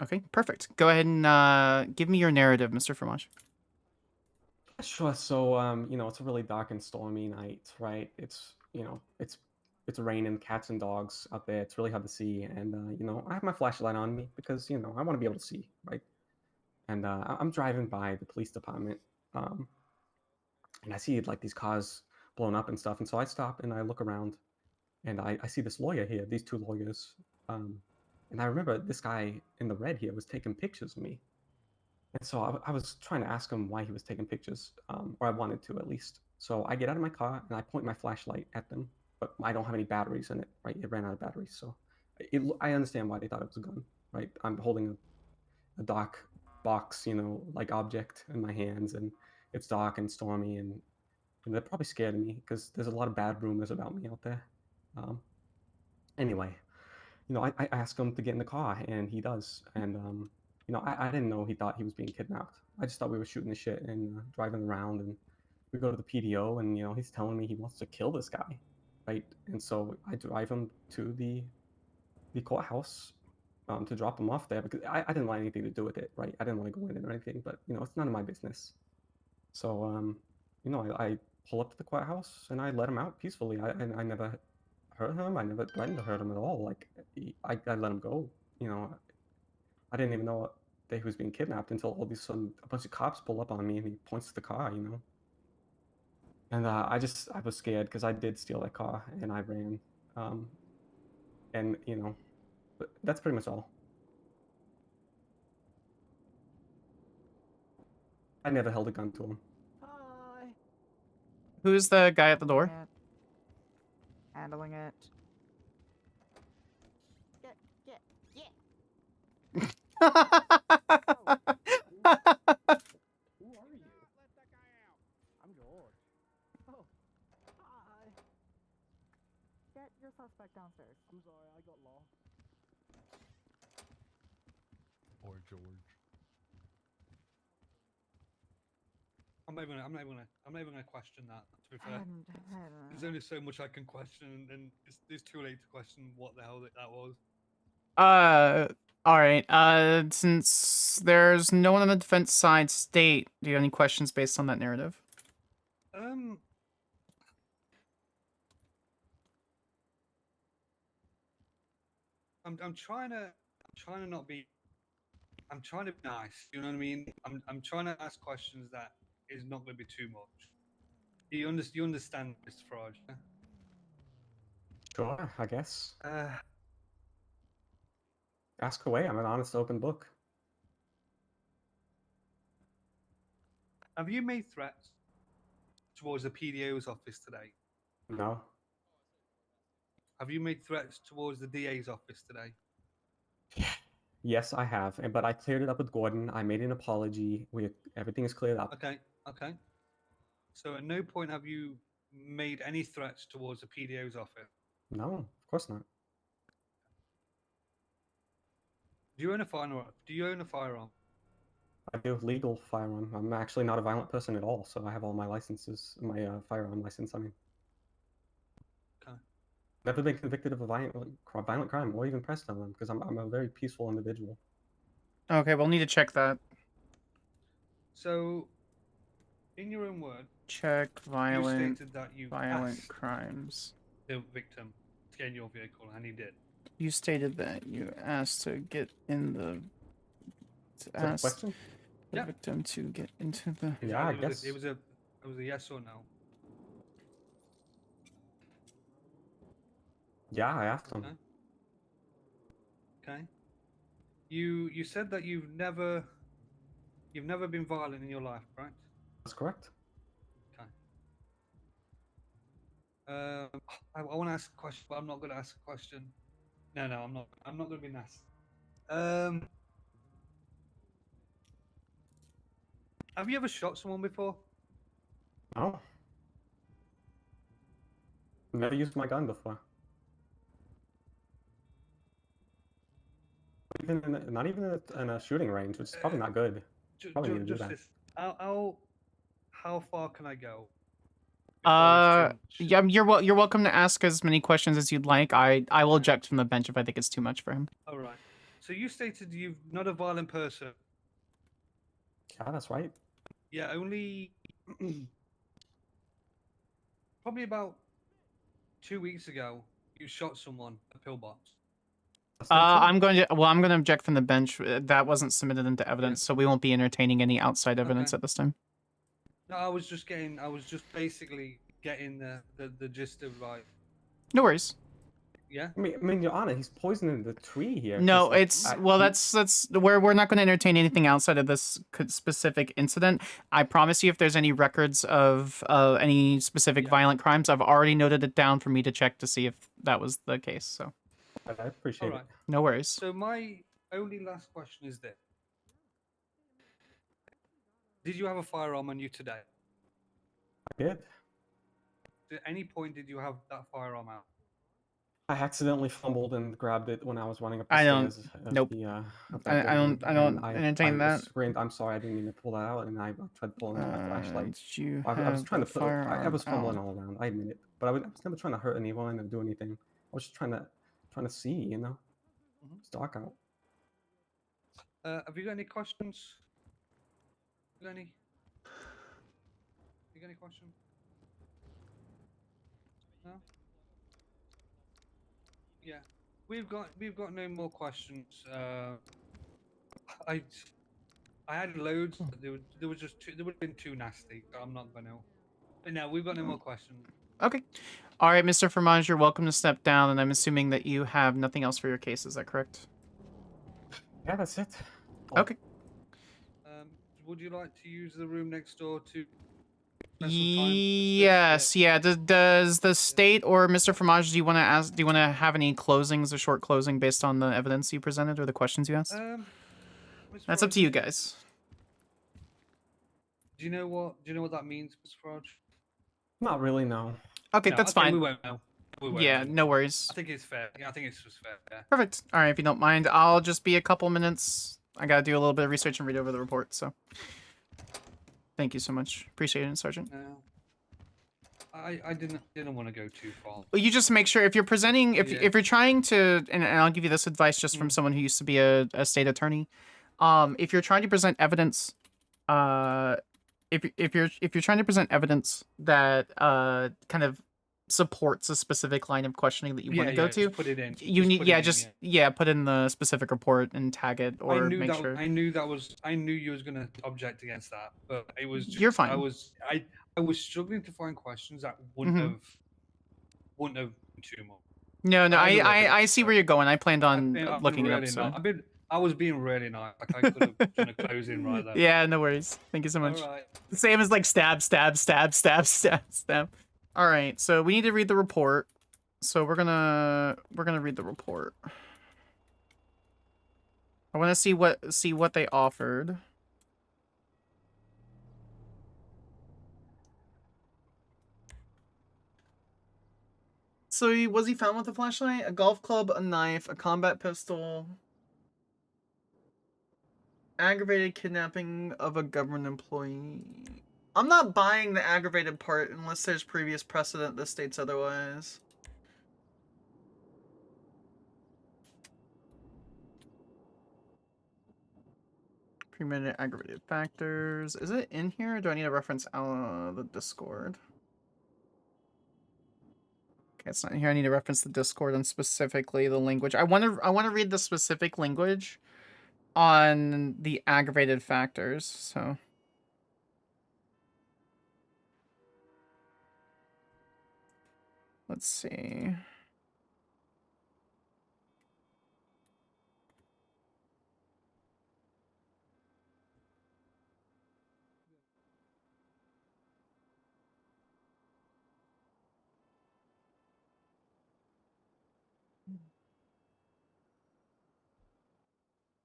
Okay, perfect. Go ahead and give me your narrative, Mr. Fromage. Sure. So, it's a really dark and stormy night, right? It's raining, cats and dogs out there. It's really hard to see, and I have my flashlight on me because I want to be able to see, right? And I'm driving by the police department, and I see like these cars blown up and stuff. And so I stop and I look around, and I see this lawyer here, these two lawyers. And I remember this guy in the red here was taking pictures of me. And so I was trying to ask him why he was taking pictures, or I wanted to at least. So I get out of my car and I point my flashlight at them, but I don't have any batteries in it, right? It ran out of batteries. So I understand why they thought it was a gun, right? I'm holding a dark box, like object in my hands, and it's dark and stormy, and they're probably scared of me because there's a lot of bad rumors about me out there. Anyway, I ask him to get in the car, and he does, and you know, I didn't know he thought he was being kidnapped. I just thought we were shooting the shit and driving around, and we go to the PDO, and you know, he's telling me he wants to kill this guy, right? And so I drive him to the courthouse to drop him off there because I didn't want anything to do with it, right? I didn't want to go in or anything, but you know, it's none of my business. So you know, I pull up to the courthouse and I let him out peacefully. I never hurt him. I never threatened to hurt him at all. Like I let him go. You know, I didn't even know that he was being kidnapped until all these sudden a bunch of cops pull up on me and he points to the car. You know, and I was scared because I did steal that car and I ran. And you know, but that's pretty much all. I never held a gun to him. Hi. Who's the guy at the door? Handling it. Who are you? I'm George. Oh, hi. Get your suspect downstairs. I'm sorry, I got lost. Or George. I'm not even gonna question that. To be fair, there's only so much I can question, and it's too late to question what the hell that was. All right. Since there's no one on the defense side, state. Do you have any questions based on that narrative? I'm trying to not be. I'm trying to be nice. You know what I mean? I'm trying to ask questions that is not going to be too much. You understand, Mr. Farage? Yeah? Sure, I guess. Ask away. I'm an honest, open book. Have you made threats towards the PDO's office today? No. Have you made threats towards the DA's office today? Yes, I have, but I cleared it up with Gordon. I made an apology. Everything is cleared up. Okay. So at no point have you made any threats towards the PDO's office? No, of course not. Do you own a firearm? Do you own a firearm? I do legal firearm. I'm actually not a violent person at all, so I have all my licenses, my firearm license. I mean, Okay. never been convicted of a violent crime or even pressed on them because I'm a very peaceful individual. Okay, we'll need to check that. So, in your own word, Check violent you stated that you asked crimes. the victim to get in your vehicle, and he did. You stated that you asked to get in the. Ask question? the victim to get into the. Yeah, I guess. It was a yes or no. Yeah, I asked him. Okay. You said that you've never been violent in your life, right? That's correct. Okay. I want to ask a question, but I'm not going to ask a question. No, I'm not. I'm not going to be nasty. Have you ever shot someone before? No. Never used my gun before. Not even in a shooting range, which is probably not good. Probably need to do that. This. How far can I go? Yeah, you're welcome to ask as many questions as you'd like. I will eject from the bench if I think it's too much for him. All right. So you stated you're not a violent person. Yeah, that's right. Yeah, only probably about 2 weeks ago, you shot someone at Pillbox. I'm going to object from the bench. That wasn't submitted into evidence, so we won't be entertaining any outside evidence at this time. No, I was just basically getting the gist of like. No worries. Yeah. I mean, Your Honor, he's poisoning the tree here. No, like, it's that's we're not going to entertain anything outside of this specific incident. I promise you, if there's any records of any specific violent crimes, I've already noted it down for me to check to see if that was the case. So. I appreciate it. No worries. So my only last question is this: did you have a firearm on you today? I did. At any point did you have that firearm out? I accidentally fumbled and grabbed it when I was running up the I don't. stairs of Nope. the of I that building. don't. I don't and I entertain that. screamed, "I'm sorry, I didn't mean to pull that out," and I tried pulling out my flashlight. Did you I was have trying the to put. I firearm was fumbling out? all around. I admit it, but I was never trying to hurt anyone or do anything. I was just trying to see, you know. It's dark out. Have you got any questions? You got any? You got any questions? No. Yeah, we've got no more questions. I had loads. But there was just too. There would have been too nasty. So I'm not gonna. But no, we've got no more questions. Okay. All right, Mr. Fromage, you're welcome to step down, and I'm assuming that you have nothing else for your case. Is that correct? Yeah, that's it. Okay. Would you like to use the room next door to spend some time? Yes. Yeah. Does the state or Mr. Fromage, do you want to ask? Do you want to have any closings or short closing based on the evidence you presented or the questions you asked? Mr. That's up to you guys. Do you know what that means, Mr. Farage? Not really, no. Okay, No, that's fine. We won't know. We won't Yeah, know. no worries. I think it's fair. Yeah, I think it's just fair. Yeah. Perfect. All right, if you don't mind, I'll just be a couple minutes. I gotta do a little bit of research and read over the report, so. Thank you so much. Appreciate it, Sergeant. No. I didn't want to go too far. Well, you just make sure if you're presenting, if you're trying to, and I'll give you this advice just from someone who used to be a state attorney. If you're trying to present evidence, if you're trying to present evidence that kind of supports a specific line of questioning that you want to go to, just put it in. you Just need put it in, put in the specific report and tag it or make sure. I knew you was gonna object against that, but it was. You're fine. I was struggling to find questions that wouldn't have been too much. No, I see where you're going. I planned on looking it up. So. I was being really nice. Like I could have done a closing right there. Yeah, no worries. Thank you so much. All right. Sam is like stab, stab, stab, stab, stab, stab. All right, so we need to read the report. So we're gonna read the report. I want to see what they offered. So was he found with a flashlight, a golf club, a knife, a combat pistol, aggravated kidnapping of a government employee? I'm not buying the aggravated part unless there's previous precedent that states otherwise. Premeditated aggravated factors. Is it in here or do I need to reference the Discord? Okay, it's not here. I need to reference the Discord and specifically the language. I want to read the specific language on the aggravated factors. So let's see.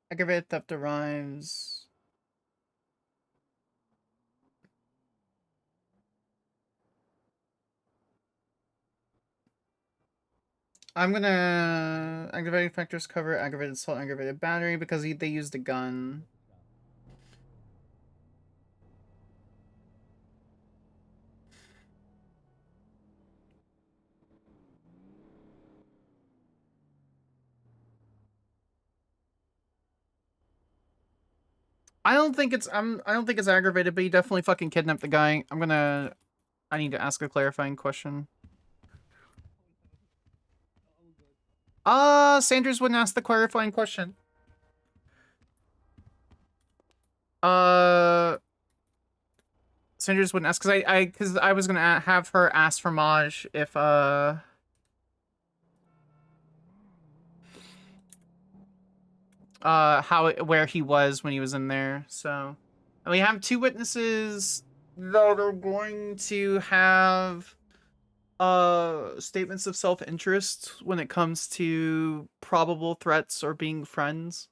Aggravated theft arrives. I'm gonna aggravated factors cover aggravated assault, aggravated battery because they used a gun. I don't think it's aggravated, but he definitely fucking kidnapped the guy. I need to ask a clarifying question. Sanders wouldn't ask the clarifying question. Sanders wouldn't ask because I was gonna have her ask for Maj if where he was when he was in there. So, and we have two witnesses that are going to have statements of self-interest when it comes to probable threats or being friends.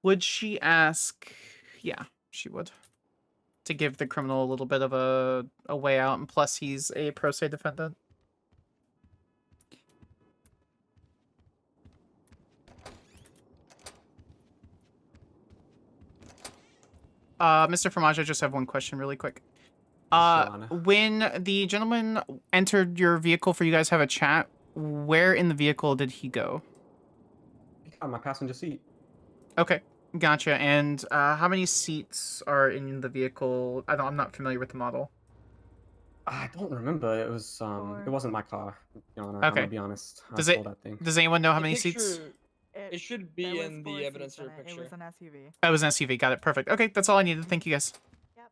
Would she ask? Yeah, she would. To give the criminal a little bit of a way out, and plus he's a pro se defendant. Mr. Fromage, I just have one question really quick. Joanna. When the gentleman entered your vehicle for you guys to have a chat, where in the vehicle did he go? On my passenger seat. Okay, gotcha. And how many seats are in the vehicle? I'm not familiar with the model. I don't remember. It was it wasn't my car, Your Honor. I'm Okay. gonna be honest. I Does stole that thing. Does anyone know how The many seats? picture- It should be in the evidence or picture. It was an SUV. Oh, it was an SUV. Got it. Perfect. Okay, that's all I needed. Thank you, guys. Yep.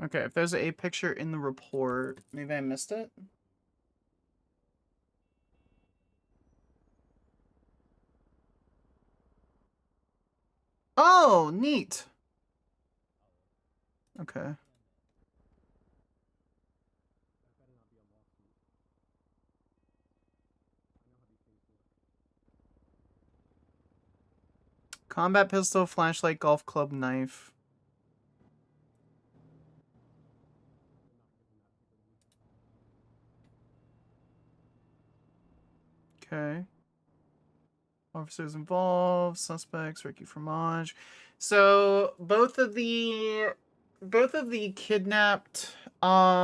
Okay, if there's a picture in the report, maybe I missed it. Oh, neat. Okay. Combat pistol, flashlight, golf club, knife. Okay. Officers involved, suspects, Ricky Fromage. So both of the kidnapped both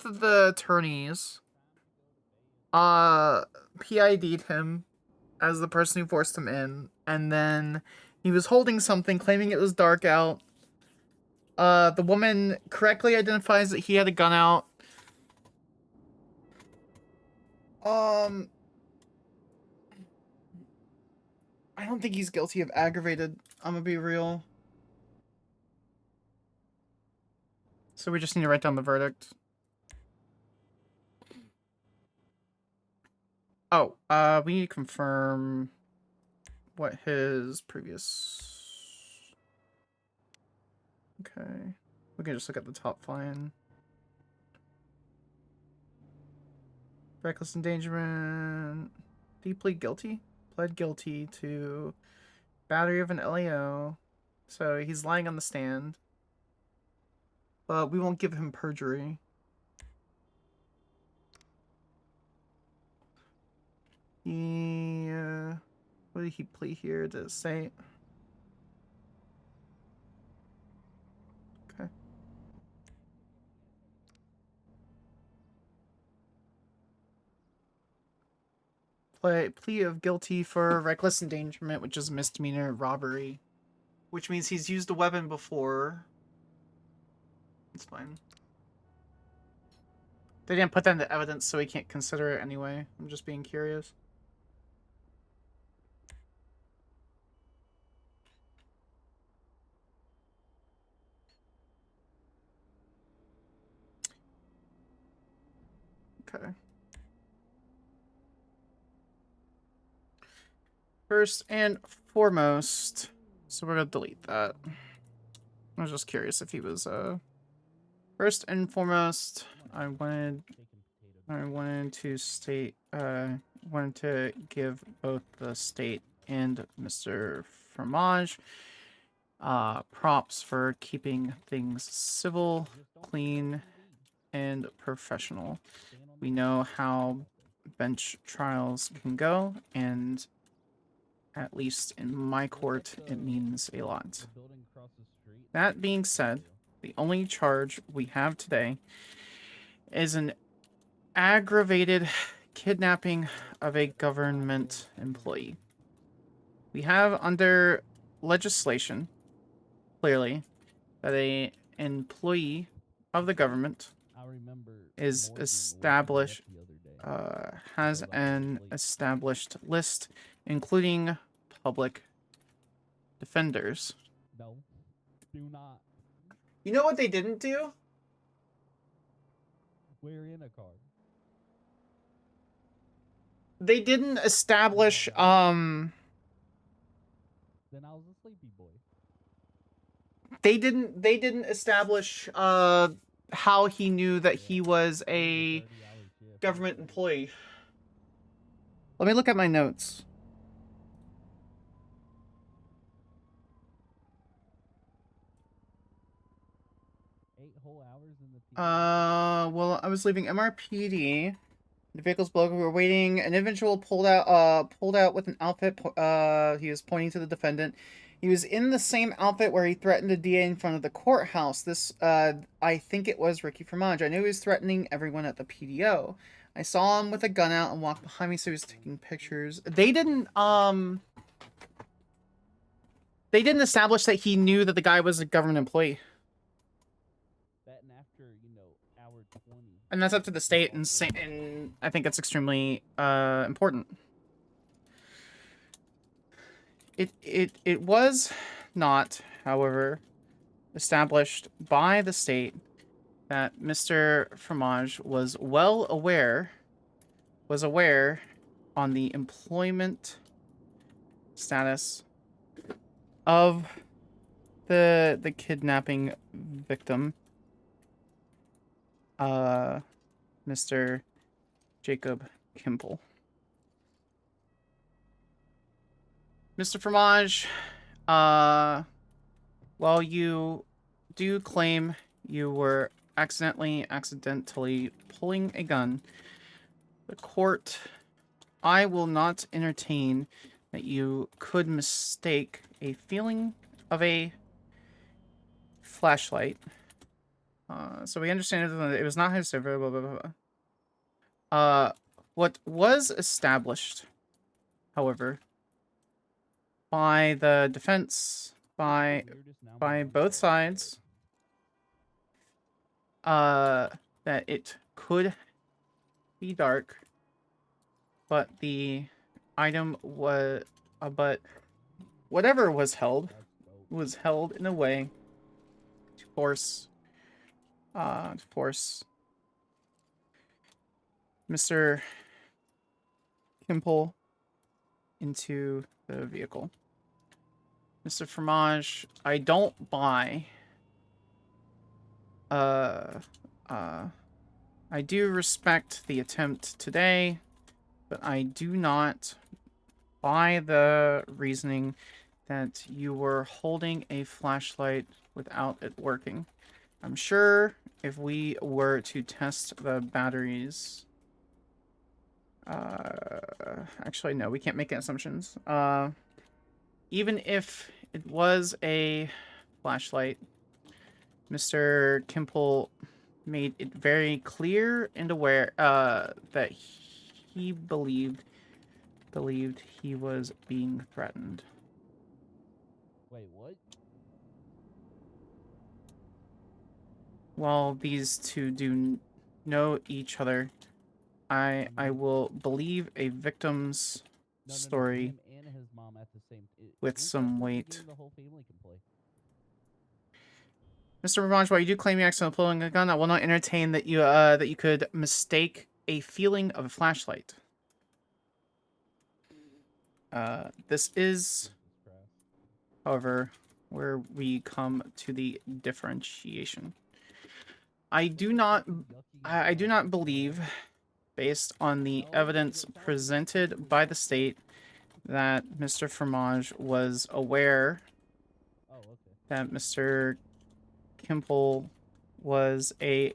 of the attorneys PID'd him as the person who forced him in, and then he was holding something claiming it was dark out. The woman correctly identifies that he had a gun out. I don't think he's guilty of aggravated. I'm gonna be real. So we just need to write down the verdict. Oh, we need to confirm what his previous... Okay. We can just look at the top line. Reckless endangerment. Did he plead guilty? Pled guilty to battery of an LAO. So he's lying on the stand. But we won't give him perjury. He, what did he plead here? Did it say? Okay. Plea of guilty for reckless endangerment, which is misdemeanor robbery. Which means he's used a weapon before. It's fine. They didn't put that into evidence, so we can't consider it anyway. I'm just being curious. Okay. First and foremost, so we're gonna delete that. I was just curious if he was first and foremost, I wanted to state wanted to give both the state and Mr. Fromage props for keeping things civil, clean, and professional. We know how bench trials can go, and at least in my court, it means a lot. That being said, the only charge we have today is an aggravated kidnapping of a government employee. We have under legislation, clearly, that an employee of the government is established, has an established list, including public defenders. No, do not. You know what they didn't do? We're in a car. They didn't establish, Then I was a sleepy boy. they didn't establish, how he knew that he was a government employee. Let me look at my notes. Well, I was leaving MRPD. The vehicle's blown. We were waiting. An individual pulled out with an outfit. He was pointing to the defendant. He was in the same outfit where he threatened the DA in front of the courthouse. This, I think it was Ricky Fromage. I knew he was threatening everyone at the PDO. I saw him with a gun out and walked behind me, so he was taking pictures. They didn't establish that he knew that the guy was a government employee. And that's up to the state, and I think it's extremely important. It was not, however, established by the state that Mr. Fromage was aware on the employment status of the kidnapping victim, Mr. Jacob Kimple. Mr. Fromage, while you do claim you were accidentally pulling a gun, the court, I will not entertain that you could mistake a feeling of a flashlight. So we understand that it was not his server, blah, blah, blah, blah. What was established, however, by the defense, by both sides, that it could be dark, but the item was, but whatever was held in a way to force Mr. Kimple into the vehicle. Mr. Fromage, I don't buy. I do respect the attempt today, but I do not buy the reasoning that you were holding a flashlight without it working. I'm sure if we were to test the batteries... actually, no, we can't make assumptions. Even if it was a flashlight, Mr. Kimple made it very clear and aware that he believed he was being threatened. Wait, what? While these two do know each other, I will believe a victim's story him and his mom at the same with some weight. The whole family can play. Mr. Fromage, while you do claim you accidentally pulling a gun, I will not entertain that you could mistake a feeling of a flashlight. This is, however, where we come to the differentiation. I do not believe, based on the evidence presented by the state, that Mr. Fromage was aware that Mr. Kimple was a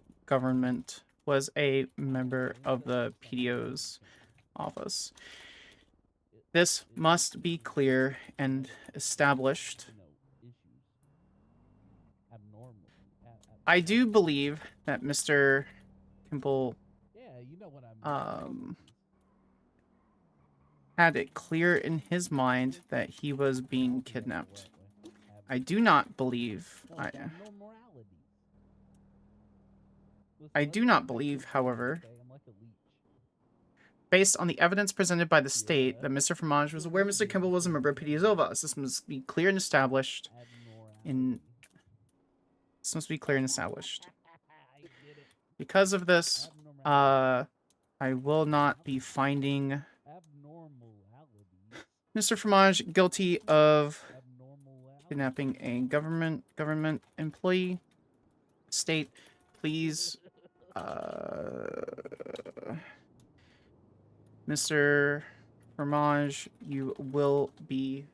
member of the PDO's office. This must be clear and established. I do believe that Mr. Kimple had it clear in his mind that he was being kidnapped. I do not believe... I do not believe, however, based on the evidence presented by the state, that Mr. Fromage was aware Mr. Kimple was a member of PDO's office. This must be clear and established. Because of this, I will not be finding Mr. Fromage guilty of kidnapping a government employee. State, please, Mr. Fromage, you will be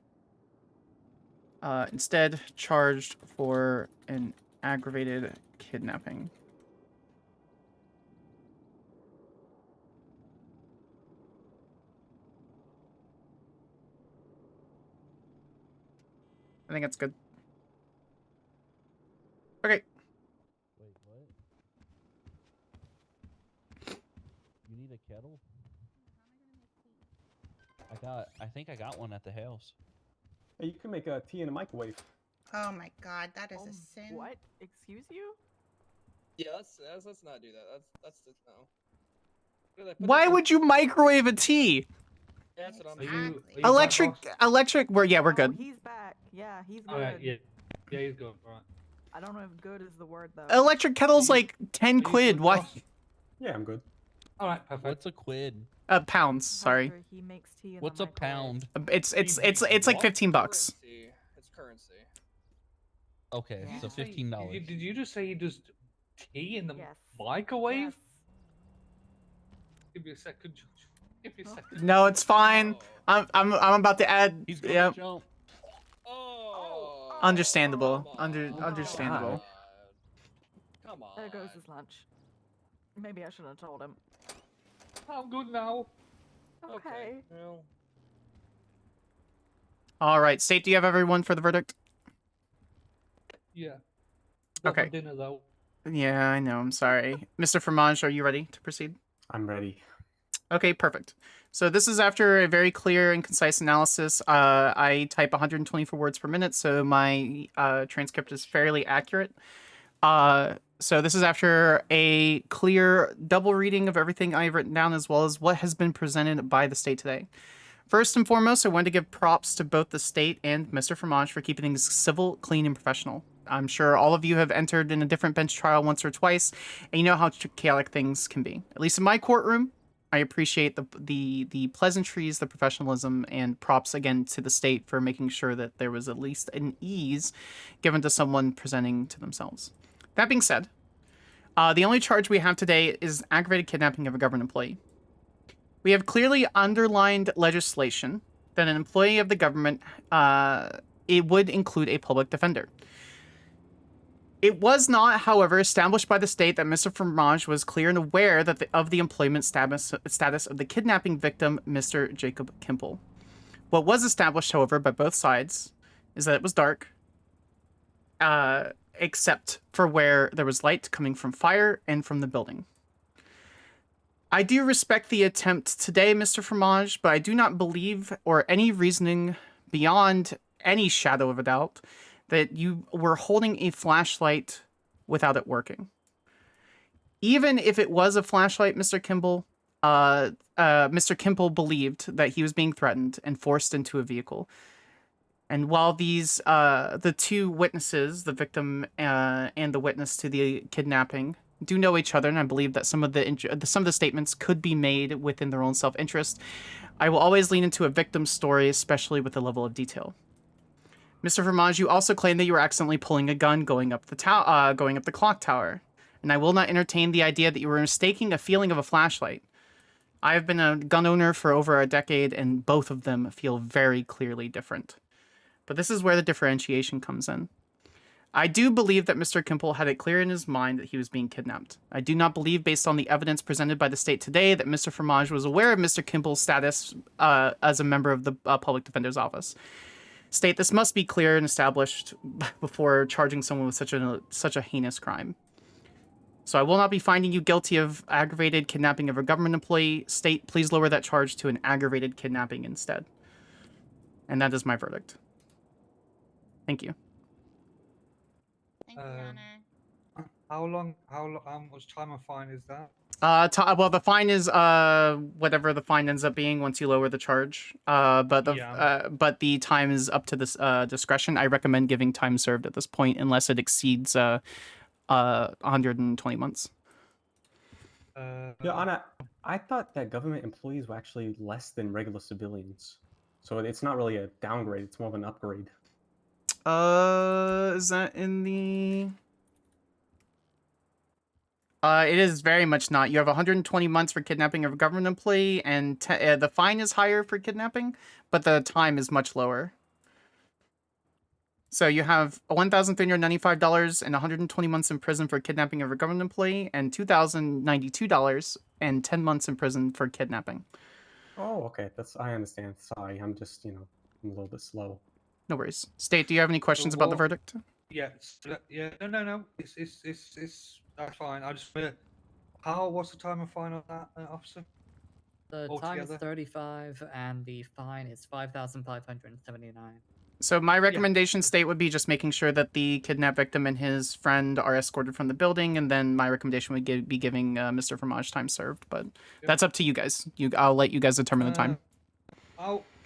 instead charged for an aggravated kidnapping. I think that's good. Okay. Wait, what? You need a kettle? I think I got one at the house. Hey, you can make a tea in a microwave. Oh my god, that is a sin. What? Excuse you? Yeah, let's not do that. That's just no. Why would you microwave a tea? That's what I'm Are you Electric, back, boss? electric. We're good. He's back. Yeah, he's good. Alright, yeah. Yeah, he's good. Alright. I don't know if good is the word though. Electric kettle's like 10 quid. Why? Yeah, I'm good. Alright, perfect. What's a quid? Pounds. Sorry. He makes tea in What's the a pound? It's like What? 15 bucks. Currency. It's currency. Okay, so Did $15. did you just say he does tea in the microwave? Give me a second, George. Give me a second. No, it's fine. I'm about to add. He's gonna Yep. jump. Understandable. Understandable. Come on. There goes his lunch. Maybe I shouldn't have told him. I'm good now. Okay. Well, All right, State. Do you have everyone for the verdict? Yeah. Got my Okay. dinner though. Yeah, I know. I'm sorry, Mr. Fromage. Are you ready to proceed? I'm ready. Okay, perfect. So this is after a very clear and concise analysis. I type 124 words per minute, so my transcript is fairly accurate. So this is after a clear double reading of everything I've written down, as well as what has been presented by the state today. First and foremost, I want to give props to both the state and Mr. Fromage for keeping things civil, clean, and professional. I'm sure all of you have entered in a different bench trial once or twice, and you know how chaotic things can be. At least in my courtroom, I appreciate the pleasantries, the professionalism, and props again to the state for making sure that there was at least an ease given to someone presenting to themselves. That being said, the only charge we have today is aggravated kidnapping of a government employee. We have clearly underlined legislation that an employee of the government, it would include a public defender. It was not, however, established by the state that Mr. Fromage was clear and aware that of the employment status of the kidnapping victim, Mr. Jacob Kimple. What was established, however, by both sides is that it was dark, except for where there was light coming from fire and from the building. I do respect the attempt today, Mr. Fromage, but I do not believe, or any reasoning beyond any shadow of a doubt, that you were holding a flashlight without it working. Even if it was a flashlight, Mr. Kimble, Mr. Kimble believed that he was being threatened and forced into a vehicle. And while these, the two witnesses, the victim and the witness to the kidnapping, do know each other, and I believe that some of the statements could be made within their own self-interest, I will always lean into a victim's story, especially with the level of detail. Mr. Fromage, you also claim that you were accidentally pulling a gun going up the clock tower, and I will not entertain the idea that you were mistaking a feeling of a flashlight. I have been a gun owner for over a decade, and both of them feel very clearly different. But this is where the differentiation comes in. I do believe that Mr. Kimple had it clear in his mind that he was being kidnapped. I do not believe, based on the evidence presented by the state today, that Mr. Fromage was aware of Mr. Kimple's status as a member of the Public Defender's Office. State, this must be clear and established before charging someone with such a heinous crime. So I will not be finding you guilty of aggravated kidnapping of a government employee. State, please lower that charge to an aggravated kidnapping instead. And that is my verdict. Thank you. Thank you, Your Honor. How much time a fine is that? Well, the fine is whatever the fine ends up being once you lower the charge. But the time is up to this discretion. I recommend giving time served at this point unless it exceeds 120 months. Yeah, Anna, I thought that government employees were actually less than regular civilians, so it's not really a downgrade; it's more of an upgrade. Is that in the? It is very much not. You have 120 months for kidnapping of a government employee, and the fine is higher for kidnapping, but the time is much lower. So you have $1,395 and 120 months in prison for kidnapping of a government employee, and $2,092 and 10 months in prison for kidnapping. Oh, okay. I understand. Sorry, I'm just, I'm a little bit slow. No worries. State, do you have any questions about the verdict? Yeah, no. It's that's fine. I just what's the time of fine on that, officer? The time is Altogether? 35, and the fine is 5,579. So my recommendation, State, would be just making sure that the kidnapped victim and his friend are escorted from the building, and then my recommendation would be giving Mr. Fromage time served. But that's up to you guys. I'll let you guys determine the time.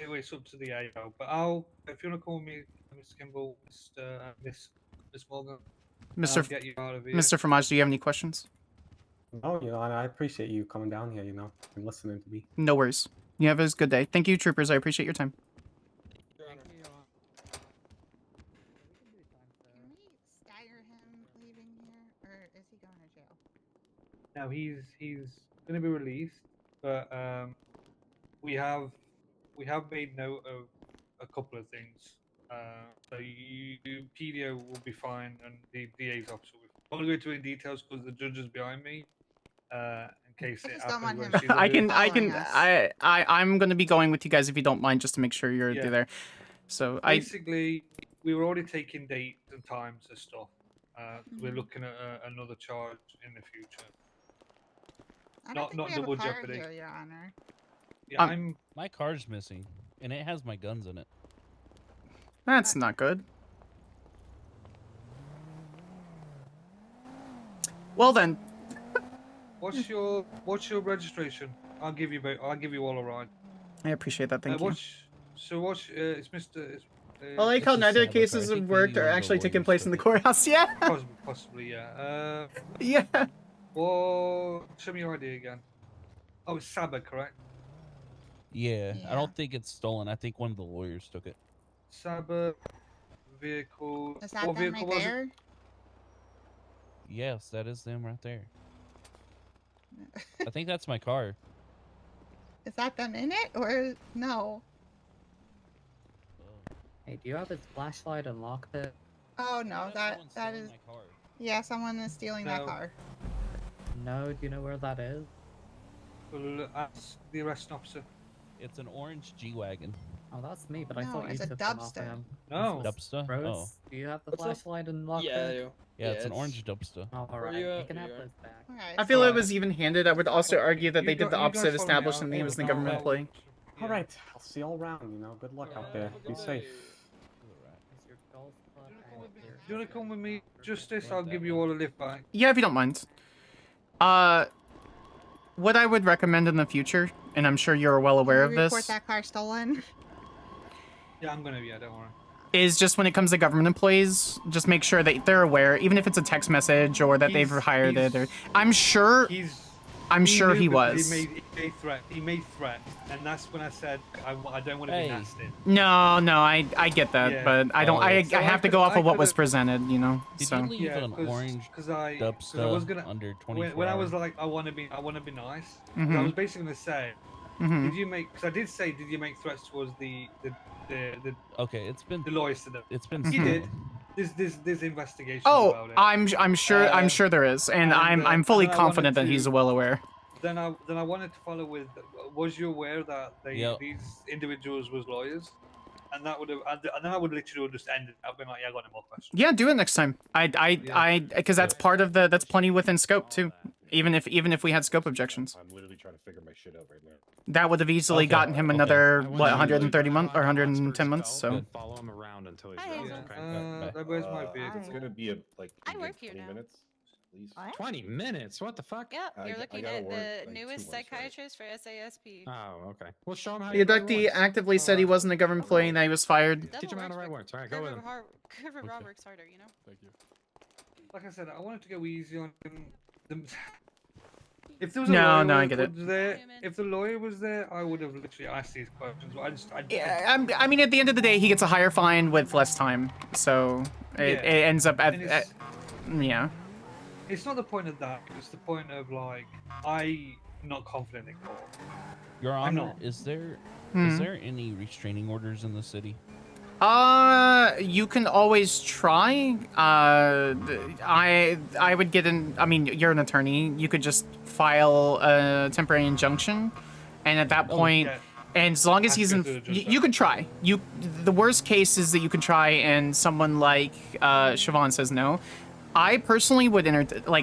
It's up to the AO, but if you want to call me Mr. Kimball, Miss Morgan, I'll get you out of here. Mr. Fromage, do you have any questions? No, I appreciate you coming down here, and listening to me. No worries. You have a good day. Thank you, troopers. I appreciate your time. Can we stagger him leaving here, or is he going to jail? No, he's going to be released, but we have made note of a couple of things. So PDO will be fine, and the DA's officer will. I won't go into any details because the judge is behind me. In case it happens when she's I'm going to be going with you guys if you don't mind, just to make sure you're there. So basically, we were already taking dates and times and stuff. We're looking at another charge in the future. Not double jeopardy. Here, Your Honor. Yeah, my car's missing, and it has my guns in it. That's not good. Well then. What's your registration? I'll give you all a ride. I appreciate that. Thank you. It's Mr. I like how neither cases of work are actually taking place in the courthouse. Yeah. Possibly, yeah. Yeah. Well, show me your ID again. Oh, it's Saba, correct? Yeah, I don't think it's stolen. I think one of the lawyers took it. Saba vehicle. Is that what them vehicle right was there? it? Yes, that is them right there. I think that's my car. Is that them in it, or no? Hey, do you have his flashlight and lockpick? Oh no, that is. Yeah, someone is stealing that car. No, do you know where that is? Well, ask the arrest officer. It's an orange G-Wagon. Oh, that's me, but I No, thought you it's a took them off dubster. him. No. Dubster? Rose, Oh. do you have the flashlight and lockpick? Yeah, I do. Yeah, it's an orange Dubster. Alright, you can have those back. I feel it was even-handed. I would also argue that they did the opposite of follow me establishing that he out. was the government employee. All right, I'll see you all around. Good luck out there. Be safe. Do you want to come with me, Justice? I'll give you all a lift back. Yeah, if you don't mind. What I would recommend in the future, and I'm sure you're well aware of Report this, that car stolen. Yeah, I'm gonna be. Yeah, don't worry. is just when it comes to government employees, just make sure that they're aware, even if it's a text message or that they've hired it. Or I'm sure he knew, but was. He made threat, and that's when I said I don't want to be nasty. No, I get that, Yeah. but I don't. I So have to go off of what was presented, Did so. you leave an orange I Dubster was gonna under 24 when I was hours? like I want to be nice. Mhm. I was basically gonna say, Mhm. did you make? Because I did say, did you make threats towards the Okay, it's been the lawyers to them? It's been He stolen. did. There's investigation Oh, about it. I'm sure there is, and I'm fully and I wanted confident that he's to- well aware. Then I wanted to follow with. Was you aware that these individuals was lawyers? And that would have, and then I would literally just ended. I've been like, yeah, I got no more questions. Yeah, do it next time. Because that's part of that's plenty within scope too. Even if we had scope objections, I'm literally trying to figure my shit out right now. that would have easily gotten him another 130 months or 110 months. So. Follow him around until he's Hi, ready. Hazel. Where's my vehicle? It's gonna be I work here 20 now. minutes. Please. 20 minutes? What the fuck? Yeah, I- you're I looking gotta at work, the like, newest 2 months, right? psychiatrist for SASP. Oh, okay. Well, show him how The you abductee actively said he wasn't a government employee and that he was fired. Teach him how to write words. All right, go with him. Good Rob works harder, you know? Thank you. Like I said, I wanted to go easy on them. If there was a No, lawyer I get it. there, if the lawyer was there, I would have literally asked these questions. But Yeah, I mean, at the end of the day, he gets a higher fine with less time, so it ends up at yeah. it's not the point of that. It's the point of like I'm not confident in court. Your I'm Honor, not. is there Hmm. any restraining orders in the city? You can always try. I would get an. I mean, you're an attorney. You could just file a temporary injunction, and at that Oh, point, yeah. and as long as Has he's to go in, through the judge you can try. The worst case is that you can try, and someone like Siobhan says no. I personally would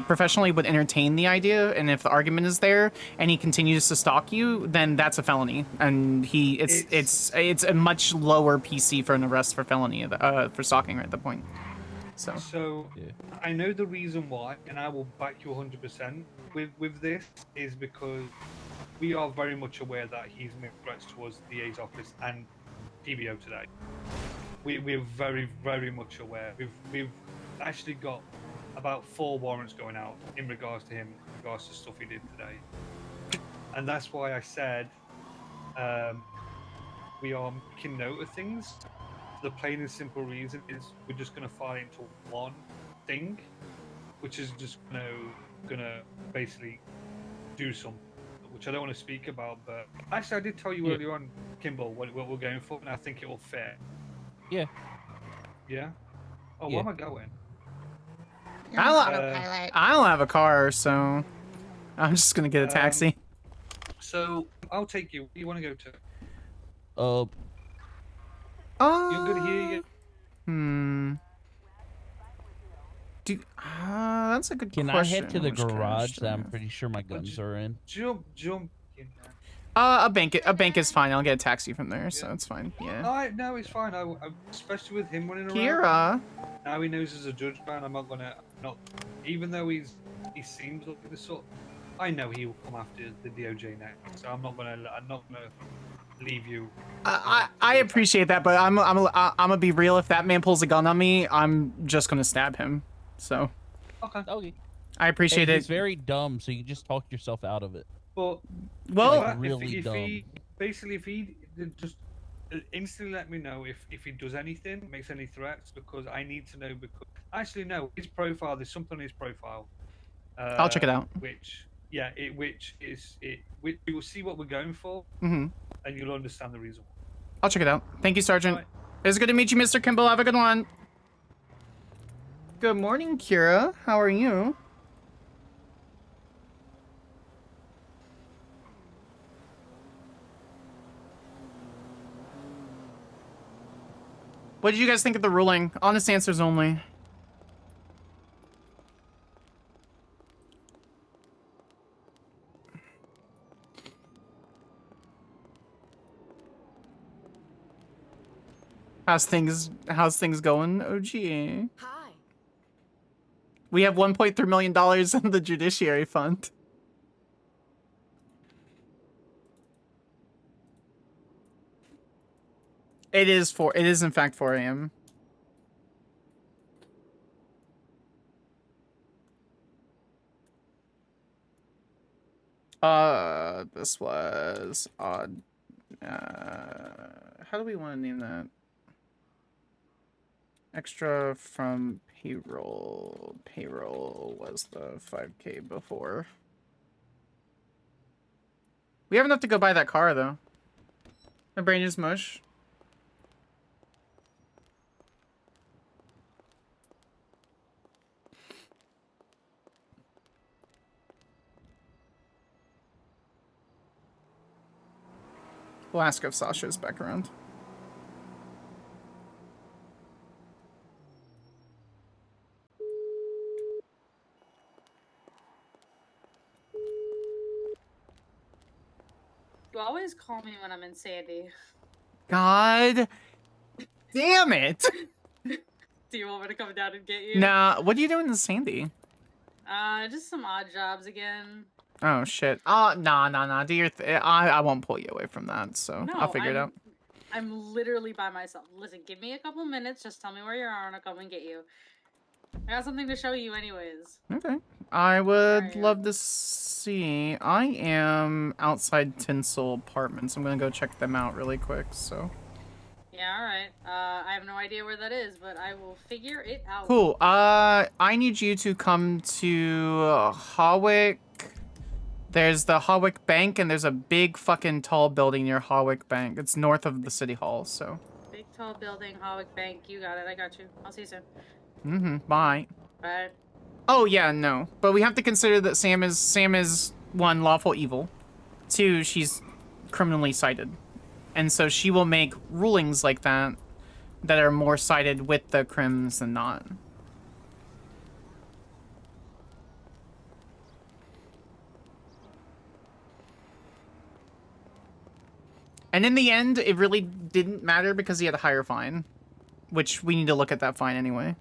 professionally would entertain the idea, and if the argument is there and he continues to stalk you, then that's a felony, and it's a much lower PC for an arrest for felony for stalking at that point. So I know the reason why, and I will back you 100% with this is because we are very much aware that he's made threats towards the DA's office and PBO today. We're very, very much aware. We've actually got about 4 warrants going out in regards to him, in regards to stuff he did today. And that's why I said we are making note of things. The plain and simple reason is we're just going to fall into one thing, which is just gonna basically do something, which I don't want to speak about. But actually, I did tell you earlier on, Kimball, what we're going for, and I think it will fit. Yeah. Yeah. Oh, Yeah. where am I going? I don't have a car, so I'm just gonna get a taxi. So I'll take you. Where do you want to go to? You're good here. That's a good Can question. I head to the Which kind of garage that I'm stuff? pretty sure my guns are in? Jump. A bank is fine. I'll get a taxi from there, so it's fine. Yeah. No, it's fine. I especially with him running around. Kira. Now he knows there's a judge man. I'm not gonna even though he seems like the sort. I know he will come after the DOJ next, so I'm not gonna leave you. I appreciate that, but I'm gonna be real. If that man pulls a gun on me, I'm just gonna stab him. So. Okay. I appreciate it. He's very dumb, so you can just talk yourself out of it. But Like, really if dumb. he just instantly let me know if he does anything, makes any threats, because I need to know. Because actually, no, his profile. There's something on his profile. I'll check it out. Which you will see what we're going for, Mhm. and you'll understand the reason. I'll check it out. Thank you, Sergeant. It was good to meet you, Mr. Kimball. Have a good one. Good morning, Kira. How are you? What did you guys think of the ruling? Honest answers only. How's things going, OG? Hi. We have $1.3 million in the judiciary fund. It is in fact 4 a.m. This was odd. How do we want to name that? Extra from payroll. Payroll was the 5K before. We have enough to go buy that car, though. My brain is mush. We'll ask if Sasha's back around. You always call me when I'm in Sandy. God damn it! Do you want me to come down and get you? Nah, what are you doing in Sandy? Just some odd jobs again. Oh shit. Nah. Do your I won't pull you away from that, so No, I'll figure it out. I'm literally by myself. Listen, give me a couple minutes. Just tell me where you are, and I'll come and get you. I got something to show you, anyways. Okay. I would love to see. I am outside Tinsel Apartments. I'm gonna go check them out really quick. So. Yeah, Yeah, all right. I have no idea where that is, but I will figure it out. Cool. I need you to come to Hawick. There's the Hawick Bank, and there's a big fucking tall building near Hawick Bank. It's north of the city hall, so. Big tall building, Hawick Bank. You got it. I got you. I'll see you soon. Bye. Bye. Oh yeah, no. But we have to consider that Sam is one, lawful evil. Two, she's criminally cited. And so she will make rulings like that that are more sided with the crims than not. And in the end, it really didn't matter because he had a higher fine, which we need to look at that fine anyway.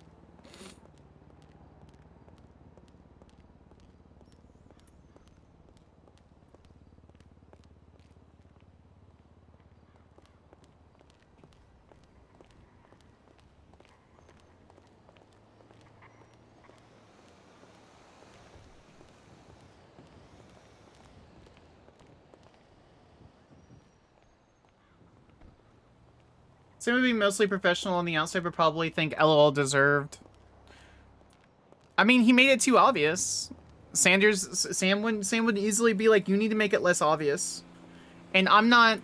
Sam would be mostly professional on the outside, but probably think LOL deserved. I mean, he made it too obvious. Sam would easily be like, you need to make it less obvious. And I'm not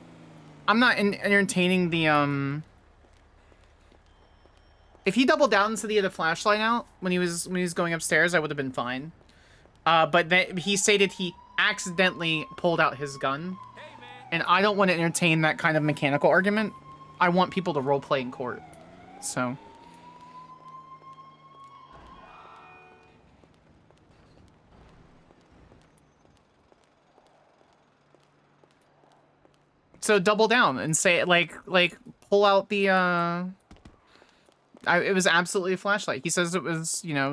entertaining the, if he doubled down and said he had a flashlight out when he was going upstairs, I would have been fine. But then he stated he accidentally pulled out his gun. And I don't want to entertain that kind of mechanical argument. I want people to roleplay in court. So. So double down and say, like pull out the, it was absolutely a flashlight. He says it was, you know,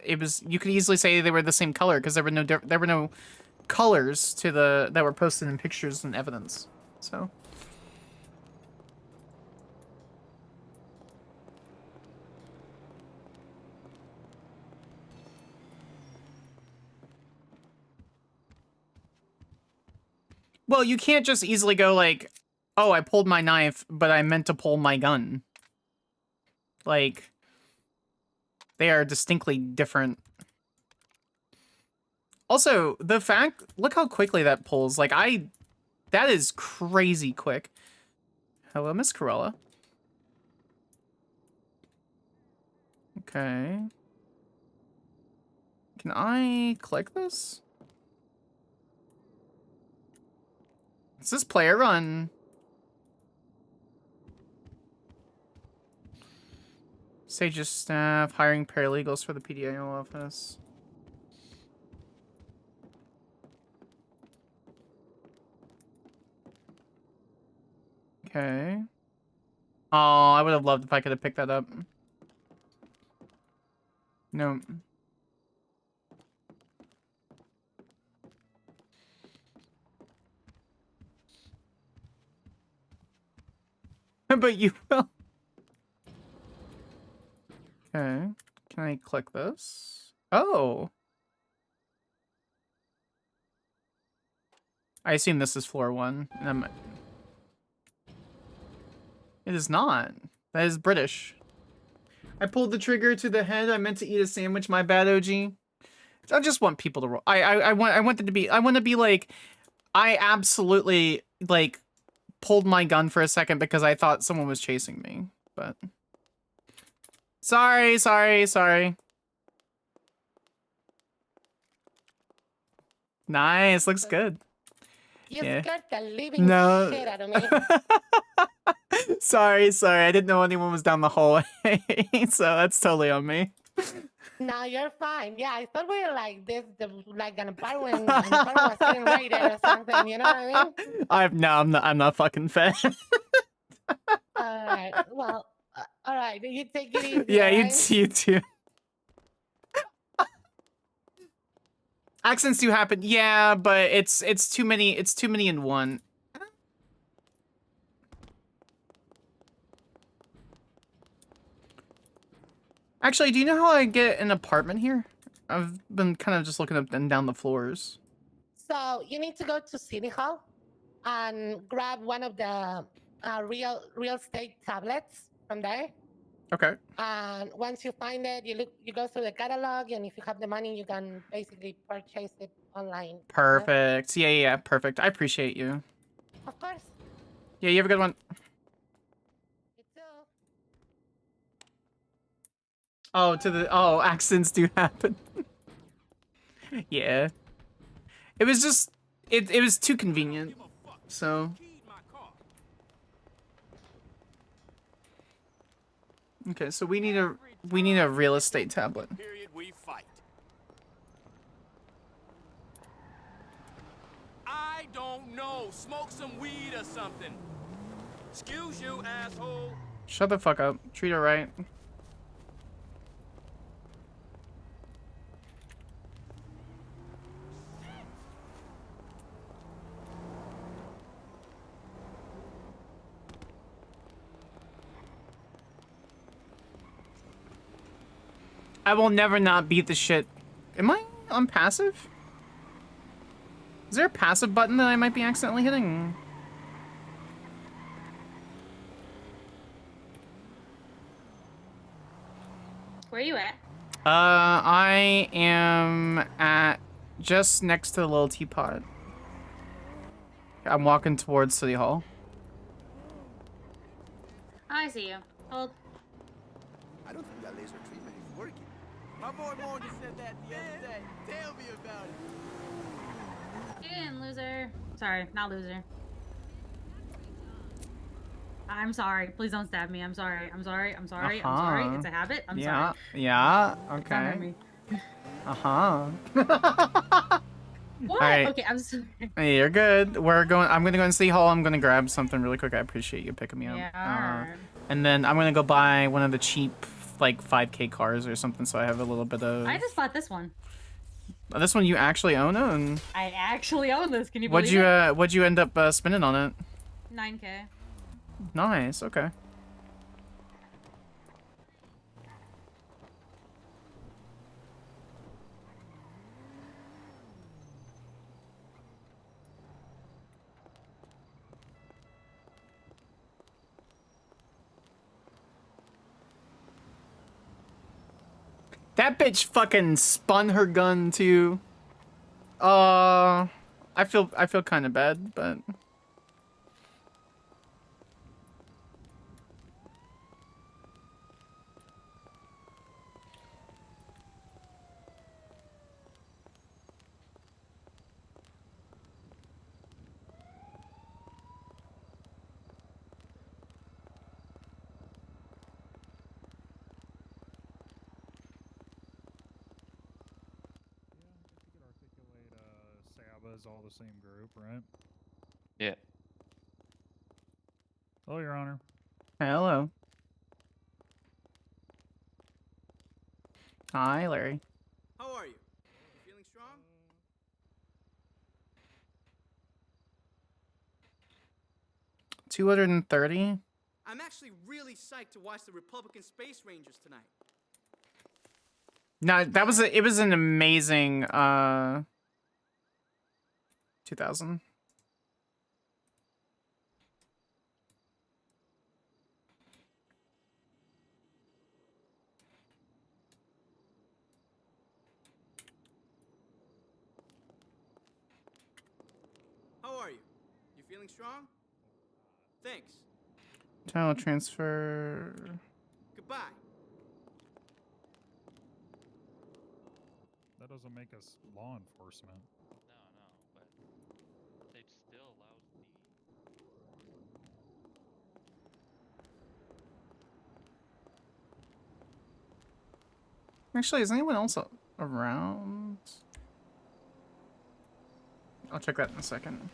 you could easily say they were the same color because there were no colors to that were posted in pictures and evidence. So. Well, you can't just easily go like, oh, I pulled my knife, but I meant to pull my gun. Like, they are distinctly different. Also, the fact, look how quickly that pulls. Like, that is crazy quick. Hello, Miss Corella. Okay. Can I click this? Is this player run? Sage's staff, hiring paralegals for the PDIO office. Okay. Oh, I would have loved if I could have picked that up. No. But you will. Okay. Can I click this? Oh. I assume this is floor 1. It is not. That is British. I pulled the trigger to the head. I meant to eat a sandwich. My bad, OG. I just want people to roll. I want it to be. I want to be like. I absolutely like pulled my gun for a second because I thought someone was chasing me. But sorry. Nice. Looks good. You Yeah. scared the living shit out of me. Sorry. I didn't know anyone was down the hallway, so that's totally on me. No, you're fine. Yeah, I thought we were like this, like an apartment was getting raided or something. You know what I mean? I'm not fucking fed. All right. Well, all right. You take it easy. Yeah, right? you too. Accents do happen. Yeah, but it's too many. It's too many in one. Actually, do you know how I get an apartment here? I've been kind of just looking up and down the floors. So you need to go to City Hall and grab one of the real estate tablets from there. Okay. And once you find it, you go through the catalog, and if you have the money, you can basically purchase it online. Perfect. Yeah, perfect. I appreciate you. Of course. Yeah, you have a good one. Oh, accidents do happen. Yeah. It was just it was too convenient. So okay, so we need a real estate tablet. Period, we fight. I don't know. Smoke some weed or something. Excuse you, asshole. Shut the fuck up. Treat her right. I will never not beat the shit. Am I on passive? Is there a passive button that I might be accidentally hitting? Where are you at? I am at just next to the little teapot. I'm walking towards City Hall. I see you. Hold. I don't think that laser treatment is working. My boy Morgan said that the other day. Tell me about it. Get in, loser. Sorry, not loser. I'm sorry. Please don't stab me. I'm sorry. I'm sorry. I'm sorry. I'm sorry. It's a habit. I'm sorry. Yeah. Don't hurt Okay. me. What? Alright. Okay, I'm sorry. Hey, you're good. I'm gonna go in City Hall. I'm gonna grab something really quick. I appreciate you picking me up. Yeah. And then I'm gonna go buy one of the cheap, like 5K cars or something, so I have a little bit of. I just bought this one. This one you actually own it? And I actually own this. Can you believe what'd you end up spending on it? 9K. Nice. Okay. That bitch fucking spun her gun too. I feel kind of bad, but Is all the same group, right? Yeah. Oh, Your Honor. hello. Hi, Larry. How are you? You feeling strong? 230. I'm actually really psyched to watch the Republican Space Rangers tonight. No, it was an amazing 2000. How are you? You feeling strong? Thanks. Title transfer. Goodbye. That doesn't make us law enforcement. No, but it still allows Actually, is anyone else around? I'll check that in a second.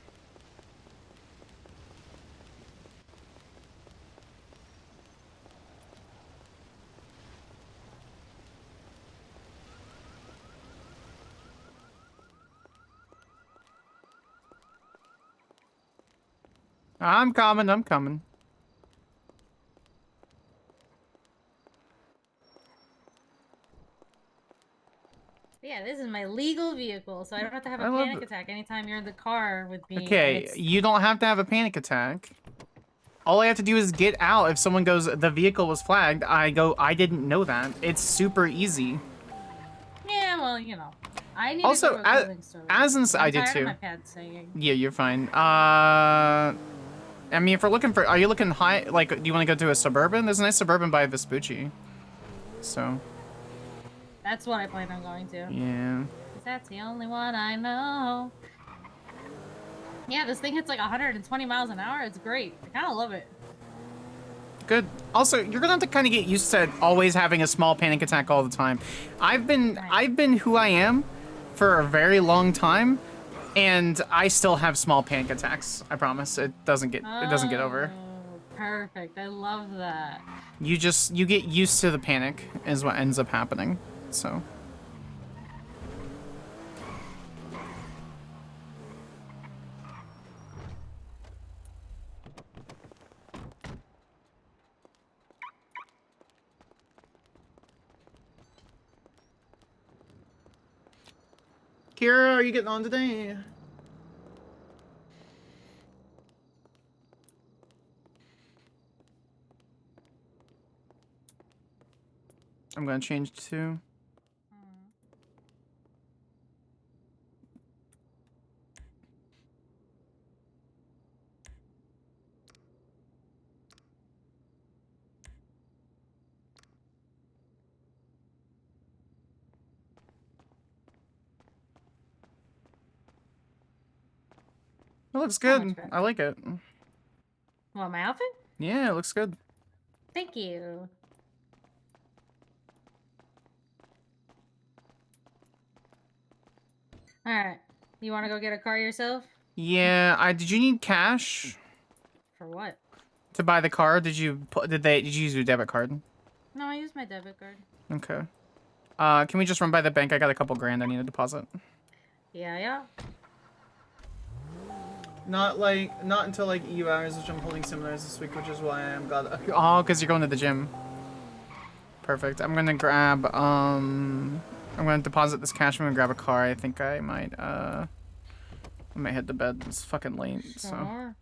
I'm coming. Yeah, this is my legal vehicle, so I don't have to have a I love panic it. attack anytime you're in the car with me. and Okay, it's- you don't have to have a panic attack. all I have to do is get out. If someone goes, the vehicle was flagged, I go, I didn't know that. It's super easy. Yeah, well, you know. I need Also, to go to a clothing store. as in, I'm I did tired too. of my pants singing. Yeah, you're fine. I mean, if we're looking for, are you looking high? Like, do you want to go to a suburban? There's a nice suburban by Vespucci. So. That's what I plan on going to. Yeah. 'Cause that's the only one I know. Yeah, this thing hits like 120 miles an hour. It's great. I kind of love it. Good. Also, you're gonna have to kind of get used to always having a small panic attack all the time. I've been who I am for a very long time, and I still have small panic attacks. I promise. It doesn't get over. Oh, perfect. I love that. You get used to the panic is what ends up happening. So. Kira, are you getting on today? I'm gonna change to. It looks good. I like it. What, my outfit? Yeah, it looks good. Thank you. Alright. You want to go get a car yourself? Yeah, did you need cash For what? to buy the car? Did you use your debit card? No, I used my debit card. Okay. Can we just run by the bank? I got a couple grand I need to deposit. Yeah. Not until like EU hours, which I'm holding seminars this week, which is why I'm oh, because you're going to the gym. Perfect. I'm gonna grab I'm gonna deposit this cash. I'm gonna grab a car. I think I might head to bed. It's fucking late. So. Sure.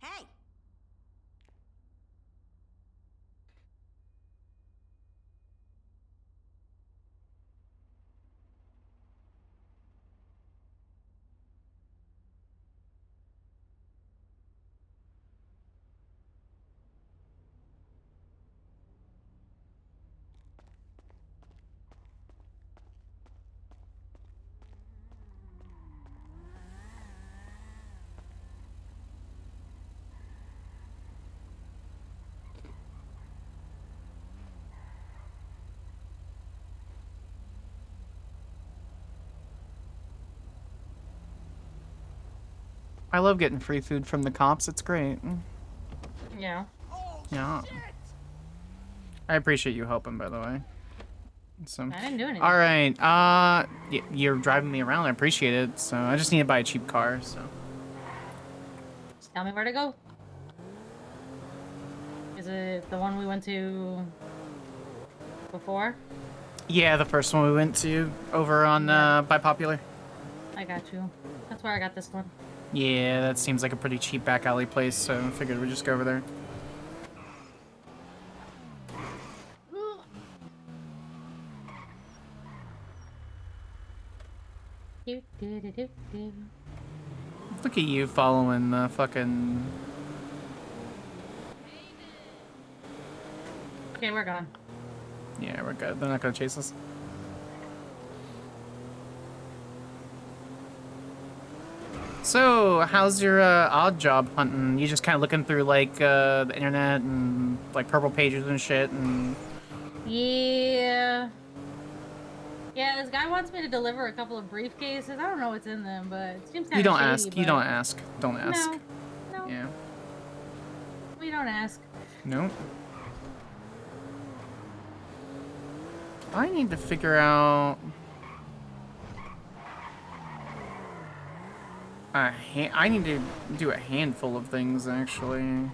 Hey! I love getting free food from the cops. It's great. Yeah. Yeah. I appreciate you helping, by the way. So, I didn't do anything. all right. You're driving me around. I appreciate it. So I just need to buy a cheap car. So. Just tell me where to go. Is it the one we went to before? Yeah, the first one we went to over on by Popular. I got you. That's where I got this one. Yeah, that seems like a pretty cheap back alley place. So I figured we'd just go over there. Look at you following the fucking... Okay, we're gone. Yeah, we're good. They're not gonna chase us. So, how's your odd job hunting? You just kind of looking through like the internet and like purple pages and shit and... Yeah. Yeah, this guy wants me to deliver a couple of briefcases. I don't know what's in them, but it seems kind of You don't shady, ask. You but- don't ask. Don't ask. No. Yeah. We don't ask. No. I need to figure out... I need to do a handful of things, actually.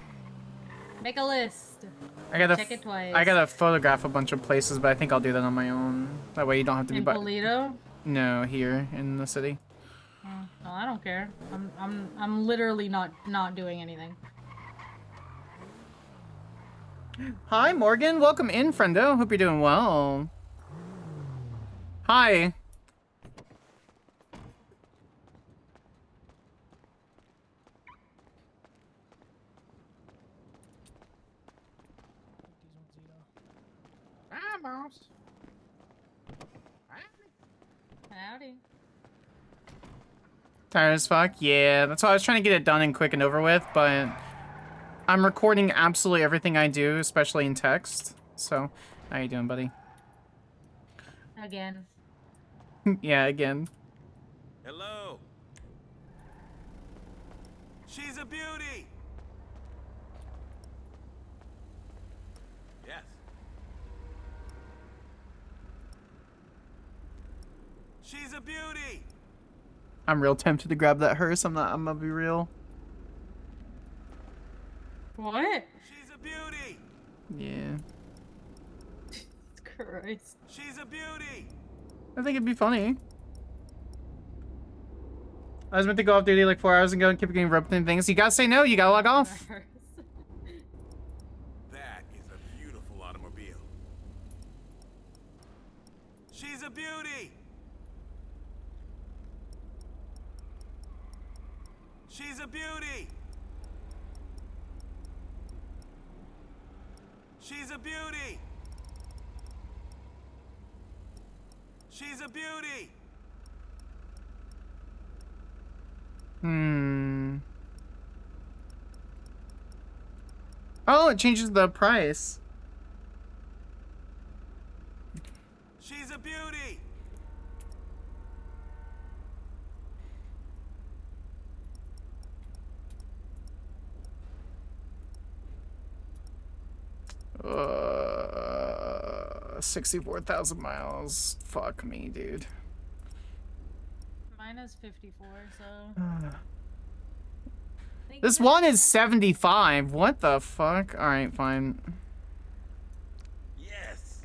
Make a list. I gotta check it twice. I gotta photograph a bunch of places, but I think I'll do that on my own. That way you don't have to be In Polito? No, here in the city. Oh, well, I don't care. I'm literally not doing anything. Hi, Morgan. Welcome in, friendo. Hope you're doing well. Hi. Hi, boss. Howdy. Tired as fuck? Yeah, that's why I was trying to get it done and quick and over with, but I'm recording absolutely everything I do, especially in text. So, how you doing, buddy? Again. Yeah, again. Hello. She's a beauty. Yes. She's a beauty. I'm real tempted to grab that hearse. I'm gonna be real. What? She's a beauty. Yeah. Christ. She's a beauty. I think it'd be funny. I was meant to go off duty like 4 hours ago and keep getting roped in things. You gotta say no, you gotta log off. That is a beautiful automobile. She's a beauty. She's a beauty. She's a beauty. She's a beauty. Oh, it changes the price. She's a beauty. Uh, 64,000 miles. Fuck me, dude. Mine is 54, so. This one is 75. What the fuck? Alright, fine. Yes.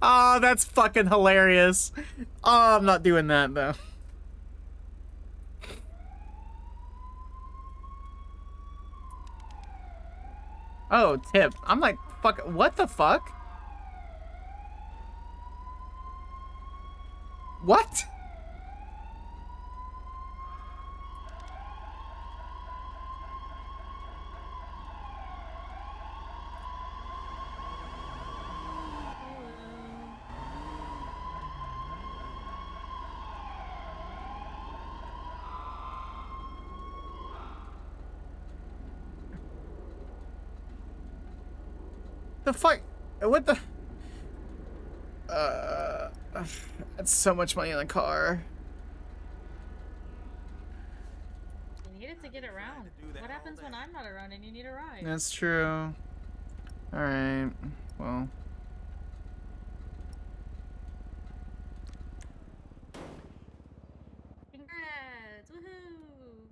Oh, that's fucking hilarious. Oh, I'm not doing that, though. Oh, tip. I'm like, fuck, what the fuck? What? The fuck? What the? That's so much money in the car. You need it to get around. What happens when I'm not around and you need a ride? That's true. Alright, well. Congrats! Woohoo!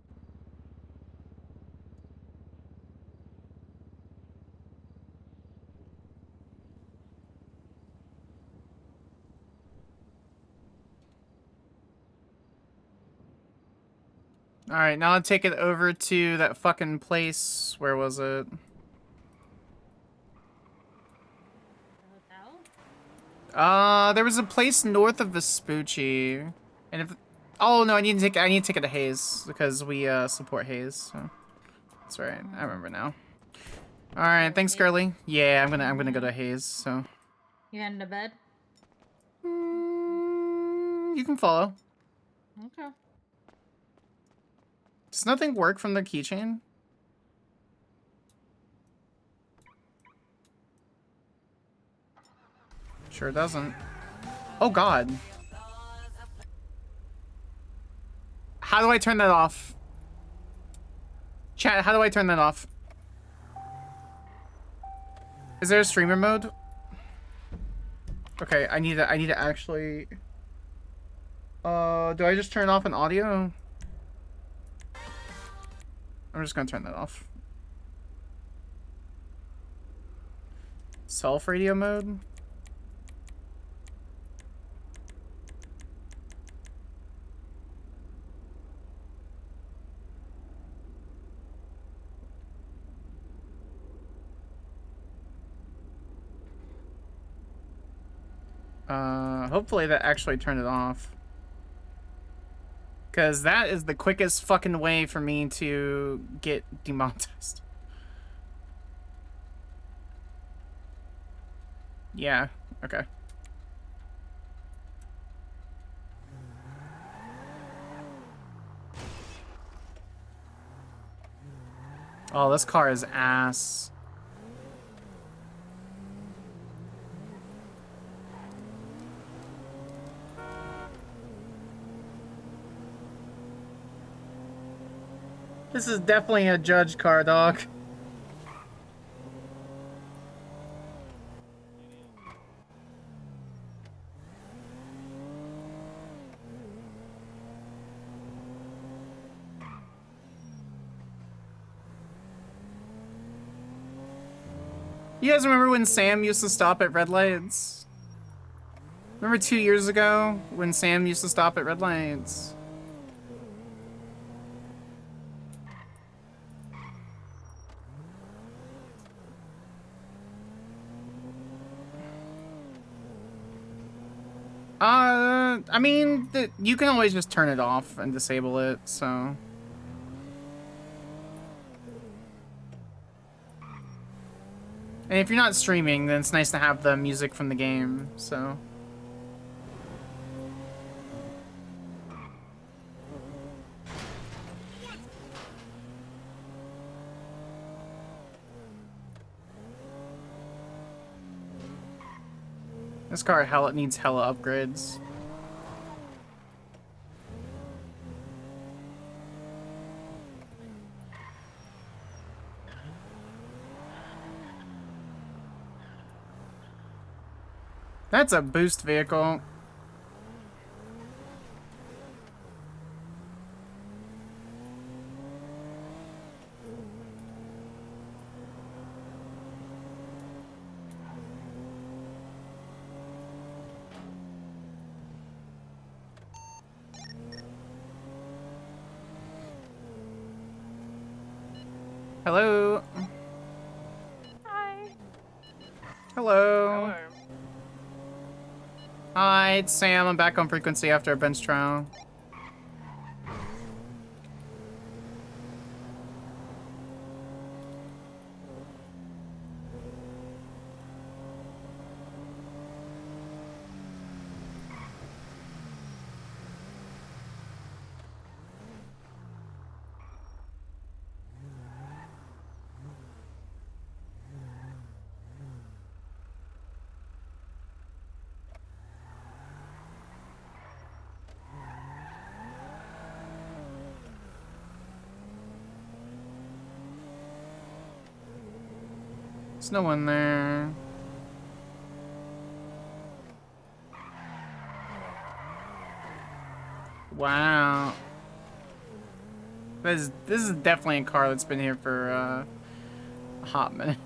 Alright, now I'll take it over to that fucking place. Where was it? There was a place north of Vespucci. And if oh no, I need to take it to Hayes because we support Hayes. So that's right. I remember now. Alright, thanks, girly. Yeah, I'm gonna go to Hayes, so You heading to bed? you can follow. Okay. Does nothing work from the keychain? Sure doesn't. Oh god. How do I turn that off? Chat, how do I turn that off? Is there a streamer mode? Okay, I need to actually Do I just turn off an audio? I'm just gonna turn that off. Self radio mode? Hopefully that actually turned it off. Because that is the quickest fucking way for me to get demonetized. Yeah, okay. Oh, this car is ass. This is definitely a judge car, dog. You guys remember when Sam used to stop at red lights? Remember 2 years ago when Sam used to stop at red lights? I mean, you can always just turn it off and disable it, so... And if you're not streaming, then it's nice to have the music from the game, so... This car needs hella upgrades. That's a boost vehicle. Hello. Hi. Hello. Hi, it's Sam. I'm back on frequency after a bench trial. There's no one there. Wow. This is definitely a car that's been here for a hot minute.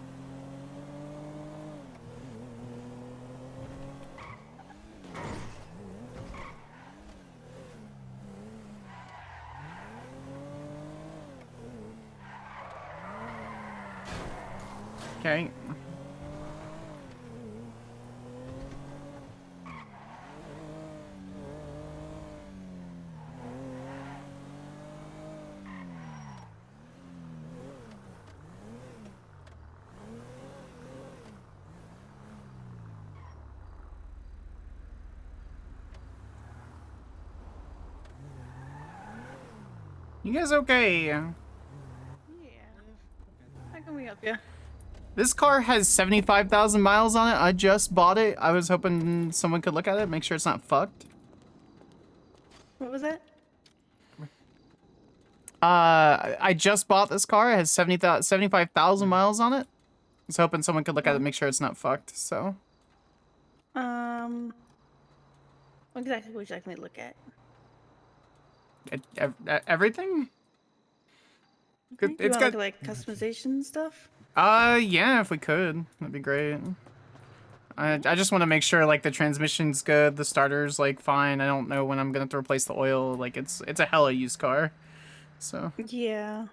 Okay. You guys okay? Yeah. How can we help you? This car has 75,000 miles on it. I just bought it. I was hoping someone could look at it, make sure it's not fucked. What was that? I just bought this car. It has 75,000 miles on it. I was hoping someone could look at it, make sure it's not fucked, so. What exactly would you like me to look at? Everything. Okay. Do you It's want got. like customization stuff? Yeah, if we could, that'd be great. I just want to make sure like the transmission's good, the starter's like fine. I don't know when I'm gonna have to replace the oil. Like it's a hella used car, so. Yeah.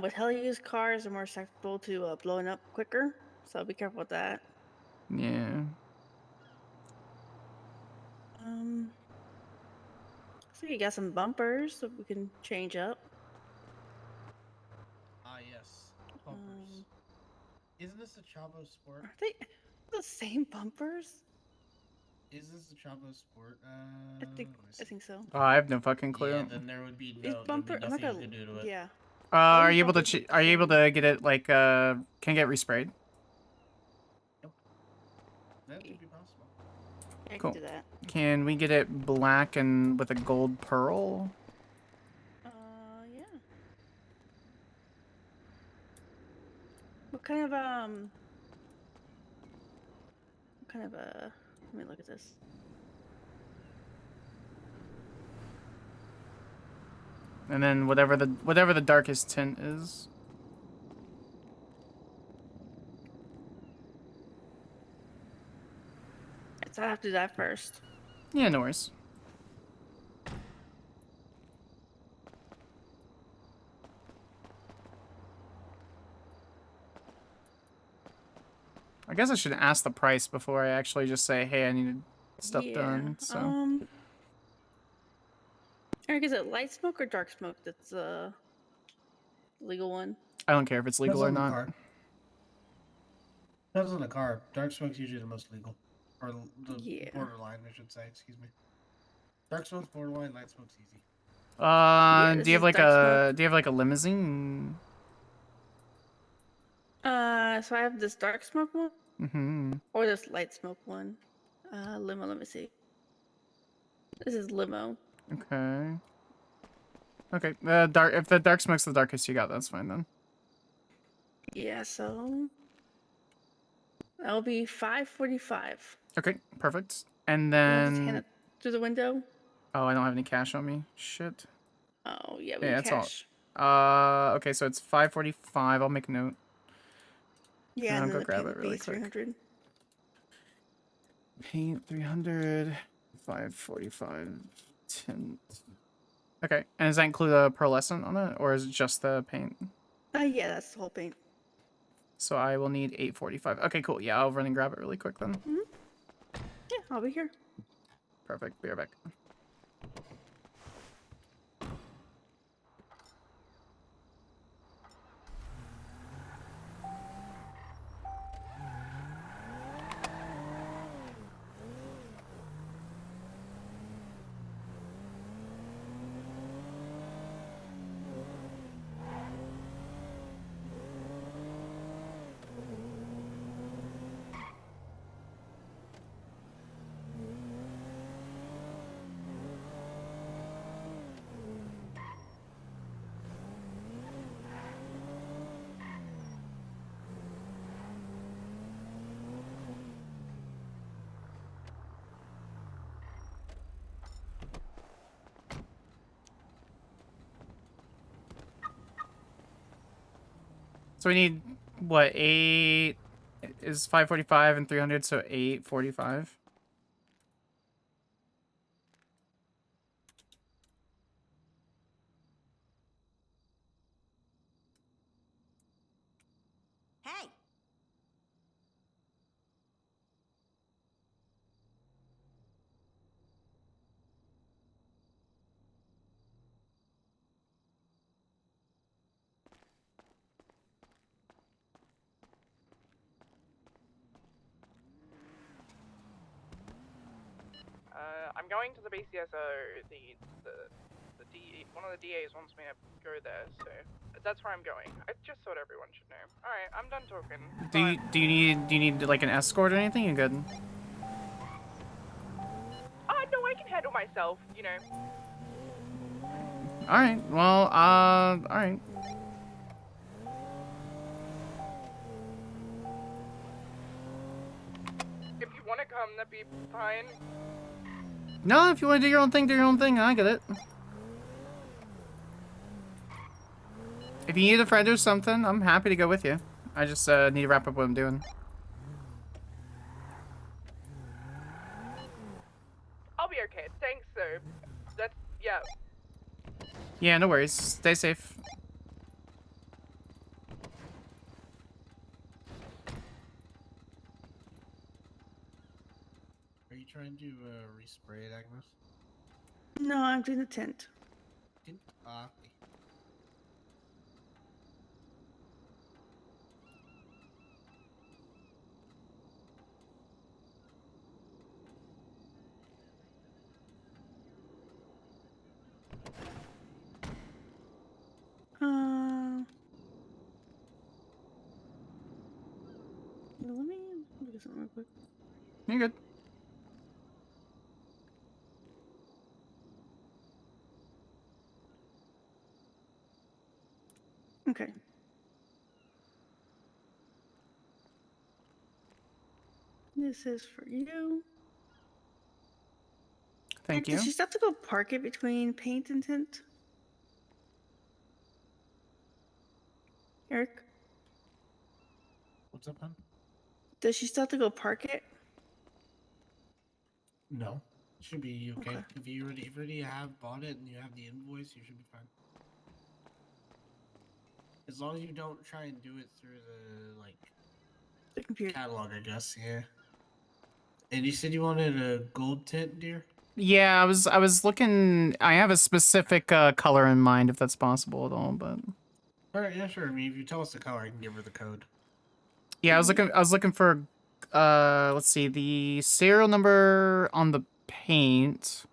With hell used cars are more susceptible to blowing up quicker, so be careful with that. Yeah. So you got some bumpers that we can change up. Ah, yes. Bumpers. Isn't this a Chavo Sport? Are they the same bumpers? Is this a Chavo Sport? I think so. Oh, I have no fucking clue. Yeah, then there would be These no, bumper, there'd be I'm not nothing gonna. you could do to it. Yeah. Are these you able to bumpers look the are you able same. to get it like can I get resprayed? That could be possible. I can Cool. do that. Can we get it black and with a gold pearl? Yeah. What kind of let me look at this. And then whatever the darkest tint is. So I have to do that first. Yeah, no worries. I guess I should ask the price before I actually just say, hey, I need stuff done. So. Eric, is it light smoke or dark smoke that's legal one? I don't care if it's legal or Depends on the not. car. Depends on the car. Dark smoke's usually the most legal. Or the borderline, I should say, excuse me. Dark smoke's borderline, light smoke's easy. Do you have like a limousine? So I have this dark smoke one. Mm-hmm. Or this light smoke one. Limo, let me see. This is limo. Okay. Okay. If the dark smoke's the darkest you got, that's fine then. Yeah, so that'll be $5.45. Okay, perfect. And You want to just hand then it through the window? oh, I don't have any cash on me. Shit. Oh yeah, Yeah, it's that's cash. all. Okay, so it's $5.45. I'll make a note. Yeah, I'll and go then the grab paint it would really be quick. 300. Paint 300, 545 tint. Okay, and does that include a pearlescent on it, or is it just the paint? Yeah, that's the whole paint. So I will need 845. Okay, cool. Yeah, I'll run and grab it really quick then. Yeah, I'll be here. Perfect. Be right back. So we need what, 8 is 545 and 300, so 845. Hey! I'm going to the BCSO. The D, one of the DAs wants me to go there, so that's where I'm going. I just thought everyone should know. All right, I'm done talking. Do you need like an escort or anything? You good? No, I can handle myself. You know. All right. Well, all right. If you want to come, that'd be fine. No, if you want to do your own thing, do your own thing. I get it. If you need a friend or something, I'm happy to go with you. I just need to wrap up what I'm doing. I'll be okay. Thanks, sir. That's yeah. Yeah, no worries. Stay safe. Are you trying to respray it, Agnes? No, I'm doing the tint. Tint? Okay. Let me look at something real quick. You're good. Okay. This is for you. Thank Does you. she still have to go park it between paint and tint? Eric? What's up, hon? Does she still have to go park it? No. Should be okay. Okay. If you already have bought it and you have the invoice, you should be fine. As long as you don't try and do it through the computer catalog, I guess. Yeah. And you said you wanted a gold tint, dear? Yeah, I was looking. I have a specific color in mind, if that's possible at all. But All right, yeah, sure. I mean, if you tell us the color, I can give her the code. yeah, I was looking for. Let's see the serial number on the paint.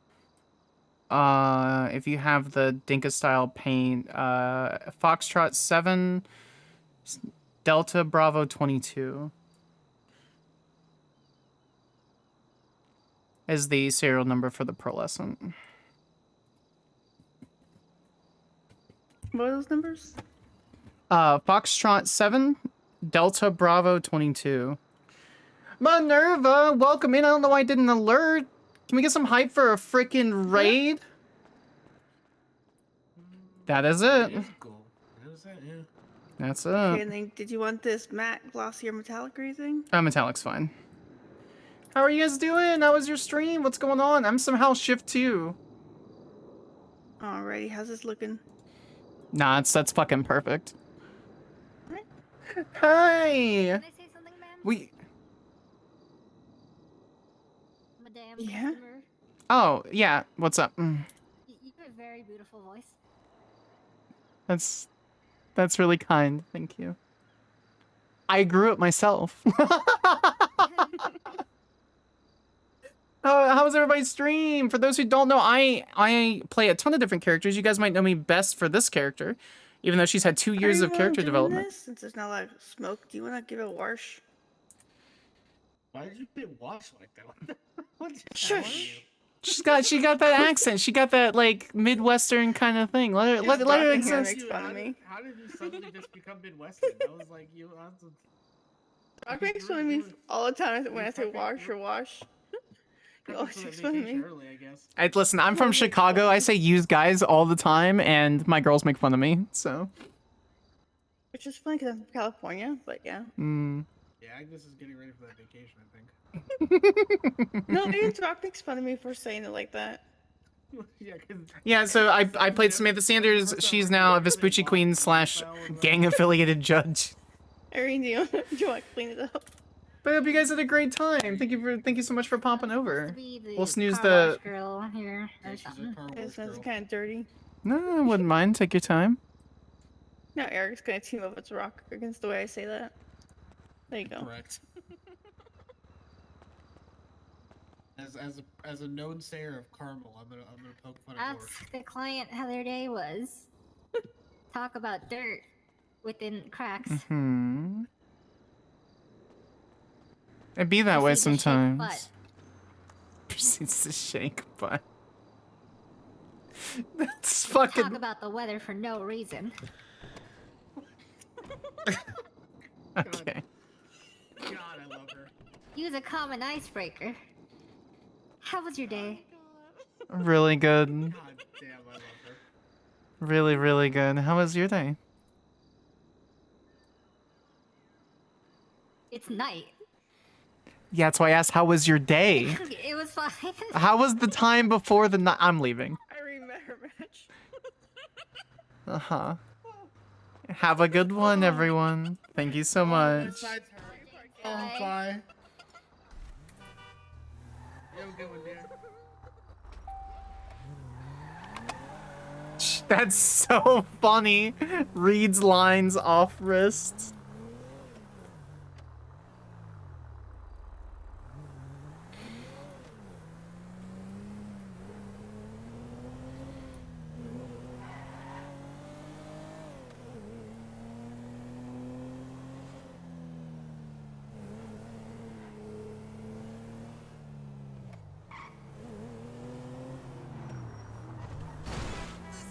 If you have the Dinka style paint, Foxtrot 7, Delta Bravo 22 is the serial number for the pearlescent. What are those numbers? Foxtrot 7, Delta Bravo 22. Minerva, welcome in. I don't know why I didn't alert. Can we get some hype for a freaking raid? That is it. It is gold. That is it, yeah. That's it. Okay, and then did you want this matte, glossy, or metallic or anything? Metallic's fine. How are you guys doing? How was your stream? What's going on? I'm somehow shift 2. Alrighty, how's this looking? Nah, that's fucking perfect. Hi. Can I say something, ma'am? We. Madame Yeah? customer, Oh yeah. What's up? you have a very beautiful voice. That's really kind. Thank you. I grew it myself. How was everybody's stream? For those who don't know, I play a ton of different characters. You guys might know me best for this character, even though she's had 2 years of character development. Since there's not a lot of smoke, do you want to give it a wash? Why did you put wash like that? What just Shush. She got that accent. She got that like Midwestern kind of thing. Let her exist. Fun of me. How did you suddenly just become Midwestern? That was like you. Doc makes fun of me all the time when I say wash or wash. He always makes fun of me. Early, I guess. Listen, I'm from Chicago. I say use guys all the time, and my girls make fun of me. So. Which is funny because I'm from California, but yeah. Yeah, Agnes is getting ready for that vacation, I think. No, even Doc makes fun of me for saying it like that. Yeah, so I played Samantha Sanders. She's now a Vespucci Queen / gang affiliated judge. Erin, do you want to clean it up? But I hope you guys had a great time. Thank you so much for popping over. We'll snooze car the. wash girl here or something. It smells kind of dirty. No, I wouldn't mind. Take your time. Now Eric's gonna team up with Rock against the way I say that. There you go. Correct. As a known sayer of caramel, I'm gonna poke fun at That's the client how their day was. Talk about dirt within cracks. It'd be that way Proceeds to shake sometimes. butt. Proceeds to shake butt. That's fucking. Talk about the weather for no reason. Okay. God, I love her. Use a common icebreaker. How was your day? Really good. God damn, I love her. Really, really good. How was your day? It's night. Yeah, that's why I asked, how was your day? It was fine. How was the time before the night? I'm leaving. I remember match. Uh-huh. Have a good one, everyone. Thank you so much. Oh, bye. You have a good one, dear. That's so funny. Reads lines off wrist.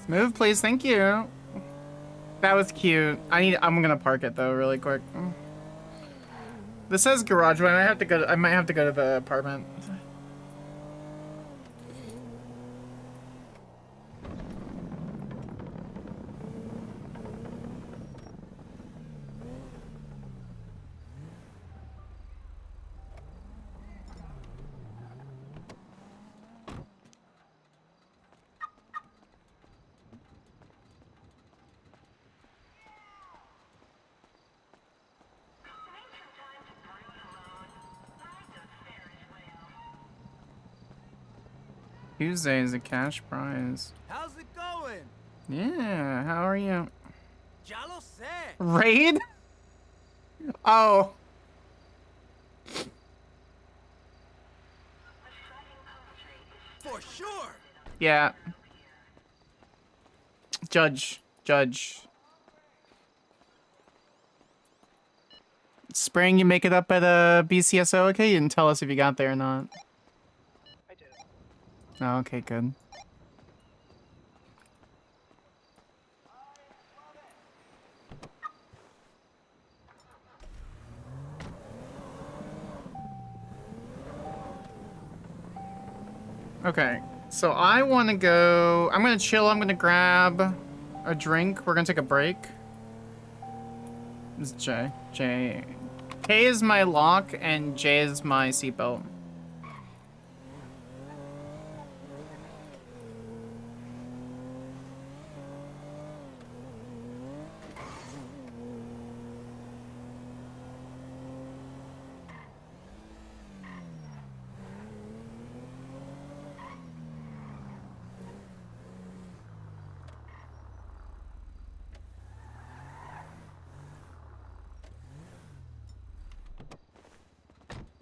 Move, please. Thank you. That was cute. I'm gonna park it though, really quick. This says garage, but I might have to go to the apartment. Tuesday is a cash prize. How's it going? Yeah, how are you? Ya lo sé. Raid? Oh. For sure. Yeah. Judge. Spring, you make it up at BCSO, okay? You didn't tell us if you got there or not. I did. Oh, okay, good. Okay, so I want to go... I'm going to chill. I'm going to grab a drink. We're going to take a break. This is J. K is my lock, and J is my seatbelt.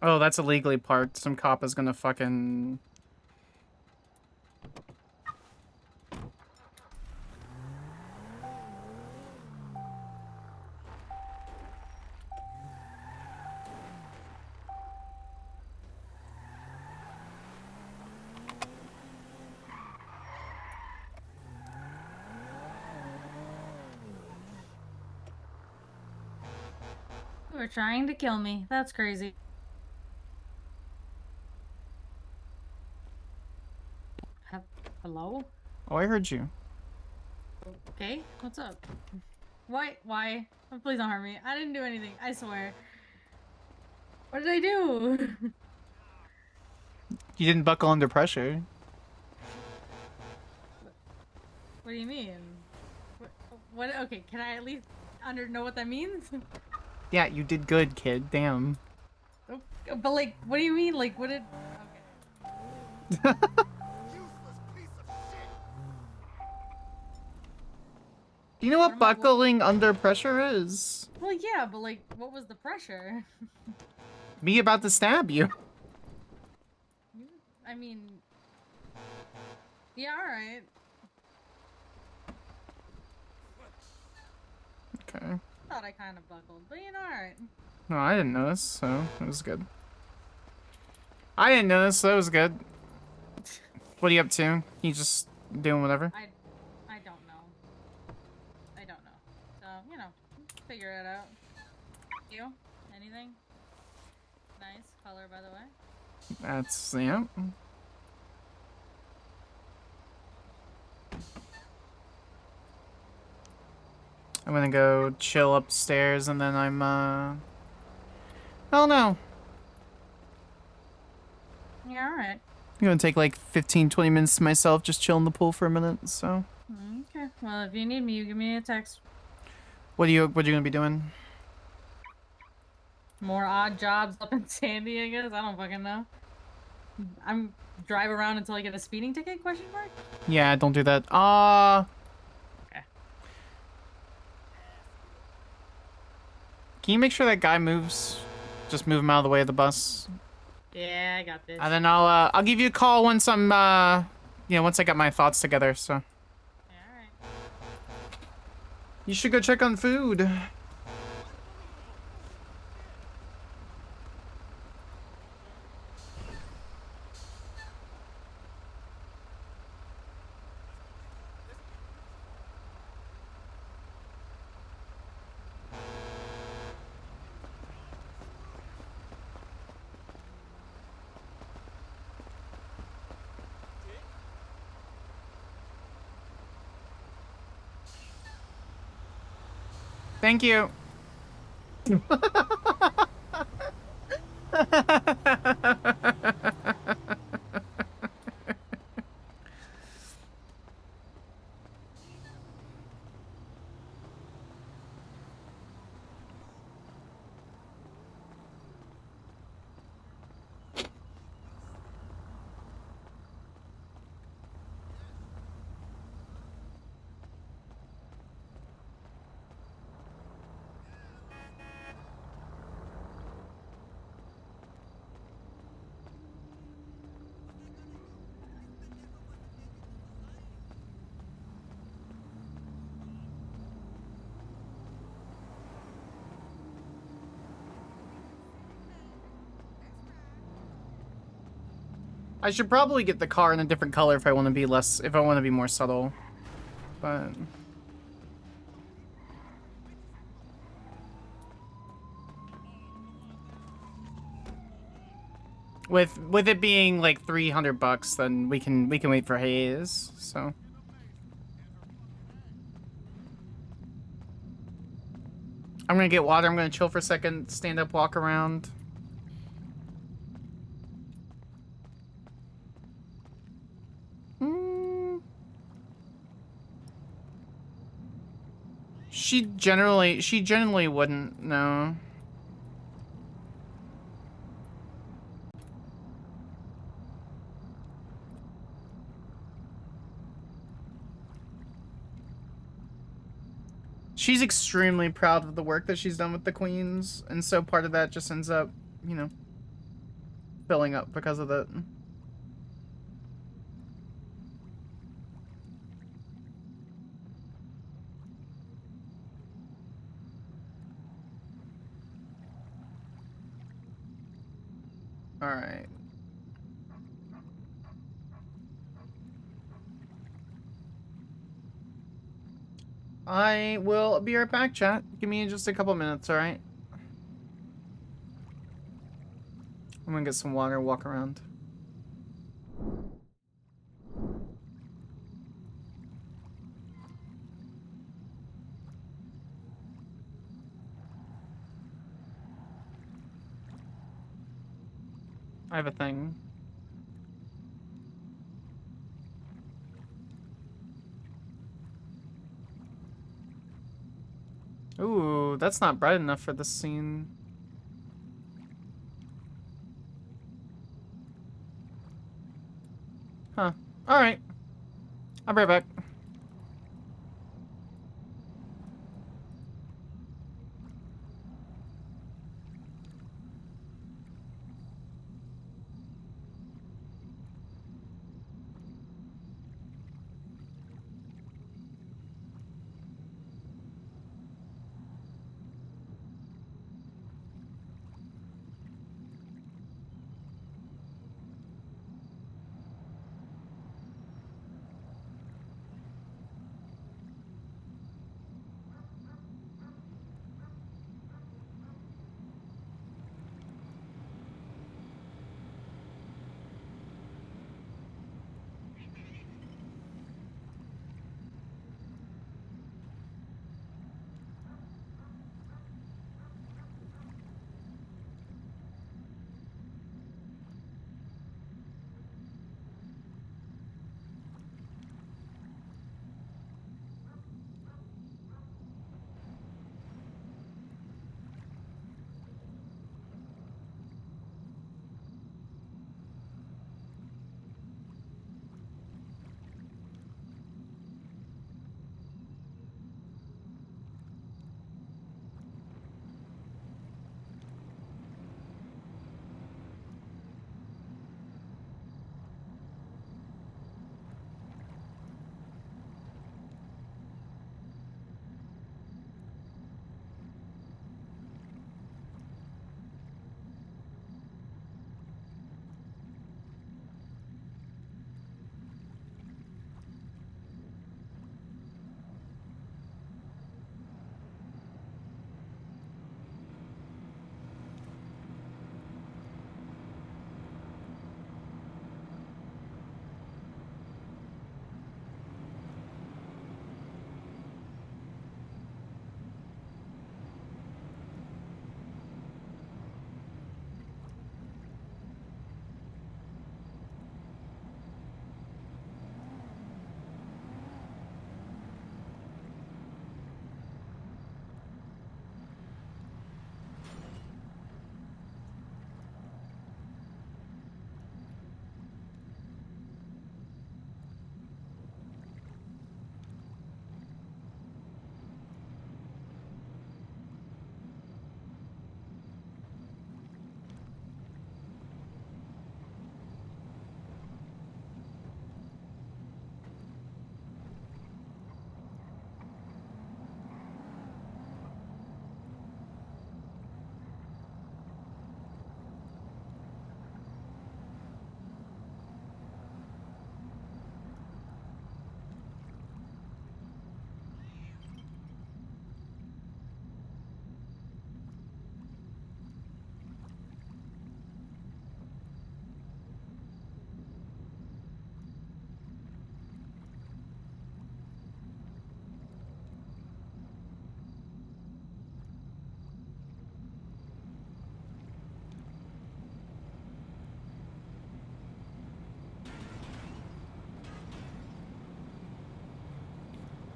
Oh, that's illegally parked. Some cop is gonna fucking... You were trying to kill me. That's crazy. Hello? Oh, I heard you. Okay, what's up? Why? Oh, please don't hurt me. I didn't do anything, I swear. What did I do? You didn't buckle under pressure. What do you mean? What? Okay, can I at least know what that means? Yeah, you did good, kid. Damn. Oh, but like, what do you mean? Like, what did... Do you know what buckling under pressure is? Well, yeah, but like, what was the pressure? Me about to stab you. I mean... Yeah, alright. Okay. Thought I kind of buckled, but you know, alright. No, I didn't notice, so it was good. I didn't notice, so it was good. What are you up to? You just doing whatever? I don't know. So, you know, figure it out. You? Anything? Nice color, by the way. That's, yeah. I'm gonna go chill upstairs, and then I'm, I don't know. Yeah, alright. I'm gonna take like 15, 20 minutes to myself, just chill in the pool for a minute, so. Okay. Well, if you need me, you give me a text. What are you gonna be doing? More odd jobs up in Sandy, I guess. I don't fucking know. I'm drive around until I get a speeding ticket? Question mark. Yeah, don't do that. Okay. Can you make sure that guy moves? Just move him out of the way of the bus. Yeah, I got this. And then I'll give you a call once I'm, once I got my thoughts together, so. Alright. You should go check on food. Thank you. I should probably get the car in a different color if I want to be more subtle. But with it being like $300, then we can wait for Hayes. So I'm gonna get water. I'm gonna chill for a second, stand up, walk around. She generally wouldn't, no. She's extremely proud of the work that she's done with the queens, and so part of that just ends up, filling up because of it. All right. I will be right back, chat. Give me just a couple minutes, all right? I'm gonna get some water, walk around. I have a thing. Ooh, that's not bright enough for this scene. Huh. Alright. I'll be right back.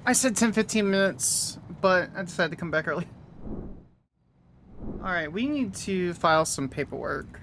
I said 10-15 minutes, but I decided to come back early. Alright, we need to file some paperwork.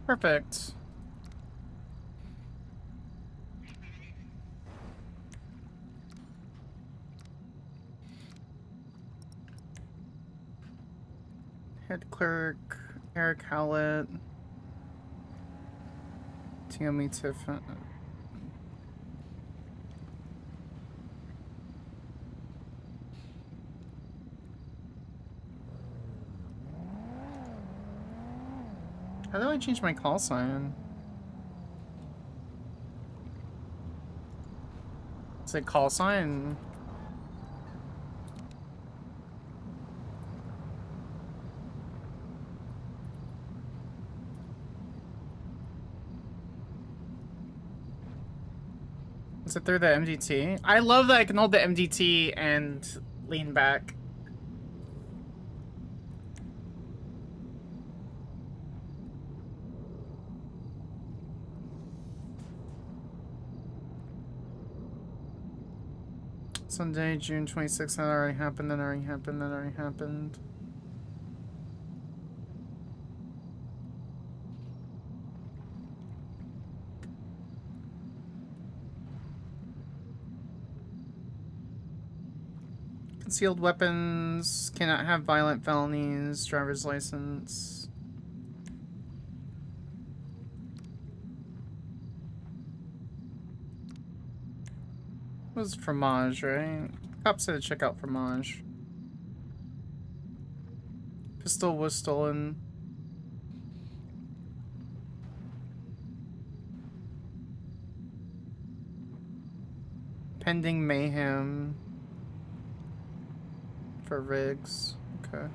Perfect. Head clerk, Eric Howlett. Tammy Tiffin. How do I change my call sign? Is it call sign? Is it through the MDT? I love that I can hold the MDT and lean back. Sunday, June 26th, that already happened, that already happened, that already happened. Concealed weapons, cannot have violent felonies, driver's license. It was fromage, right? Cop said to check out fromage. Pistol was stolen. Pending mayhem. For rigs. Okay.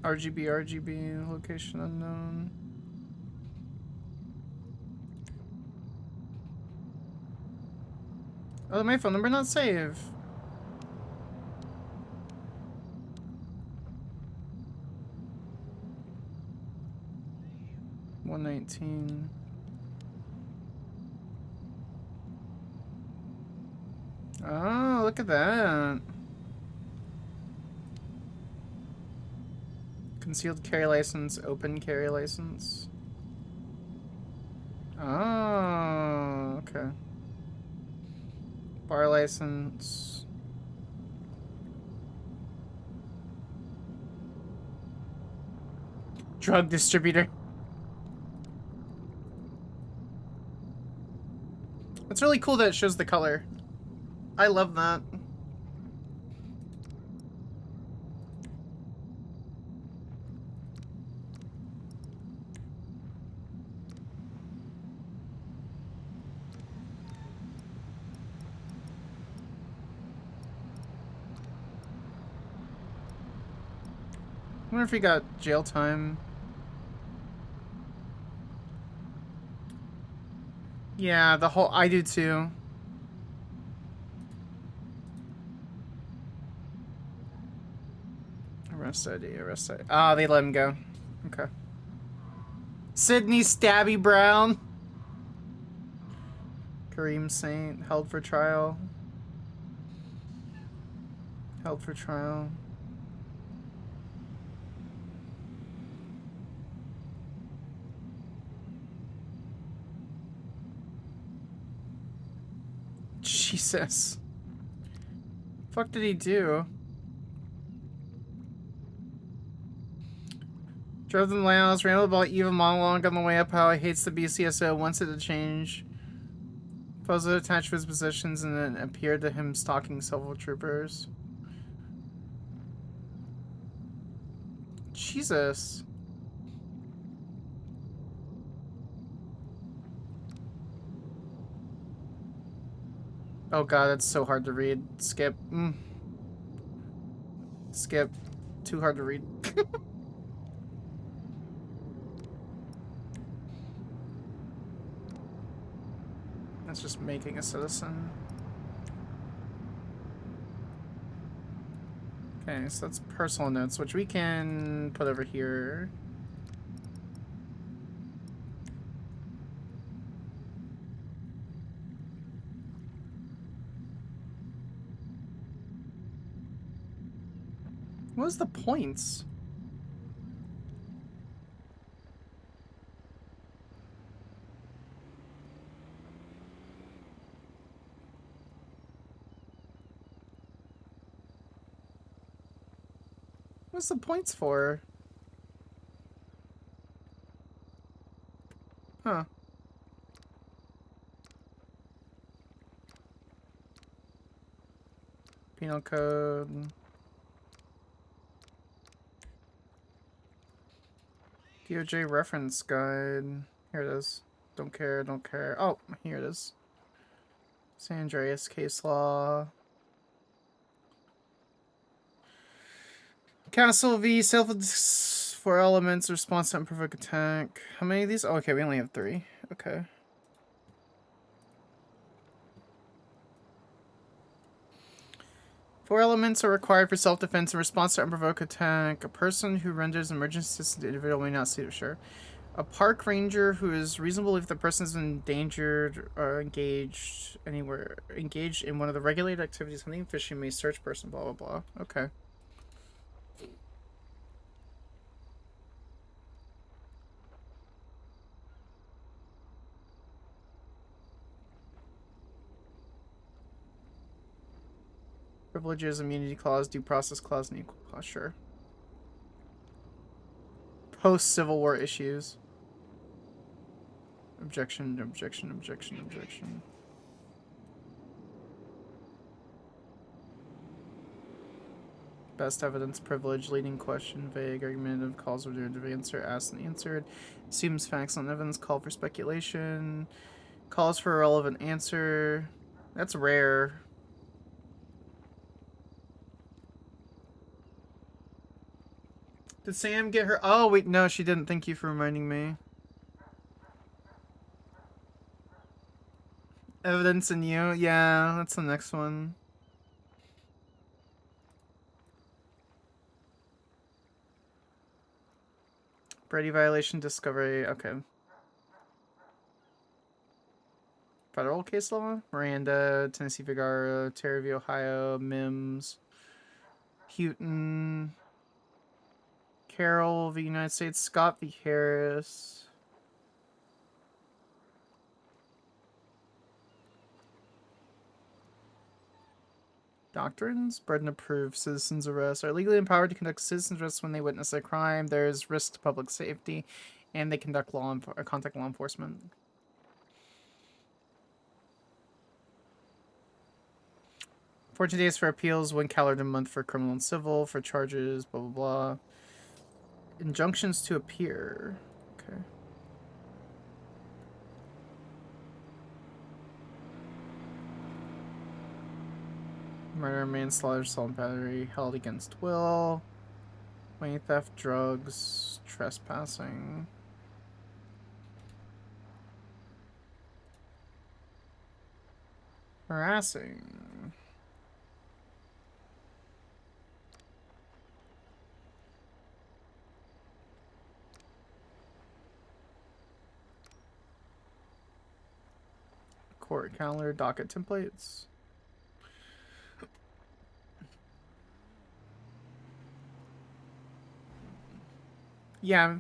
RGB, location unknown. Oh, my phone number not saved. $119. Oh, look at that. Concealed carry license, open carry license. Oh, okay. Bar license. Drug distributor. It's really cool that it shows the color. I love that. I wonder if he got jail time. Yeah, the whole... I do too. Arrest ID, arrest ID. Ah, they let him go. Okay. Sydney Stabby Brown. Kareem Saint, held for trial. Held for trial. Jesus. Fuck did he do? Drove them lounge, rambled about evil monologue on the way up how he hates the BCSO, wants it to change. Puzzle attached to his positions and then appeared to him stalking several troopers. Jesus. Oh god, that's so hard to read. Skip. Skip. Too hard to read. That's just making a citizen. Okay, so that's personal notes, which we can put over here. What was the points? What's the points for? Huh. Penal code. DOJ reference guide. Here it is. Don't care, don't care. Oh, here it is. San Andreas case law. Castle v. Self for elements, response to unprovoked attack. How many of these? Oh, okay, we only have 3. Okay. Four elements are required for self-defense in response to unprovoked attack. A person who renders emergency assistance to individual may not see it, sure. A park ranger who is reasonable if the person is endangered or engaged in one of the regulated activities, hunting, fishing, may search person, blah, blah, blah. Okay. Privileges, immunity clause, due process clause, and equal clause, sure. Post-Civil War issues. Objection, objection, objection, objection. Best evidence, privilege, leading question, vague, argumentative, calls for derivative answer, asked and answered. Assumes facts on evidence, call for speculation. Calls for a relevant answer. That's rare. Did Sam get her? Oh, wait, no, she didn't. Thank you for reminding me. Evidence in you? Yeah, that's the next one. Brady violation discovery. Okay. Federal case law? Miranda, Tennessee Vergara, Terry v. Ohio, Mims, Houghton, Carroll v. United States, Scott v. Harris. Doctrines? Burden of proof. Citizens' arrests are legally empowered to conduct citizens' arrests when they witness a crime. There is risk to public safety, and they contact law enforcement. 14 days for appeals, 1 calendar month for criminal and civil, for charges, blah, blah, blah. Injunctions to appear. Okay. Murder, manslaughter, assault, battery, held against will. Money theft, drugs, trespassing. Harassing. Court calendar, docket templates. Yeah.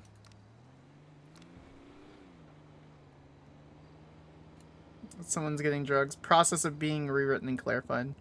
Someone's getting drugs. Process of being rewritten and clarified.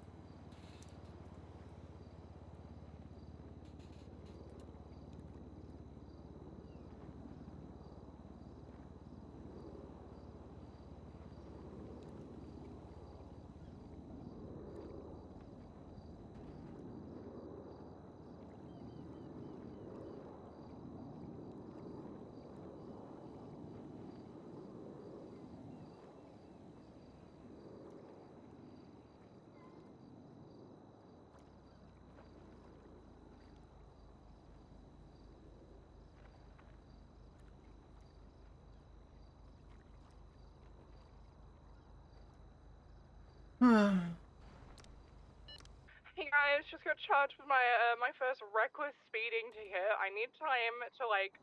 Hey guys, just got charged with my my first reckless speeding ticket. I need time to like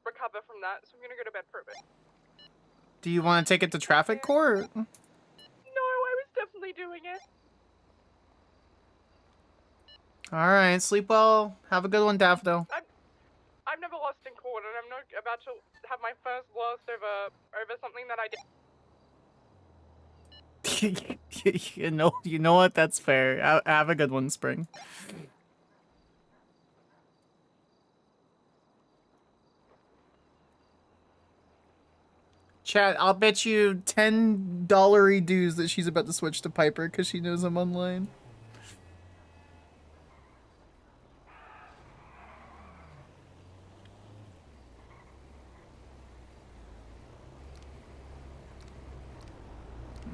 recover from that, so I'm gonna go to bed for a bit. Do you want to take it to traffic court? No, I was definitely doing it. All right, sleep well. Have a good one, Daffodil. I've never lost in court, and I'm not about to have my first loss over something that I did. You know what? That's fair. Have a good one, Spring. Chat, I'll bet you $10 dues that she's about to switch to Piper because she knows I'm online.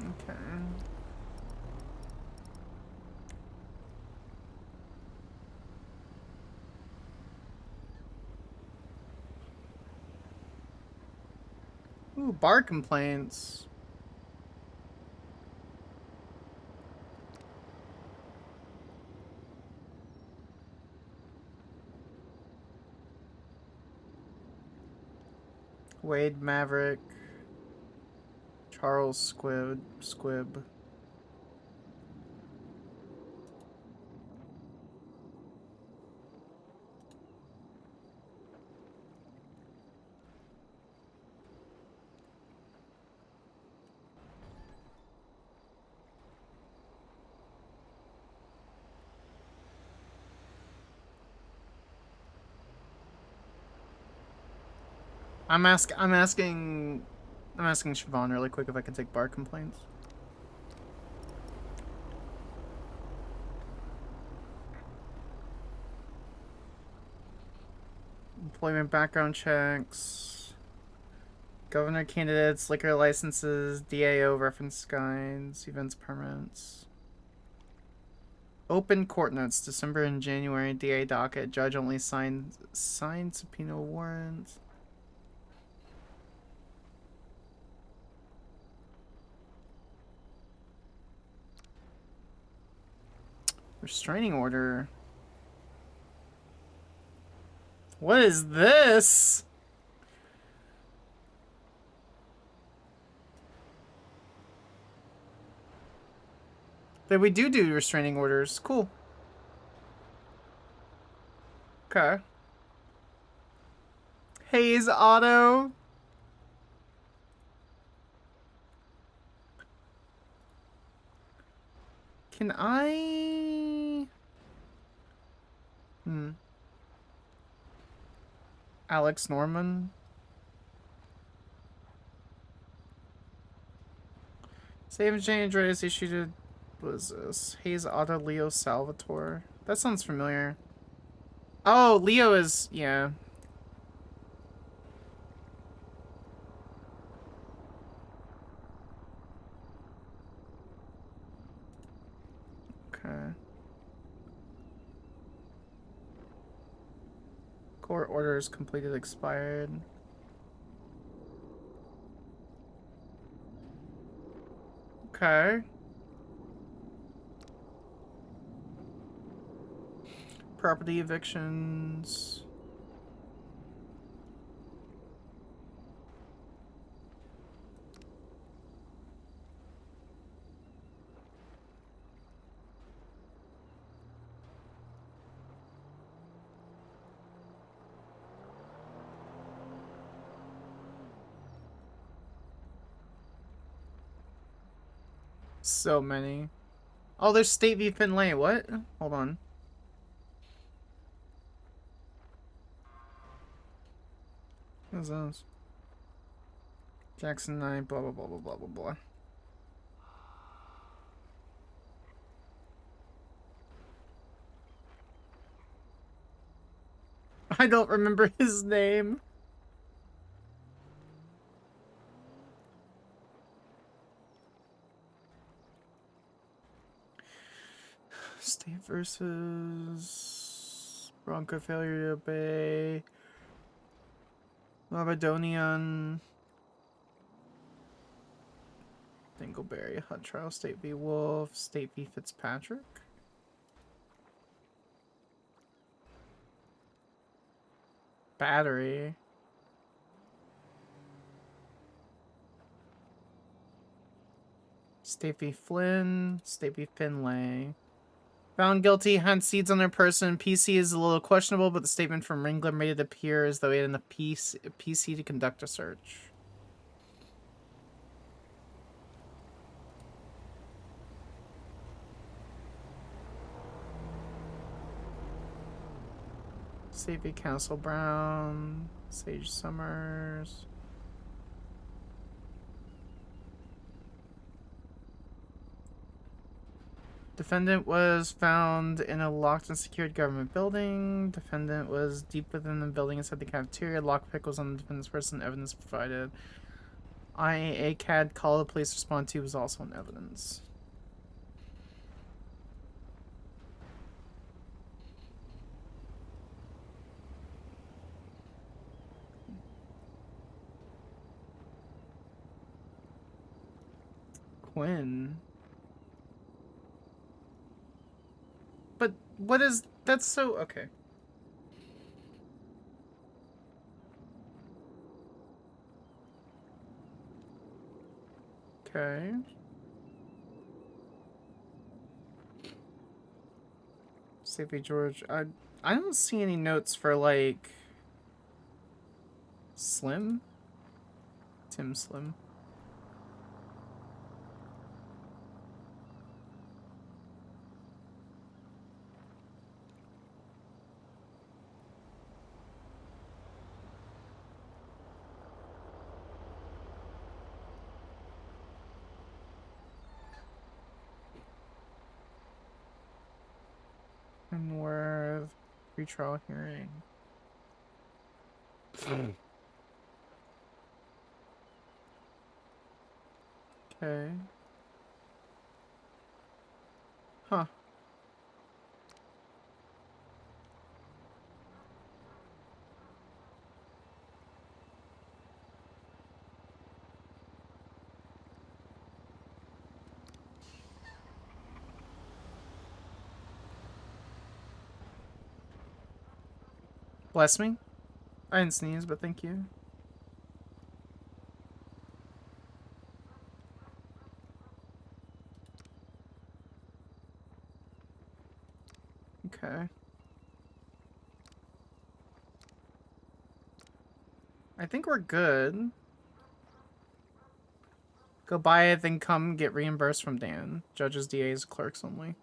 Okay. Ooh, bar complaints. Wade Maverick. Charles Squibb. I'm asking Siobhan really quick if I can take bar complaints. Employment background checks. Governor candidates, liquor licenses, DAO reference guides, events permits. Open court notes, December and January, DA docket, judge only signed subpoena warrants. Restraining order. What is this? That we do restraining orders. Cool. Okay. Hayes Auto. Can I... Alex Norman. Save exchange rates issued to... What is this? Hayes Auto Leo Salvatore. That sounds familiar. Oh, Leo is... Yeah. Okay. Court orders completed expired. Okay. Property evictions. So many. Oh, there's State v. Finlay. What? Hold on. What's this? Jackson Knight, blah, blah, blah, blah, blah, blah, blah. I don't remember his name. State versus Bronco failure to obey. Labadonian. Dingleberry, Hunt Trial, State v. Wolf, State v. Fitzpatrick. Battery. State v. Flynn, State v. Finlay. Found guilty, had seeds on their person. PC is a little questionable, but the statement from Ringler made it appear as though he had enough PC to conduct a search. State v. Council Brown, Sage Summers. Defendant was found in a locked and secured government building. Defendant was deep within the building inside the cafeteria. Lockpick was on the defendant's person. Evidence provided. IAA CAD call the police respond to was also in evidence. Quinn. But what is... That's so... Okay. Okay. Savvy George. I don't see any notes for, like... Slim? Tim Slim. Kenworth, pretrial hearing. Okay. Huh. Bless me. I didn't sneeze, but thank you. Okay. I think we're good. Go buy it, then come get reimbursed from Dan. Judges, DAs, clerks only.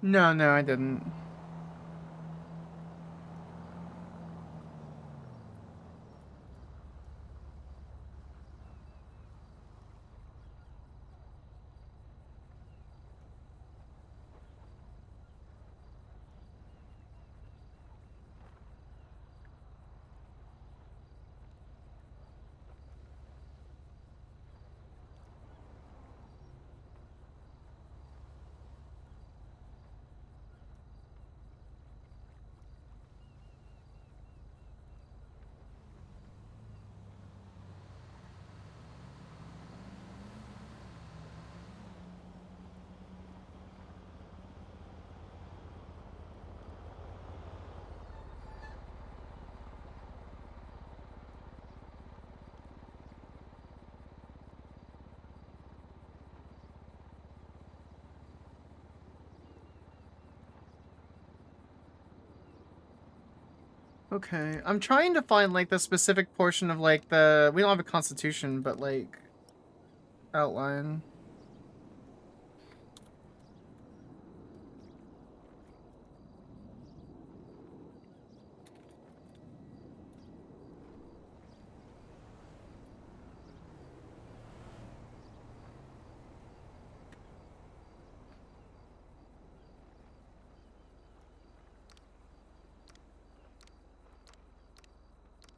No, I didn't. Okay, I'm trying to find like the specific portion of like the we don't have a constitution, but like outline.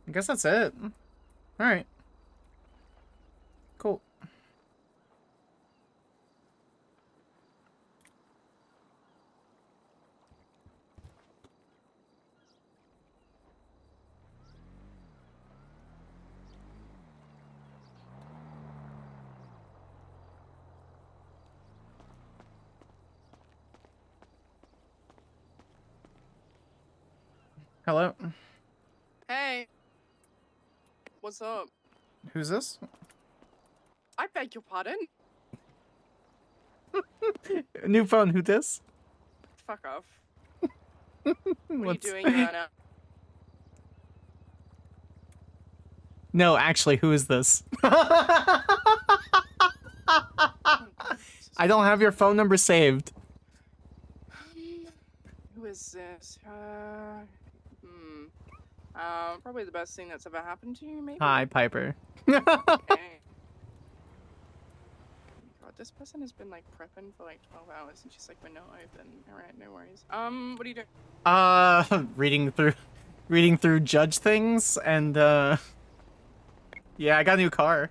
I guess that's it. All right. Cool. Hello. Hey. What's up? Who's this? I beg your pardon? New phone. Who this? Fuck off. What are you What's- doing right now? No, actually, who is this? I don't have your phone number saved. Who is this? Probably the best thing that's ever happened to you, maybe? Hi, Piper. Okay. God, this person has been like prepping for like 12 hours and she's like, we're not open. Alright, no worries. What are you doing? Reading through judge things and yeah, I got a new car.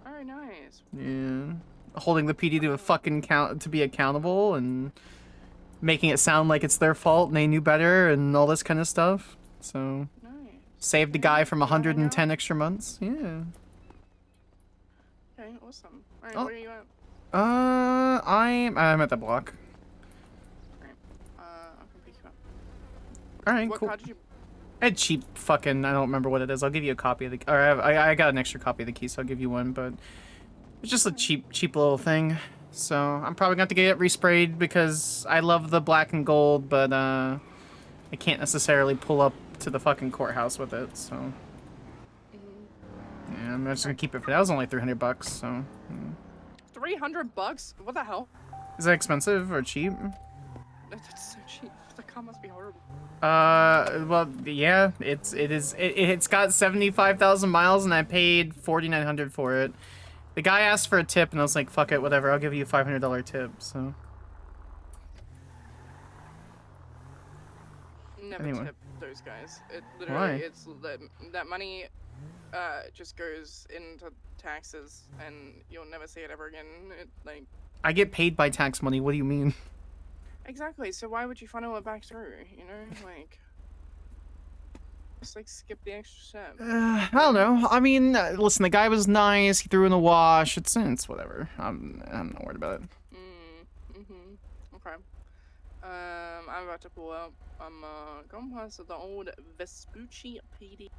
Oh, nice. Yeah. Holding the PD to a fucking to be accountable and making it sound like it's their fault and they knew better and all this kind of stuff. So saved a guy from 110 extra months. Yeah. Okay, awesome. Alright, Oh. where are you at? I'm at the block. I'll come pick you up. Alright, What cool. car did you... A cheap fucking, I don't remember what it is. I'll give you a copy of the, or I got an extra copy of the key, so I'll give you one, but it's just a cheap little thing. So I'm probably going to have to get it resprayed because I love the black and gold, but I can't necessarily pull up to the fucking courthouse with it, so. Yeah, I'm just going to keep it for that. Was only 300 bucks, so. $300? What the hell? Is that expensive or cheap? That's so cheap. The car must be horrible. Well, yeah, it's got 75,000 miles and I paid 4,900 for it. The guy asked for a tip and I was like, fuck it, whatever, I'll give you a $500 tip, so. Never Anyway. tip those guys. It literally, Why? it's that money, just goes into taxes and you'll never see it ever again. It, like, I get paid by tax money, what do you mean? exactly, so why would you funnel it back through, you know? Like, just like skip the extra step. I don't know, I mean, listen, the guy was nice, he threw in the wash, it's whatever. I'm not worried about it. Okay. I'm about to pull up. I'm going past the old Vespucci PD.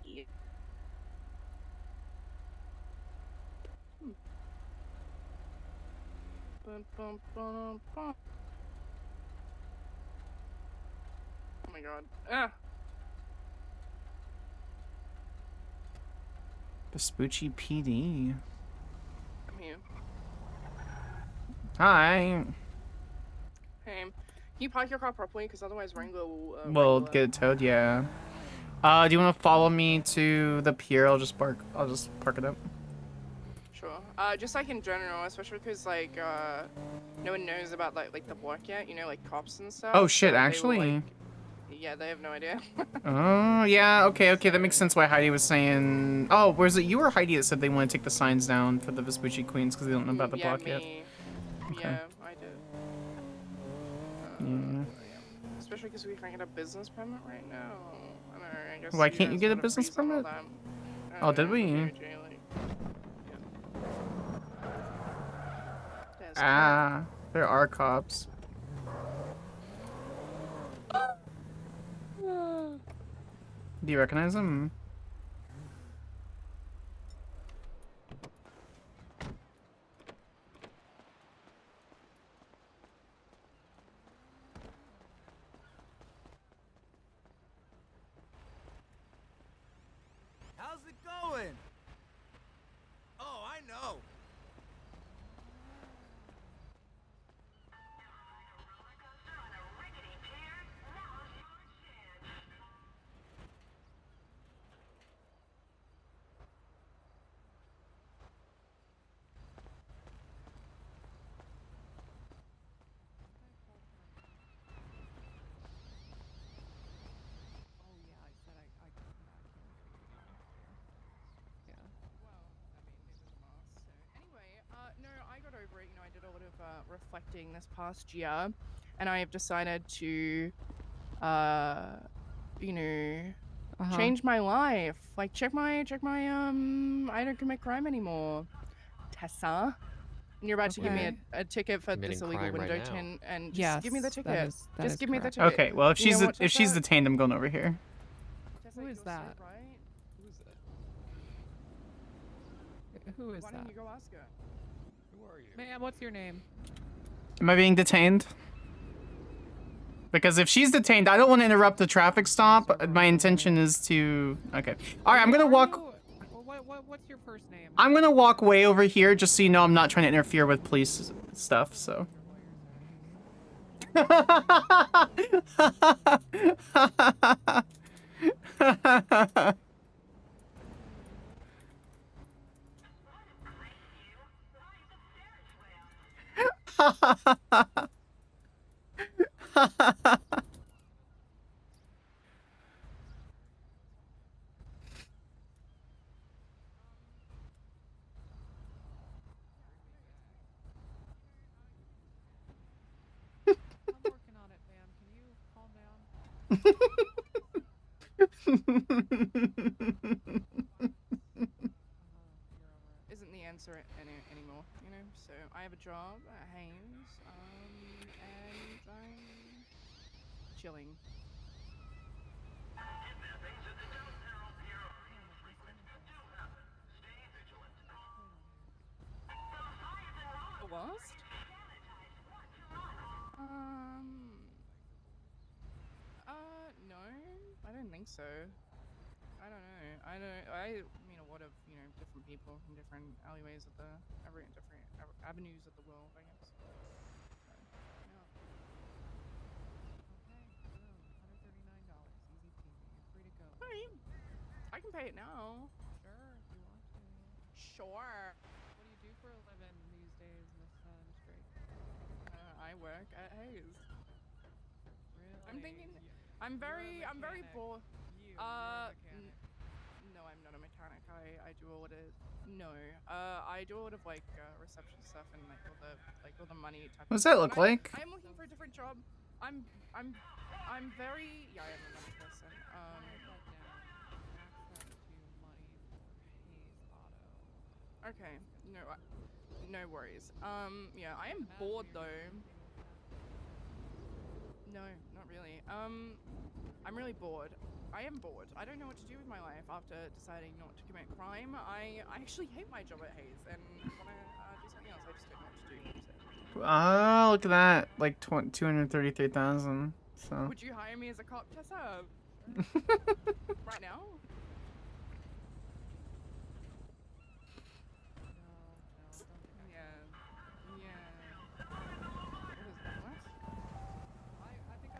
Bum, bum, bum, bum. Oh my god. Ah! Vespucci PD. I'm here. Hi. Hey, can you park your car properly? Because otherwise Wrangler will. Well, get it towed, yeah. Do you want to follow me to the pier? I'll just park it up. Sure. Just like in general, especially because like no one knows about like the block yet. You know, like cops and stuff. Oh shit, so they will, actually? like, yeah, they have no idea. Oh, yeah, okay, that makes sense why Heidi was saying... Oh, was it you or Heidi that said they want to take the signs down for the Vespucci Queens because they don't know about the yeah, block yet? me. Okay. Yeah, I did. Yeah. Especially because we can't get a business permit right now. I don't know, I guess Why can't you guys get a wanna business freeze on all permit? that. I Oh, don't did know, we? DOJ, like, yeah. Ah, there are cops. Do you recognize them? How's it going? Oh, I know. No, I got over it. You know, I did a lot of reflecting this past year, and I have decided to, you know, change my life. Like, check my, I don't commit crime anymore, Tessa. And you're about to give me a ticket for Committing this illegal crime right window now. tin, and just give me the Yes, that ticket. is- that Just is give me the correct. ticket. Okay, well, if You know she's what, if she's Tessa? detained, I'm going over here. Tessa, Who is you're so that? right. Who is that? Who is Why that? don't you go ask her? Who are you? Ma'am, what's your name? Am I being detained? Because if she's detained, I don't want to interrupt the traffic stop. My intention is to... Okay. All right, I'm going to walk... What's your first name? I'm going to walk way over here just so you know I'm not trying to interfere with police stuff, so... I'm working on it, ma'am. Can you calm down? Isn't the answer anymore, you know? So I have a job at Haynes, and I'm chilling. Lost? No, I don't think so. I don't know. I meet a lot of, you know, different people from different alleyways of the, different avenues of the world, I guess. So, yeah. Okay, boom. $139. Easy peasy. You're free to go. Alright. I can pay it now. Sure, if you want to. Sure. What do you do for a living these days, Miss Drake? I work at Hayes. Really? I'm thinking. Y- I'm you're a very mechanic. bored. You're a mechanic. No, I'm not a mechanic. I do a lot of I do a lot of like reception stuff and like all the money type. What does of that stuff. look And like? I'm looking for a different job. I'm very I am a money person. Okay, no worries. Yeah, I am bored though. No, not really. I'm really bored. I am bored. I don't know what to do with my life after deciding not to commit crime. I actually hate my job at Hayes and want to do something else. I just don't know what to do. So. Oh, look at that. Like 233,000. So. Would you hire me as a cop, Tessa? Right now?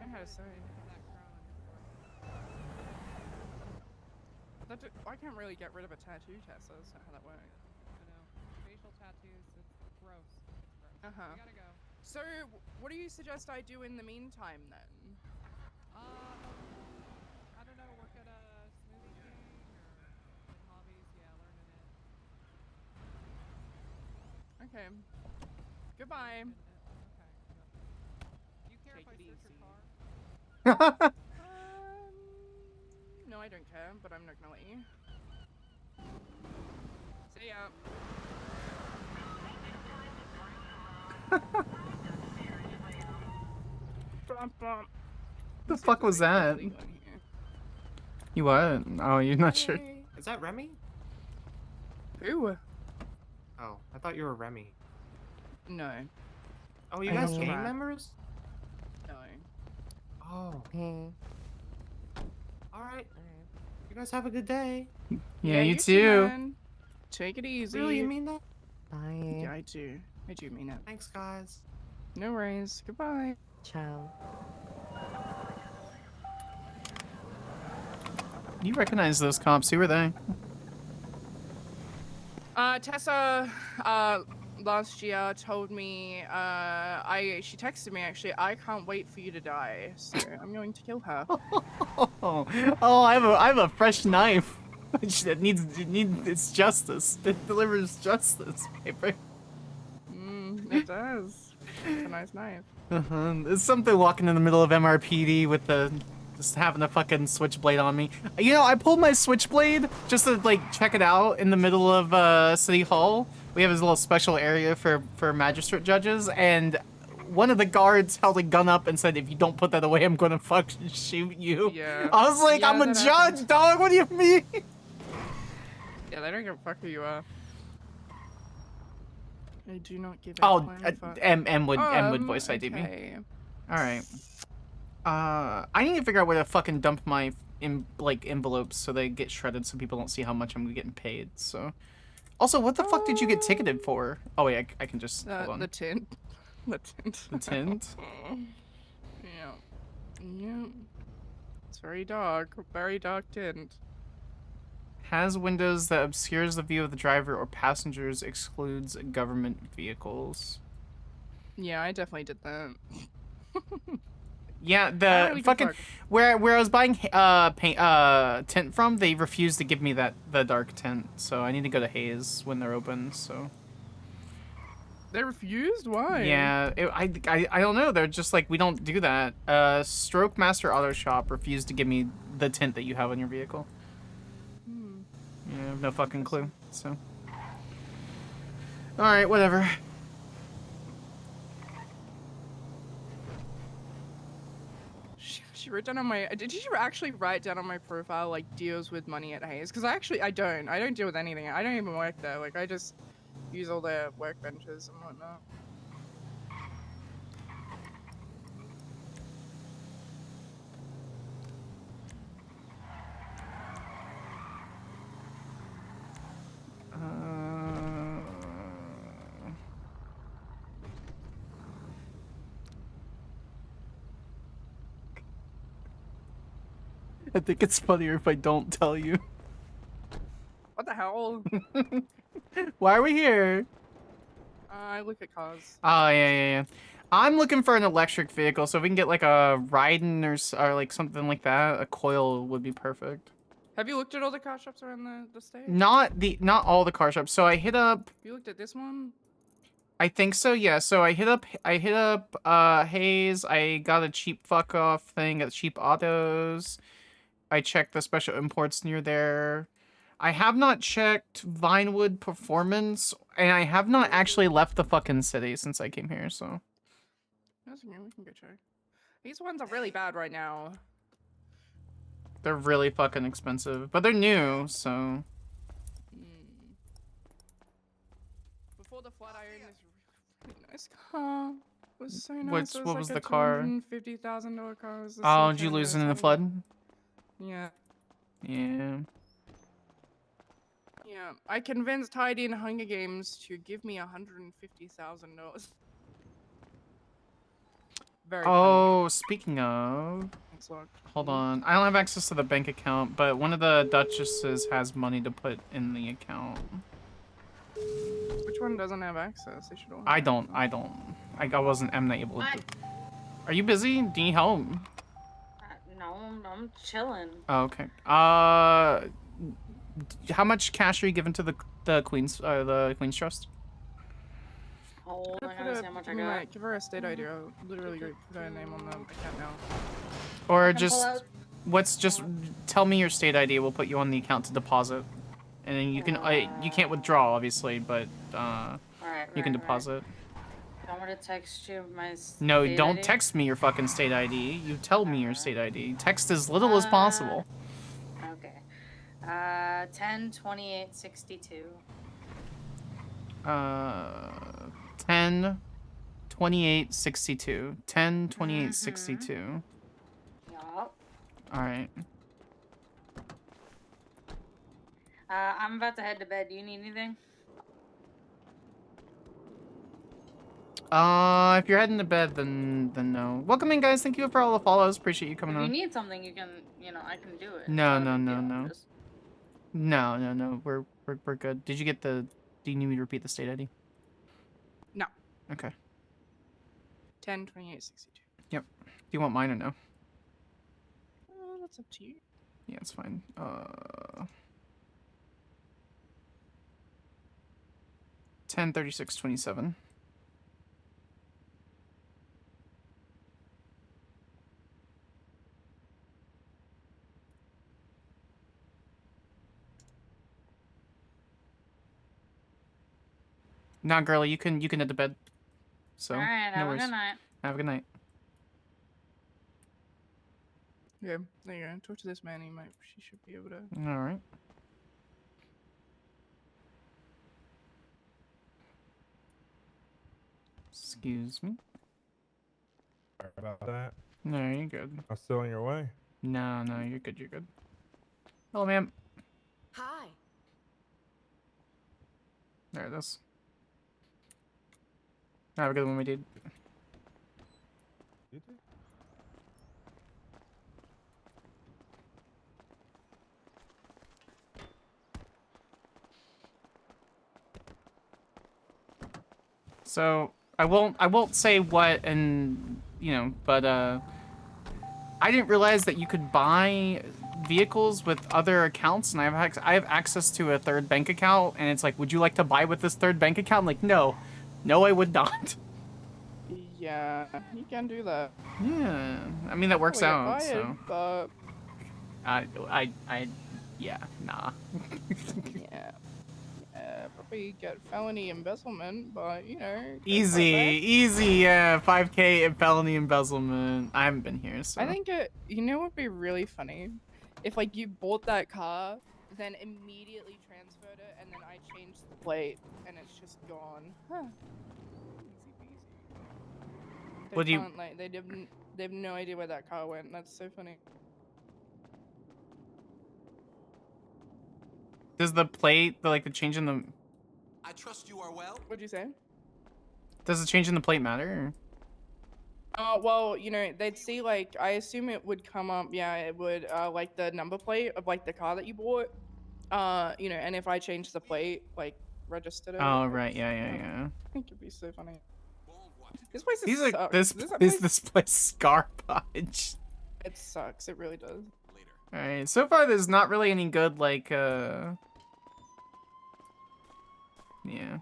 I had a sorry. I can't really get rid of a tattoo, Tessa. That's not how that works. I know. Facial tattoos, it's gross. It's gross. Uh-huh. We gotta go. So, what do you suggest I do in the meantime, then? I don't know, work at a smoothie king or like hobbies, yeah, learning it. Okay. Goodbye. Okay, do you care if I search your car? No, I don't care, but I'm not gonna let you. See ya. The fuck was that? You what? Oh, you're not sure. Is that Remy? Who? Oh, I thought you were Remy. No. Oh, you I guys don't gang rap. members? No. Oh. Alright. You guys have a good day. Yeah, you too. Man. Take it easy. Really, you mean that? Bye. Yeah, I do. I do mean it. Thanks, guys. No worries. Goodbye. Ciao. You recognize those cops? Who were they? Tessa, last year told me, she texted me actually, I can't wait for you to die, so I'm going to kill her. Oh, I have a fresh knife. It needs its justice. It delivers justice, paper. It does. It's a nice knife. It's something walking in the middle of MRPD with just having a fucking switchblade on me. You know, I pulled my switchblade just to like check it out in the middle of City Hall. We have this little special area for magistrate judges, and one of the guards held a gun up and said, "If you don't put that away, I'm gonna fucking shoot you." Yeah. I was like, Yeah, I'm a that judge, happens. dog. What do you mean? Yeah, they don't give a fuck who you are. I do not give a Oh, flying fuck. M would voice ID me. Okay. All right. I need to figure out where to fucking dump my envelopes so they get shredded so people don't see how much I'm getting paid. So, also, what the fuck did you get ticketed for? Oh wait, I can just hold on. The tint. The tint. The tint. Yeah. Yeah. It's very dark tint. Has windows that obscures the view of the driver or passengers, excludes government vehicles. Yeah, I definitely did that. Yeah, I the don't really give a fucking fuck. where I was buying tint from, they refused to give me the dark tint, so I need to go to Hayes when they're open. So They refused? Why? yeah, I don't know. They're just like, we don't do that. Stroke Master Auto Shop refused to give me the tint that you have on your vehicle. Yeah, I have no fucking clue. So all right, whatever. She wrote down on my. Did you actually write down on my profile like deals with money at Hayes? Because I don't. I don't deal with anything. I don't even work there. Like I just use all their workbenches and whatnot. I think it's funnier if I don't tell you. What the hell? Why are we here? I look at cars. Oh, yeah. I'm looking for an electric vehicle, so if we can get like a Raiden or like something like that, a coil would be perfect. Have you looked at all the car shops around the state? Not all the car shops. So I hit up, Have you looked at this one? I think so, yeah. So I hit up Hayes. I got a cheap fuck off thing at Cheap Autos. I checked the special imports near there. I have not checked Vinewood Performance, and I have not actually left the fucking city since I came here, so. That's okay, we can go check. These ones are really bad right now. They're really fucking expensive, but they're new, so. Before the flood, I owned this really nice car. It was so nice. What was the car? $250,000 car. It was the Oh, did you Samantha lose it in the something. flood? Yeah. Yeah. Yeah. I convinced Heidi in Hunger Games to give me $150,000. Very funny. Oh, speaking of, Thanks, Locke. hold on. I don't have access to the bank account, but one of the duchesses has money to put in the account. Which one doesn't have access? They should all have I don't. I'm not able to. Are you busy? Do you need help? No, I'm chilling. Oh, okay. How much cash are you giving to the Queen's Trust? Hold on, I gotta see how much I got. Give her a state ID. I'll literally go put her name on the account now. Or I can just pull just tell me your state ID. We'll put you on the account to deposit, and then you can you can't withdraw obviously, but you can deposit. I want to text you my No, state don't ID? text me your fucking state ID. You tell me your state ID. Text as little as possible. Okay. 10/28/62. 10/28/62. 10/28/62. Yup. All right. I'm about to head to bed. Do you need anything? If you're heading to bed, then no. Welcome in, guys. Thank you for all the follows. Appreciate you coming If you on. need something, you can, I can do it. It's No, not a no, big no, deal. no. Just... No. We're good. Did you get the? Do you need me to repeat the state ID? No. Okay. 10/28/62. Yep. Do you want mine or no? That's up to you. Yeah, it's fine. 10/36/27. Nah, girlie, you can head to bed. So All right. no Have worries. a good night. Have a good night. Yeah, there you go. Talk to this man. She should be able to. All right. Excuse me. Sorry about that. No, you're good. I'm still on your way. No, you're good. You're good. Hello, ma'am. Hi. There it is. Have a good one, my dude. You too. So I won't say what, and but I didn't realize that you could buy vehicles with other accounts, and I have access to a third bank account, and it's like, would you like to buy with this third bank account? I'm like, no, I would not. Yeah, you can do that. Yeah, I mean that works Probably out. get fired, So but yeah, nah. yeah, probably get felony embezzlement, but Easy, yeah, 5K and felony embezzlement. I haven't been here, so. I think it. Would be really funny if like you bought that car, then immediately transferred it, and then I changed the plate, and it's just gone. Huh. Easy peasy. What do you- They have no idea where that car went. That's so funny. Does the plate, the change in the? I trust you are well. What'd you say? Does the change in the plate matter? Well, they'd see I assume it would come up. Yeah, it would like the number plate of the car that you bought. And if I changed the plate, registered it. Oh right, yeah. I think it'd be so funny. This place He's is like, sucks. this place garbage. It sucks. It really does. All right, so far there's not really any good yeah.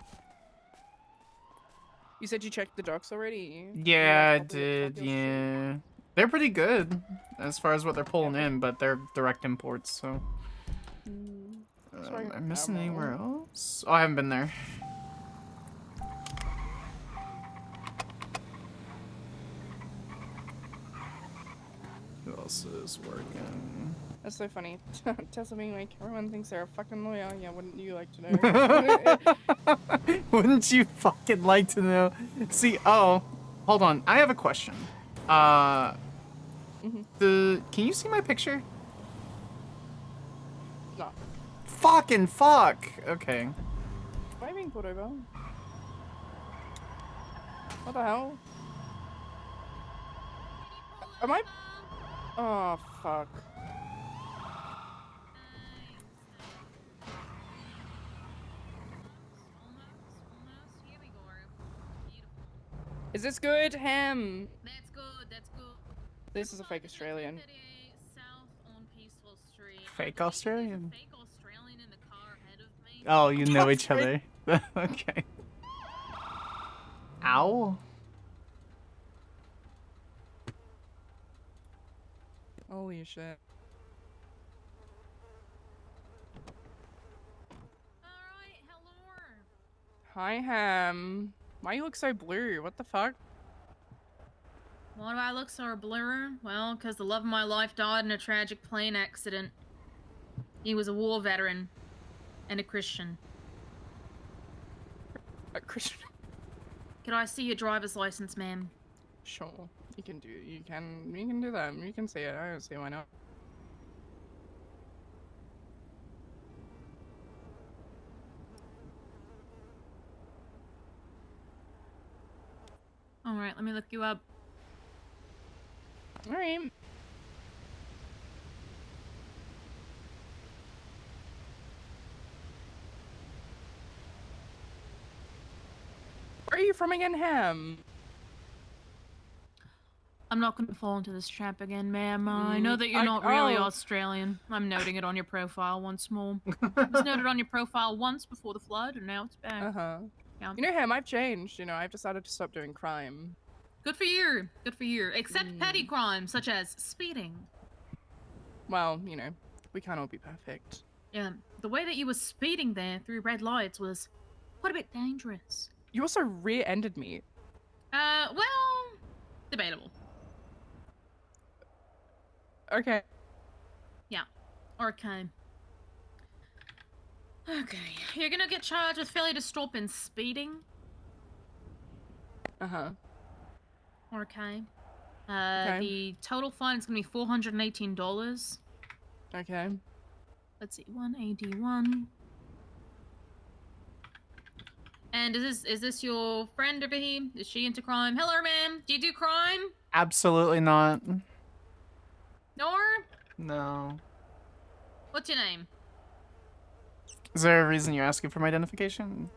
You said you checked the docks already? Yeah, I did. Yeah, they're pretty good as far as what they're pulling in, but they're direct imports. So, am I missing anywhere else? Oh, I haven't been there. Who else is working? That's so funny. Tessa being like, everyone thinks they're a fucking lawyer. Yeah, wouldn't you like to know? Wouldn't you fucking like to know? See, hold on. I have a question. Can you see my picture? No. Fucking fuck. Okay. Am I being pulled over? What the hell? Am I? Oh, fuck. Is this good, Ham? That's good. That's good. This is a fake Australian. South on Peaceful Street. Fake Australian? Fake Australian in the car ahead of me. Oh, you know each other. Okay. Ow. Holy shit. Alright, hello. Hi, Ham. Why you look so blue? What the fuck? Why do I look so blur? Well, because the love of my life died in a tragic plane accident. He was a war veteran. And a Christian. A Christian? Could I see your driver's license, ma'am? Sure. You can do that. You can say it. I don't see why not. Alright, let me look you up. Alright. Where are you from again, Ham? I'm not going to fall into this trap again, ma'am. I know that you're not oh. really Australian. I'm noting it on your profile once more. It was noted on your profile once before the flood, and now it's back. Uh-huh. Yeah. You know, Ham, I've changed. You know, I've decided to stop doing crime. Good for you. Good for you. Except petty crimes, such as speeding. Well, you know, we can't all be perfect. Yeah, the way that you were speeding there through red lights was quite a bit dangerous. You also rear-ended me. Well, debatable. Okay. Yeah. Okay. Okay. You're gonna get charged with failure to stop and speeding. Uh-huh. Okay. Okay. The total fine is gonna be $418. Okay. Let's see, 181. And is this your friend over here? Is she into crime? Hello, ma'am. Do you do crime? Absolutely not. Nor? No. What's your name? Is there a reason you're asking for my identification?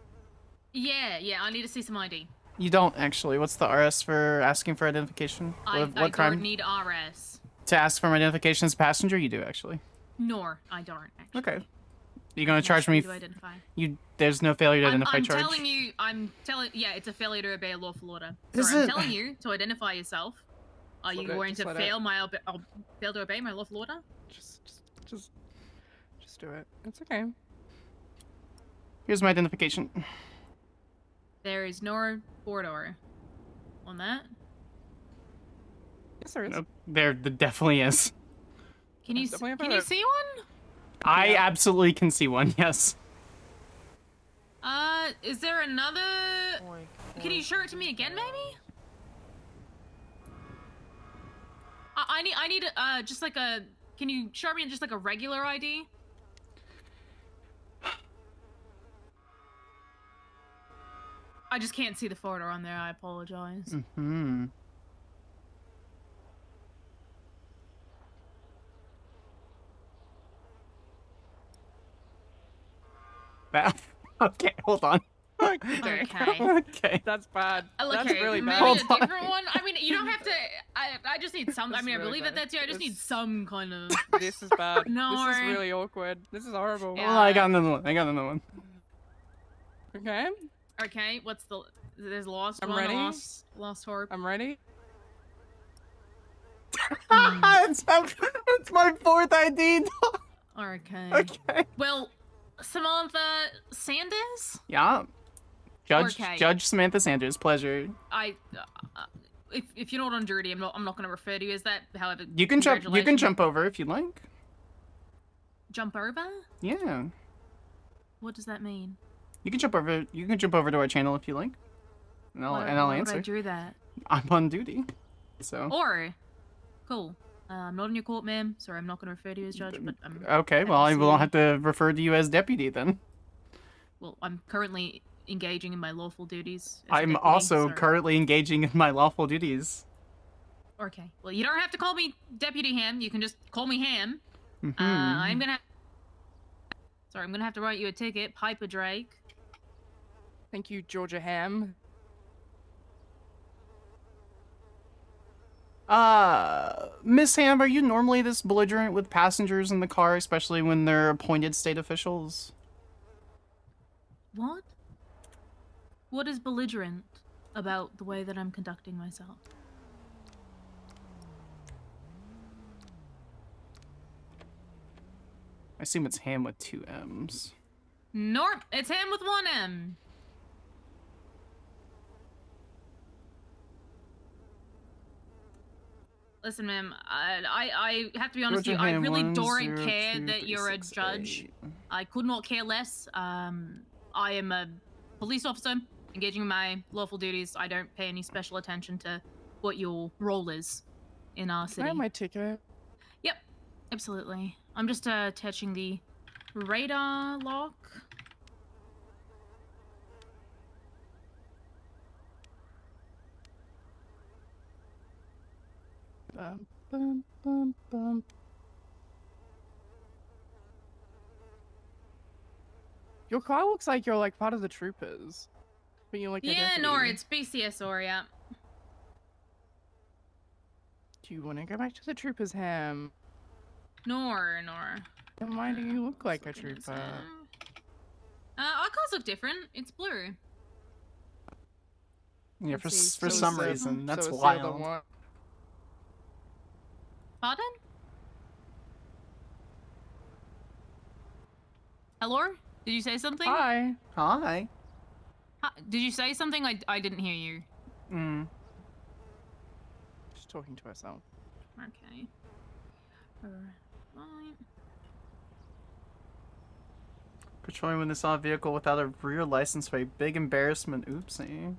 Yeah, I need to see some ID. You don't actually. What's the RS for asking for identification? I What crime? don't need RS. To ask for my identification as a passenger, you do actually. Nor I don't actually. Okay. You gonna charge me? To identify. There's no failure to identify I'm charge. telling you, it's a failure to obey a lawful order. Is Sorry, I'm it? telling you to identify yourself. Are you going to fail to obey my lawful order? Just do it. It's okay. Here's my identification. There is no border on that. Yes, there is. Nope. There definitely is. Can you see one? I absolutely can see one. Yes. Is there another? Can you show it to me again, maybe? I need just like a. Can you show me just like a regular ID? I just can't see the photo on there. I apologize. Mm-hmm. Okay, hold on. Okay. Okay. That's bad. Okay, That's really bad. maybe a different one. I mean, you don't have to. I just need some. I mean, I really believe bad. that's you. I just need some kind of. This is bad. No. This is really awkward. This is horrible. Oh, I got another one. Okay. Okay. What's the? There's lost I'm one. ready. Lost hope. I'm ready. It's my fourth ID. Okay. Okay. Well, Samantha Sanders. Yeah. Okay. Judge Samantha Sanders. Pleasure. If you're not on duty, I'm not going to refer to you as that. However, You can congratulations. jump over if you'd like. Jump over? Yeah. What does that mean? You can jump over. You can jump over to our channel if you like. And I'll Why answer. would I do that? I'm on duty. So. Or, cool. I'm not in your court, ma'am. Sorry, I'm not going to refer to you as judge, but I'm. Okay. Well, I will have to refer to you as deputy then. Well, I'm currently engaging in my lawful duties. as a I'm deputy, also so- currently engaging in my lawful duties. Okay. Well, you don't have to call me Deputy Ham. You can just call me Ham. Mhm. I'm gonna. Sorry, I'm gonna have to write you a ticket, Piper Drake. Thank you, Georgia Ham. Miss Ham, are you normally this belligerent with passengers in the car, especially when they're appointed state officials? What? What is belligerent about the way that I'm conducting myself? I assume it's Ham with 2 M's. Nope, it's Ham with 1 M. Listen, ma'am, I have to be honest with you, I Ham, really 1, don't 0, care 2, that 3, you're 6, a judge. 8. I could not care less. I am a police officer engaging in my lawful duties. I don't pay any special attention to what your role is in our Can I city. have my ticket? Yep, absolutely. I'm just touching the radar lock. Bum, bum, bum, bum. Your car looks like you're like part of the troopers. But you're like a Yeah, deputy. Nora, it's BCS or yeah. Do you want to go back to the troopers, Ham? Nora. Then why do you look like a trooper? Our cars look different. It's blue. Yeah, Let's for see, for so some is the- reason, that's so is the other wild. one. Pardon? Hello? Did you say something? Hi. Hi. Did you say something? I didn't hear you. Just talking to herself. Okay. Right. Patrolling when they saw a vehicle without a rear license plate. Big embarrassment. Oopsie.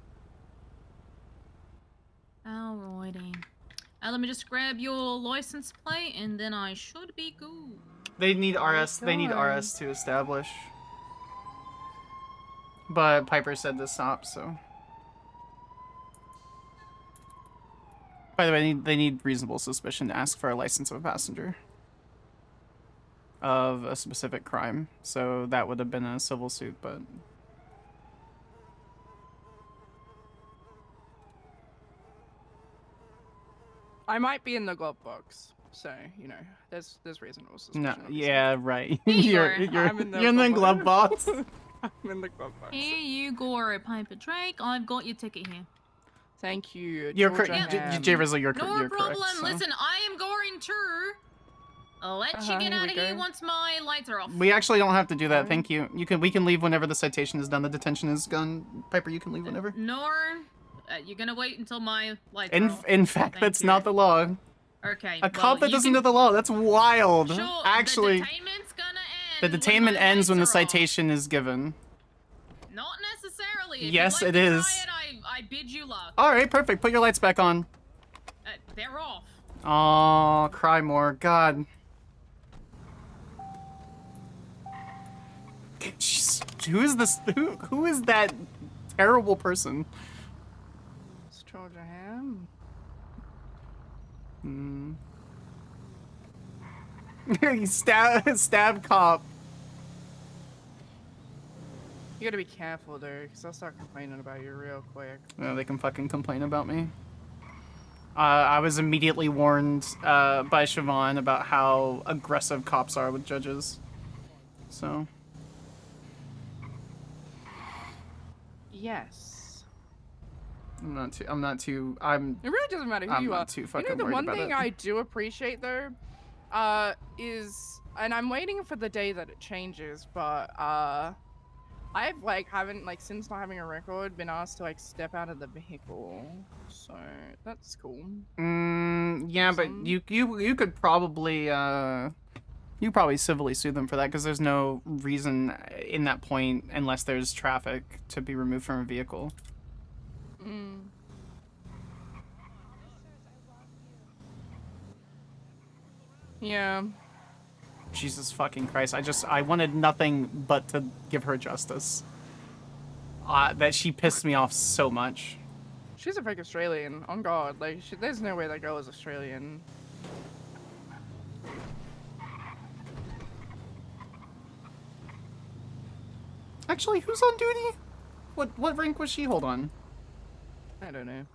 Alrighty. Let me just grab your license plate and then I should be good. They need RS. They need RS to establish. But Piper said to stop, so. By the way, they need reasonable suspicion to ask for a license of a passenger of a specific crime. So that would have been a civil suit, but. I might be in the glove box, so you know, there's reasonable suspicion. No, obviously. yeah, right. Here you're you are. I'm in you're in the glove box. I'm in the glove box. Here you go, Piper Drake. I've got your ticket here. Thank you. You're Georgia correct. Ham. J Rizzle, you're No you're problem. correct. so. Listen, I am going to let you get here out we of here go. once my lights are off. We actually don't have to do that. Thank you. We can leave whenever the citation is done. The detention is done. Piper, you can leave whenever. Nor, you're gonna wait until my lights are off. In fact, Thank that's you. not the law. Okay. A cop that you doesn't can- know the law. That's wild. Sure, Actually, the detainment's gonna the end. detainment ends when the citation is given. Not necessarily. If Yes, you'd like it to is. try it, I bid you luck. All right, perfect. Put your lights back on. They're off. Oh, cry more. God. Jeez, who is this? Who is that terrible person? It's Georgia Ham. Stab cop. You gotta be careful though, because I'll start complaining about you real quick. No, they can fucking complain about me. I was immediately warned by Siobhan about how aggressive cops are with judges. So. Yes. I'm not too. It really doesn't matter who I'm you not are. too You fucking know, the worried one about thing it. I do appreciate though, is, and I'm waiting for the day that it changes, but I've haven't since not having a record been asked to step out of the vehicle, so that's cool. Yeah, but you could probably you probably civilly sue them for that because there's no reason in that point unless there's traffic to be removed from a vehicle. Yeah. Jesus fucking Christ! I wanted nothing but to give her justice. That she pissed me off so much. She's a fake Australian. On God, there's no way that girl is Australian. Actually, who's on duty? What rank was she? Hold on. I don't know.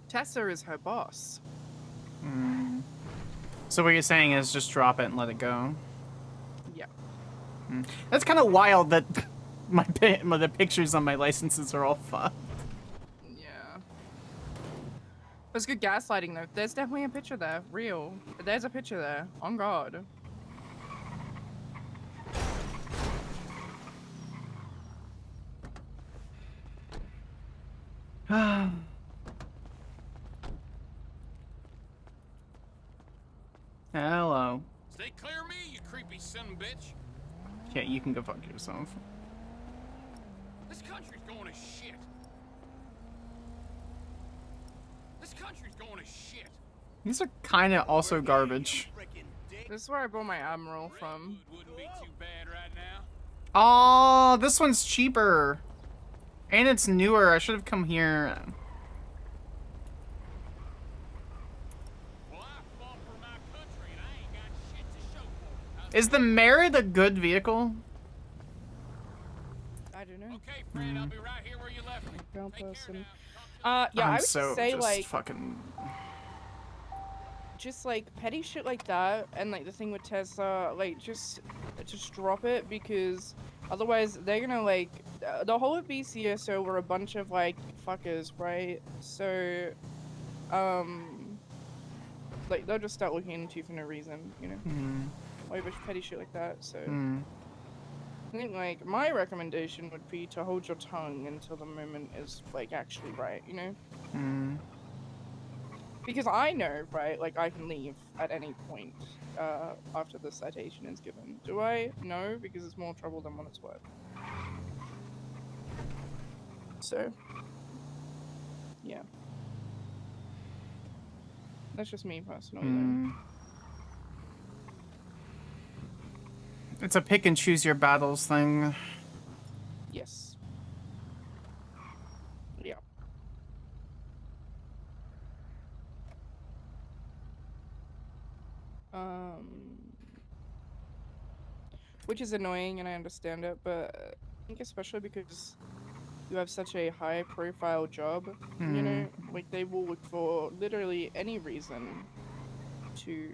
Tessa is her boss. So what you're saying is just drop it and let it go. Yeah. That's kind of wild that the pictures on my licenses are all fucked. Yeah. It's good gaslighting though. There's definitely a picture there. Real. There's a picture there. On God. Hello. dirty son of a bitch. Yeah, you can go fuck yourself. This country's going to shit. This country's going to shit. These are kind of also garbage. This is where I bought my Admiral from. Wouldn't be too bad right now. Oh, this one's cheaper. And it's newer. I should have come here. Is the Merit a good vehicle? I don't know. Okay, friend, I'll be right here where you left me. Ground person. Yeah, I would so say just like fucking. just like petty shit like that, and like the thing with Tesla, like just drop it, because otherwise they're gonna like the whole of BCSO were a bunch of like fuckers, right? So, like they'll just start looking into you for no reason, you know, like a bunch of petty shit like that. So. I think, like, my recommendation would be to hold your tongue until the moment is, like, actually right, you know? Because I know, right, like, I can leave at any point, after the citation is given. Do I? No, because it's more trouble than what it's worth. So, yeah. That's just me personally, though. It's a pick and choose your battles thing. Yes. Yeah. Which is annoying, and I understand it, but I think especially because you have such a high-profile job, you know, like they will look for literally any reason to.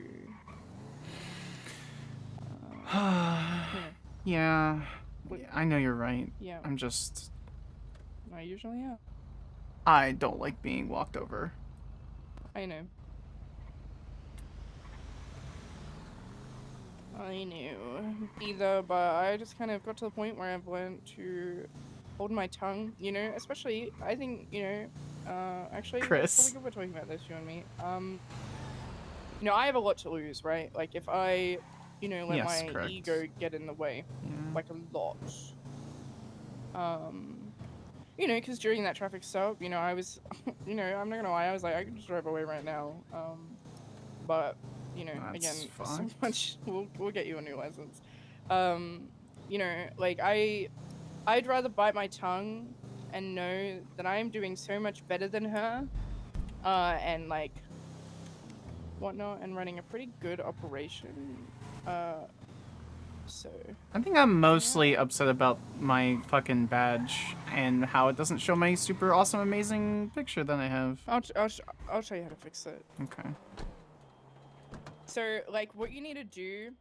Yeah, I know you're right. Yeah. I'm just. I usually am. I don't like being walked over. I know. I knew. Either, but I just kind of got to the point where I've learned to hold my tongue, you know, especially, I think, you know, actually, Chris. it's probably good we're talking about this, you and me. You know, I have a lot to lose, right? Like, if I, you know, let Yes, my correct. ego get in the way, Yeah. like a lot. You know, because during that traffic stop, you know, I was, you know, I'm not gonna lie, I was like, I could just drive away right now. But, you know, That's again, so fucked. much, we'll get you a new license. You know, like, I'd rather bite my tongue and know that I am doing so much better than her, and, like, whatnot, and running a pretty good operation, so. I think I'm mostly upset about my fucking badge and how it doesn't show my super awesome, amazing picture that I have. I'll show you how to fix it. Okay. So, like, what you need to do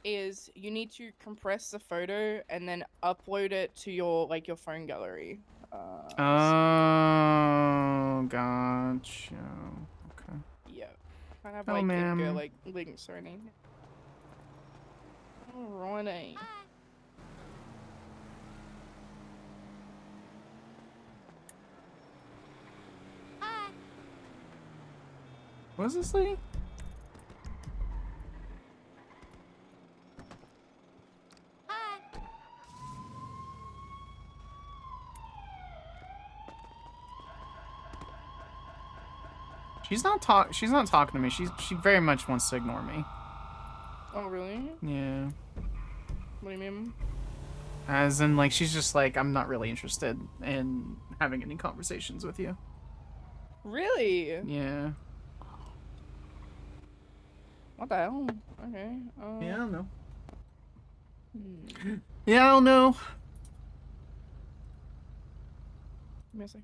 is you need to compress the photo and then upload it to your, like, your phone gallery. Oh, gotcha. Okay. Yeah. I have, Oh, like, ma'am. like, links or anything. Alrighty. What is this lady? She's not talking to me. She very much wants to ignore me. Oh, really? Yeah. What do you mean? As in, like, she's just like, I'm not really interested in having any conversations with you. Really? Yeah. What the hell? Okay. Yeah, I don't know. Hmm. Yeah, I don't know. Give me a sec.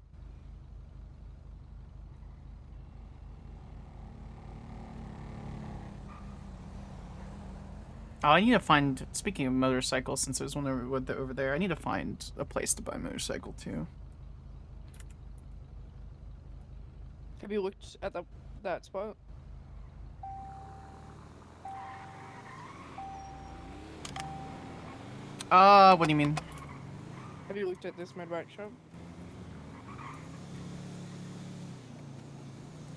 Oh, I need to find, speaking of motorcycles, since there's one over there, I need to find a place to buy a motorcycle too. Have you looked at that spot? What do you mean? Have you looked at this motorbike shop?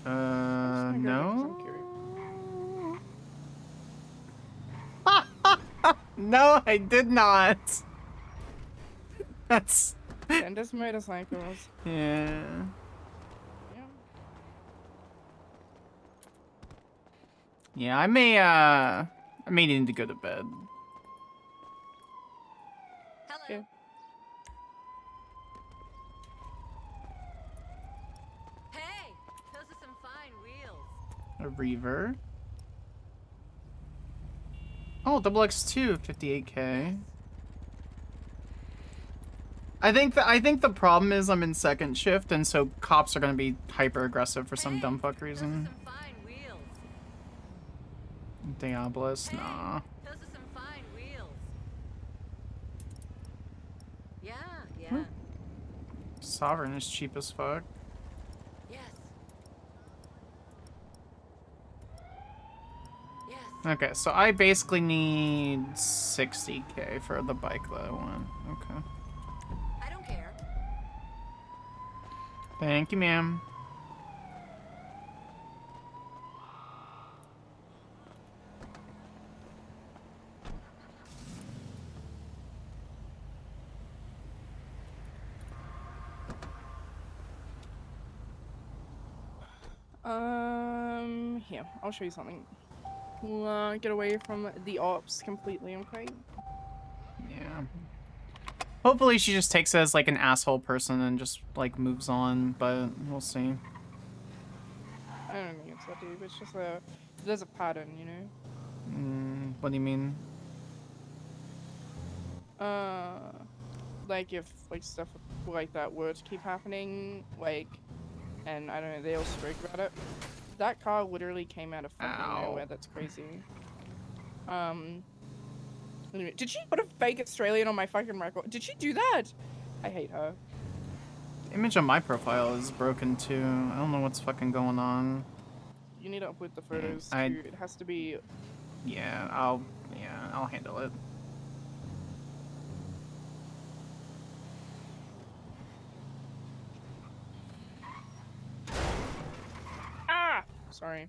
No? No, I did not. That's... And this motorcycles. Yeah. Yeah. Yeah, I may need to go to bed. Okay. Hey, those are some fine wheels. A reaver. Oh, double X2, 58K. I think the problem is I'm in second shift, and so cops are gonna be hyper aggressive for some dumb fuck reason. Diablos, nah. Those are some fine wheels. Yeah. Sovereign is cheap as fuck. Yes. Okay, so I basically need 60K for the bike that I want. Okay. I don't care. Thank you, ma'am. Here, I'll show you something. We'll get away from the ops completely, okay? Yeah. Hopefully she just takes it as like an asshole person and just like moves on, but we'll see. I don't think it's that deep, it's just there's a pattern, you know? What do you mean? Like if like stuff like that were to keep happening, like, and I don't know, they all spoke about it. That car literally came out of fucking nowhere. That's crazy. Anyway, did she put a fake Australian on my fucking record? Did she do that? I hate her. Image on my profile is broken too. I don't know what's fucking going on. You need to upload the photos I- too. It has to be. Yeah, I'll handle it. Ah! Sorry.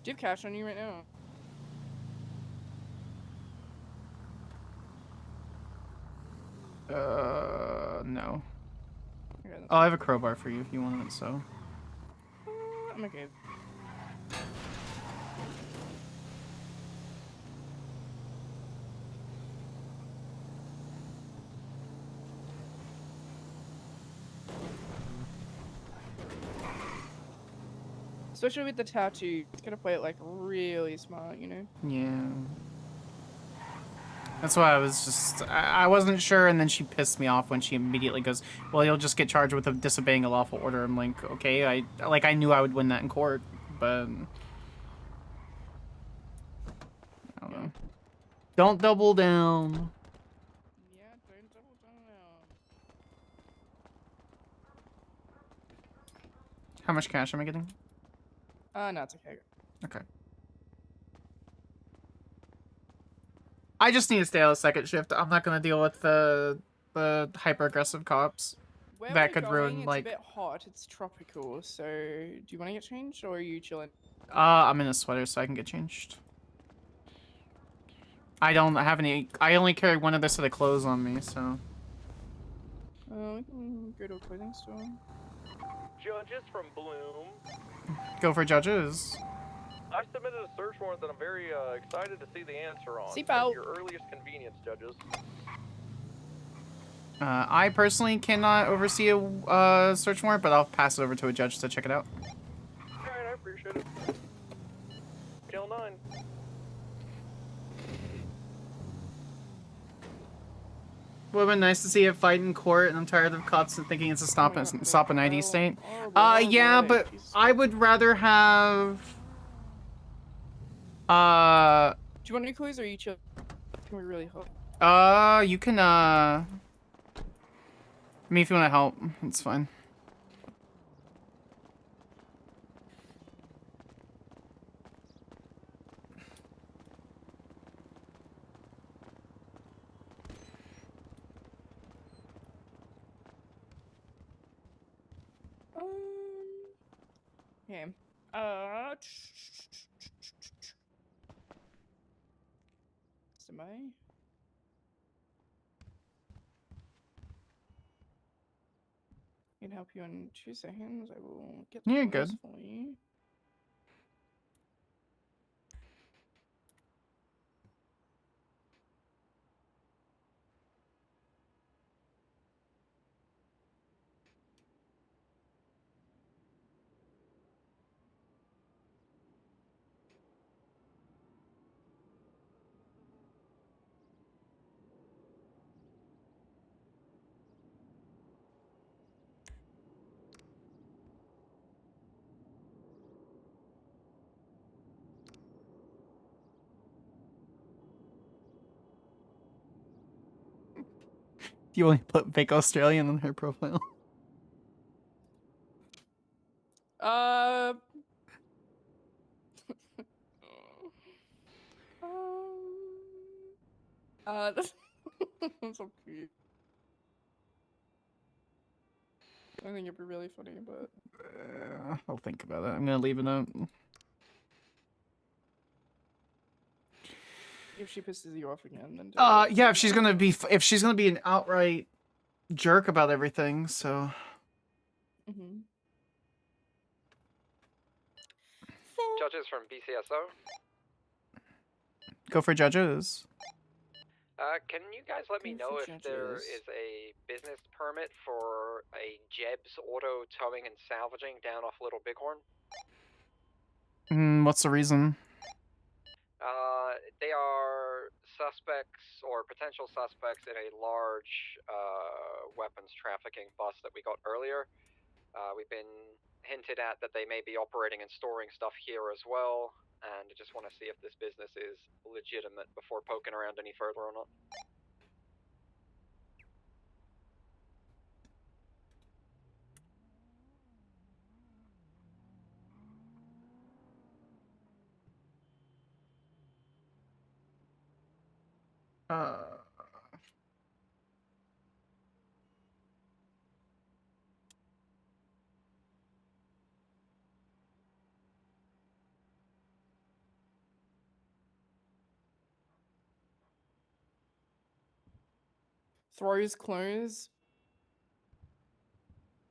Do you have cash on you right now? No. Okay, Oh, I have a crowbar for you if you want it, so. I'm okay. Especially with the tattoo, it's gonna play it like really smart, you know? Yeah. That's why I was just, I wasn't sure, and then she pissed me off when she immediately goes, well, you'll just get charged with disobeying a lawful order. I'm like, okay, I knew I would win that in court, but I don't know. Don't double down. Yeah, don't double down. How much cash am I getting? No, it's okay. Okay. I just need to stay on the second shift. I'm not gonna deal with the hyper aggressive cops. Where That we're could going, ruin it's like. a bit hot. It's tropical. So, do you want to get changed or are you chilling? I'm in a sweater, so I can get changed. I don't have any. I only carry one other set of clothes on me, so. We can go to a clothing store. Judges from Bloom. Go for judges. I submitted a search warrant that I'm very excited to see the answer on. Seatbelt. At your earliest convenience, judges. I personally cannot oversee a search warrant, but I'll pass it over to a judge to check it out. Alright, I appreciate it. Kill 9. Would have been nice to see a fight in court, and I'm tired of cops thinking it's a stop and ID state. Yeah, but I would rather have. Do you want any clues or are you chill? Can we really hot? You can, I mean, if you want to help, it's fine. Okay. Stand by. I can help you in 2 seconds. I will get the You're clothes good. for you. You only put fake Australian on her profile. Um, that's so cute. I think it'd be really funny, but I'll think about it. I'm gonna leave a note. if she pisses you off again, then Yeah, if she's gonna be an outright jerk about everything, so. Judges from BCSO. Go for judges. Can you guys let me know if there is a business permit for a Jeb's Auto Towing and Salvaging down off Little Bighorn? What's the reason? They are suspects or potential suspects in a large weapons trafficking bust that we got earlier. We've been hinted at that they may be operating and storing stuff here as well, and I just want to see if this business is legitimate before poking around any further or not. throws clothes.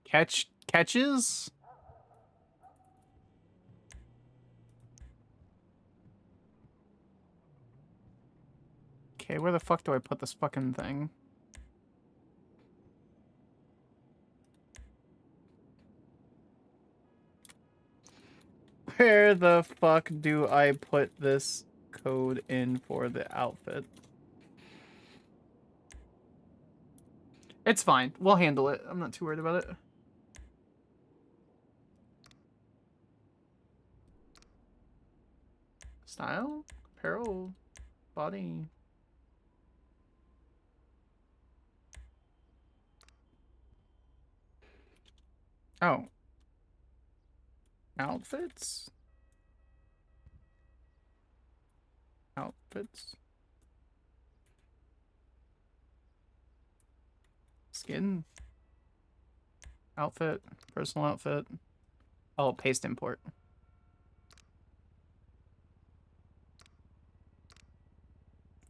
Catches? Okay, where the fuck do I put this fucking thing? Where the fuck do I put this code in for the outfit? It's fine. We'll handle it. I'm not too worried about it. Style? Apparel? Body? Oh. Outfits? Outfits? Skin? Outfit? Personal outfit? Oh, paste import.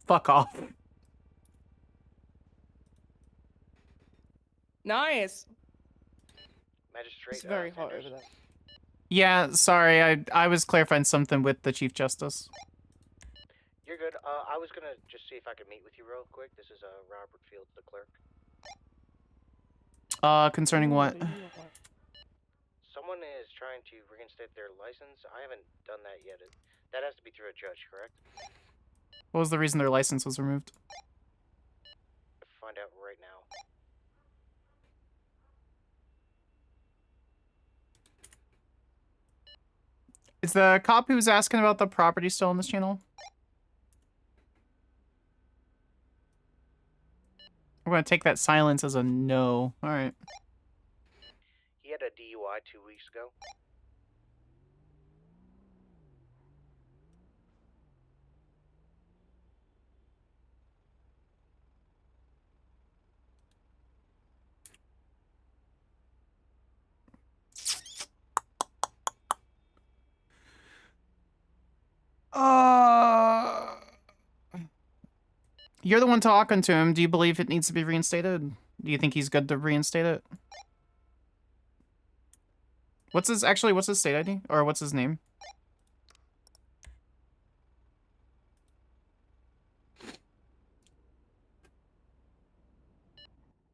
Fuck off. Nice. Magistrate. It's very hot over there. Yeah, sorry, I was clarifying something with the Chief Justice. You're good. I was gonna just see if I could meet with you real quick. This is Robert Fields, the clerk. Concerning what? Someone is trying to reinstate their license. I haven't done that yet. That has to be through a judge, correct? What was the reason their license was removed? Find out right now. Is the cop who's asking about the property still on this channel? We're gonna take that silence as a no. Alright. He had a DUI 2 weeks ago. You're the one talking to him. Do you believe it needs to be reinstated? Do you think he's good to reinstate it? What's his state ID? Or what's his name?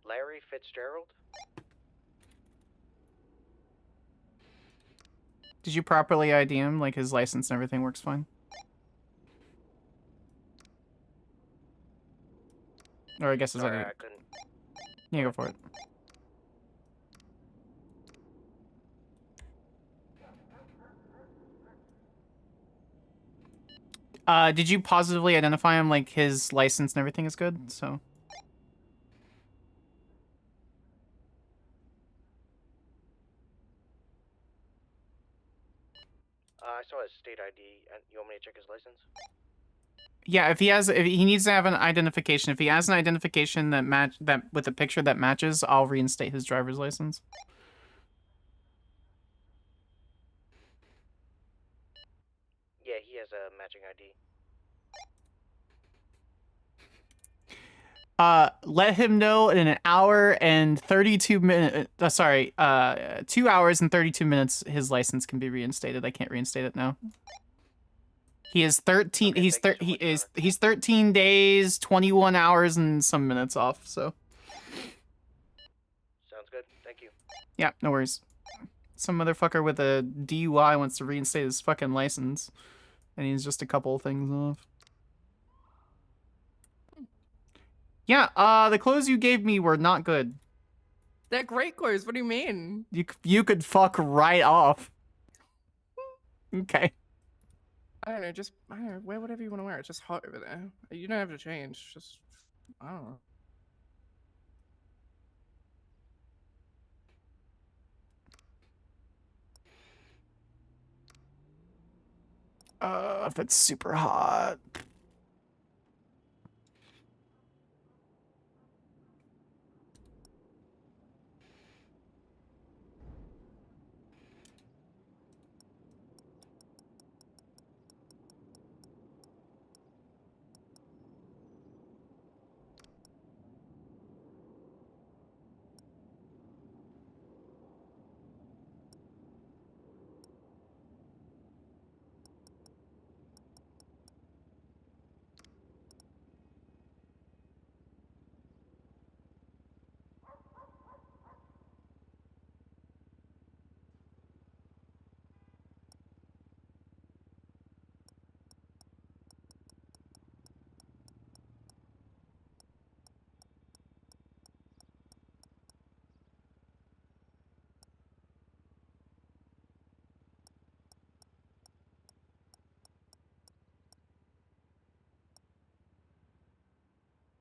Larry Fitzgerald? Did you properly ID him? Like his license and everything works fine? Or I guess is Sorry, that I it? couldn't. Yeah, go for it. Did you positively identify him, like his license and everything is good? So. I saw his state ID. You want me to check his license? Yeah, if he needs to have an identification. If he has an identification that with a picture that matches, I'll reinstate his driver's license. Yeah, he has a matching ID. Let him know in an hour and 32 minutes. 2 hours and 32 minutes. His license can be reinstated. I can't reinstate it now. He is 13. Okay, he's 13 days, 21 hours, and some minutes off. So. Sounds good. Thank you. Yeah, no worries. Some motherfucker with a DUI wants to reinstate his fucking license, and he's just a couple of things off. Yeah, the clothes you gave me were not good. They're great clothes. What do you mean? You could fuck right off. Okay. I don't know. Wear whatever you want to wear. It's just hot over there. You don't have to change. Just, I don't know. If it's super hot.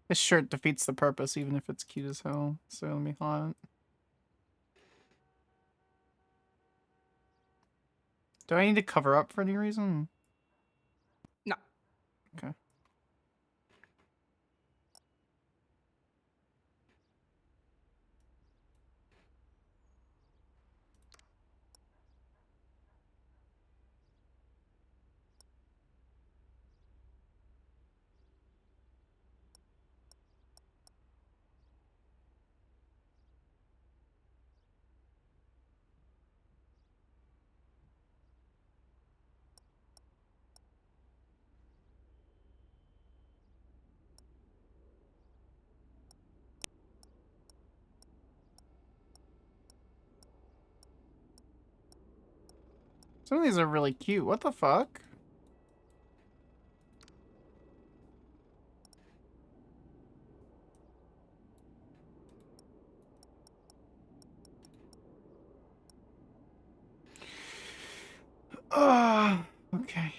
This shirt defeats the purpose, even if it's cute as hell. So let me hot. Do I need to cover up for any reason? No. Okay. Some of these are really cute. What the fuck? Okay.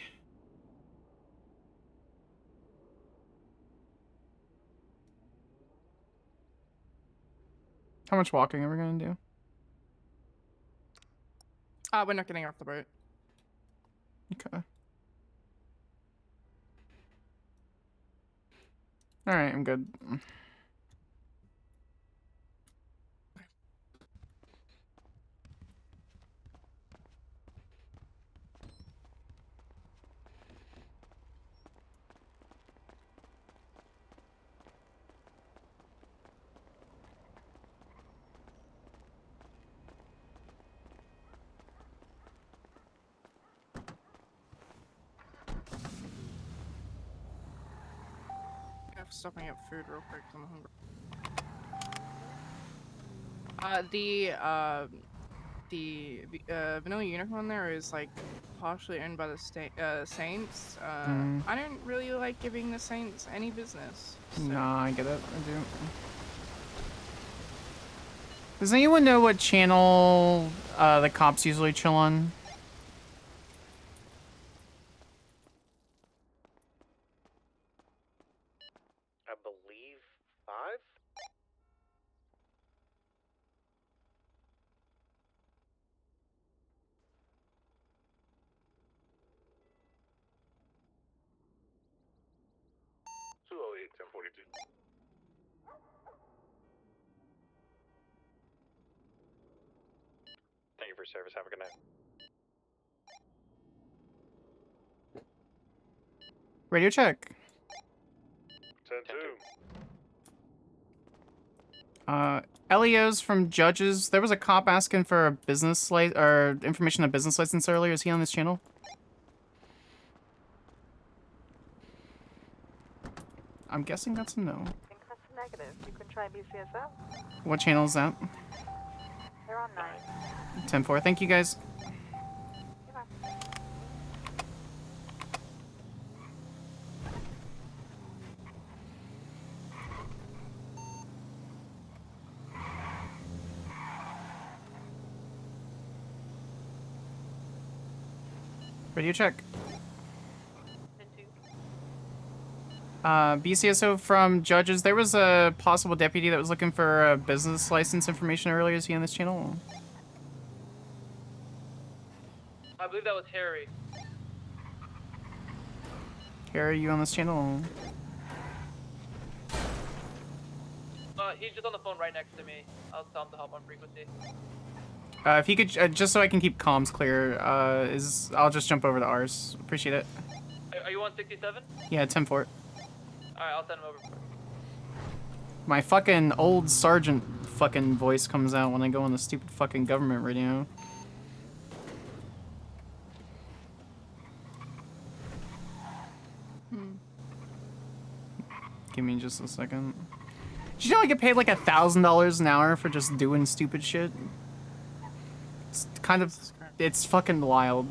How much walking are we gonna do? We're not getting off the boat. Okay. Alright, I'm good. stopping up food real quick 'cause I'm hungry. The vanilla unicorn there is like partially owned by the Saints. I don't really like giving the Saints any business. So. Nah, I get it. I do. Does anyone know what channel the cops usually chill on? I believe 5? Thank you for your service. Have a good night. Radio check. 10-2. Elios from Judges. There was a cop asking for a business or information on a business license earlier. Is he on this channel? I'm guessing that's a no. I think that's a negative. You can try BCSO. What channel is that? They're on 9. 10-4. Thank you, guys. Radio check. BCSO from Judges. There was a possible deputy that was looking for a business license information earlier. Is he on this channel? I believe that was Harry. Harry, you on this channel? He's just on the phone right next to me. I'll tell him to hop on frequency. If he could, just so I can keep comms clear, I'll just jump over to ours. Appreciate it. Are you on 67? Yeah, 10-4. Alright, I'll send him over. My fucking old sergeant fucking voice comes out when I go on the stupid fucking government radio. Give me just a second. Did you know I get paid like $1,000 an hour for just doing stupid shit? It's kind of, it's fucking wild.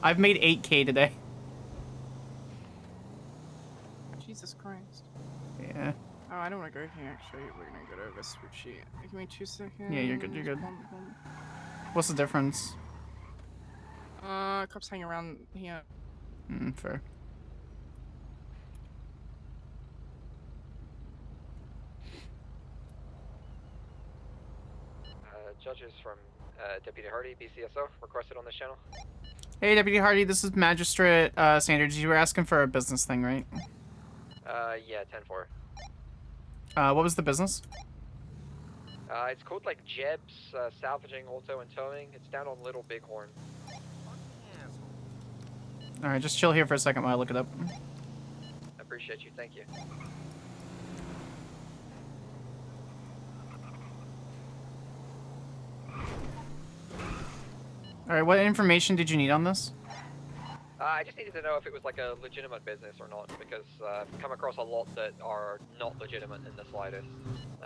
I've made 8K today. Jesus Christ. Yeah. Oh, I don't want to go here actually. We're gonna go to Vespucci. Give me 2 seconds. Yeah, you're good, you're good. What's the difference? Cops hang around here. Fair. Judges from Deputy Hardy, BCSO, requested on this channel. Hey, Deputy Hardy, this is Magistrate Sanders. You were asking for a business thing, right? Yeah, 10-4. What was the business? It's called like Jeb's Salvaging, Auto, and Towing. It's down on Little Bighorn. Alright, just chill here for a second while I look it up. I appreciate you, thank you. Alright, what information did you need on this? I just needed to know if it was like a legitimate business or not, because I've come across a lot that are not legitimate in the slightest,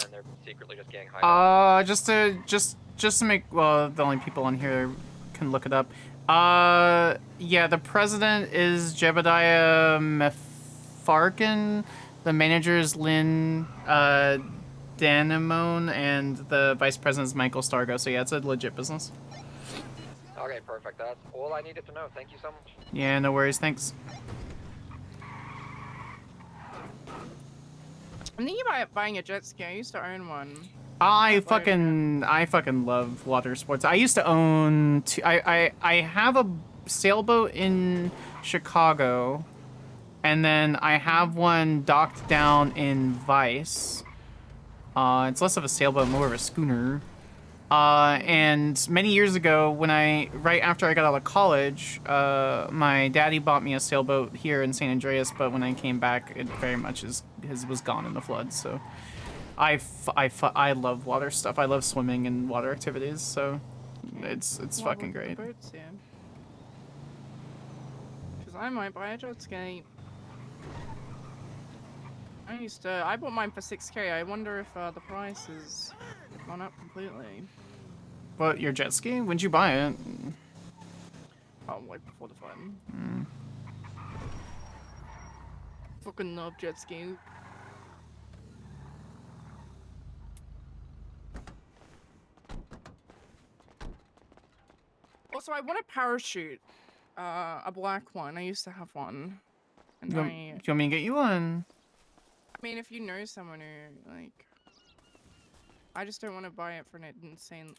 and they're secretly just getting hired. Just to make, well, the only people on here can look it up. Yeah, the president is Jebediah Mefarkin, the manager is Lynn, Danimone, and the vice president is Michael Stargo, so yeah, it's a legit business. Okay, perfect. That's all I needed to know. Thank you so much. Yeah, no worries. Thanks. I'm thinking about buying a jet ski. I used to own one. I fucking love water sports. I used to own I have a sailboat in Chicago, and then I have one docked down in Vice. It's less of a sailboat, more of a schooner. And many years ago, right after I got out of college, my daddy bought me a sailboat here in San Andreas, but when I came back, it very much was gone in the flood, so I love water stuff. I love swimming and water activities, so it's fucking great. Because I might buy a jet ski. I bought mine for 6K. I wonder if the price has gone up completely. What, your jet ski? When'd you buy it? Oh, like before the fun. Mm. Fucking love jet skis. Also, I want a parachute. A black one. I used to have one. And You want me to get you one? I mean, if you know someone who, like... I just don't want to buy it for an insane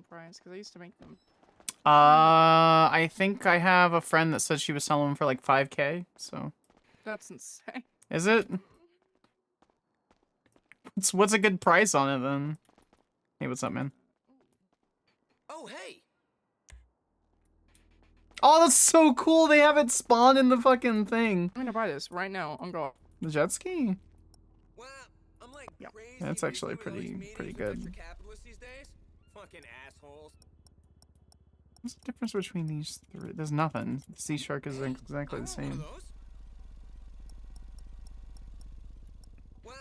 price, because I used to make them. I think I have a friend that said she was selling them for like 5K, so. That's insane. Is it? What's a good price on it then? Hey, what's up, man? Oh, hey! Oh, that's so cool! They have it spawn in the fucking thing. I'm gonna buy this right now on Go. The jet ski? Well, I'm like yeah. That's actually pretty good. capitalists these days. Fucking assholes. What's the difference between these three? There's nothing. The sea shark is exactly the same. Well,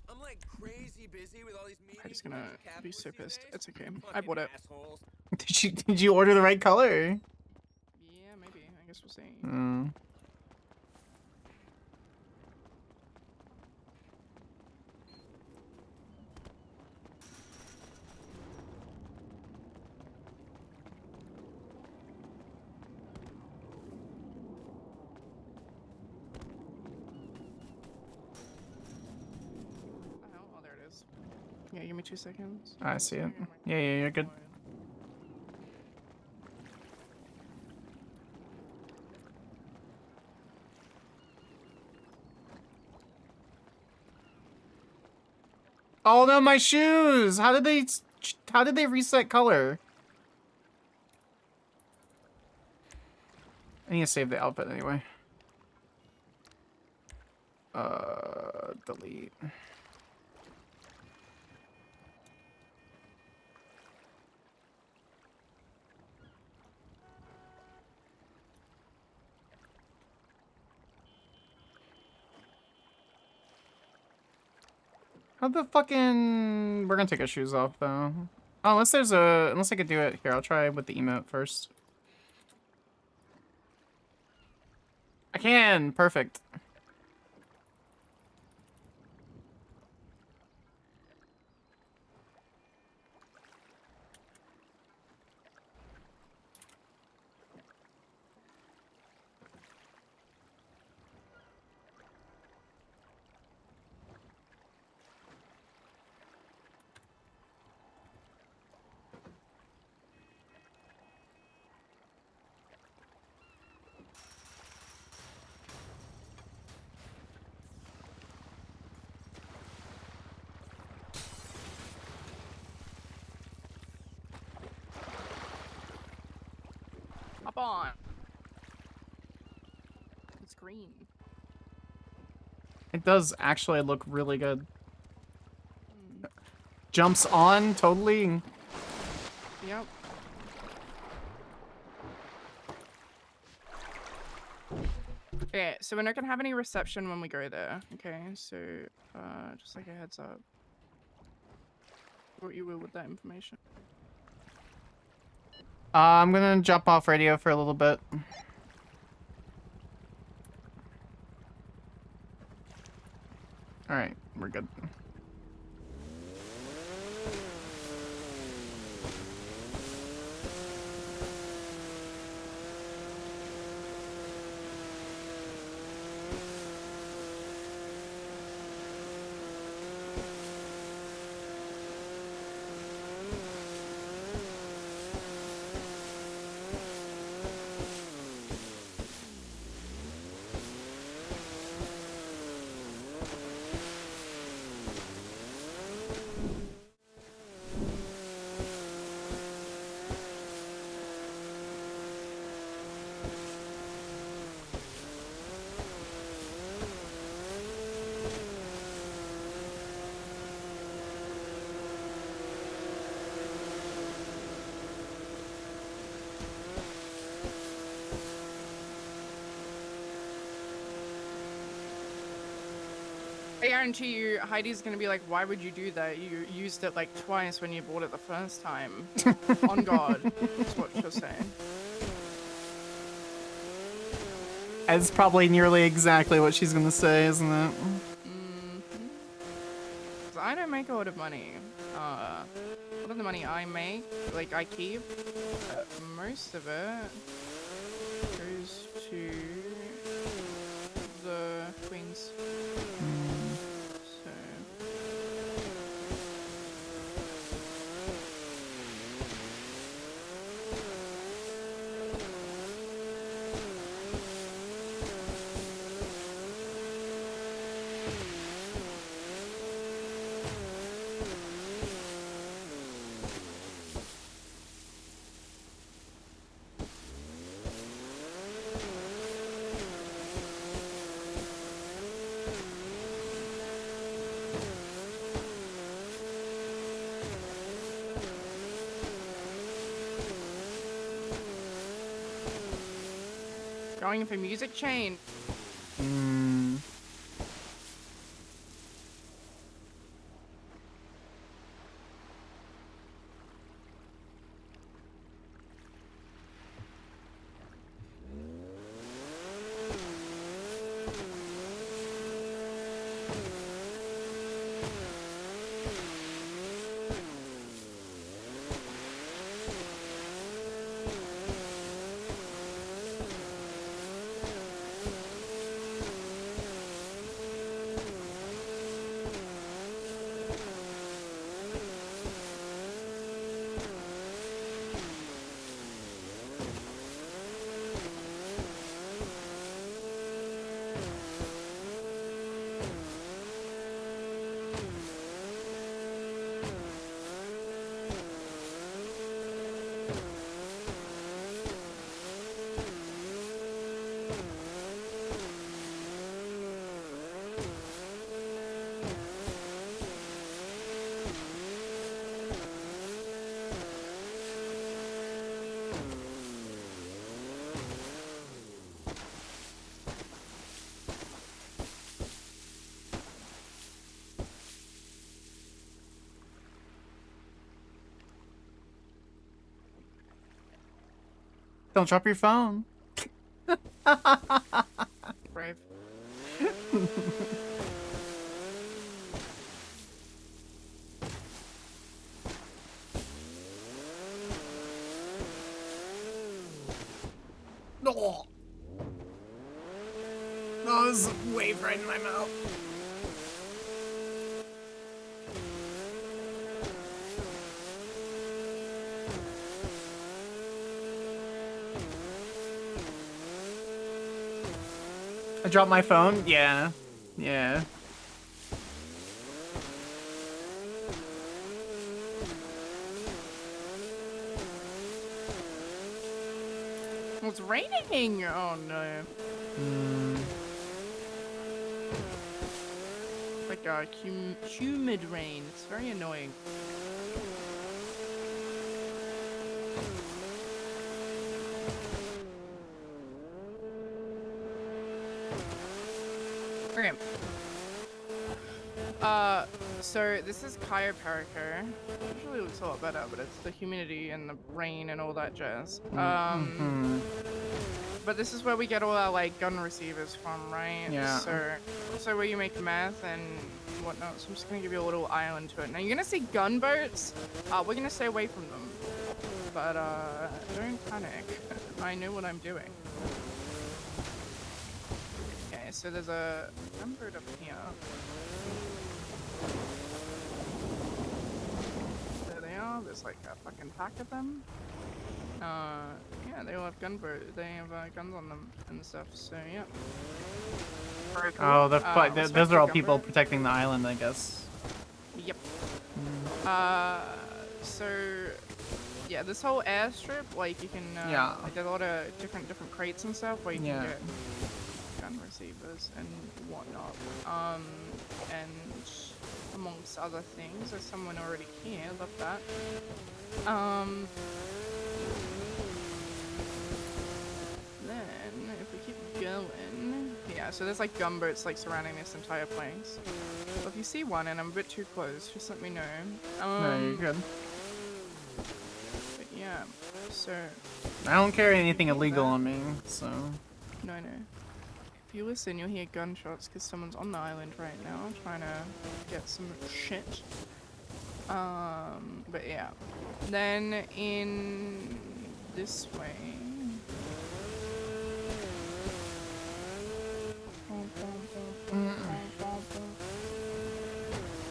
I'm like crazy busy with all these meetings. I'm just gonna be so pissed. It's okay. I bought it. Did you order the right color? Yeah, maybe. I guess we'll see. Oh, there it is. Yeah, give me 2 seconds. I see it. Yeah, you're good. Oh no, my shoes! How did they reset color? I need to save the outfit anyway. Delete. How the fucking... We're gonna take our shoes off, though. Oh, unless I could do it. Here, I'll try with the emote first. I can! Perfect. Hop on. It's green. It does actually look really good. Jumps on, totally. Yep. Okay, so we're not gonna have any reception when we go there. Okay, so just like a heads up. What you will with that information. I'm gonna jump off radio for a little bit. Alright, we're good. I guarantee you, Heidi's gonna be like, "Why would you do that? You used it like twice when you bought it the first time." On God, that's what she'll say. It's probably nearly exactly what she's gonna say, isn't it? Mm-hmm. 'Cause I don't make a lot of money. A lot of the money I make, like I keep, most of it goes to the queens. So. Going for music chain. Don't drop your phone. Brave. No. No, there's a wave right in my mouth. I dropped my phone? Yeah. Yeah. It's raining! Oh no. Like a humid rain. It's very annoying. Okay. So this is chiroperica. Usually looks a lot better, but it's the humidity and the rain and all that jazz. But this is where we get all our like gun receivers from, right? Yeah. So also where you make meth and whatnot. So I'm just gonna give you a little island to it. Now you're gonna see gunboats. We're gonna stay away from them. But don't panic. I know what I'm doing. Okay, so there's a gunboat up here. There they are. There's like a fucking pack of them. Yeah, they all have they have guns on them and stuff. So yeah. Very cool. Oh, those are all people gunboat. protecting the island, I guess. Yep. So yeah, this whole airstrip, like you can like there's a lot of different crates and stuff where you can get gun receivers and whatnot. And amongst other things, there's someone already here. Love that. Then if we keep going, yeah, yeah, so there's like gunboats like surrounding this entire place. So if you see one and I'm a bit too close, just let me know. No, you're good. But yeah, so. I don't carry anything illegal on me, so. No. If you listen, you'll hear gunshots because someone's on the island right now trying to get some shit. But yeah. Then in this way.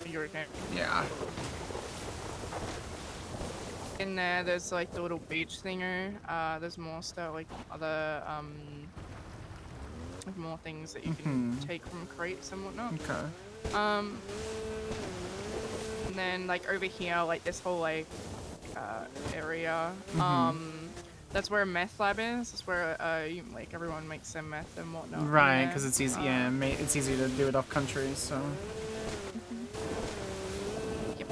You're okay. Yeah. In there's like the little beach thinger. There's more stuff, like other, like more things that you can take from crates and whatnot. Okay. And then like over here, like this whole like, area, that's where a meth lab is. That's where, like everyone makes their meth and whatnot. Right, because it's easy. Yeah, it's easy to do it off country, so. Yep.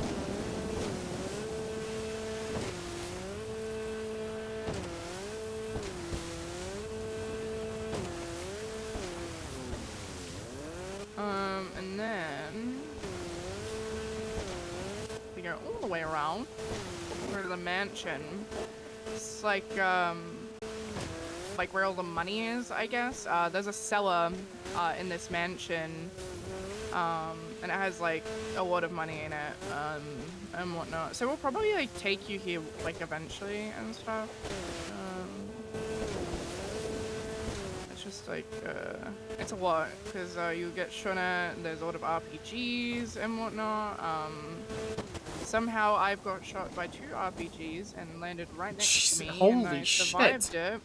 And then we go all the way around to the mansion. It's like where all the money is, I guess. There's a cellar in this mansion, and it has like a lot of money in it, and whatnot. So we'll probably like take you here like eventually and stuff. It's just like it's a lot because you get shot at. There's a lot of RPGs and whatnot. Somehow I've got shot by 2 RPGs and landed right next to me, and I survived it.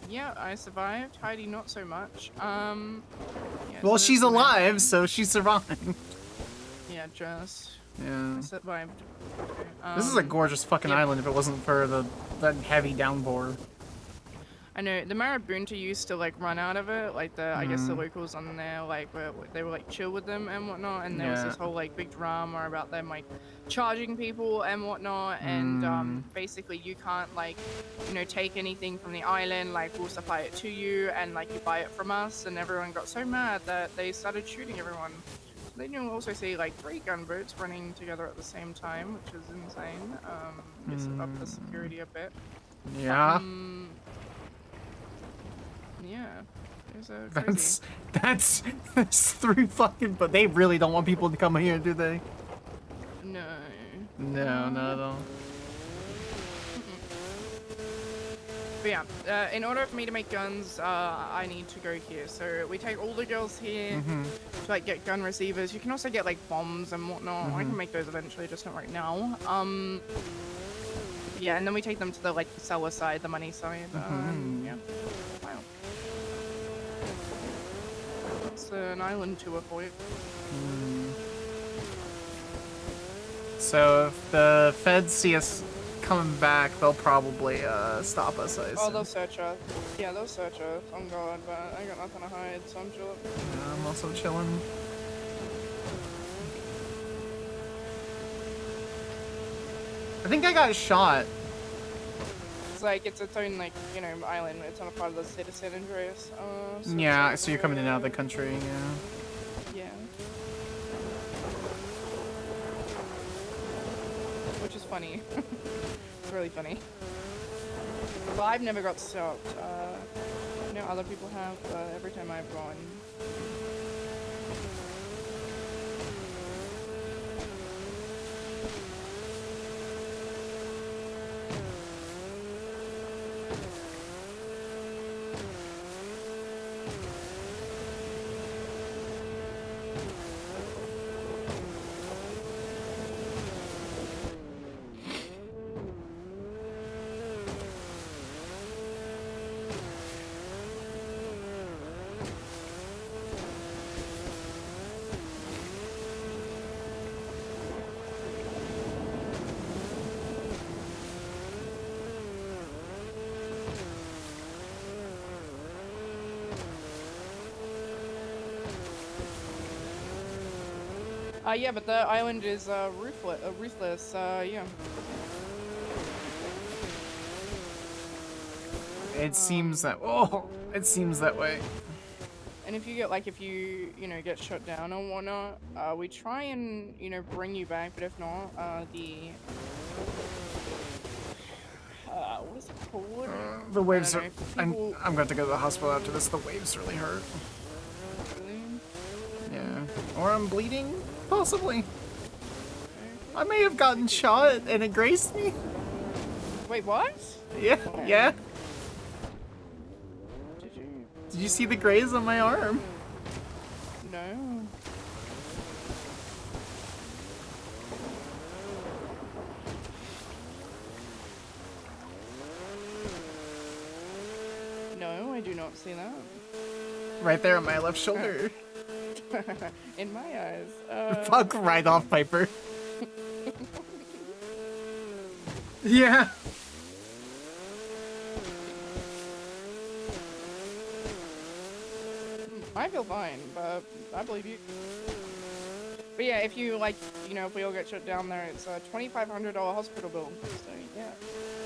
Yeah, I survived. Heidi, not so much. Yeah, Well, so she's alive, so she survived. Yeah, just. Yeah. I survived. This is a gorgeous fucking island if it wasn't for that heavy downpour. I know the Marabunta used to like run out of it, like I guess the locals on there like they were like chill with them and whatnot, and there was this whole like big drama about them like charging people and whatnot, and basically you can't like take anything from the island, like we'll supply it to you and like you buy it from us, and everyone got so mad that they started shooting everyone. Then you'll also see like 3 gunboats running together at the same time, which is insane. Just up the security a bit. Yeah. Yeah, there's a crazy. That's 3 fucking, but they really don't want people to come here, do they? No. No, not at all. But yeah, in order for me to make guns, I need to go here. So we take all the girls here to like get gun receivers. You can also get like bombs and whatnot. I can make those eventually, just not right now. Yeah, and then we take them to the like seller side, the money side. Yeah. Wow. It's an island tour for you. So if the feds see us coming back, they'll probably stop us, I assume. Oh, they'll search us. Yeah, they'll search us. I'm God, but I got nothing to hide, so I'm chilling. Yeah, I'm also chilling. I think I got shot. It's like, it's its own, like, island. It's on a part of the state of San Andreas. So Yeah, so you're coming in and out of the country, yeah. Yeah. Which is funny. It's really funny. Well, I've never got stopped. I know other people have, but every time I've gone. Yeah, but the island is ruthless. Yeah. It seems that. Oh, it seems that way. And if you get like, if you get shut down or whatnot, we try and bring you back. But if not, what is it called? The I waves don't are. know, people... I'm going to go to the hospital after this. The waves really hurt. Really? Yeah. Or I'm bleeding? Possibly. I may have gotten shot and it grazed me. Wait, what? Yeah, Where? yeah. Did you? Did you see the graze on my arm? No. No, I do not see that. Right there on my left shoulder. In my eyes. Fuck right off, Piper. Yeah. I feel fine, but I believe you. But yeah, if you like, if we all get shut down there, it's a $2,500 hospital bill. So yeah,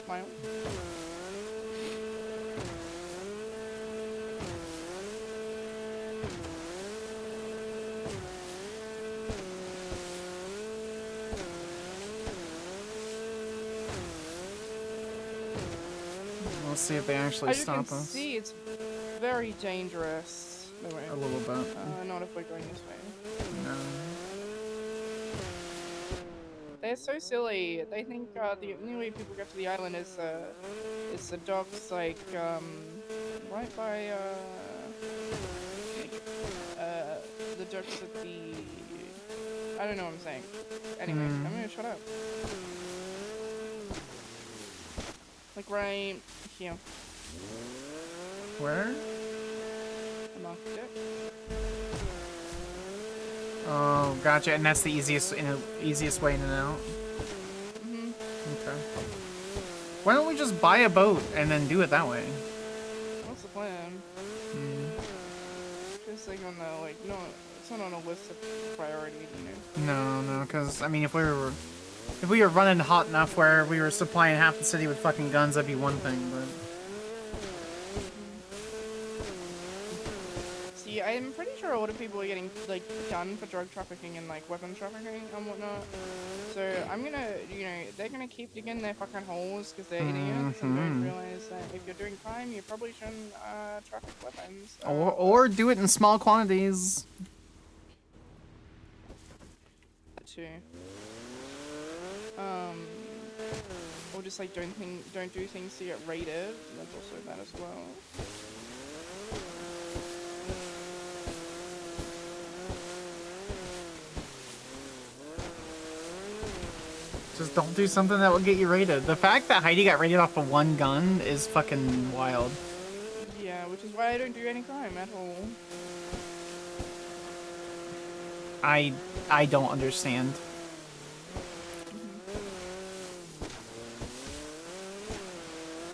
smile. We'll see if they actually As you stop can us. see, it's very dangerous. No way. A little bit. Not if we're going this way. No. They're so silly. They think the only way people get to the island is the docks, like right by the docks at the... I don't know what I'm saying. Anyway, I'm gonna shut up. Like right here. Where? I marked it. Oh, gotcha. And that's the easiest way in and out. Mhm. Okay. Why don't we just buy a boat and then do it that way? What's the plan? Just like on the no, it's not on a list of priorities, No, because I mean, if we were running hot enough where we were supplying half the city with fucking guns, that'd be one thing. But see, I'm pretty sure a lot of people are getting done for drug trafficking and weapons trafficking and whatnot. So I'm gonna, they're gonna keep digging their fucking holes because they're idiots and don't realize that if you're doing crime, you probably shouldn't traffic weapons. or do it in small quantities. Too. Or just don't do things to get raided. That's also that as well. Just don't do something that will get you raided. The fact that Heidi got raided off of one gun is fucking wild. Yeah, which is why I don't do any crime at all. I don't understand.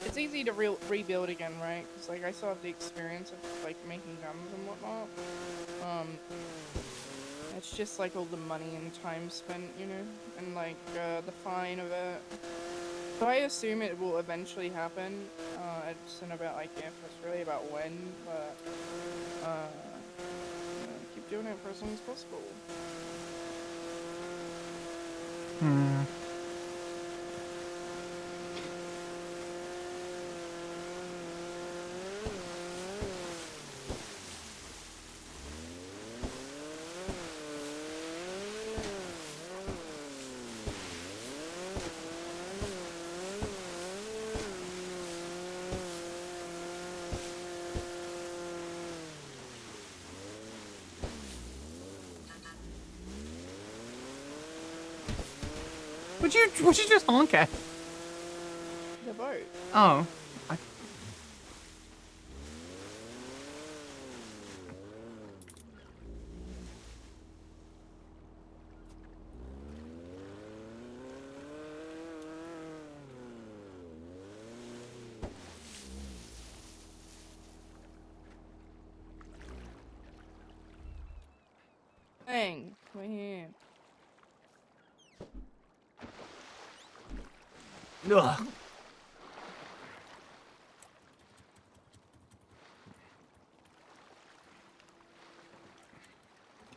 It's easy to rebuild again, right? Because I still have the experience of making guns and whatnot. It's just all the money and time spent, and the fine of it. So I assume it will eventually happen. It's not about it's really about when, but keep doing it for as long as possible. What'd you just honk at? The boat. Oh. Dang, we're here. Ugh.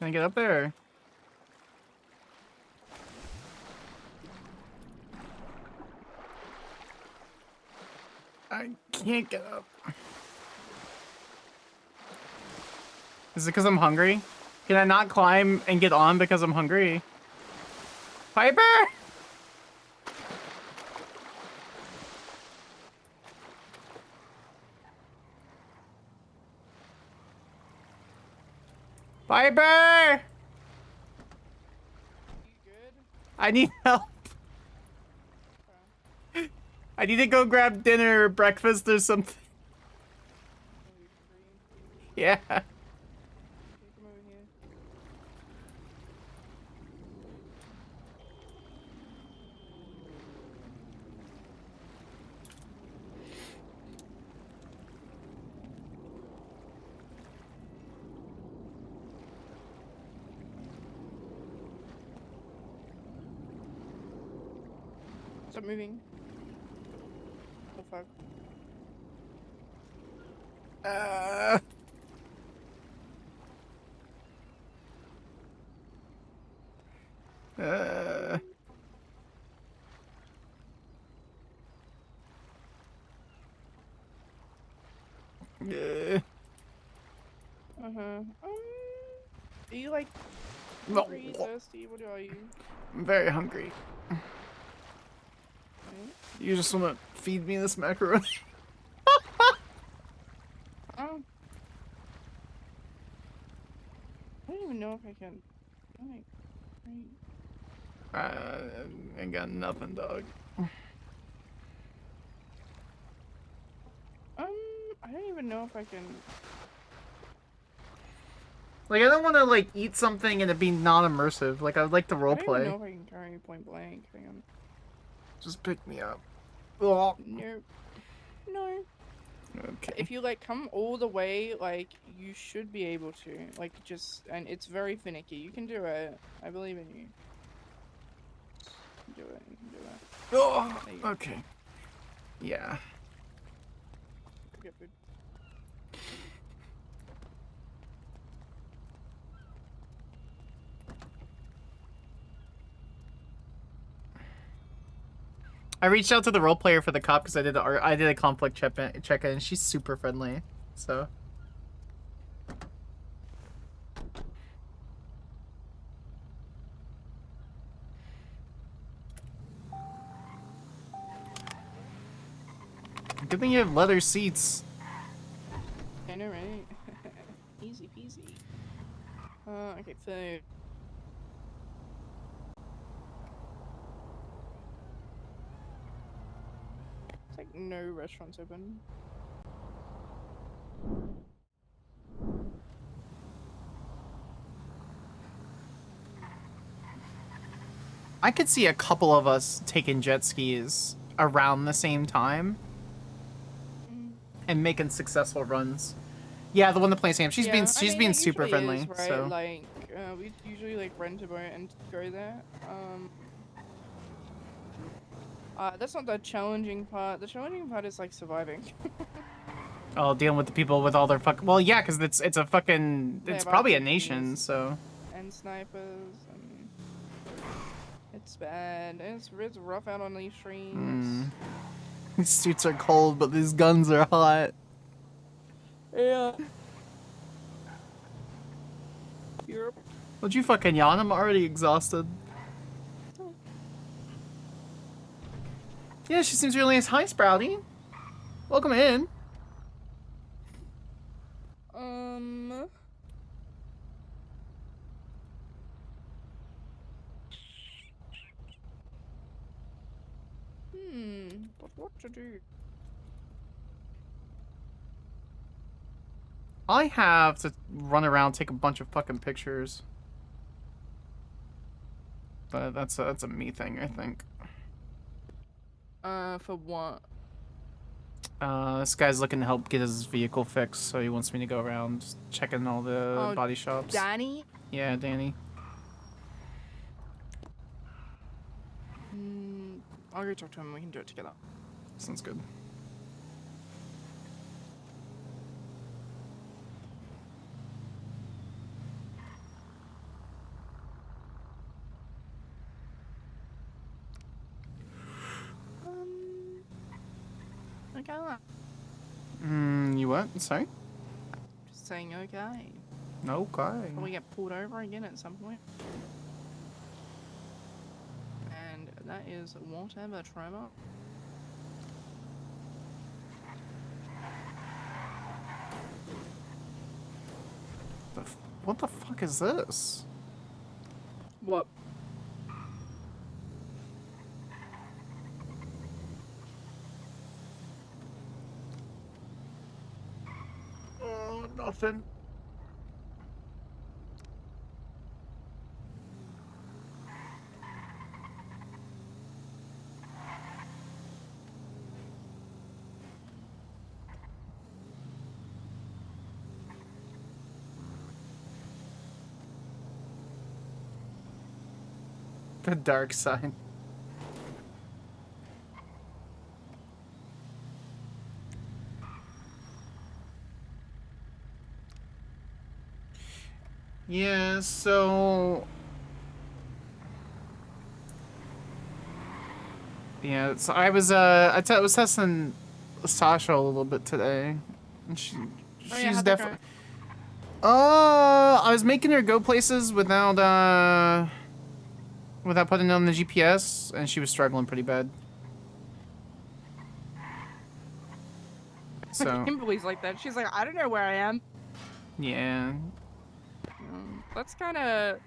Can I get up there? I can't get up. Is it because I'm hungry? Can I not climb and get on because I'm hungry? Piper! Piper! I need help. I need to go grab dinner or breakfast or something. Yeah. Stop moving. Oh fuck. Are you like hungry, thirsty? What are you? I'm very hungry. You just want to feed me this macaroni? Oh. I don't even know if I can. Like, I ain't got nothing, dog. I don't even know if I can. Like, I don't want to, like, eat something and it be non-immersive. Like, I would like to I roleplay. don't even know if I can carry point blank. Hang on. Just pick me up. Oh. No. No. Okay. If you, like, come all the way, like, you should be able to. Like, just... And it's very finicky. You can do it. I believe in you. You can do it. You can do it. Oh, There you go. okay. Yeah. Go get food. I reached out to the role player for the cop because I did a conflict check-in, and she's super friendly. So. Good thing you have leather seats. I know, right? Easy peasy. Okay, so... It's like no restaurants open. I could see a couple of us taking jet skis around the same time and making successful runs. Yeah, the one that plays Sam. She's Yeah, being it super usually friendly. is, right? So. Like, we usually like rent a boat and go there. That's not the challenging part. The challenging part is like surviving. Oh, dealing with the people with all their well, yeah, because it's a fucking, They it's have probably a RPGs nation, so. And snipers, and it's bad. It's rough out on these streams. These suits are cold, but these guns are hot. Yeah. Europe. Would you fucking yawn? I'm already exhausted. Yeah, she seems really nice. Hi, Sprouty. Welcome in. But what to do? I have to run around, take a bunch of fucking pictures. But that's a me thing, I think. For what? This guy's looking to help get his vehicle fixed, so he wants me to go around checking all the body shops. Danny? Yeah, Danny. I'll go talk to him and we can do it together. Sounds good. okay. You what? Sorry? Just saying okay. Okay. Will we get pulled over again at some point? And that is whatever, Trevor. What the fuck is this? What? Oh, nothing. The dark side. Yeah, so... Yeah, so I was, I was testing Sasha a little bit today. And she's definitely... I was making her go places without, without putting it on the GPS, and she was struggling pretty bad. So... Kimberly's like that. She's like, I don't know where I am. Yeah. That's kind of...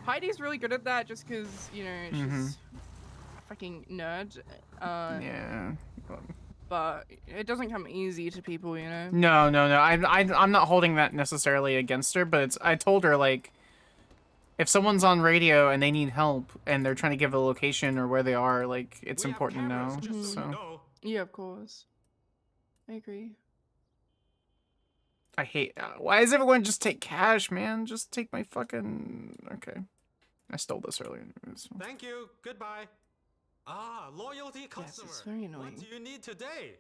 Heidi's really good at that just because, you know, she's a fucking nerd. Yeah. But it doesn't come easy to people, you know? No. I'm not holding that necessarily against her, but I told her, like, if someone's on radio and they need help and they're trying to give a location or where they are, like, it's important to know. So Yeah, of course. I agree. I hate. Why does everyone just take cash, man? Just take my fucking. Okay, I stole this earlier. Thank you. Goodbye. Ah, loyalty customer. Yes, it's very annoying. What do you need today?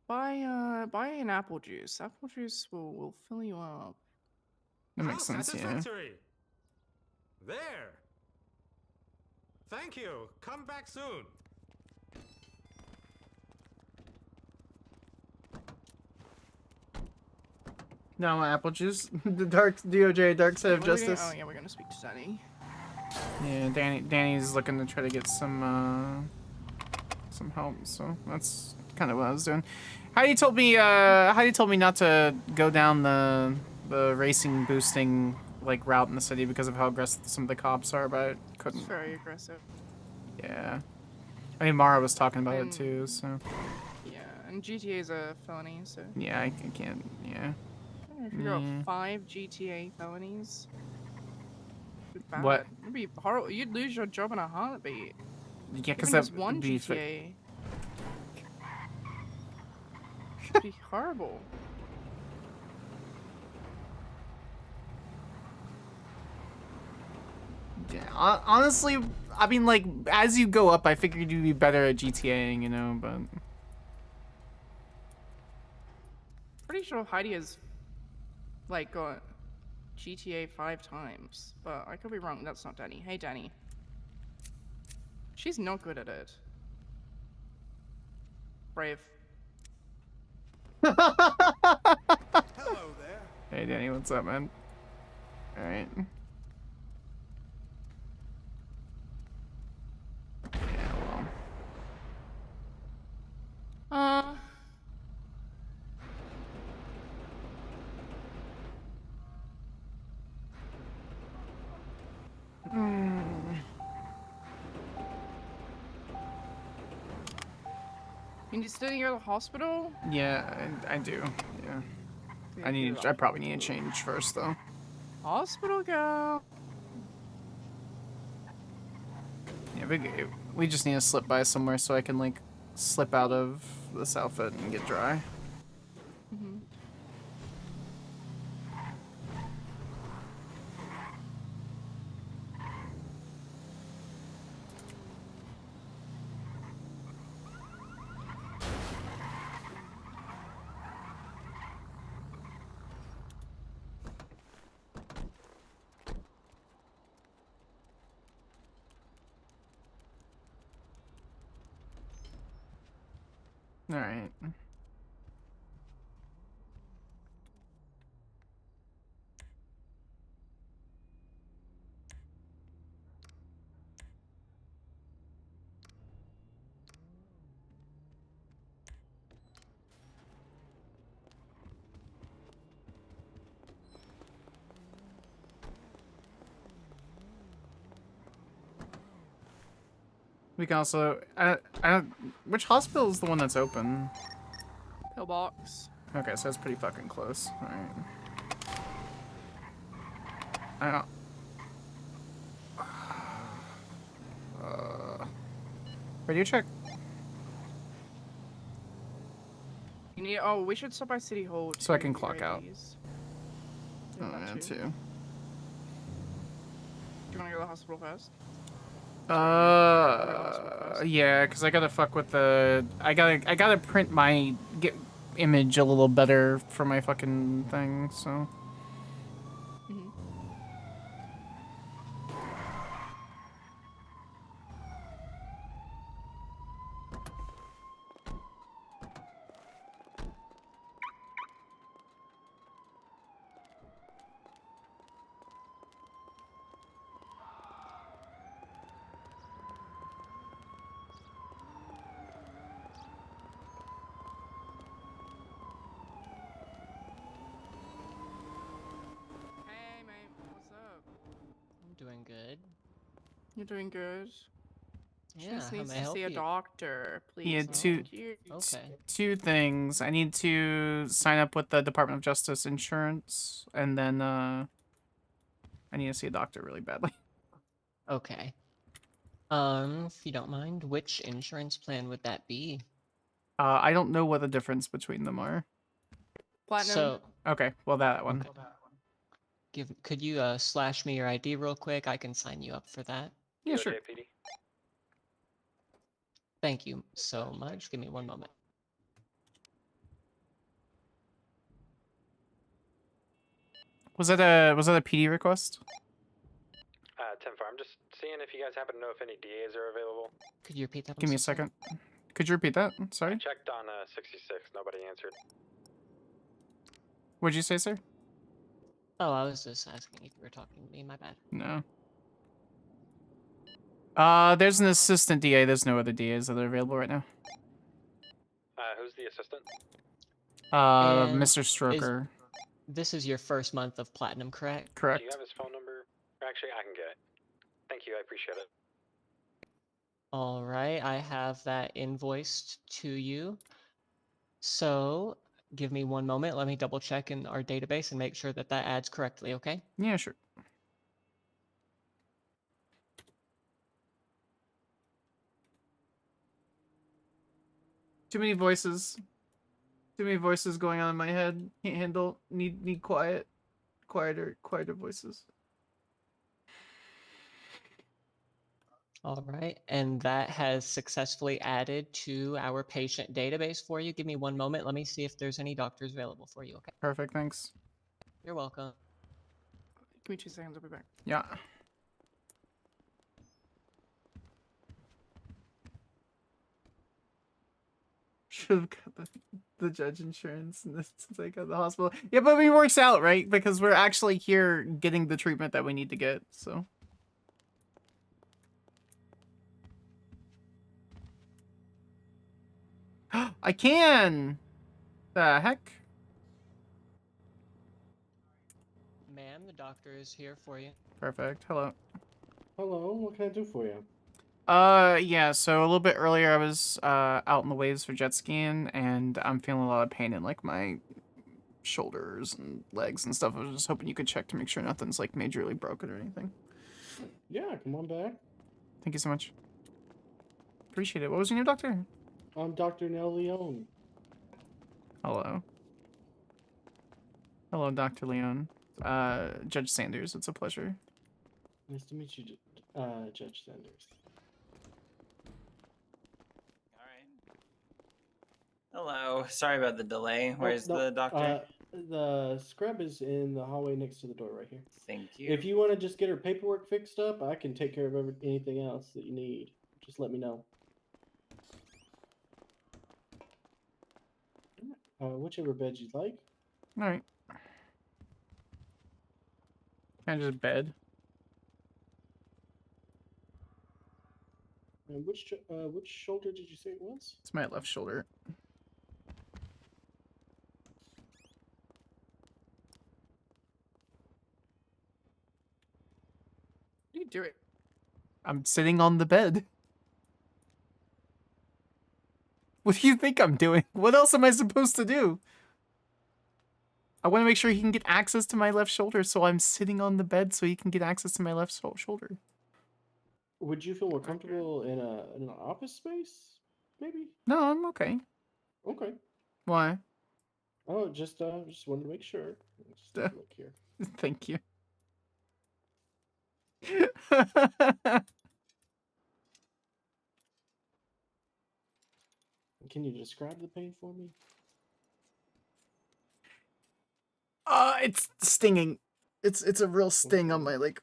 Buy an apple juice. Apple juice will fill you up. That makes sense, yeah. Satisfactory. There. Thank you. Come back soon. No apple juice. The dark DOJ, dark side of justice. Oh yeah, we're gonna speak to Danny. Yeah, Danny's looking to try to get some help. So that's kind of what I was doing. Heidi told me not to go down the racing boosting like route in the city because of how aggressive some of the cops are, but I couldn't. It's very aggressive. Yeah. I mean, Mara was talking about it too, so. Yeah, and GTA is a felony, so. Yeah, I can't. Yeah. If you got 5 GTA felonies. Bad. What? It'd be horrible. You'd lose your job in a heartbeat. Yeah, because that's that one would be GTA. It'd be horrible. Yeah, honestly, I mean, like, as you go up, I figured you'd be better at GTAing, you know, but. Pretty sure Heidi has, like, got GTA 5 times, but I could be wrong. That's not Danny. Hey, Danny. She's not good at it. Brave. Hello there. Hey, Danny, what's up, man? All right. Yeah, well. You need to still go to the hospital? Yeah, I do. Yeah. I probably need a change first, though. Hospital girl. Yeah, we just need to slip by somewhere so I can, like, slip out of this outfit and get dry. All right. We can also, which hospital is the one that's open? Pillbox. Okay, so that's pretty fucking close. All right. I don't. Radio check. You need. Oh, we should stop by City Hall. So I to can get clock out. IDs. Oh, Yeah, yeah, that too. Do you want to go to the hospital first? Yeah, because I gotta fuck with the. I gotta print my image a little better for my fucking thing. So. Mm-hmm. Hey, mate. What's up? I'm doing good. You're doing good. She Yeah, just how needs may I to help see a you? doctor, please. Yeah, Thank you. two things. I need to sign up with the Department of Justice insurance, and then I need to see a doctor really badly. Okay. If you don't mind, which insurance plan would that be? I don't know what the difference between them are. Platinum. So, Okay, well that one. could you slash me your ID real quick? I can sign you up for that. Yeah, sure. Thank you so much. Give me one moment. Was that a PD request? 10-4. I'm just seeing if you guys happen to know if any DAs are available. Could you repeat that? Give me a second. Could you repeat that? Sorry. I checked on 66. Nobody answered. What'd you say, sir? Oh, I was just asking if you were talking to me. My bad. No. There's an assistant DA. There's no other DAs that are available right now. Who's the assistant? And Mr. Stroker. This is your first month of Platinum, correct? Correct. Do you have his phone number? Actually, I can get it. Thank you. I appreciate it. All right, I have that invoiced to you. So, give me one moment. Let me double check in our database and make sure that that adds correctly, okay? Yeah, sure. Too many voices. Too many voices going on in my head. Can't handle. Need quiet. Quieter voices. All right, and that has successfully added to our patient database for you. Give me one moment. Let me see if there's any doctors available for you, okay? Perfect, thanks. You're welcome. Give me 2 seconds. I'll be back. Yeah. Should have got the judge insurance since I got the hospital. Yeah, but it works out, right? Because we're actually here getting the treatment that we need to get, so. I can! The heck? Ma'am, the doctor is here for you. Perfect. Hello. Hello, what can I do for you? Yeah, so a little bit earlier I was out in the waves for jet skiing, and I'm feeling a lot of pain in like my shoulders and legs and stuff. I was just hoping you could check to make sure nothing's like majorly broken or anything. Yeah, come on back. Thank you so much. Appreciate it. What was your name, doctor? I'm Dr. Nell Leone. Hello. Hello, Dr. Leon. Judge Sanders, it's a pleasure. Nice to meet you, Judge Sanders. Hello. Sorry about the delay. Where's the doctor? The scrub is in the hallway next to the door right here. Thank you. If you want to just get her paperwork fixed up, I can take care of anything else that you need. Just let me know. Whichever bed you'd like. All right. Can I just bed? And which shoulder did you say it was? It's my left shoulder. What are you doing? I'm sitting on the bed. What do you think I'm doing? What else am I supposed to do? I want to make sure he can get access to my left shoulder, so I'm sitting on the bed so he can get access to my left shoulder. Would you feel more comfortable in an office space? Maybe. No, I'm okay. Okay. Why? Oh, just wanted to make sure. Let's take a look here. Thank you. Can you describe the pain for me? It's stinging. It's a real sting on my like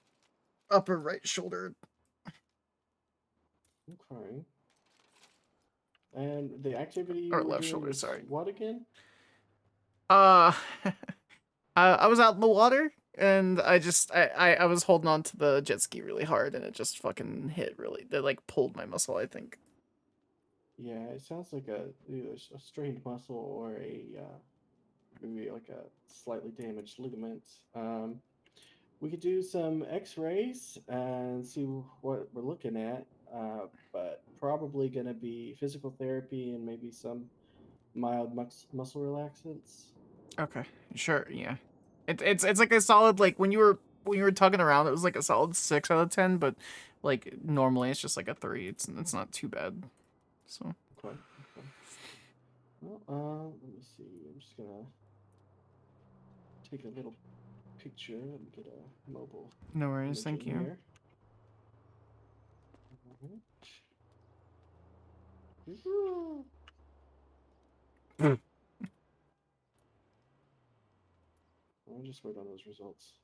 upper right shoulder. Okay. And the activity you Or were left doing shoulder, was sorry. what again? I was out in the water and I was holding on to the jet ski really hard and it just fucking hit really. They like pulled my muscle, I think. Yeah, it sounds like either a strained muscle or maybe like a slightly damaged ligament. We could do some X-rays and see what we're looking at, but probably gonna be physical therapy and maybe some mild muscle relaxants. Okay, sure, yeah. It's like a solid like when you were tugging around, it was like a solid 6 out of 10, but like normally it's just like a 3. It's not too bad. So. Okay. Well, let me see. I'm just gonna take a little picture and get a mobile. No worries, image thank in you. here. Alright. I'll just wait on those results.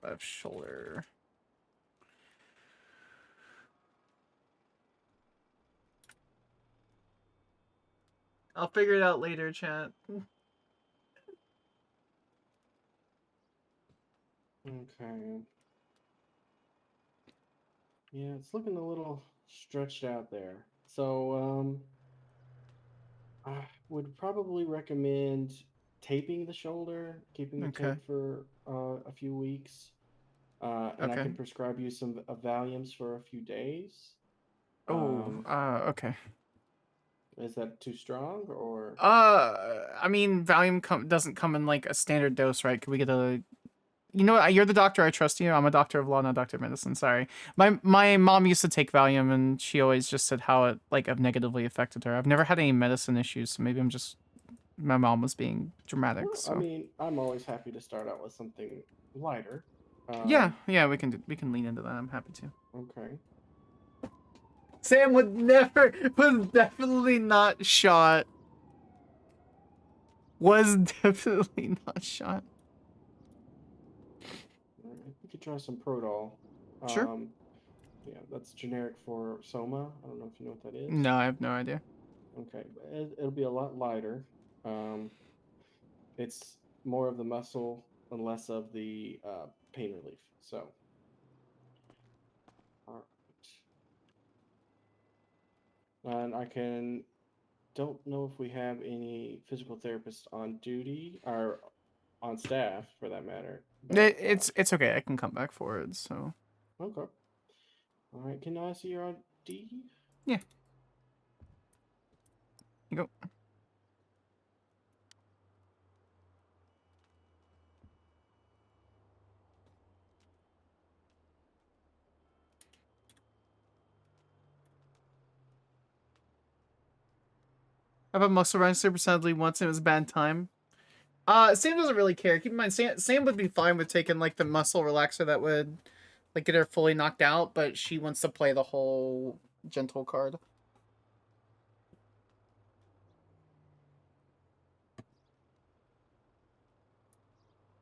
Left shoulder. I'll figure it out later, chat. Okay. Yeah, it's looking a little stretched out there. So, I would probably recommend taping the shoulder, keeping it Okay. taped for a few weeks. And I Okay. can prescribe you some Valiums for a few days. Oh, okay. Is that too strong or? I mean, Valium doesn't come in like a standard dose, right? Could we get a? You know what? You're the doctor. I trust you. I'm a doctor of law, not a doctor of medicine. Sorry. My mom used to take Valium, and she always just said how it like negatively affected her. I've never had any medicine issues, so maybe my mom was being dramatic. Well, So. I mean, I'm always happy to start out with something lighter. Yeah, we can lean into that. I'm happy to. Okay. Sam was definitely not shot. Was definitely not shot. We could try some Prodol. Sure. Yeah, that's generic for Soma. I don't know if you know what that is. No, I have no idea. Okay, but it'll be a lot lighter. It's more of the muscle and less of the pain relief. So, all right. And I don't know if we have any physical therapists on duty or on staff for that matter. But, It's okay. I can come back for it. So. Okay. All right. Can I see your ID? Yeah. You go. I've had muscle run super sadly once and it was a bad time. Sam doesn't really care. Keep in mind, Sam would be fine with taking like the muscle relaxer that would like get her fully knocked out, but she wants to play the whole gentle card.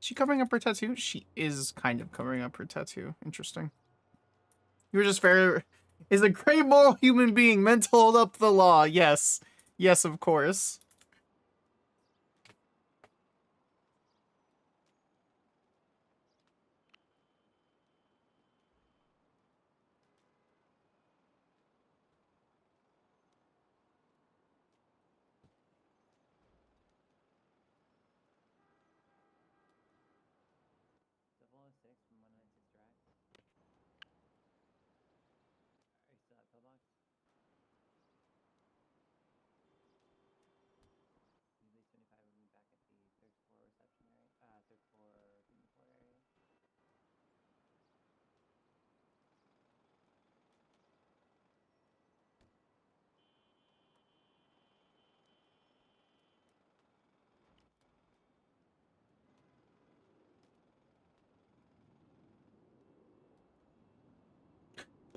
she covering up her tattoo? She is kind of covering up her tattoo. Interesting. You were just very... Is a great moral human being meant to hold up the law? Yes. Yes, of course.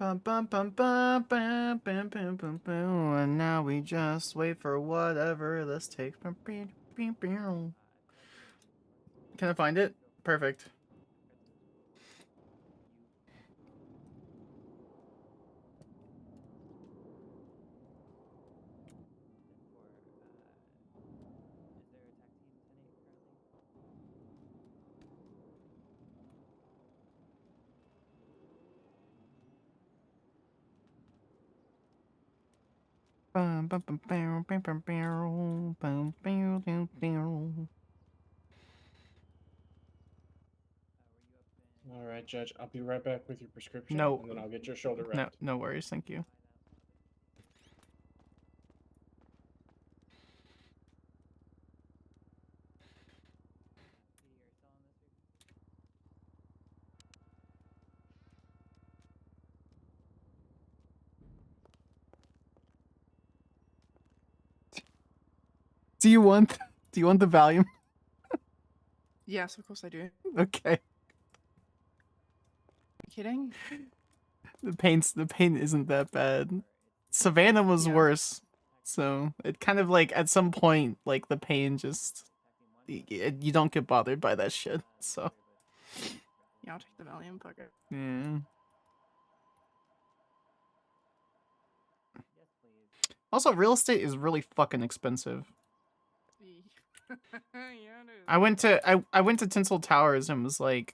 Bum, bum, bum, bum, bum, bum, bum, bum, bum. And now we just wait for whatever this takes. Can I find it? Perfect. Bum, bum, bum, bum, bum, bum, bum, bum, bum, bum, bum. All right, Judge. I'll be right back with your prescription, No. and then I'll get your shoulder wrapped. No worries. Thank you. Do you want the Valium? Yes, of course I do. Okay. You kidding? The pain isn't that bad. Savannah was worse. So it kind of like at some point like the pain just you don't get bothered by that shit. So Yeah, I'll take the Valium, fuck it. yeah. Also, real estate is really fucking expensive. Yeah, it is. I went to Tinsel Towers and was like,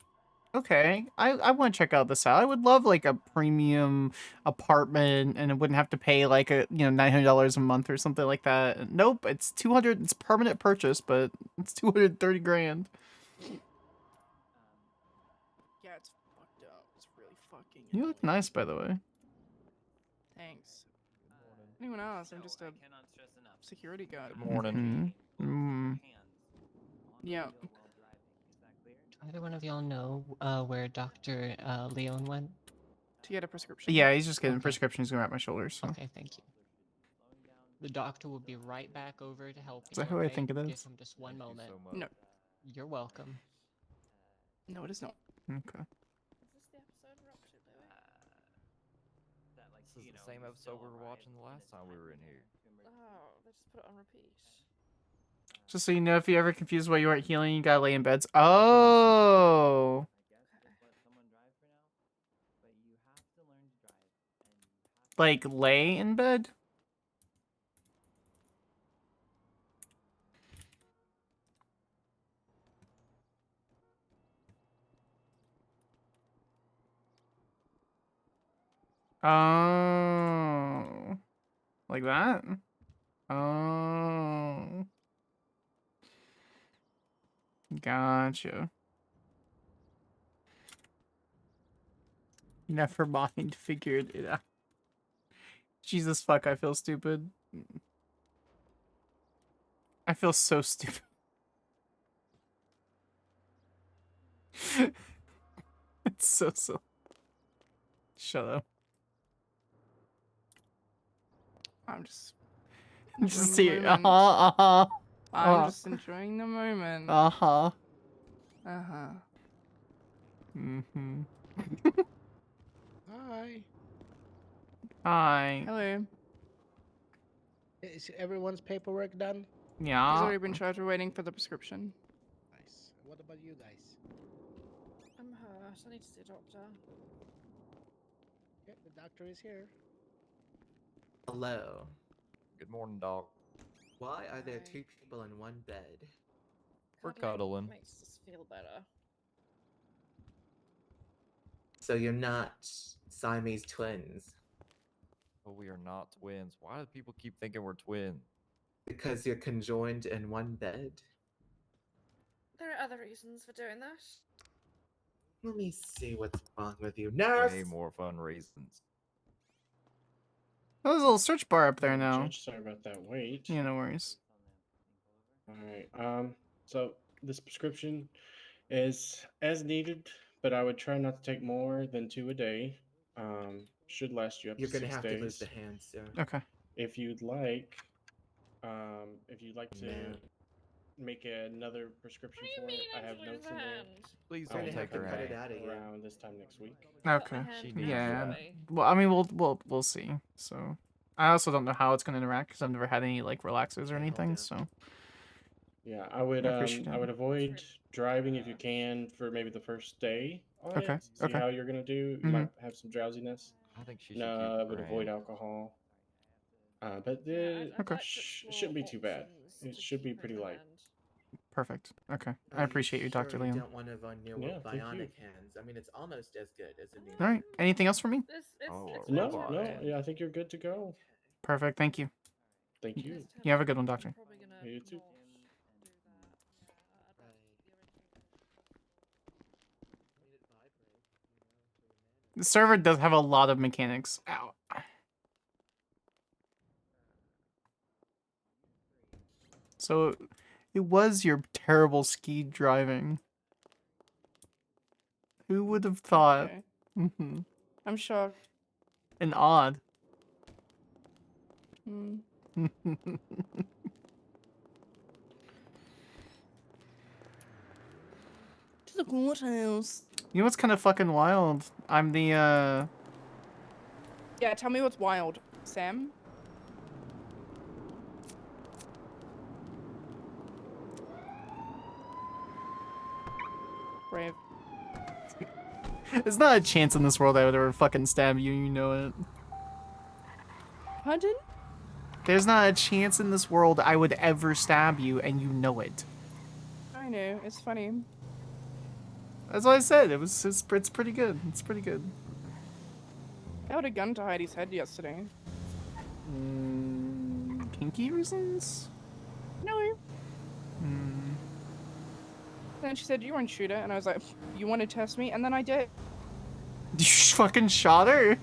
okay, I want to check out this out. I would love like a premium apartment and it wouldn't have to pay like a $900 a month or something like that. And nope, it's 200. It's permanent purchase, but it's 230 grand. Yeah, it's fucked up. It's really fucking. You look nice, by the way. Thanks. Anyone else? I'm just a security guard. Mhm. Mm. Yeah. Do either one of y'all know where Dr. Leon went? To get a prescription. Yeah, he's just getting a prescription. He's gonna wrap my shoulders. So. Okay, thank you. The doctor will be right back over to help you. Is that who I okay? think it Give is? him just one moment. No. You're welcome. No, it is not. Okay. Is this the episode we're up to, Louis? This is the same episode we were watching the last time we were in here. Oh, they just put it on repeat. Just so you know, if you ever confused why you aren't healing, you gotta lay in beds. Oh. Like lay in bed? Oh. Like that? Oh. Gotcha. Never mind, figured it out. Jesus fuck, I feel stupid. I feel so stupid. It's so. Shut up. I'm just. Just see it. I'm just enjoying the moment. Uh-huh. Uh-huh. Mm-hmm. Hi. Hi. Hello. Is everyone's paperwork done? He's Yeah. already been charged. We're waiting for the prescription. Nice. What about you guys? I'm hurt. I need to see a doctor. Yeah, the doctor is here. Hello. Good morning, dog. Why are there Hi. 2 people in one bed? We're Cuddling cuddling. makes us feel better. So you're not Siamese twins? But we are not twins. Why do people keep thinking we're twins? Because you're conjoined in one bed? There are other reasons for doing that. Let me see what's wrong with you. Nurse! Way more fun reasons. Oh, there's a little search bar up there Oh, now. Judge, sorry about that. Wait. Yeah, no worries. All right. So this prescription is as needed, but I would try not to take more than 2 a day. Should last you up You're to gonna 6 have days. to lose the hand, sir. Okay. If you'd like to Man. make another prescription for it, I have notes in there. Please I don't will take have her to cut hand. it out of you. around this time next week. Okay. She needs Yeah. it. Well, I mean, we'll see. So, I also don't know how it's gonna interact because I've never had any like relaxers or anything. So, Yeah, I would I appreciate it. avoid driving if you can for maybe the first day on Okay, it. See okay. how you're gonna do. You might have some drowsiness. I think she should No, keep I would her avoid hand. alcohol. But I'd like to it shouldn't be too bad. It should be pretty light. Perfect. Okay. Are I appreciate you, sure Dr. you Leon. don't want to run your Yeah, thank you. bionic hands? I mean, it's almost as good as a new. All right. Anything else for me? No, I think you're good to go. Perfect. Thank you. Thank you. You have a good one, Doctor. You too. The server does have a lot of mechanics. Ow. So, it was your terrible ski driving. Who would have thought? Okay. Mm-hmm. I'm shocked. And odd. Hmm. To the courthouse. You know what's kind of fucking wild? I'm the, Yeah, tell me what's wild, Sam. Brave. There's not a chance in this world I would ever fucking stab you, you know it. Pardon? There's not a chance in this world I would ever stab you, and you know it. I know, it's funny. That's what I said. It's pretty good. It's pretty good. I held a gun to Heidi's head yesterday. Kinky reasons? No. Hmm. Then she said, "You weren't shooter," and I was like, "You want to test me?" And then I did. You fucking shot her?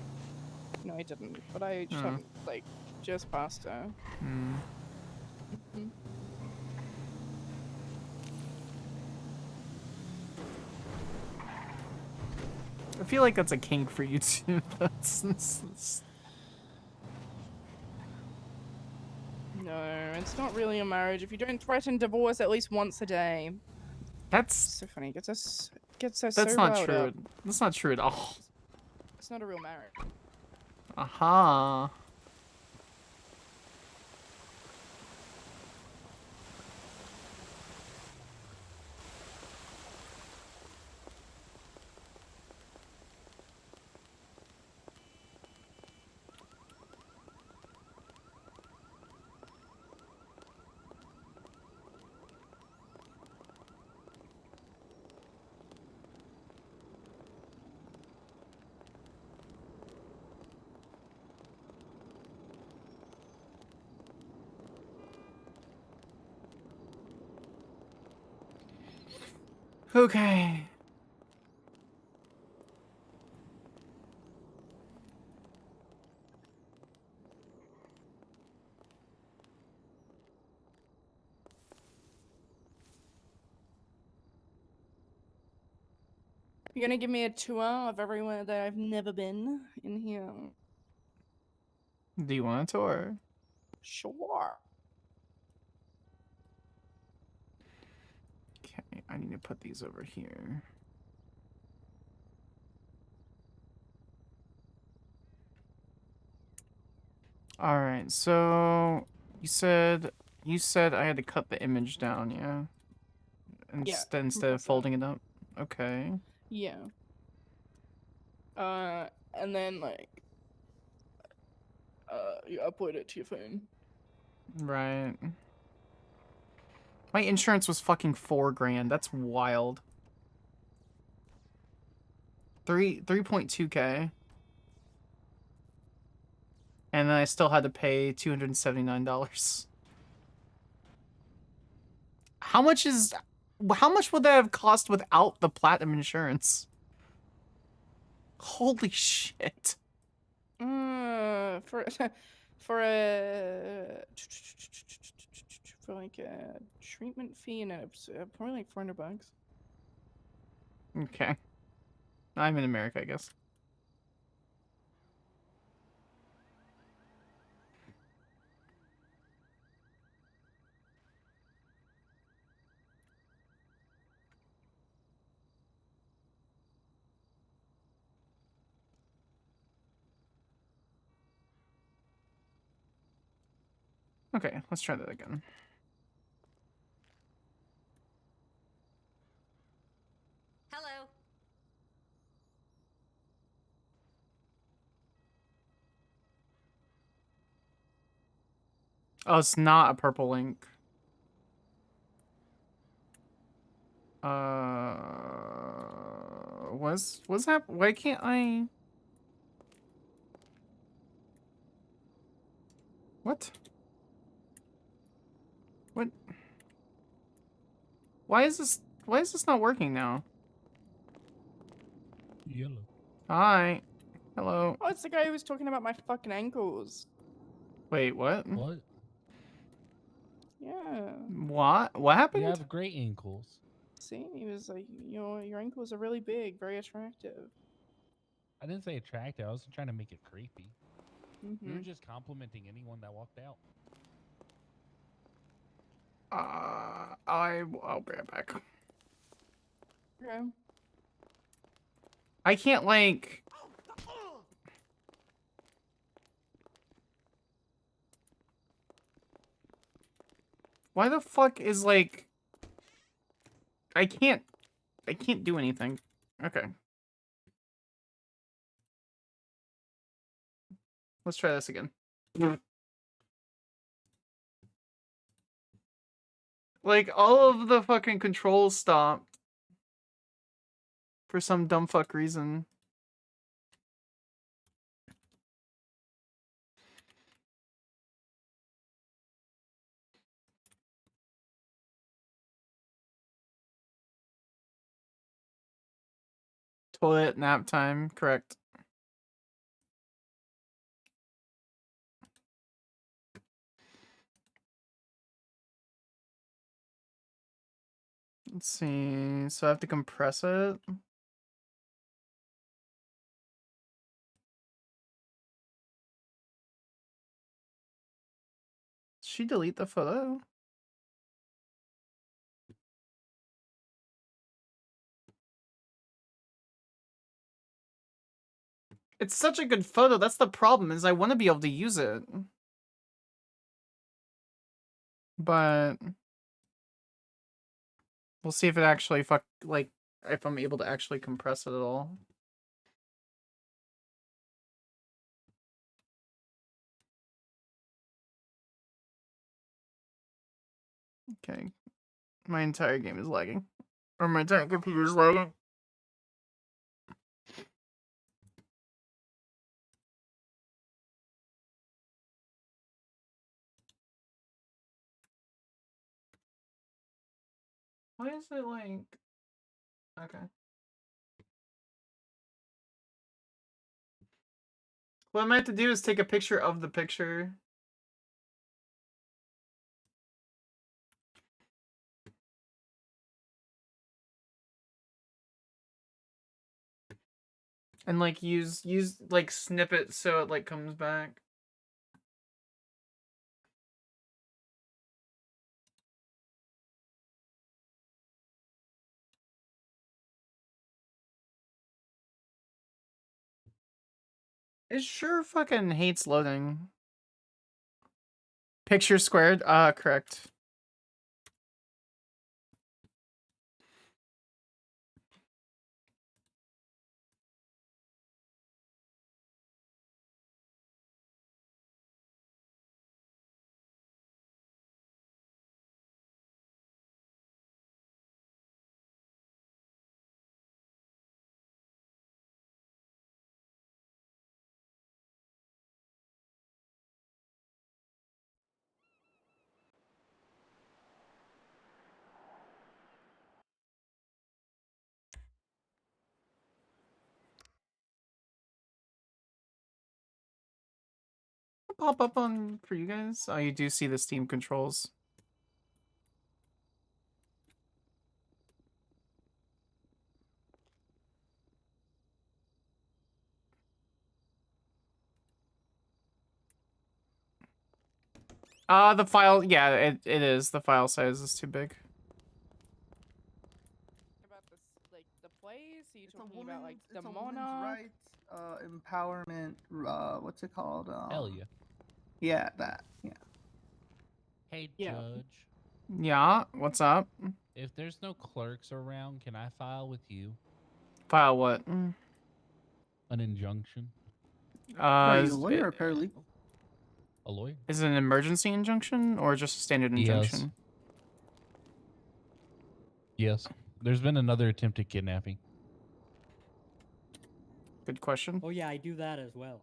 No, I didn't. But I Oh. shot, like, just past her. Hmm. Mhm. I feel like that's a kink for you too. that's... No, it's not really a marriage. If you don't threaten divorce at least once a day. That's so funny. Gets us so That's not riled true. up. That's not true at all. It's not a real marriage. Aha. Okay. You're gonna give me a tour of everywhere that I've never been in here. Do you want a tour? Sure. Okay, I need to put these over here. All right, so you said I had to cut the image down, yeah? instead of folding it up. Okay. Yeah. And then like, you upload it to your phone. Right. My insurance was fucking $4,000. That's wild. 3.2K. And then I still had to pay $279. How much would that have cost without the platinum insurance? Holy shit. For for a for like a treatment fee and probably like $400. Okay. I'm in America, I guess. Okay, let's try that again. Hello. Oh, it's not a purple link. What's happening? Why can't I? What? What? Why is this not working now? Yellow. Hi. Hello. Oh, it's the guy who was talking about my fucking ankles. Wait, what? What? Yeah. What happened? You have great ankles. See, he was like, your ankles are really big, very attractive. I didn't say attractive. I wasn't trying to make it creepy. We were Mhm. just complimenting anyone that walked out. I'll be right back. Okay. I can't like. Why the fuck is like? I can't do anything. Okay. Let's try this again. Like, all of the fucking controls stopped. For some dumb fuck reason. Toilet nap time, correct. Let's see. So I have to compress it. Did she delete the photo? It's such a good photo. That's the problem, is I want to be able to use it. But we'll see if it actually if I'm able to actually compress it at all. Okay. My entire game is lagging. Or my entire computer is lagging. Why is it like... Okay. What I might have to do is take a picture of the picture. And like use like snip it so it like comes back. It sure fucking hates loading. Picture squared? Correct. pop up on for you guys? Oh, you do see the Steam controls. The file, yeah, it is. The file size is too big. About this, like the place. Are you talking about like the monarch? Empowerment. What's it called? Hell yeah. Yeah, that. Yeah. Hey, Yeah. Judge. Yeah, what's up? If there's no clerks around, can I file with you? File what? An injunction. Are you a Is lawyer or paralegal? A lawyer? it an emergency injunction or just a standard injunction? Yes. There's been another attempted kidnapping. Good question. Oh yeah, I do that as well.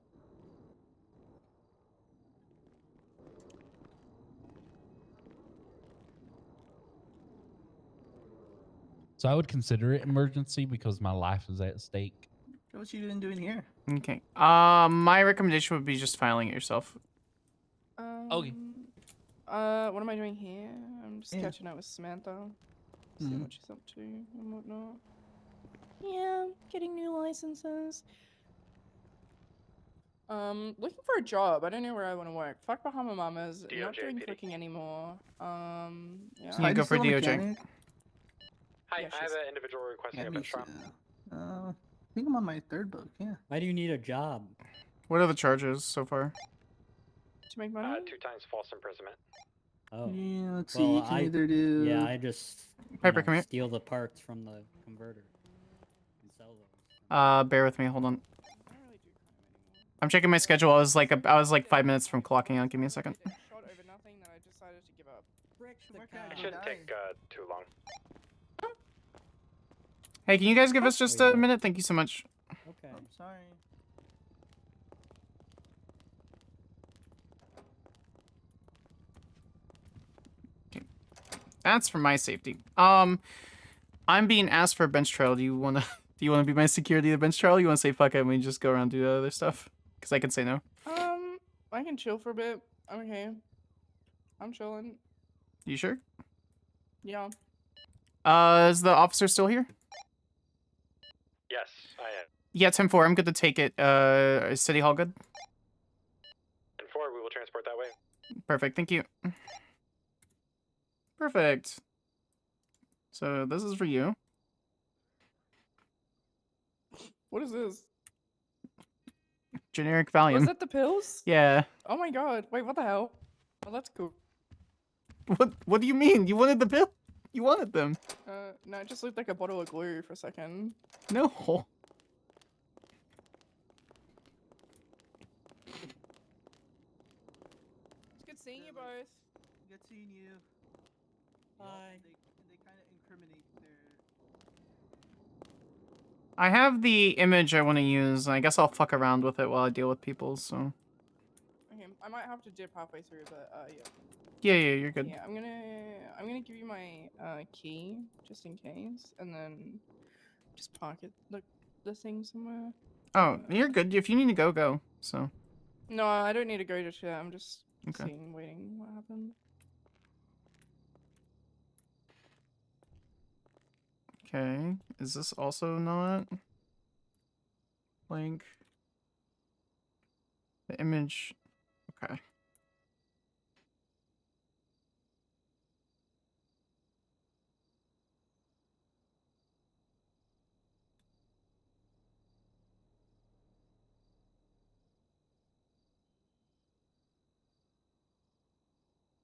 So I would consider it emergency because my life is at stake. What you been doing here? Okay. My recommendation would be just filing it yourself. Okay. What am I doing here? I'm just Yeah. catching up with Samantha. Seeing what she's up to and whatnot. Yeah, getting new licenses. Looking for a job. I don't know where I want to work. Fuck Bahama Mamas. Not doing cooking anymore. Yeah. Can you go for DOJ? Hi, Yeah, I have an individual requesting a bench trial. I think I'm on my third book. Yeah. Why do you need a job? What are the charges so far? To make money? 2 times false imprisonment. Oh. Yeah, let's see. You can either do. Yeah, I just Piper, come here. steal the parts from the converter and sell those. Bear with me. Hold on. I'm checking my schedule. I was like 5 minutes from clocking out. Give me a second. Shot over nothing that I decided to give up. It shouldn't take too long. Hey, can you guys give us just a minute? Thank you so much. Okay. I'm sorry. That's for my safety. I'm being asked for a bench trial. Do you wanna be my security at the bench trial? You wanna say fuck it and we just go around and do the other stuff? Because I can say no. I can chill for a bit. I'm okay. I'm chilling. You sure? Yeah. Is the officer still here? Yes, I am. Yeah, 10-4. I'm good to take it. Is City Hall good? 10-4, we will transport that way. Perfect. Thank you. Perfect. So this is for you. What is this? Generic Valium. Was that the pills? Yeah. Oh my god. Wait, what the hell? Oh, that's cool. What do you mean? You wanted the pill? You wanted them. No, it just looked like a bottle of glue for a second. No. It's good seeing you both. Good seeing you. Bye. They kind of incriminate their. I have the image I want to use. I guess I'll fuck around with it while I deal with people, so. Okay, I might have to dip halfway through, but yeah. Yeah, you're good. Yeah, I'm gonna give you my key just in case, and then just park it the thing somewhere. Oh, you're good. If you need to go, go. So. No, I don't need to go just yet. I'm just Okay. waiting what happens. Okay. Is this also not? Link. The image. Okay.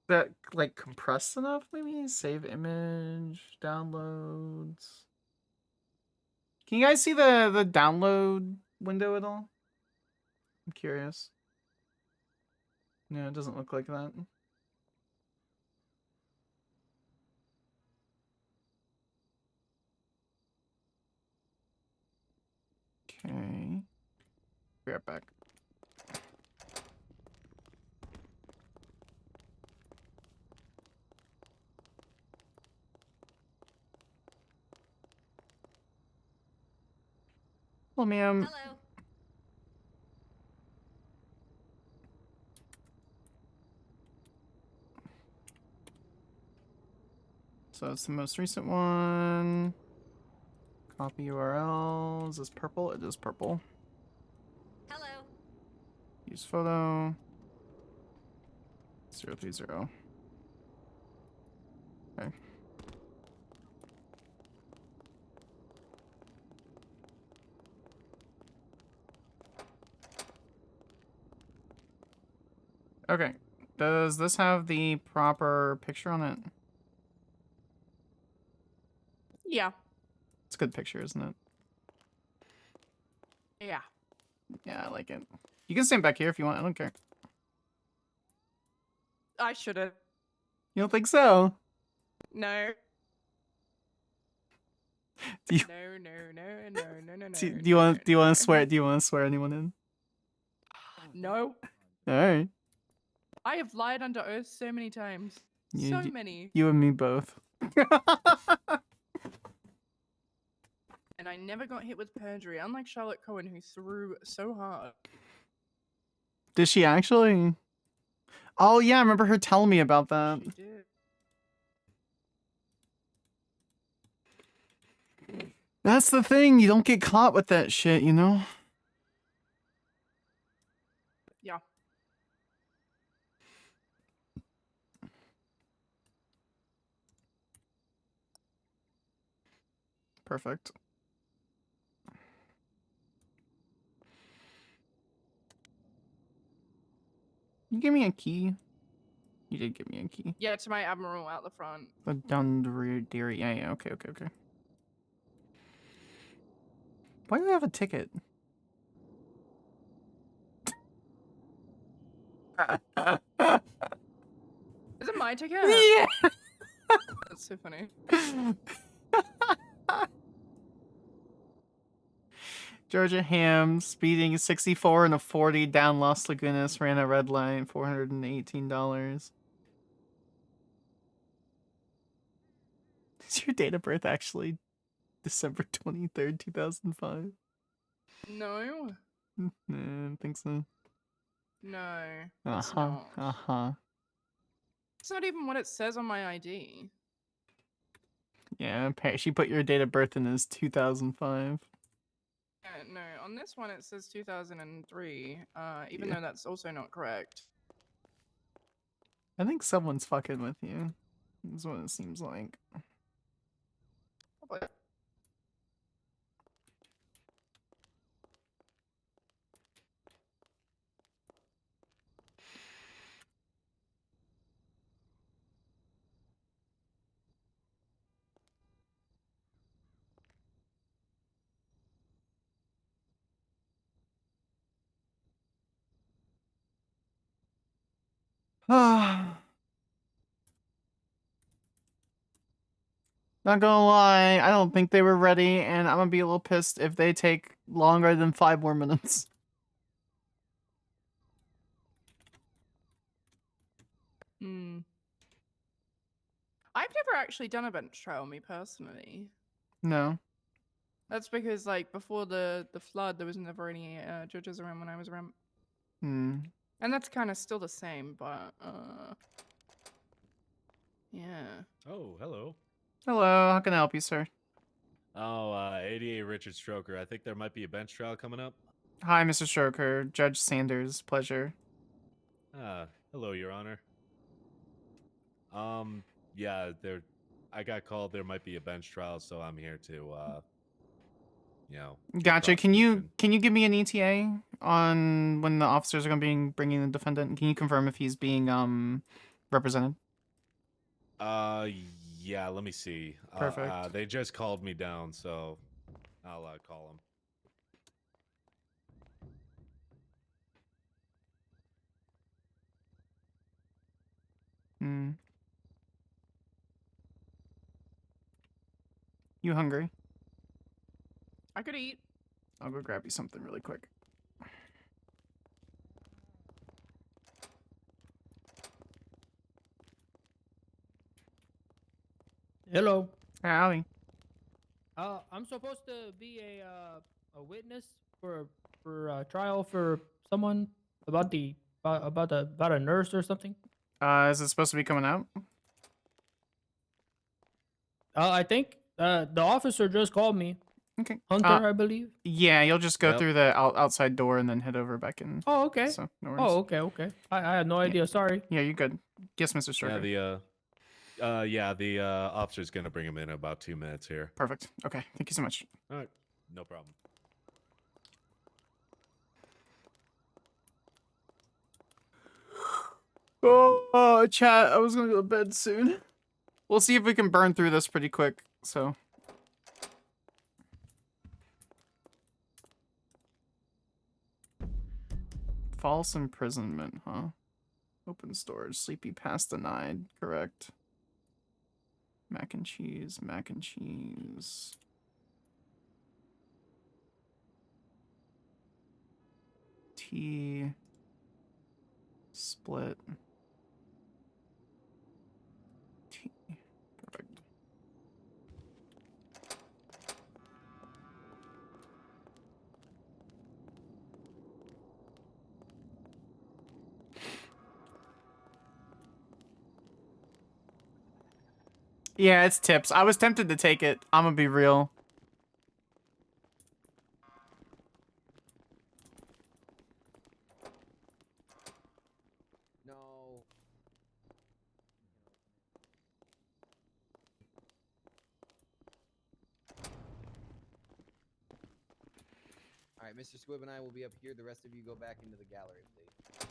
That like compressed enough, maybe? Save image, downloads. Can you guys see the download window at all? I'm curious. No, it doesn't look like that. Okay. Be right back. Hello, ma'am. Hello. So it's the most recent one. Copy URL. Is this purple? It is purple. Hello. Use photo. 030. Okay. Okay. Does this have the proper picture on it? Yeah. It's a good picture, isn't it? Yeah. Yeah, I like it. You can stand back here if you want. I don't care. I should have. You don't think so? No. Do you, do you want to swear? Do you want to swear anyone in? No. All right. I have lied under oath so many times. So many. You and me both. And I never got hit with perjury, unlike Charlotte Cohen, who threw so hard. Did she actually? Oh yeah, I remember her telling me about that. She did. That's the thing. You don't get caught with that shit, you know? Yeah. Perfect. You give me a key. You did give me a key. Yeah, to my Admiral out the front. But down the rear, dear. Yeah, yeah. Okay, okay, okay. Why do I have a ticket? Is it my ticket? Yeah. That's so funny. Georgia Ham speeding 64 and a 40 down Las Lagunas, ran a red line, $418. Is your date of birth actually December 23rd, 2005? No. I don't think so. No. It's Uh-huh. not. Uh-huh. It's not even what it says on my ID. Yeah, she put your date of birth in as 2005. No, on this one it says 2003, even Yeah. though that's also not correct. I think someone's fucking with you. Is what it seems like. Probably. Not gonna lie, I don't think they were ready, and I'm gonna be a little pissed if they take longer than 5 more minutes. Hmm. I've never actually done a bench trial, me personally. No. That's because, like, before the flood, there was never any judges around when I was around. Hmm. And that's kind of still the same, but, yeah. Oh, hello. Hello, how can I help you, sir? Oh, 88 Richard Stroker. I think there might be a bench trial coming up. Hi, Mr. Stroker. Judge Sanders. Pleasure. Hello, Your Honor. Yeah, I got called. There might be a bench trial, so I'm here to, you know. do Gotcha. Can you prosecution. give me an ETA on when the officers are gonna be bringing the defendant? Can you confirm if he's being represented? Yeah. Let me see. Perfect. They just called me down, so I'll call him. Hmm. You hungry? I could eat. I'll go grab you something really quick. Hello. Howdy. I'm supposed to be a witness for a trial for someone about a nurse or something. Is it supposed to be coming out? I think the officer just called me. Okay. Hunter, I believe. Yeah, you'll just go Yep. through the outside door and then head over back in. Oh, okay. So, no worries. Oh, okay. I had no idea. Sorry. Yeah, you're good. Yes, Mr. Yeah, Striker. the officer's gonna bring him in about 2 minutes here. Perfect. Okay, thank you so much. All right, no problem. Oh, chat, I was gonna go to bed soon. We'll see if we can burn through this pretty quick, so. False imprisonment, huh? Open storage, sleepy pass denied, correct. Mac and cheese, mac and cheese. Tea. Split. Tea. Perfect. Yeah, it's tips. I was tempted to take it. I'm gonna be real. No. All right, Mr. Squibb and I will be up here. The rest of you go back into the gallery, please.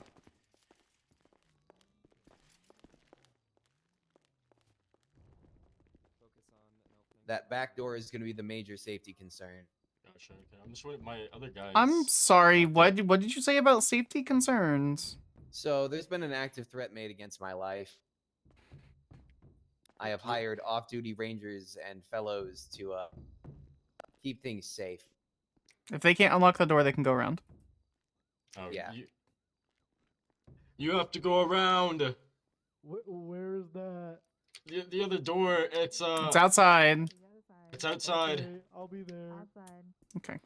That back door is going to be the major safety concern. Gotcha. Okay. I'm just waiting. My other guys. I'm sorry. What did you say about safety concerns? So there's been an active threat made against my life. I have hired off-duty rangers and fellows to keep things safe. If they can't unlock the door, they can go around. Oh, Yeah. You have to go around. Where is that? The other door. It's outside. It's outside. Okay, I'll be there. Okay.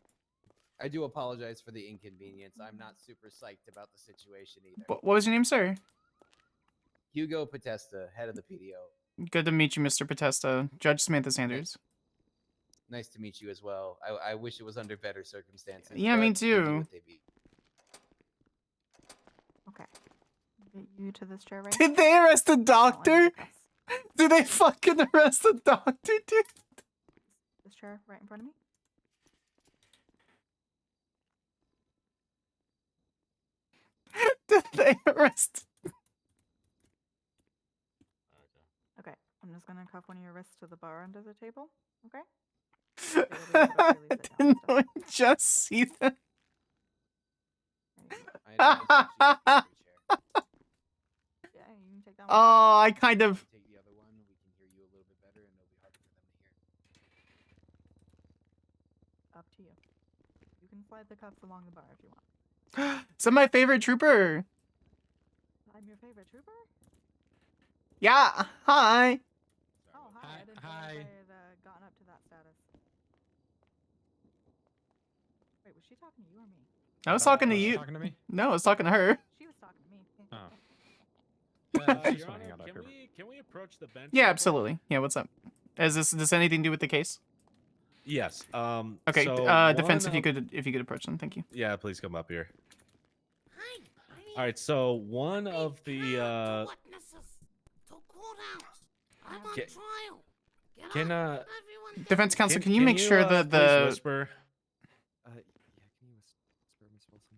I do apologize for the inconvenience. I'm not super psyched about the situation either. What was your name, sir? Hugo Potesta, head of the PDO. Good to meet you, Mr. Potesta. Judge Samantha Sanders. Nice to meet you as well. I wish it was under better circumstances. Yeah, me but they do too. what they be. Okay. Get you to this chair right Did they arrest the doctor? Did they fucking arrest the doctor, dude? This chair right in front of me. Did they arrest? Okay, I'm just gonna cuff one of your wrists to the bar under the table. Okay. I didn't know I just see that. Yeah, you can take that one. Oh, I kind of. Take the other one. We can hear you a little bit better, and it'll be harder for them to hear. Up to you. You can slide the cuffs along the bar if you want. So my favorite trooper. I'm your favorite trooper? Yeah. Hi. Oh, hi. I didn't realize I had gotten up to that status. Wait, was she talking to you or me? I was talking to you. Talking to me? No, I was talking to her. She was talking to me. Oh. Your Honor, can we approach the bench? Yeah, real quick? absolutely. Yeah, what's up? Is this anything to do with the case? Yes. Okay. So Defense, one if you could approach them, thank you. Yeah, please come up here. All right. So one of the can Defense counsel, can you can make sure that please the whisper? Yeah, can you whisper, Miss Wilson?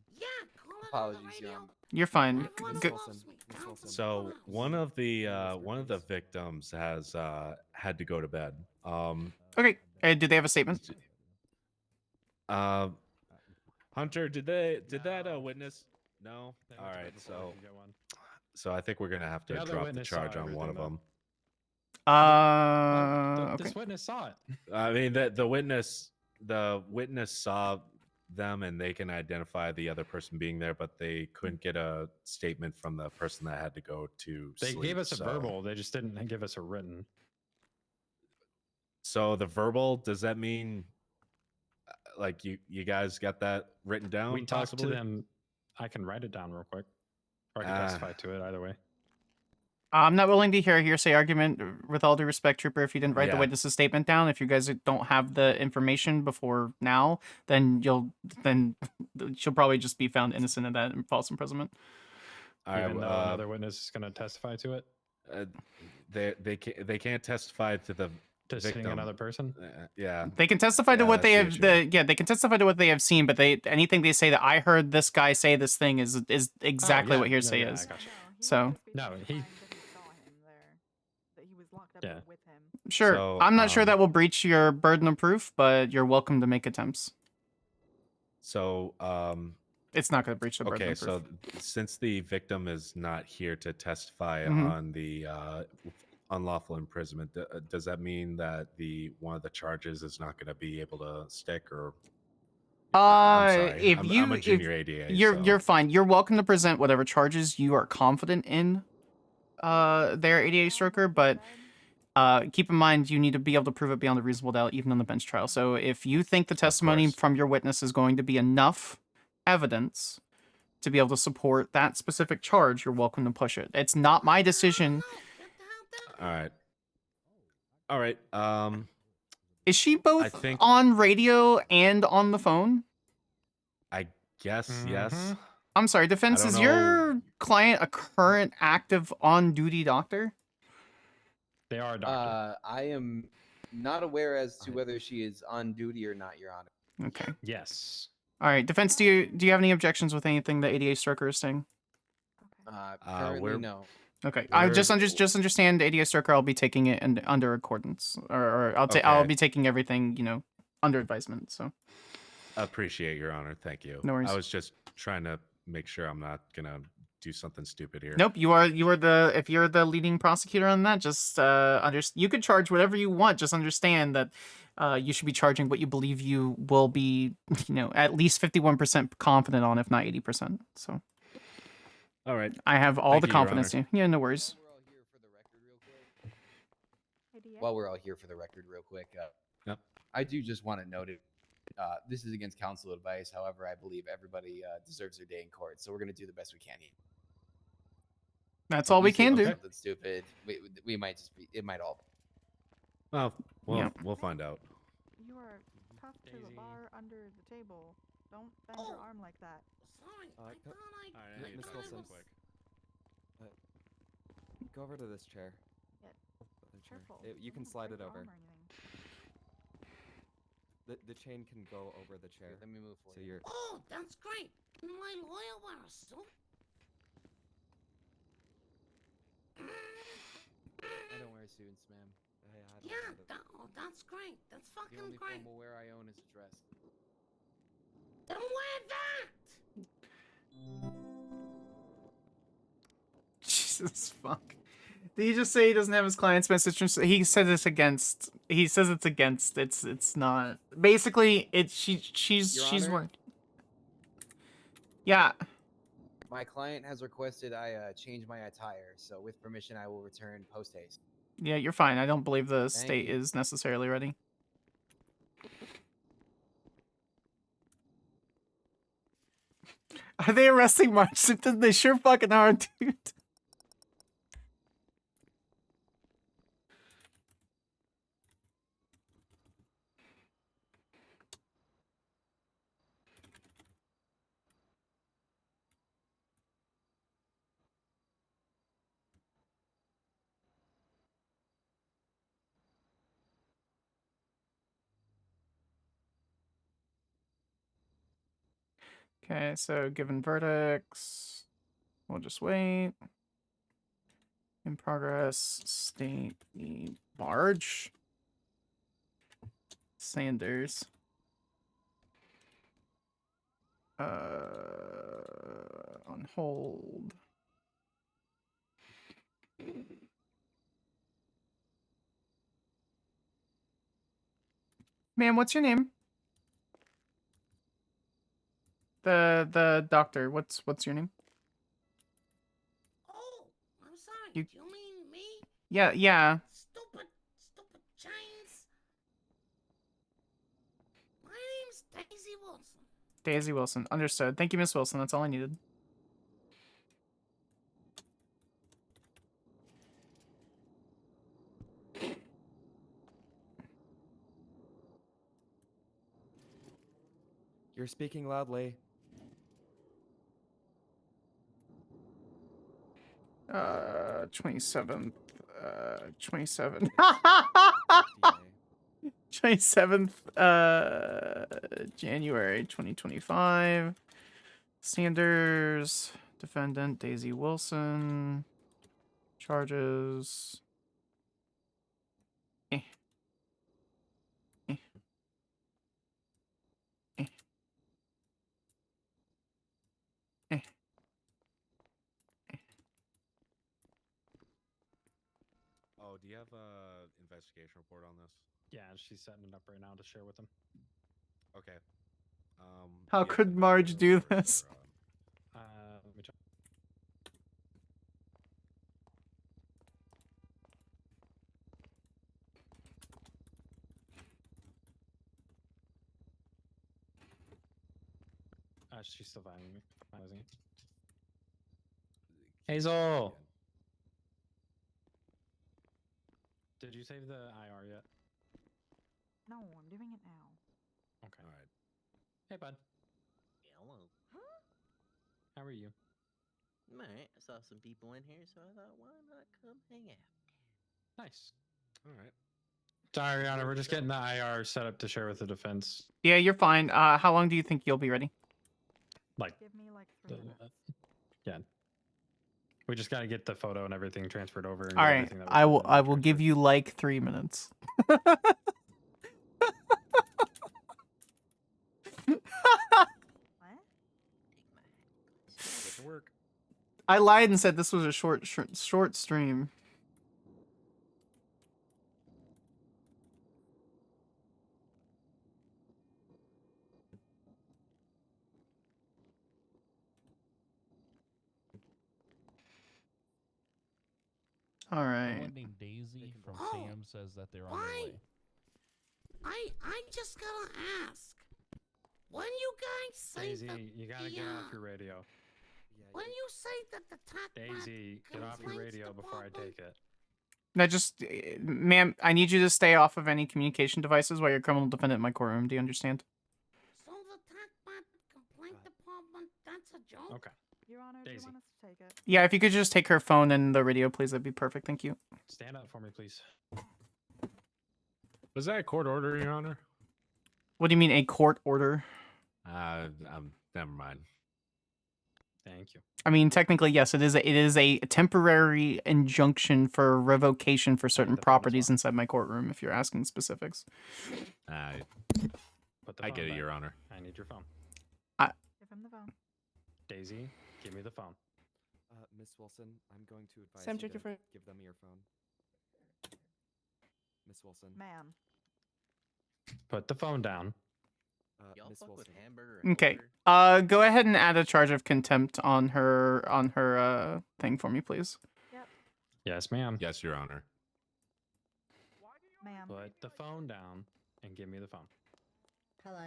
Apologies, Your Honor. You're fine. Miss G- Wilson. Miss Wilson. So one of the victims has had to go to bed. Okay. Did they have a statement? Hunter, did that witness? No. All right. So I think we're gonna have to The other drop the witness saw charge on one of everything, them. Okay. This witness saw it. I mean, the witness saw them and they can identify the other person being there, but they couldn't get a statement from the person that had to go to They sleep. gave us a so- verbal. They just didn't give us a written. So the verbal, does that mean like you guys got that written down? We talked to possibly? them. I can write it down real quick, or I can Ah. testify to it either way. I'm not willing to hear a hearsay argument. With all due respect, Trooper, if you didn't write the Yeah. witness's statement down, if you guys don't have the information before now, then she'll probably just be found innocent of that and false imprisonment. Even though another witness is going to testify to it? They can't testify to the To seeing victim. another person? Yeah. They can testify to Yeah, what they that's have. the issue. They can testify to what they have seen, but anything they say that I heard this guy say this thing is exactly yeah. what hearsay No, yeah, is. I gotcha. So No, he. That he was locked up Yeah. with him. sure, So, I'm not sure that will breach your burden of proof, but you're welcome to make attempts. So, It's not going to breach the burden okay, of proof. so since the victim is not here to testify Mhm. on the unlawful imprisonment, does that mean that one of the charges is not going to be able to stick? Or I'm sorry, If I'm a junior ADA. you're fine. You're welcome to present whatever charges you are confident in. Their ADA stroker, but keep in mind you need to be able to prove it beyond a reasonable doubt, even on the bench trial. So if you think the testimony from your witness is going to be enough evidence to be able to support that specific charge, you're welcome to push it. It's not my decision. All right. Is she both I think on radio and on the phone? I guess yes. I'm sorry, defense, I don't is know. your client a current active on-duty doctor? They are a doctor. I am not aware as to whether she is on duty or not, Your Honor. Okay. Yes. All right, defense, do you have any objections with anything the ADA stroker is saying? Currently, no. Okay, I just understand ADA stroker. I'll be taking it under accordance, or I'll Okay. be taking everything under advisement. So Appreciate your honor. Thank you. No worries. I was just trying to make sure I'm not gonna do something stupid here. nope, if you're the leading prosecutor on that, just you could charge whatever you want. Just understand that you should be charging what you believe you will be, at least 51% confident on, if not 80%. So. All right. I have all Thank the you, Your confidence. Honor. Yeah, no worries. While we're all here for the record, real quick, Yep. I do just want to note it. This is against counsel advice. However, I believe everybody deserves their day in court, so we're going to do the best we can here. That's all we can do. Something stupid. We might just be. It might all. Well, Yeah. we'll find out. You are tough to the bar under the table. Don't bend your arm like that. Miss Wilson, go over to this chair. Yeah, The chair. careful. You can Don't slide break it your over. arm or anything. The chain can go over the chair. Let me move for so you. you're. Oh, that's great. My lawyer wear a suit. I don't wear suits, ma'am. Yeah, that's great. That's The fucking only great. formal wear I own is a dress. Then wear that. Jesus fuck. Did he just say he doesn't have his client's best interest? He says it's against. He says it's against. It's not. Basically, she's Honor? wearing. Yeah. My client has requested I change my attire, so with permission, I will return post haste. Yeah, you're fine. I don't believe the Thank state you. is necessarily ready. Are they arresting March Simpson? They sure fucking are, dude. Okay, so given verdicts, we'll just wait. In progress, state the barge. Sanders. On hold. Ma'am, what's your name? The doctor. What's your name? Oh, I'm sorry. You- Do you mean me? Yeah. Stupid chains. My name's Daisy Wilson. Daisy Wilson. Understood. Thank you, Miss Wilson. That's all I needed. You're speaking loudly. 27th. 27th. 27th. January 2025. Sanders, defendant Daisy Wilson. Charges. Eh. Eh. Eh. Eh. Oh, do you have a investigation report on this? Yeah, she's setting it up right now to share with them. Okay. How do you have could the Marge number do or, this? Let me check. She's still finalizing it. Hazel! Did you save the IR yet? No, I'm doing it now. Okay. All right. Hey, bud. Hello. How are you? Alright, I saw some people in here, so I thought, why not come hang out? Nice. All right. Sorry, Your Honor, we're just getting the IR set up to share with the defense. Yeah, you're fine. How long do you think you'll be ready? Like, Give me like 3 minutes. yeah. We just got to get the photo and everything transferred over. And All get right, everything that we I have will. in I will give you like 3 minutes. Get to work. I lied and said this was a short stream. All right. Someone named Daisy from Sam says that they're on their way. I just gotta ask. When you guys say Daisy, that, you gotta get off your radio. when you say that the Daisy, get off your radio before I take it. Now, just, ma'am, I need you to stay off of any communication devices while you're criminal defendant in my courtroom. Do you understand? So the TACBot complaint department, that's a joke? Okay. Your Honor, do you Daisy. want us to take it? Yeah, if you could just take her phone and the radio, please, that'd be perfect. Thank you. Stand up for me, please. Was that a court order, Your Honor? What do you mean, a court order? Never mind. Thank you. I mean, technically, yes, it is a temporary injunction for revocation for certain properties inside my courtroom. If you're asking specifics. I Put the get phone it, back. Your Honor. I need your phone. Give him the phone. Daisy, give me the phone. Miss Wilson, I'm going to advise Sam, you check to your phone. give them your phone. Miss Wilson. Ma'am. Put the phone down. Y'all Miss fuck with Wilson. hamburger and Okay. hamburger? Go ahead and add a charge of contempt on her thing for me, please. Yep. Yes, ma'am. Yes, Your Honor. Ma'am. Put the phone down and give me the phone. Hello.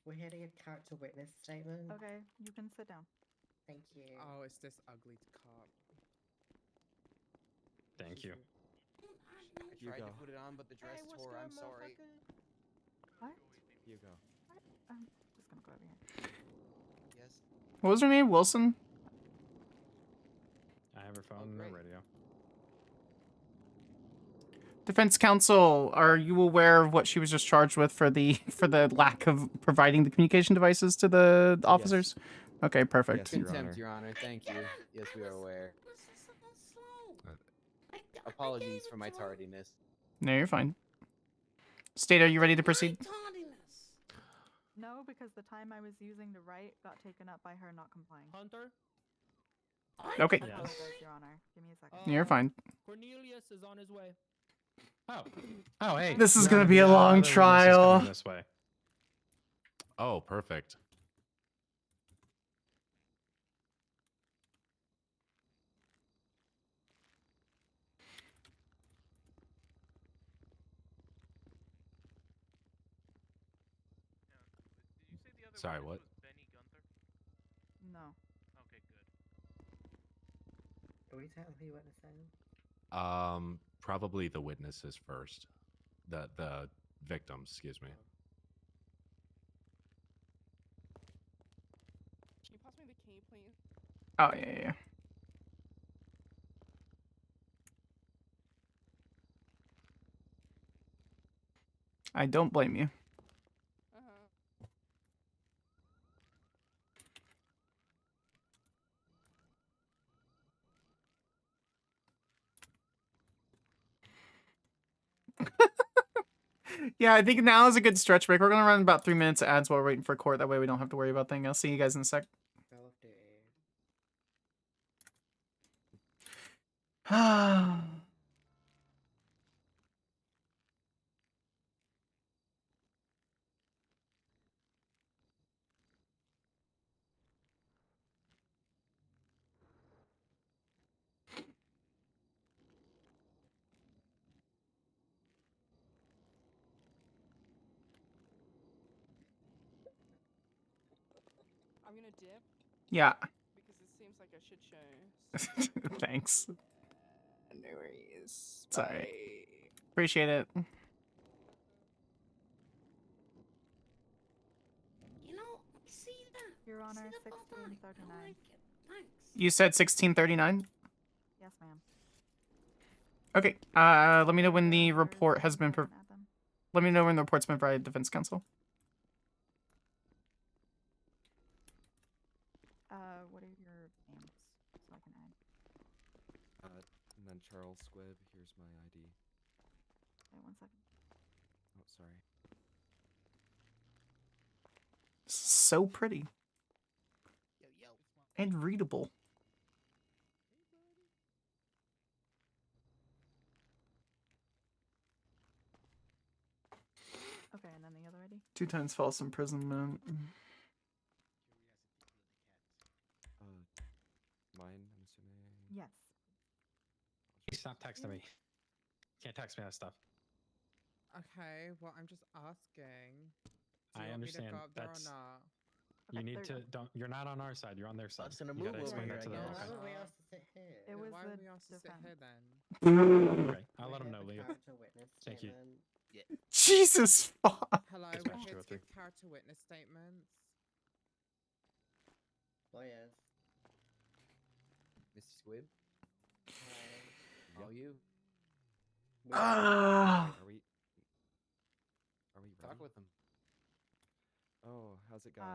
We're here to give character witness statement. Okay, you can sit down. Thank you. Oh, it's this ugly cop. Thank you. I tried to put it on, but the dress tore. I'm sorry. What? Hugo. I'm just gonna go over here. Yes. What was her name? Wilson? I have her phone and her radio. Defense counsel, are you aware of what she was just charged with for the lack of providing the communication devices to the officers? Okay, perfect. Contempt, Your Honor. Thank you. Yes, we are aware. Apologies for my tardiness. No, you're fine. State, are you ready to proceed? No, because the time I was using to write got taken up by her not complying. Hunter? Okay. I apologize, Your Honor. Give me a second. You're fine. Cornelius is on his way. Oh, hey. This is Your gonna Honor, be a the long other witness is trial. coming this way. Oh, perfect. Sorry, what? No. Okay, good. Are we telling who witness statement? Probably the witnesses first. The victims, excuse me. Oh, yeah. I don't blame you. Yeah, I think now is a good stretch break. We're gonna run about 3 minutes of ads while we're waiting for court. That way we don't have to worry about things. I'll see you guys in a sec. I'm gonna dip Yeah. because it seems like a shit show. Thanks. No worries. It's alright. Appreciate it. You know, see that? Your Honor, See the ball line? 1639. I like it. Thanks. You said 1639? Yes, ma'am. Okay. Let me know when the report has been let me know when the report's been provided to defense counsel. What are your names so I can add? And then Charles Squibb. Here's my ID. Wait 1 second. Oh, sorry. So pretty. And readable. Okay, and then the other ID? 2 times false imprisonment. Mine, I'm assuming. Yes. Stop texting me. Can't text me that stuff. Okay, well, I'm just asking. Do I you want understand. me to go up there That's or not? you need to don't. You're not on our side. You're on their side. You gotta explain that to them. Why Okay. would we ask to sit here? It was Why the would we ask to sit defense. here then? Okay, I'll let them know, Leo. Thank you. Jesus fuck. Hello, Dispatch we're here to 203. give character witness statements. Lawyers. Mr. Squibb? How are you? Ah. Are we ready? Talk with him. Oh, how's it going?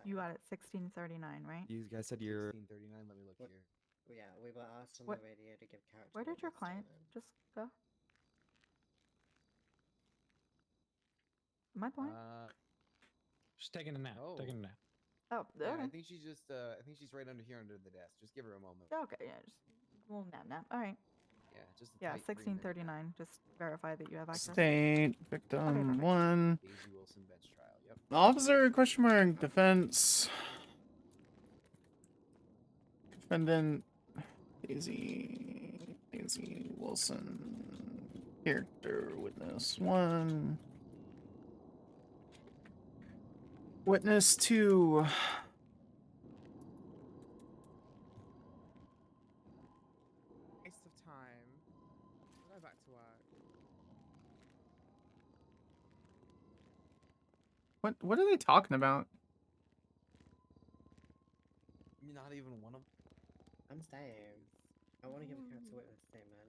You got it 1639, right? You guys said you're 1639. Let me look here. Yeah, we were asked on What- the radio to give character. Where did your witness client statements. just go? Am I blind? She's taking a nap. Taking a nap. Oh, Yeah, okay. I think she's just. I think she's right under here under the desk. Just give her a moment. Okay, yeah, just well, nap. All right. Yeah, just. A Yeah, tight 3-minute nap. 1639. Just verify that you have access. State victim perfect. 1. Daisy Wilson bench trial. Yep. Officer question mark defense. Defendant Daisy Wilson. Character witness 1. Witness 2. Waste of time. We'll go back to work. What are they talking about? Not even one of. I'm staying. I want to give a character witness statement.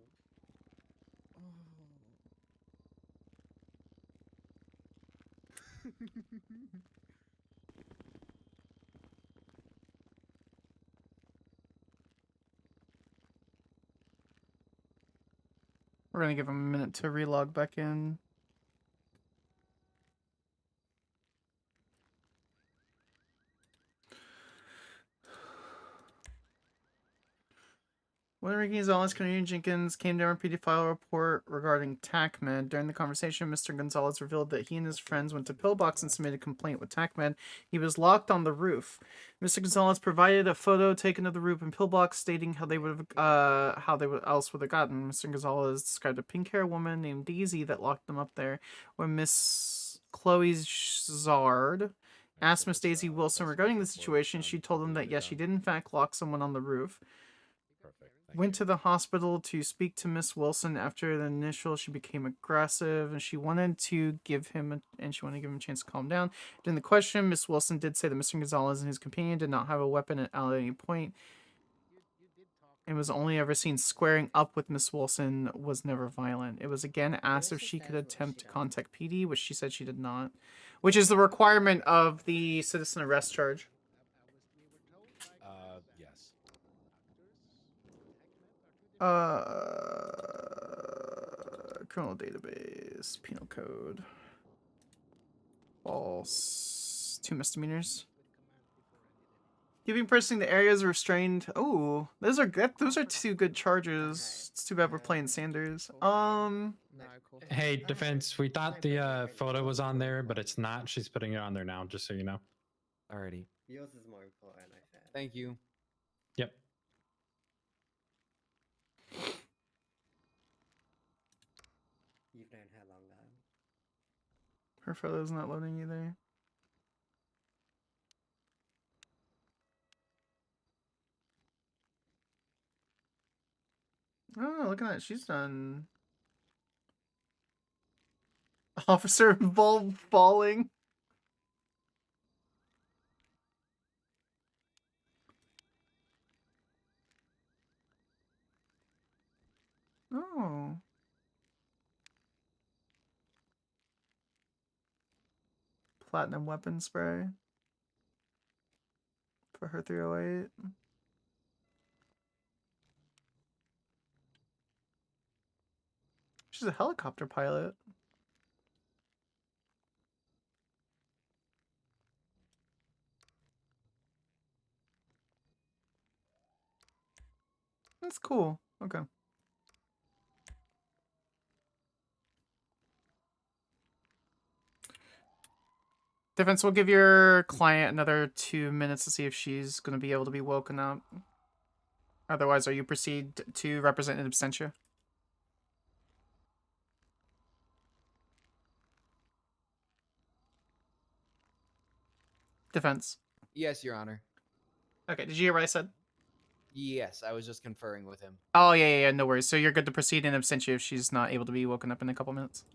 We're gonna give him a minute to relog back in. When Ricky Gonzalez, Canadian Jenkins came to RPD to file a report regarding TACMED. During the conversation, Mr. Gonzalez revealed that he and his friends went to Pillbox and submitted a complaint with TACMED. He was locked on the roof. Mr. Gonzalez provided a photo taken of the roof and Pillbox, stating how they would have gotten. Mr. Gonzalez described a pink-haired woman named Daisy that locked them up there. When Miss Chloe Zard asked Miss Daisy Wilson regarding the situation, she told him that yes, she did in fact lock someone on the roof. Perfect. went to the hospital to speak to Miss Wilson. After the initial, she became aggressive, and she wanted to give him a chance to calm down. During the question, Miss Wilson did say that Mr. Gonzalez and his companion did not have a weapon at any point, and was only ever seen squaring up with Miss Wilson. Was never violent. It was again asked if she could attempt to contact PD, which she said she did not, which is the requirement of the citizen arrest charge. Yes. Criminal database, penal code. False. 2 misdemeanors. Giving person the areas restrained. Oh, those are good. Those are 2 good charges. It's too bad we're playing Sanders. Hey, defense. We thought the photo was on there, but it's not. She's putting it on there now, just so you know. Alrighty. Yours is more important, I said. Thank you. Yep. You've known how long now? Her photo's not loading either. Oh, look at that. She's done. Officer bulb falling. Oh. Platinum weapon spray. For her 308. She's a helicopter pilot. That's cool. Okay. Defense, we'll give your client another 2 minutes to see if she's going to be able to be woken up. Otherwise, are you proceed to represent in absentia? Defense. Yes, Your Honor. Okay, did you hear what I said? Yes, I was just conferring with him. Oh, yeah, no worries. So you're good to proceed in absentia if she's not able to be woken up in a couple minutes?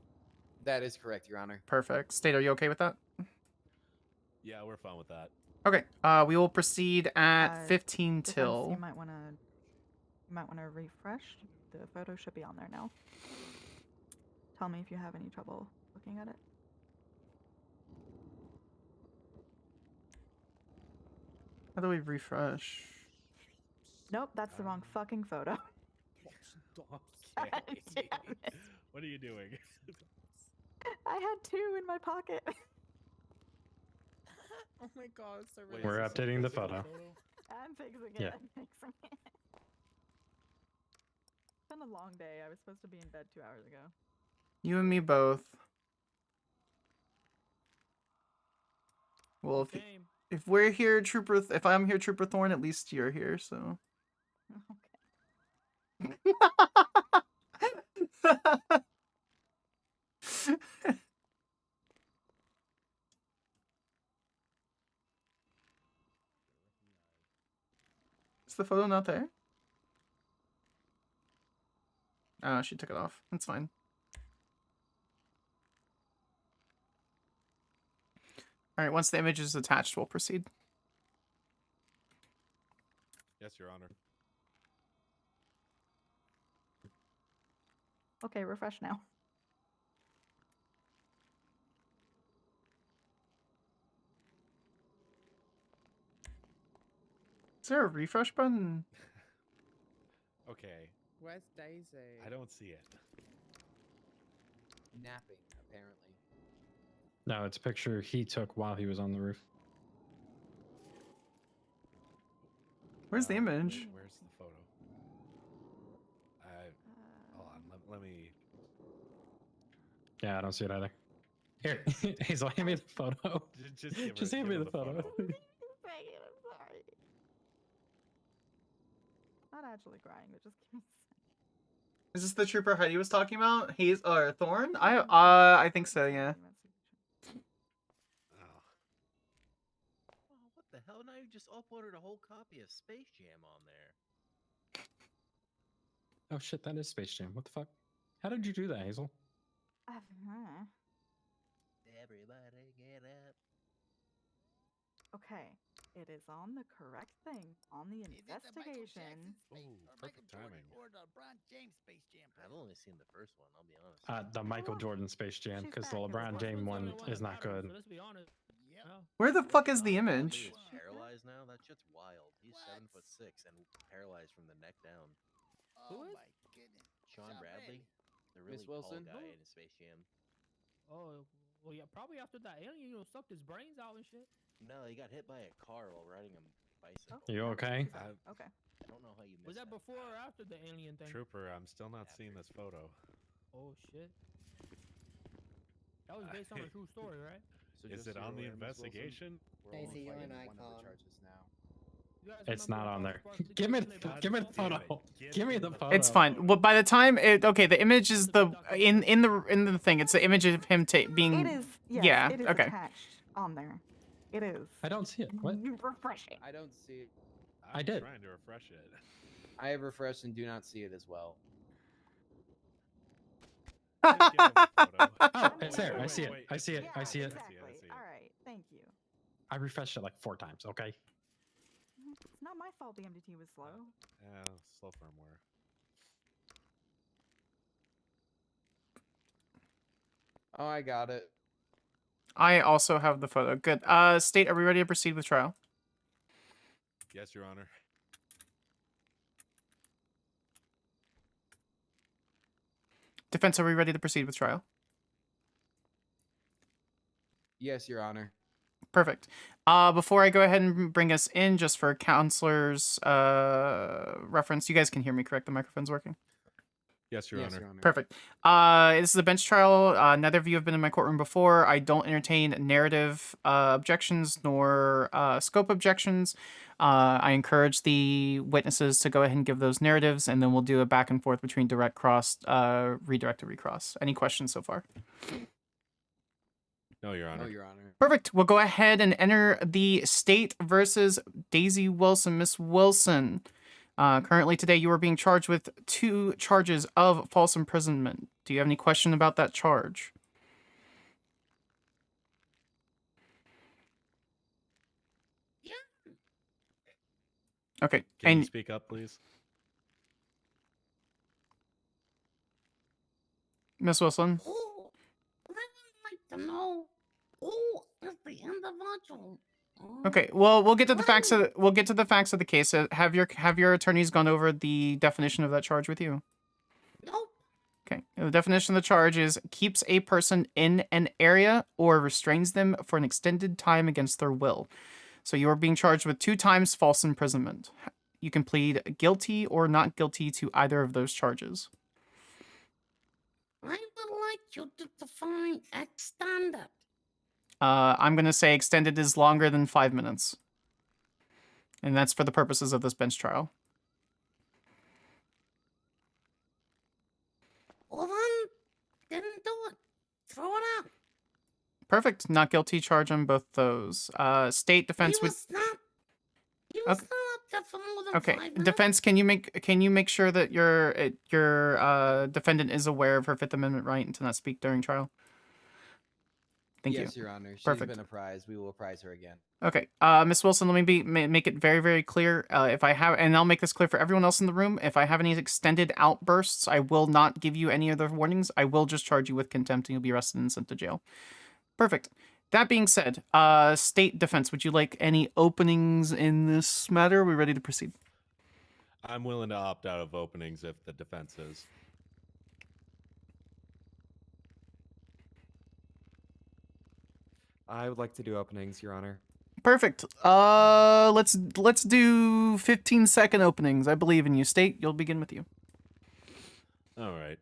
That is correct, Your Honor. Perfect. State, are you okay with that? Yeah, we're fine with that. Okay, we will proceed at 15 Defense, till. You might want to refresh. The photo should be on there now. Tell me if you have any trouble looking at it. How do we refresh? Nope, that's the wrong fucking photo. God damn it. What are you doing? I had 2 in my pocket. Oh my god, so Wait, We're is this a updating the physical photo. I'm fixing it. Yeah. I'm fixing it. It's been a long day. I was supposed to be in bed 2 hours ago. You and me both. Well, if we're here, Trooper, if I'm here, Trooper Thorn, at least you're here, so. Is the photo not there? Oh, she took it off. That's fine. Alright, once the image is attached, we'll proceed. Yes, Your Honor. Okay, refresh now. Is there a refresh button? Okay. Where's Daisy? I don't see it. Napping, apparently. No, it's a picture he took while he was on the roof. Where's the image? Where's the photo? Hold on. Let me. Yeah, I don't see it either. Here, Hazel, hand me the photo. Just hand me the photo. I'm sorry. Not actually crying, but just give me a second. Is this the Trooper Heidi was talking about? He's or Thorn? I think so, yeah. Oh, what the hell? Now you just uploaded a whole copy of Space Jam on there. Oh shit, that is Space Jam. What the fuck? How did you do that, Hazel? Everybody get up. Okay, it is on the correct thing on the investigation. Perfect timing. Or the LeBron James Space Jam. I've only seen the first one, I'll be honest. The Michael Jordan Space Jam, She's because the back in the LeBron first James one's one is not good. So let's be honest. Yeah. Where the fuck is the Bradley image? is paralyzed now? That shit's wild. He's 7'6" and paralyzed from the neck down. Oh is? my goodness. Sean Bradley, the Miss really tall Wilson? guy in Space Jam. Oh, well, yeah, probably after that alien, sucked his brains out and shit. No, he got hit by a car while riding a bicycle. You okay? Okay. I don't know how you missed Was that before or after the alien thing? Trooper, I'm still not seeing this photo. Oh shit. That was based on a true story, right? So Is just it so on the you're aware, Miss Wilson, investigation? we're only Stacey, you fighting and one of Icon. the charges now. You guys It's remember not on the there. Sparks Give me, League give me the damn it. photo. Get Give me in the the photo. It's fine. Well, by the time okay, the image is the in the thing. It's the image of him being. It is. Yes, yeah. it is Okay. attached on there. It is. I don't see it. What? You refresh it. I don't see it. I'm did. trying to refresh it. I have refreshed and do not see it as well. Just give him the photo. Oh, it's there. I Wait, see it. wait, I see it. I see it. Exactly. I see it. All right. Thank you. I refreshed it like 4 times. Okay. It's not my fault the MDT was slow. Slow firmware. Oh, I got it. I also have the photo. Good. State, are we ready to proceed with trial? Yes, Your Honor. Defense, are we ready to proceed with trial? Yes, Your Honor. Perfect. Before I go ahead and bring us in, just for counselor's reference, you guys can hear me, correct? The microphone's working? Yes, Your Honor. Perfect. This is a bench trial. Neither of you have been in my courtroom before. I don't entertain narrative objections nor scope objections. I encourage the witnesses to go ahead and give those narratives, and then we'll do a back and forth between direct cross, redirect to recross. Any questions so far? No, Your Honor. No, Your Honor. Perfect. We'll go ahead and enter the State versus Daisy Wilson. Miss Wilson, currently today you are being charged with 2 charges of false imprisonment. Do you have any question about that charge? Yeah. Okay. Can you And speak up, please? Miss Wilson? Oh, I would like to know who is the individual. Okay. Well, we'll get to the facts of the case. Have your attorneys gone over the definition of that charge with you? Nope. Okay. The definition of the charge is keeps a person in an area or restrains them for an extended time against their will. So you are being charged with 2 times false imprisonment. You can plead guilty or not guilty to either of those charges. I would like you to define extended. I'm going to say extended is longer than 5 minutes. And that's for the purposes of this bench trial. Well then, didn't do it. Throw it out. Perfect. Not guilty charge on both those. State defense He would. was not. He was Okay. not up there for more than Okay. 5 minutes. Defense, can you make sure that your defendant is aware of her Fifth Amendment right and to not speak during trial? Thank Yes, you. Your Honor. She's Perfect. been apprised. We will apprise her again. Okay, Miss Wilson, let me make it very, very clear. If I have, and I'll make this clear for everyone else in the room, if I have any extended outbursts, I will not give you any other warnings. I will just charge you with contempt and you'll be arrested and sent to jail. Perfect. That being said, State Defense, would you like any openings in this matter? Are we ready to proceed? I'm willing to opt out of openings if the defense is. I would like to do openings, Your Honor. Perfect. Let's do 15-second openings. I believe in you. State, you'll begin with you. All right.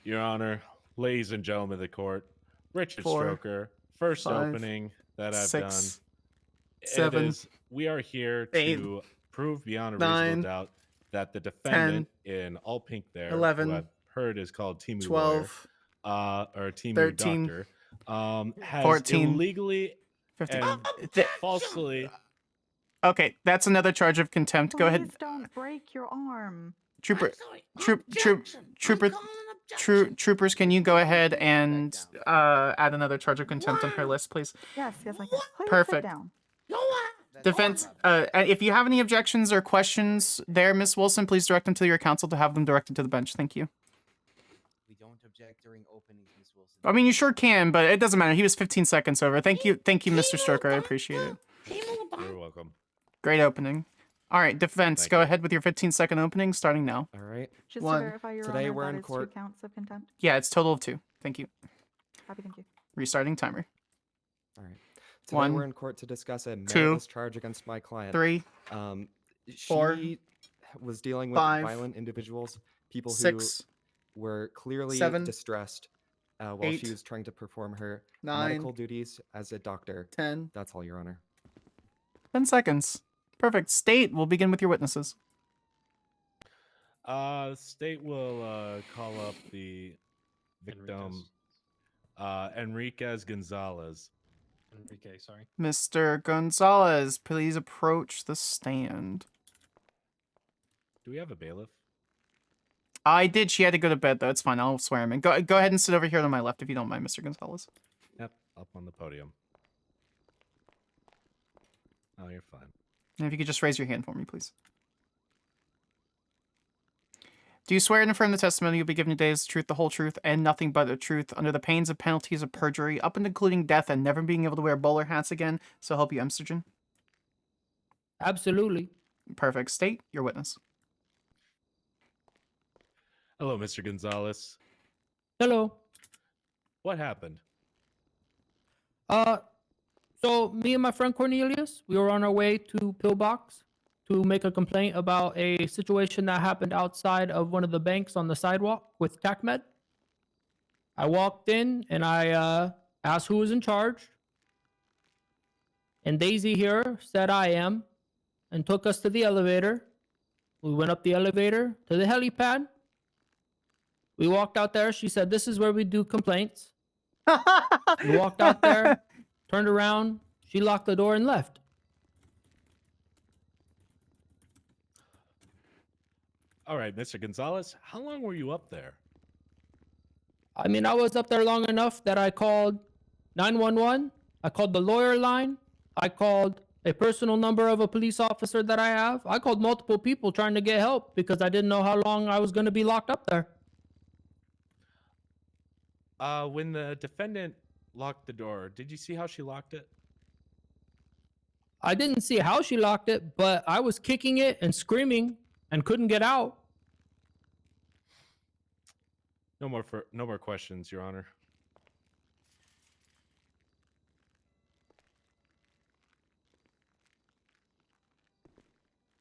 Your Honor, ladies and gentlemen of the court, Richard 4, Stroker, first 5, opening that I've 6, done. 7, We are here 8, to prove beyond a 9, reasonable doubt that the defendant in all pink there, 11, who I've heard is called Timu 12, Lawyer, or Timu 13, Doctor, has 14, illegally 15. and falsely. Okay, that's another charge of contempt. Go ahead. Please don't break your arm. Trooper, Objection. trooper, troopers, can you go ahead and add another charge of contempt on her list, please? Yes, yes, I can. Please Perfect. sit down. Defense, if you have any objections or questions there, Miss Wilson, please direct them to your counsel to have them directed to the bench. Thank you. We don't object during openings, Miss Wilson. I mean, you sure can, but it doesn't matter. He was 15 seconds over. Thank you, Mr. Stoker. I appreciate it. You're welcome. Great opening. All right, defense, Thank go you. ahead with your 15-second opening, starting now. All right. Just One. to verify, Your Today Honor, we're that in is court. 2 counts of contempt. Yeah, it's total of 2. Thank you. Happy, thank you. Restarting timer. All right. Today 1, we're in court to discuss a 2, meritless charge against my client. 3, She 4, was dealing with 5, violent individuals, people 6, who were clearly 7, distressed while 8, she was trying to perform her 9, medical duties as a doctor. 10. That's all, Your Honor. 10 seconds. Perfect. State, we'll begin with your witnesses. State will call up the victim, Enriquez Gonzalez. Enrique, sorry. Mr. Gonzalez, please approach the stand. Do we have a bailiff? I did. She had to go to bed, though. It's fine. I'll swear him in. Go ahead and sit over here to my left, if you don't mind, Mr. Gonzalez. Yep, up on the podium. Oh, you're fine. And if you could just raise your hand for me, please. Do you swear and affirm the testimony you'll be giving today is the truth, the whole truth, and nothing but the truth, under the pains and penalties of perjury, up and including death and never being able to wear bowler hats again? So help you, Amstergen. Absolutely. Perfect. State, your witness. Hello, Mr. Gonzalez. Hello. What happened? So me and my friend Cornelius, we were on our way to Pillbox to make a complaint about a situation that happened outside of one of the banks on the sidewalk with TACMED. I walked in and I asked who was in charge. And Daisy here said I am and took us to the elevator. We went up the elevator to the helipad. We walked out there. She said, "This is where we do complaints." We walked out there, turned around. She locked the door and left. All right, Mr. Gonzalez, how long were you up there? I mean, I was up there long enough that I called 911. I called the lawyer line. I called a personal number of a police officer that I have. I called multiple people trying to get help because I didn't know how long I was going to be locked up there. When the defendant locked the door, did you see how she locked it? I didn't see how she locked it, but I was kicking it and screaming and couldn't get out. No more questions, Your Honor.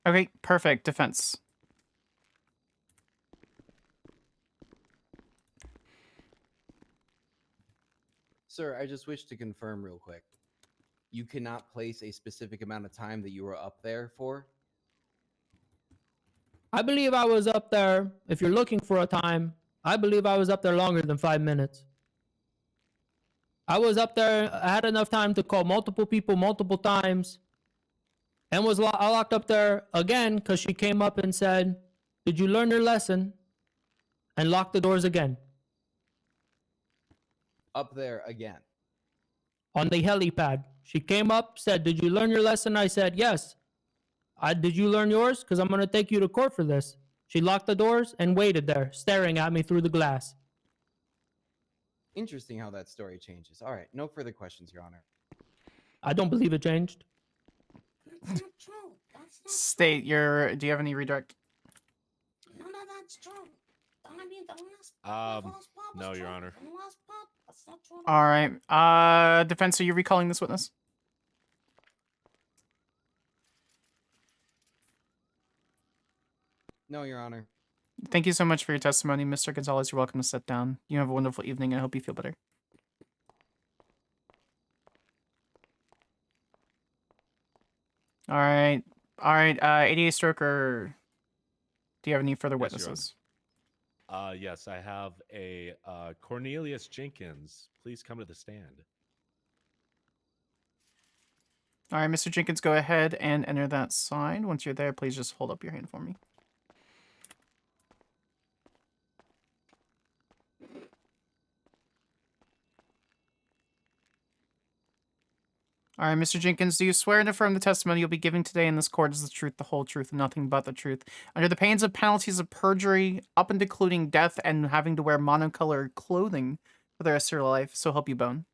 Okay, perfect. Defense. Sir, I just wish to confirm real quick. You cannot place a specific amount of time that you were up there for? I believe I was up there, if you're looking for a time, I believe I was up there longer than 5 minutes. I was up there, I had enough time to call multiple people multiple times, and was locked up there again because she came up and said, "Did you learn your lesson?" and locked the doors again. Up there again. On the helipad. She came up, said, "Did you learn your lesson?" I said, "Yes." Did you learn yours? Because I'm going to take you to court for this. She locked the doors and waited there, staring at me through the glass. Interesting how that story changes. All right, no further questions, Your Honor. I don't believe it changed. That's not true. That's not State, do you have any redirect? None of that's true. I mean, the last part was No, Your true. Honor. The last part, that's not true. All right. Defense, are you recalling this witness? No, Your Honor. Thank you so much for your testimony, Mr. Gonzalez. You're welcome to sit down. You have a wonderful evening, and I hope you feel better. All right. 88 Stroker. Do you have any further Yes, Your witnesses? Yes, I have a Cornelius Jenkins. Please come to the stand. All right, Mr. Jenkins, go ahead and enter that sign. Once you're there, please just hold up your hand for me. All right, Mr. Jenkins, do you swear and affirm the testimony you'll be giving today in this court is the truth, the whole truth, and nothing but the truth, under the pains of penalties of perjury, up and including death and having to wear monocolored clothing for the rest of your life? So help you bone.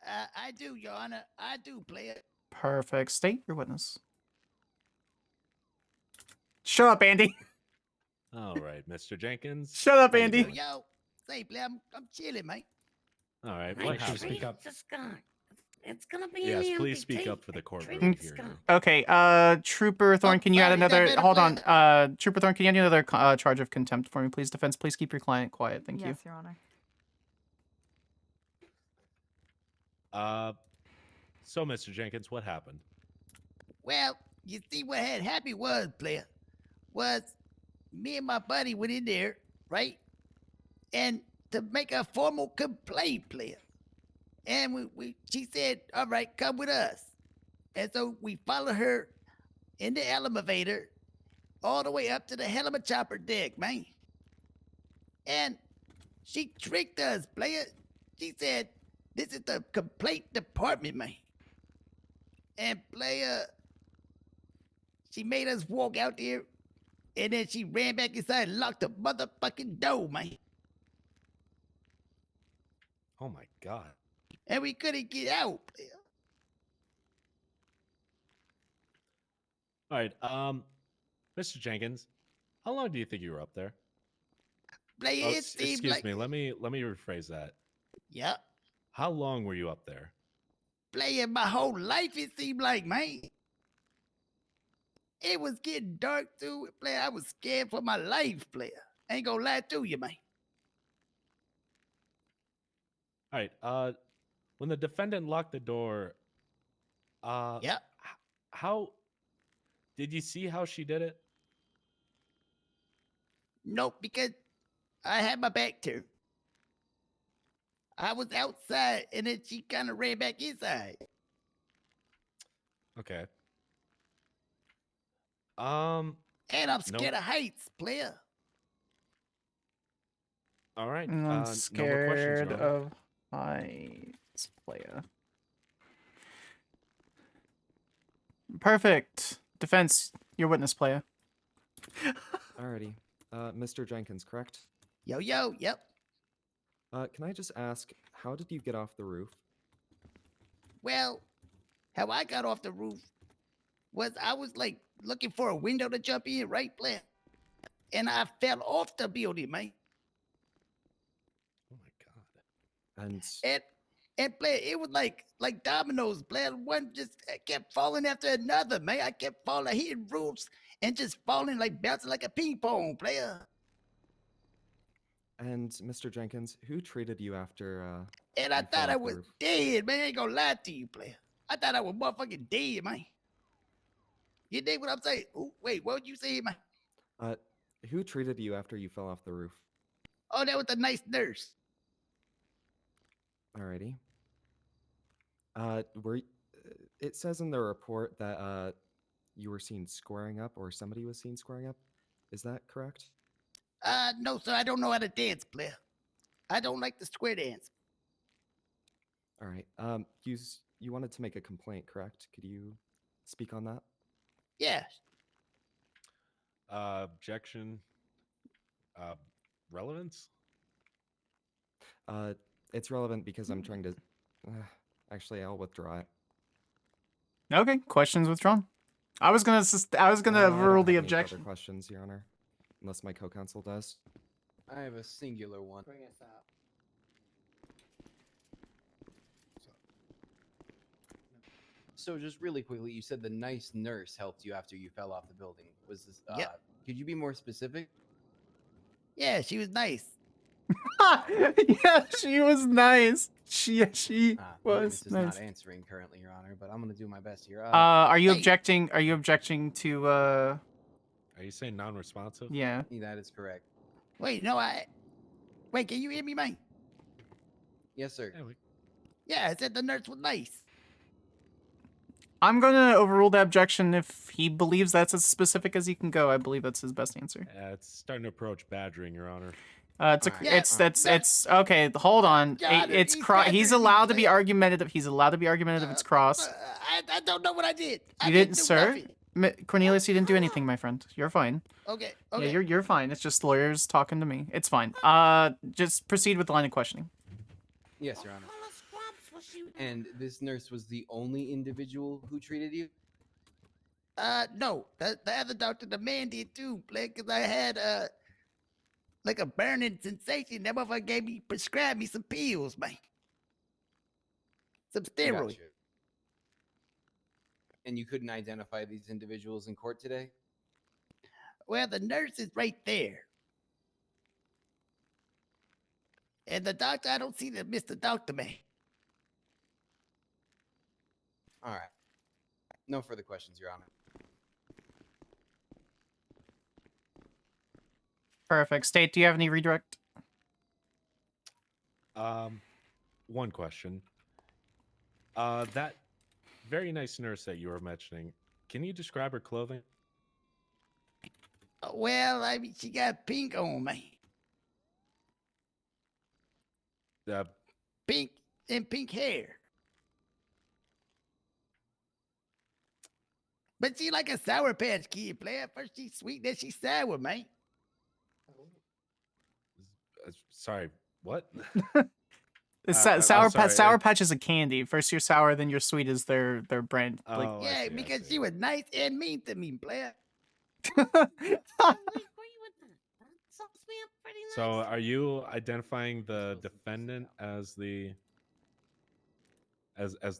I do, Your Honor. I do, player. Perfect. State your witness. Shut up, Andy. All right, Mr. Jenkins. Shut up, how you Andy. doing? Yo, say, player, I'm chilling, mate. All right, I what treat happened? Speak up. the skunk. It's gonna be Yes, in the please speak empty up for the tape. courtroom Treat it here. skunk. Okay, Trooper Thorne, can you add sorry, is that another... better, Hold player? on, Trooper Thorne, can you add another charge of contempt for me, please? Defense, please keep your client quiet. Thank you. Yes, Your Honor. So, Mr. Jenkins, what happened? Well, you see what had happened was, player, was me and my buddy went in there, right? And to make a formal complaint, player. And she said, all right, come with us. And so we followed her in the elevator all the way up to the hell of a chopper deck, man. And she tricked us, player. She said, this is the complaint department, man. And player, she made us walk out there, and then she ran back inside and locked the motherfucking door, man. Oh my God. And we couldn't get out, player. All right, Mr. Jenkins, how long do you think you were up there? Player, Oh, it seemed excuse like... me. Let me rephrase that. Yep. How long were you up there? Player, my whole life, it seemed like, man. It was getting dark, too. Player, I was scared for my life, player. Ain't gonna lie to you, man. All right, when the defendant locked the door, Yep. how did you see how she did it? Nope, because I had my back turned. I was outside, and then she kind of ran back inside. Okay. And I'm scared no. of heights, player. All right. I'm No more questions, scared Your Honor. of heights, playa. Perfect. Defense, your witness, playa. Alrighty. Mr. Jenkins, correct? Yo, yep. Can I just ask, how did you get off the roof? Well, how I got off the roof was I was like looking for a window to jump in, right, player? And I fell off the building, man. Oh my God. And player, it was like dominoes, player. One just kept falling after another, man. I kept falling, hitting roofs and just falling, like bouncing like a ping pong, player. And Mr. Jenkins, who treated you after And I you fell thought I off the was roof? dead, man. I ain't gonna lie to you, player. I thought I was motherfucking dead, man. You dig what I'm saying? Ooh, wait, what would you say, man? Who treated you after you fell off the roof? Oh, that was a nice nurse. Alrighty. It says in the report that you were seen squaring up, or somebody was seen squaring up. Is that correct? No, sir. I don't know how to dance, player. I don't like the square dance. All right. You wanted to make a complaint, correct? Could you speak on that? Yeah. Objection. Relevance? It's relevant because I'm trying to. Actually, I'll withdraw it. Okay, questions withdrawn. I was gonna I rule don't the have any further objection. questions, Your Honor, unless my co-counsel does. I have a singular one. Bring us out. So just really quickly, you said the nice nurse helped you after you fell off the building. Was this? Yep. Could you be more specific? Yeah, she was nice. Yeah, she was nice. She Witness was is nice. not answering currently, Your Honor, but I'm gonna do my best here. Are you hey. objecting? Are you objecting to? Are you saying non-responsive? Yeah. That is correct. Wait, no, wait, can you hear me, man? Yes, sir. Yeah, I said the nurse was nice. I'm gonna overrule the objection if he believes that's as specific as he can go. I believe that's his best answer. It's starting to approach badgering, Your Honor. It's Alright, it's okay. Hold on. John, It's he's he's badgering me, allowed to be player. argumentative. He's allowed to be argumentative. It's cross. I don't know what I did. I You didn't didn't, do sir. nothing. Cornelius, you didn't do anything, my friend. You're fine. Okay. Yeah, you're fine. It's just lawyers talking to me. It's fine. Just proceed with the line of questioning. Yes, Your Honor. And this nurse was the only individual who treated you? No. The other doctor, the man did too, player, because I had like a burning sensation. That motherfucker prescribed me some pills, man. Some steroids. Gotcha. And you couldn't identify these individuals in court today? Well, the nurse is right there. And the doctor, I don't see the Mr. Doctor Man. All right. No further questions, Your Honor. Perfect. State, do you have any redirect? One question. That very nice nurse that you were mentioning, can you describe her clothing? Well, I mean, she got pink on, man. Pink and pink hair. But she like a Sour Patch Kid, player. First she's sweet, then she's sour, man. Sorry, what? Sour Patch is a candy. First you're sour, then you're sweet is their brand. Like, Oh, Yeah, because she was nice and mean to me, player. So are you identifying the defendant as the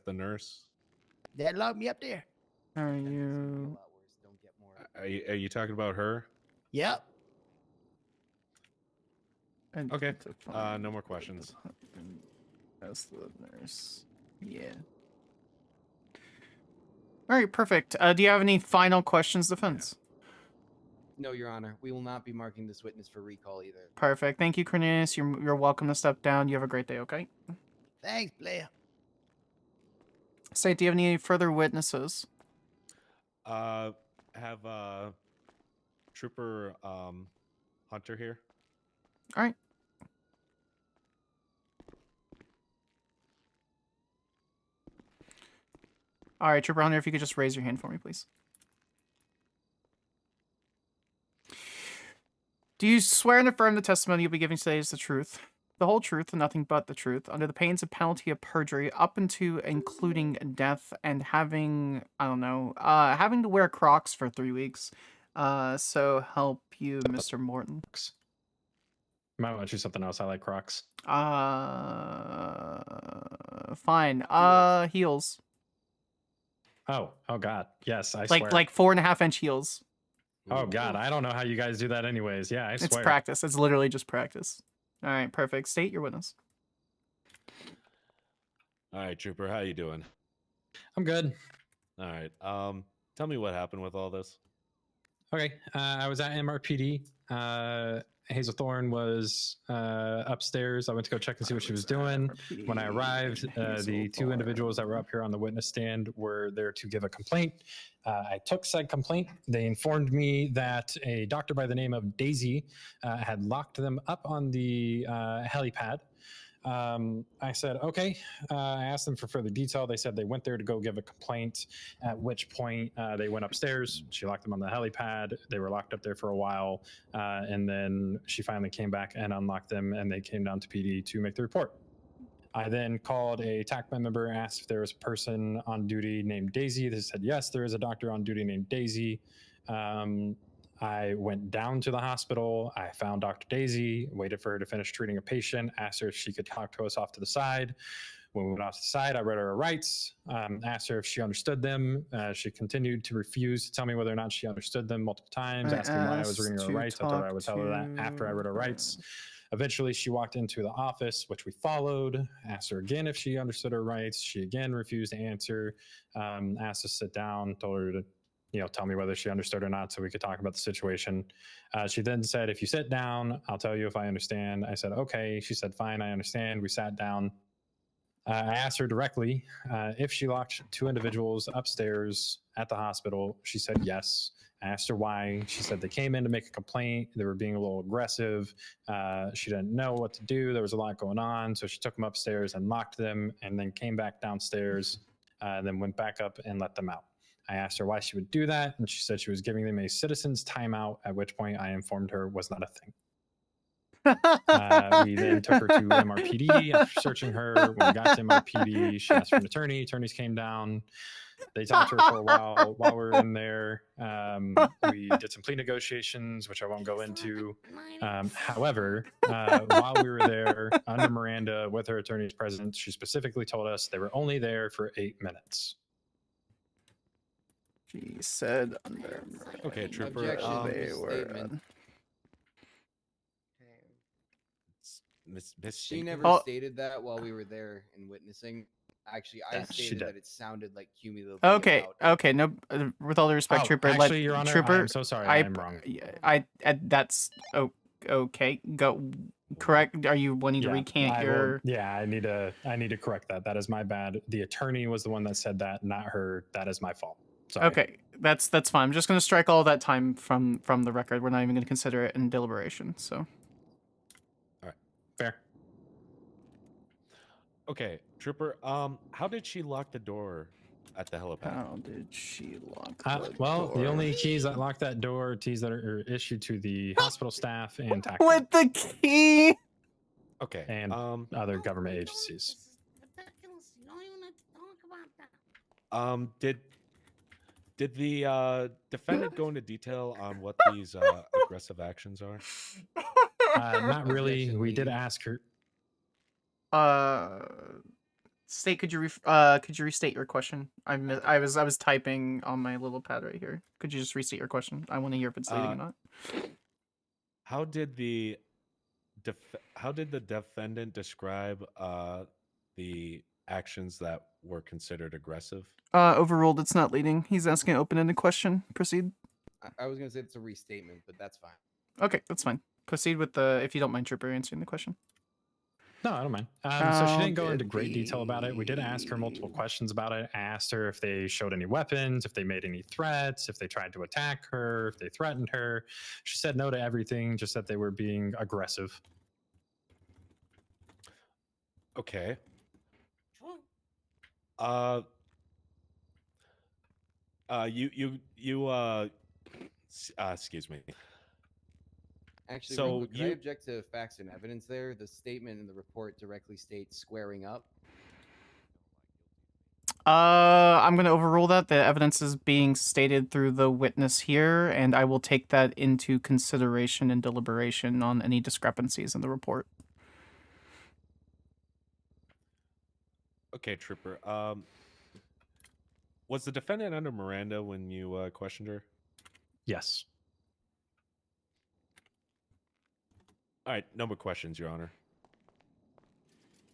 nurse? That locked me up there. Are you? Are you talking about her? Yep. Okay. No more questions. As the nurse. Yeah. All right, perfect. Do you have any final questions, defense? No, Your Honor. We will not be marking this witness for recall either. Perfect. Thank you, Cornelius. You're welcome to step down. You have a great day, okay? Thanks, player. State, do you have any further witnesses? Have Trooper Hunter here. All right. All right, Trooper Hunter, if you could just raise your hand for me, please. Do you swear and affirm the testimony you'll be giving today is the truth, the whole truth, and nothing but the truth, under the pains and penalty of perjury, up into including death, and having, I don't know, having to wear Crocs for 3 weeks? So help you, Mr. Morton. Might want to choose something else. I like Crocs. Fine. Heels. Oh God. Yes, I Like swear. 4.5-inch heels. Oh God, I don't know how you guys do that anyways. Yeah, I swear. It's practice. It's literally just practice. All right, perfect. State your witness. All right, Trooper, how you doing? I'm good. All right. Tell me what happened with all this. Okay, I was at MRPD. Hazel Thorne was upstairs. I went to go check and see what she was doing. When I arrived, the two individuals that were up here on the witness stand were there to give a complaint. I took said complaint. They informed me that a doctor by the name of Daisy had locked them up on the helipad. I said, okay. I asked them for further detail. They said they went there to go give a complaint, at which point they went upstairs. She locked them on the helipad. They were locked up there for a while. And then she finally came back and unlocked them, and they came down to PD to make the report. I then called a TACMA member, asked if there was a person on duty named Daisy. They said, yes, there is a doctor on duty named Daisy. I went down to the hospital. I found Dr. Daisy, waited for her to finish treating a patient, asked her if she could talk to us off to the side. When we went off to the side, I read her rights, asked her if she understood them. She continued to refuse to tell me whether or not she understood them multiple times, asking why I was reading her rights. I told her I would tell her that after I read her rights. Eventually, she walked into the office, which we followed, asked her again if she understood her rights. She again refused to answer, asked to sit down, told her to tell me whether she understood or not so we could talk about the situation. She then said, if you sit down, I'll tell you if I understand. I said, okay. She said, fine, I understand. We sat down. I asked her directly if she locked 2 individuals upstairs at the hospital. She said yes. I asked her why. She said they came in to make a complaint. They were being a little aggressive. She didn't know what to do. There was a lot going on. So she took them upstairs and locked them and then came back downstairs and then went back up and let them out. I asked her why she would do that. And she said she was giving them a citizen's timeout, at which point I informed her was not a thing. We then took her to MRPD after searching her. When we got to MRPD, she asked for an attorney. Attorneys came down. They talked to her for a while we were in there. We did some plea negotiations, which I won't go into. However, while we were there under Miranda with her attorneys present, she specifically told us they were only there for 8 minutes. She said under. Okay, Trooper. Objection to they the were. statement. Miss She Jenkins? never stated that while we were there and witnessing. Actually, I Yeah, she stated did. that it sounded like cumulatively. Okay, about okay. No, with all due respect, Oh, Trooper. actually, Your Honor, Trooper, I'm so sorry. I am wrong. That's okay. Go. Correct. Are you wanting to recant your? I need to correct that. That is my bad. The attorney was the one that said that, not her. That is my fault. Sorry. Okay, that's fine. I'm just gonna strike all that time from the record. We're not even gonna consider it in deliberation. So. Fair. Okay, Trooper. How did she lock the door at the helipad? How did she lock Well, the only keys that lock that door are keys that are issued to the hospital staff and TAC with the key. Okay. And other government agencies. You don't even have to talk about that. Did the defendant go into detail on what these aggressive actions are? Not really. We did ask her. State, could you restate your question? I was typing on my little pad right here. Could you just restate your question? I want to hear if it's leading or not. How did the defendant describe the actions that were considered aggressive? Overruled. It's not leading. He's asking an open-ended question. Proceed. I was gonna say it's a restatement, but that's fine. Okay, that's fine. Proceed with the, if you don't mind, Trooper, answering the question. No, I don't mind. So she didn't go into great detail about it. We did ask her multiple questions about it. I asked her if they showed any weapons, if they made any threats, if they tried to attack her, if they threatened her. She said no to everything, just that they were being aggressive. Okay. Excuse me. Actually, So real quick, could I you- object to facts and evidence there? The statement in the report directly states squaring up. I'm going to overrule that. The evidence is being stated through the witness here, and I will take that into consideration and deliberation on any discrepancies in the report. Okay, Trooper. Was the defendant under Miranda when you questioned her? Yes. All right, no more questions, Your Honor.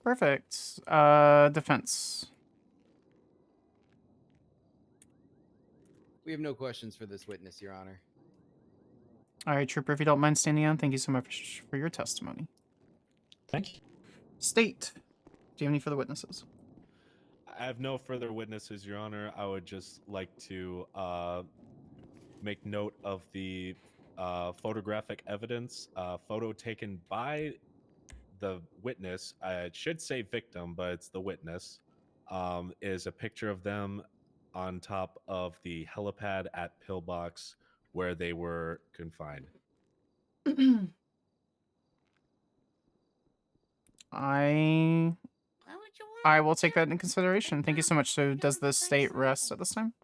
Perfect. Defense. We have no questions for this witness, Your Honor. All right, Trooper, if you don't mind standing on, thank you so much for your testimony. Thank you. State, do you have any further witnesses? I have no further witnesses, Your Honor. I would just like to make note of the photographic evidence. Photo taken by the witness, I should say victim, but it's the witness, is a picture of them on top of the helipad at Pillbox where they were confined. I will take that into consideration. Thank you so much. So does the state rest at this time?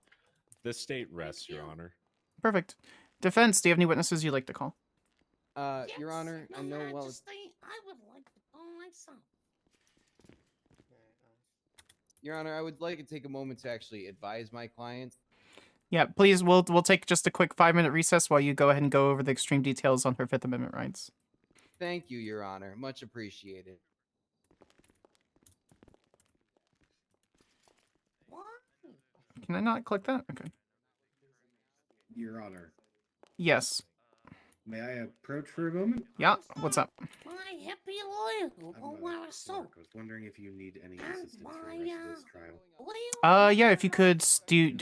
The state rests, Your Honor. Perfect. Defense, do you have any witnesses you'd like to call? Your Honor, I know well. I would like to call myself. Your Honor, I would like to take a moment to actually advise my clients. Yeah, please, we'll take just a quick 5-minute recess while you go ahead and go over the extreme details on her Fifth Amendment rights. Thank you, Your Honor. Much appreciated. Can I not click that? Okay. Your Honor. Yes. May I approach for a moment? Yeah, what's up? My happy lawyer. Oh, wow, so. I was wondering if you need any assistance for the rest of this trial. Yeah, if you could,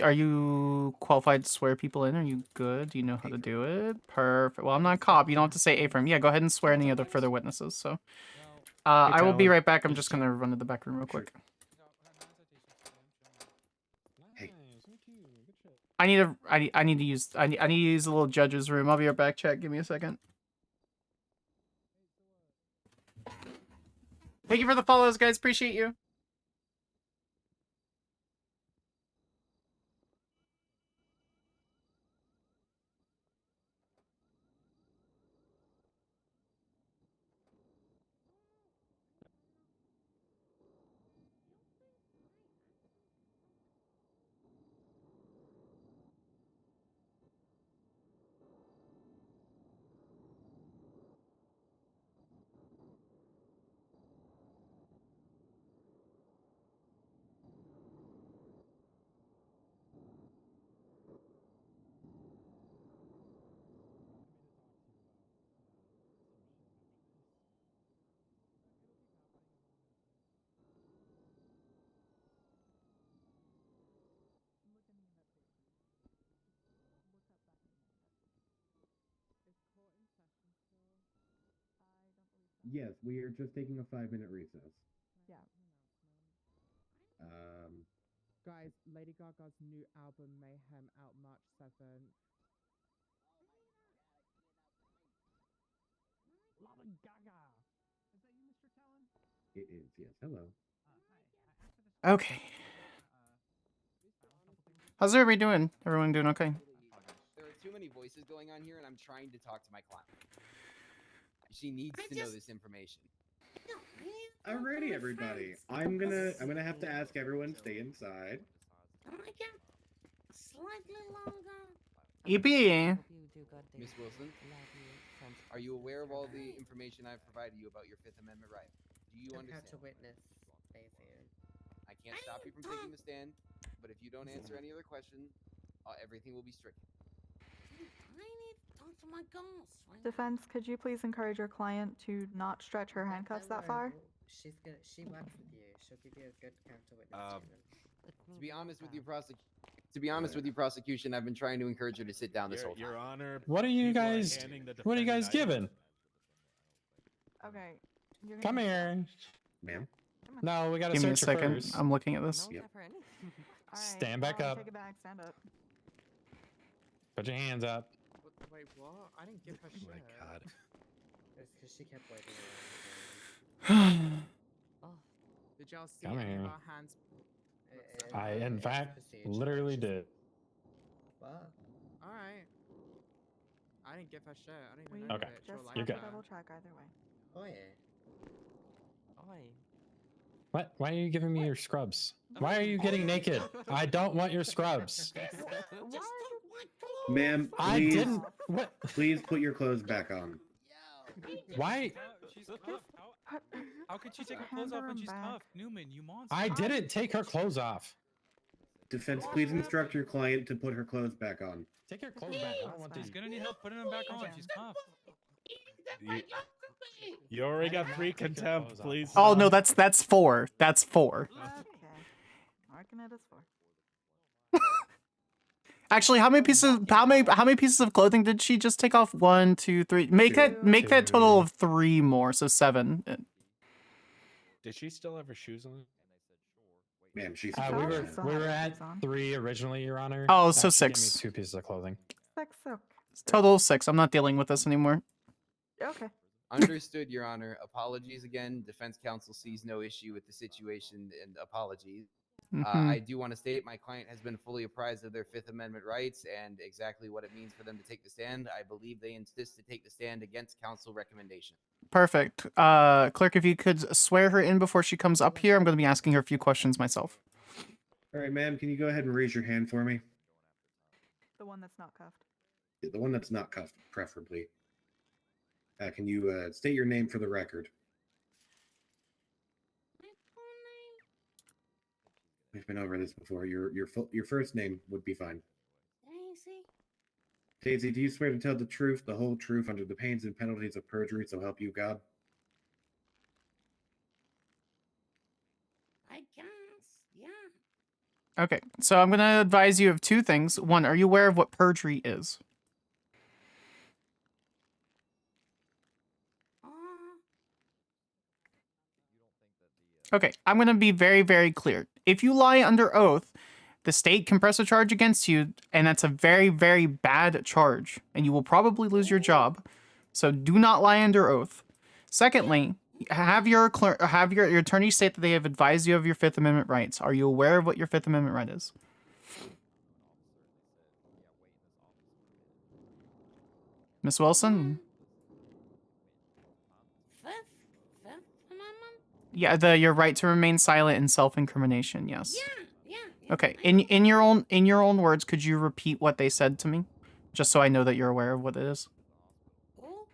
are you qualified to swear people in? Are you good? Do you know how to do it? Perfect. Well, I'm not a cop. You don't have to say A-firm. Yeah, go ahead and swear any other further witnesses, so. I will be Tyler. right back. I'm just gonna run to the back room real quick. Hey. I need to use I need to use the little judge's room. I'll be right back. Chat. Give me a second. Thank you for the follows, guys. Appreciate you. Yes, we are just taking a 5-minute recess. Yeah. Guys, Lady Gaga's new album Mayhem out March 7th. Lady Gaga. Is that you, Mr. Talon? It is, yes. Hello. Okay. How's everybody doing? Everyone doing okay? There are too many voices going on here, and I'm trying to talk to my client. She needs to know this information. Alrighty, everybody. I'm gonna have to ask everyone stay inside. Slightly longer. EP. Miss Wilson, are you aware of all the information I've provided you about your Fifth Amendment right? Do you understand? To witness, Daisy. I can't stop you from taking the stand, but if you don't answer any other questions, everything will be stricken. I need to talk to my boss. Defense, could you please encourage your client to not stretch her handcuffs that far? She works with you. She'll give you a good counter witness To be honest with you, prosecution, I've been trying to encourage her to sit down this whole time. Your Honor. What are you guys? What are you guys giving? Okay. You're Come here. Ma'am. No, we gotta Give me a search her second. first. I'm looking at this. Alright, Stand back up. Take it back. Stand up. Put your hands up. Wait, what? I didn't give her shit. Oh my god. It's because she kept waiting around. Did y'all see Come any here. of our hands? I, in fact, literally did. What? Alright. I didn't give her shit. I didn't We even know Okay, that. just Like you're have to good. double check either way. Oh yeah. What? Why are you giving me your scrubs? Why are you getting naked? I don't want your scrubs. Ma'am, I please, didn't. What? please put your clothes back on. Why? She's cuffed. How could she take her clothes off when she's cuffed? Newman, you monster. I didn't take her clothes off. Defense, please instruct your client to put her clothes back on. Take your clothes back. I don't want She's these. gonna need help putting them back on. She's cuffed. You already got 3 contempt, please. Oh stop. no, that's 4. That's 4. Okay. Marking it as 4. Actually, how many pieces of clothing did she just take off? 1, 2, 3. Make that total of 3 more, so 7. Did she still have her shoes on? Ma'am, she's. We were at 3 originally, Your Honor. Oh, so She gave me 6. 2 pieces of clothing. 6. Okay. Total 6. I'm not dealing with this anymore. Okay. Understood, Your Honor. Apologies again. Defense counsel sees no issue with the situation and apologies. Mhm. I do want to state my client has been fully apprised of their Fifth Amendment rights and exactly what it means for them to take the stand. I believe they insist to take the stand against counsel recommendation. Perfect. Clerk, if you could swear her in before she comes up here, I'm going to be asking her a few questions myself. All right, ma'am, can you go ahead and raise your hand for me? The one that's not cuffed. The one that's not cuffed, preferably. Can you state your name for the record? We've been over this before. Your first name would be fine. Daisy. Daisy, do you swear to tell the truth, the whole truth, under the pains and penalties of perjury, so help you God? I guess, yeah. Okay, so I'm gonna advise you of two things. One, are you aware of what perjury is? Okay, I'm gonna be very, very clear. If you lie under oath, the state can press a charge against you, and that's a very, very bad charge, and you will probably lose your job. So do not lie under oath. Secondly, have your attorney state that they have advised you of your Fifth Amendment rights. Are you aware of what your Fifth Amendment right is? Miss Wilson? Fifth Amendment? Yeah, your right to remain silent and self-incrimination. Yes. Yeah. Okay. In your own words, could you repeat what they said to me, just so I know that you're aware of what it is? Oh,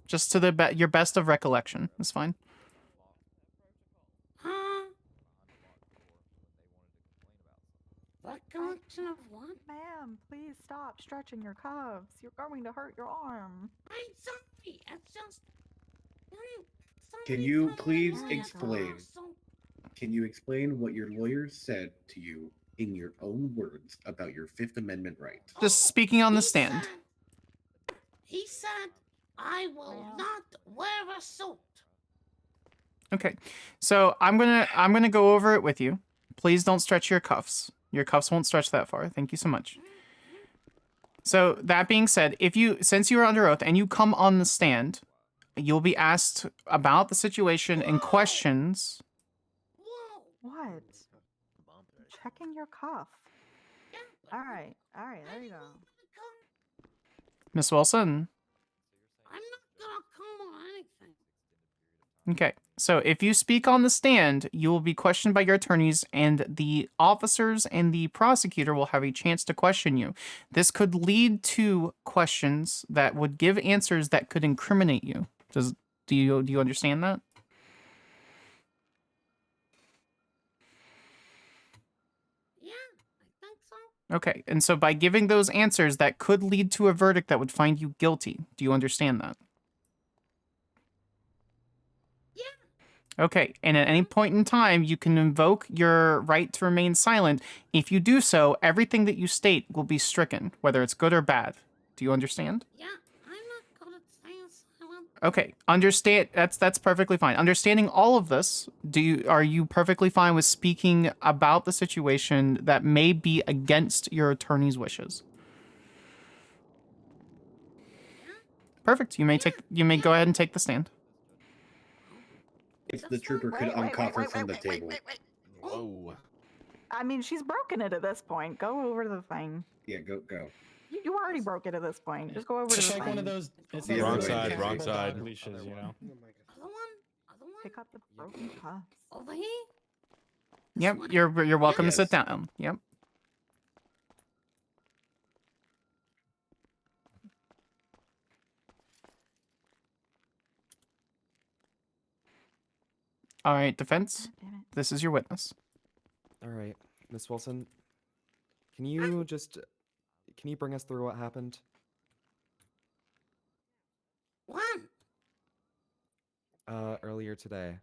Just to your best of recollection. That's fine. recollection of what? Ma'am, please stop stretching your cuffs. You're going to hurt your arm. I'm sorry. It's just. Can you please explain? Can you explain what your lawyers said to you in your own words about your Fifth Amendment right? Just speaking on the stand. He said, I will not wear a suit. Okay. So I'm gonna go over it with you. Please don't stretch your cuffs. Your cuffs won't stretch that far. Thank you so much. So that being said, since you are under oath and you come on the stand, you'll be asked about the situation and questions. What? Checking your cuff. All right, there you go. Miss Wilson. I'm not gonna come on anything. Okay. So if you speak on the stand, you will be questioned by your attorneys, and the officers and the prosecutor will have a chance to question you. This could lead to questions that would give answers that could incriminate you. Do you understand that? Yeah, I think so. Okay. And so by giving those answers, that could lead to a verdict that would find you guilty. Do you understand that? Okay, and at any point in time, you can invoke your right to remain silent. If you do so, everything that you state will be stricken, whether it's good or bad. Do you understand? Yeah, I'm not good at staying silent. Okay, understand. That's perfectly fine. Understanding all of this, are you perfectly fine with speaking about the situation that may be against your attorney's wishes? Perfect. You may go ahead and take the stand. If the trooper could uncuff her from the table. Whoa. I mean, she's broken it at this point. Go over to the thing. Yeah, go. You already broke it at this point. Just go over to the It's thing. like one of those. It's Yeah, like wrong side. Leashes, you know. Other one? Pick up the broken cuffs. Over here? Yep, you're welcome to sit down. Yep. All right, defense. This is your witness. All right, Miss Wilson, can you bring us through what happened? What? Earlier today,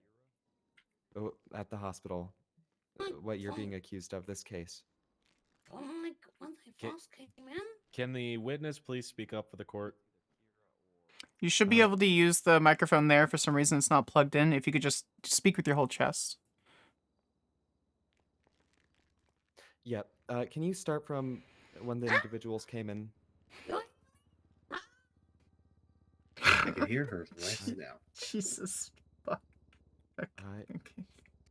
at the hospital, what you're being accused of, this case. Like when they first came in? Can the witness please speak up for the court? You should be able to use the microphone there. For some reason, it's not plugged in. If you could just speak with your whole chest. Yep. Can you start from when the individuals came in? I can hear her less now. Jesus fuck. Okay. I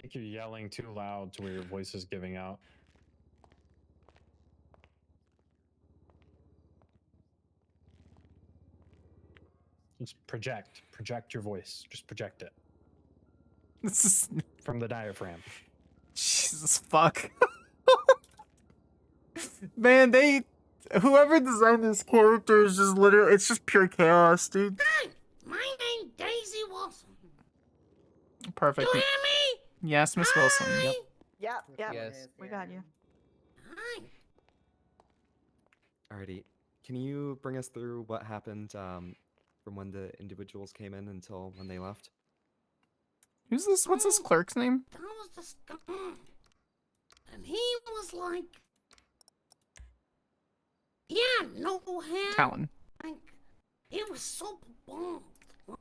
think you're yelling too loud to where your voice is giving out. Just project your voice. Just project it. This is from the diaphragm. Jesus fuck. Man, whoever designed this character is just literally, it's just pure chaos, dude. Hey, my name Daisy Wilson. Perfect. You hear me? Yes, Miss Wilson. Yep. Yep. Yes. We got you. Hi. Alrighty. Can you bring us through what happened from when the individuals came in until when they left? Who's this? What's this clerk's name? That was this guy. And he was like... He had no hair. Talon. Like, he was so bald.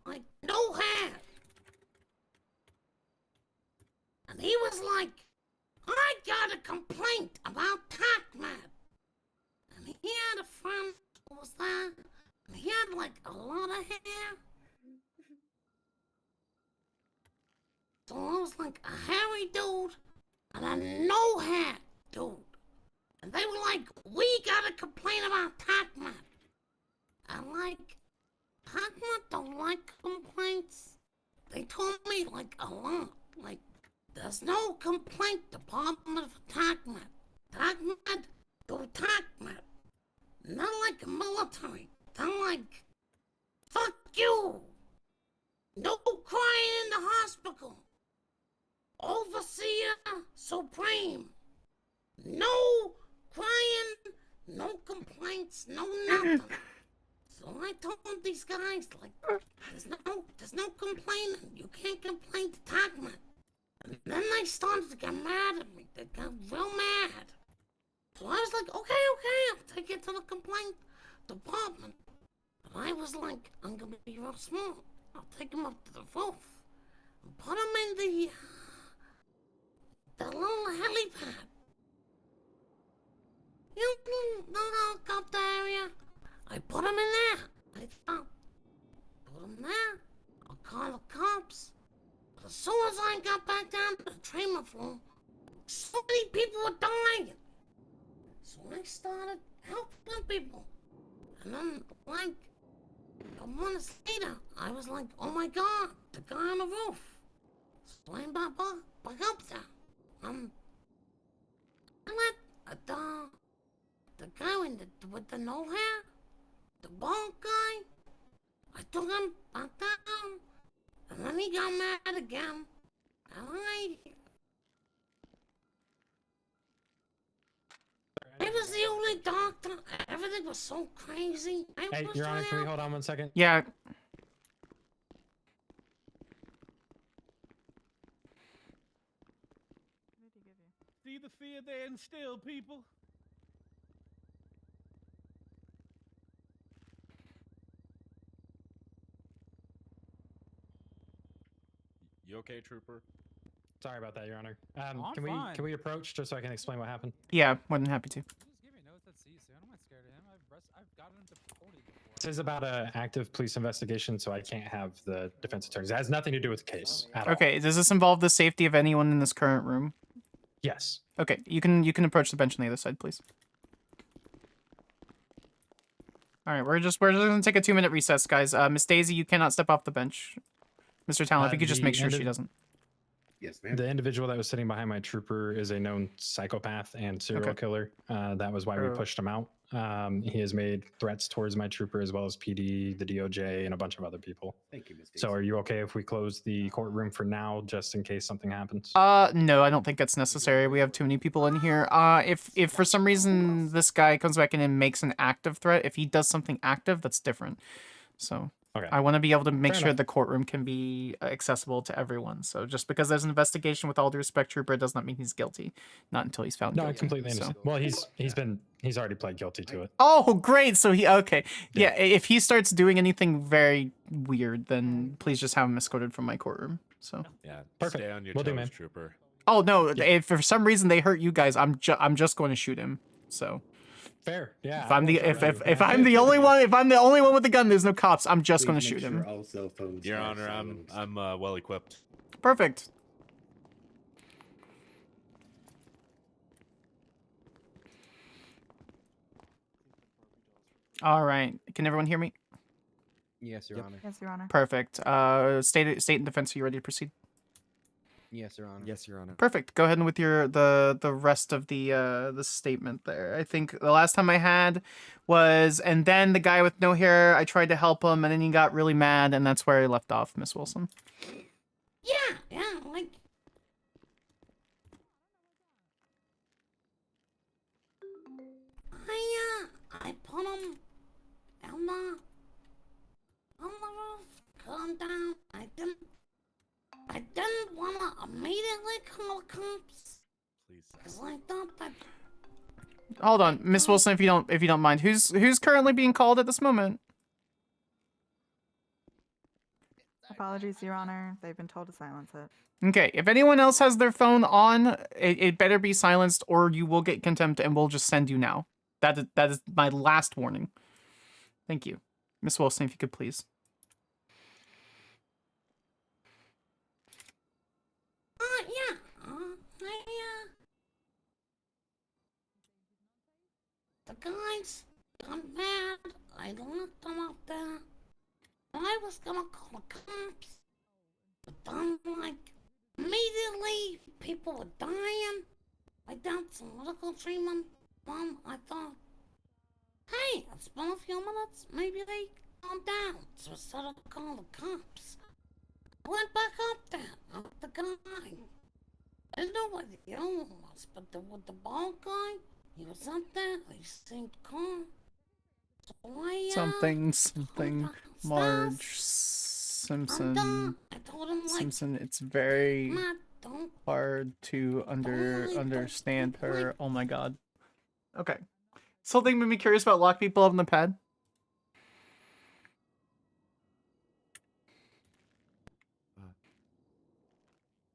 Like, no hair. And he was like, I got a complaint about TACMAD. And he had a friend who was there. And he had like a lot of hair. So I was like a hairy dude and a no hair dude. And they were like, we gotta complain about TACMAD. And like, TACMAD don't like complaints. They told me like a lot. Like, there's no complaint department for TACMAD. TACMAD do TACMAD. Not like a military. They're like, fuck you. No crying in the hospital. Overseer Supreme. No crying, no complaints, no nothing. So I told these guys, like, there's no complaining. You can't complain to TACMAD. And then they started to get mad at me. They got real mad. So I was like, okay, I'll take it to the complaint department. But I was like, I'm gonna be real smart. I'll take him up to the roof and put him in the little helipad. The helicopter area. I put him in there. I thought, put him there. I'll call the cops. But as soon as I got back down to the treatment floor, so many people were dying. So I started helping people. And then, like, a month later, I was like, oh my god, the guy on the roof. So I back up there. I let the guy with the no hair, the bald guy, I took him back down. And then he got mad again. And I was the only doctor. Everything was so crazy. Hey, Your Honor, can we hold on 1 second? Yeah. See the fear they instill, people? You okay, Trooper? Sorry about that, Your Honor. I'm Can we approach just so I can explain what happened? Yeah, more than happy to. Just give me notes. Let's see. I'm not scared of him. I've gotten him deported before. This is about an active police investigation, so I can't have the defense attorneys. It has nothing to do with the case at all. Okay, does this involve the safety of anyone in this current room? Yes. Okay, you can approach the bench on the other side, please. All right, we're just gonna take a 2-minute recess, guys. Miss Daisy, you cannot step off the bench. Mr. Talon, if you could just make sure she doesn't. Yes, ma'am. The individual that was sitting behind my trooper is a known psychopath and serial killer. That was why we pushed him out. He has made threats towards my trooper as well as PD, the DOJ, and a bunch of other people. Thank you, Ms. So are you okay if we close the courtroom for now, just in case something happens? No, I don't think that's necessary. We have too many people in here. If for some reason this guy comes back in and makes an active threat, if he does something active, that's different. So okay. I want to be able to make Fair sure enough. the courtroom can be accessible to everyone. So just because there's an investigation, with all due respect, Trooper, does not mean he's guilty. Not until he's found No, I guilty. completely so. understand. Well, he's already pled guilty to it. Oh, great. So okay. Yeah, if he starts doing anything very weird, then please just have him escorted from my courtroom. So Yeah. Perfect. Stay on your Will do, toes, man. Trooper. Oh no, if for some reason they hurt you guys, I'm just going to shoot him. So Fair. Yeah. if I'm the only one with a gun, there's no cops. I'm just going to Please shoot make him. sure all cell phones Your are Honor, silenced. I'm well equipped. Perfect. All right. Can everyone hear me? Yes, Your Honor. Yes, Your Honor. Perfect. State and defense, are you ready to proceed? Yes, Your Honor. Yes, Your Honor. Perfect. Go ahead and with your the rest of the statement there. I think the last time I had was, and then the guy with no hair, I tried to help him, and then he got really mad, and that's where I left off, Miss Wilson. Yeah, like... I put him on the roof, calm down. I didn't want to immediately call the cops. Please. Because I thought that... Hold on, Miss Wilson, if you don't mind. Who's currently being called at this moment? Apologies, Your Honor. They've been told to silence it. Okay, if anyone else has their phone on, it better be silenced or you will get contempt and we'll just send you now. That is my last warning. Thank you. Miss Wilson, if you could please. Yeah. The guys got mad. I left them out there. I was gonna call the cops. But then, like, immediately people were dying. I done some medical treatment. Then I thought, hey, it's been a few minutes. Maybe they calm down. So instead of calling the cops, I went back up there with the guy. I didn't know what the other one was, but with the bald guy, he was up there. He seemed calm. So I, Something, Marge Simpson. I told him, like, Simpson, it's very Matt, don't hard to understand her. Oh my god. Okay. Something made me curious about lock people up in the pad.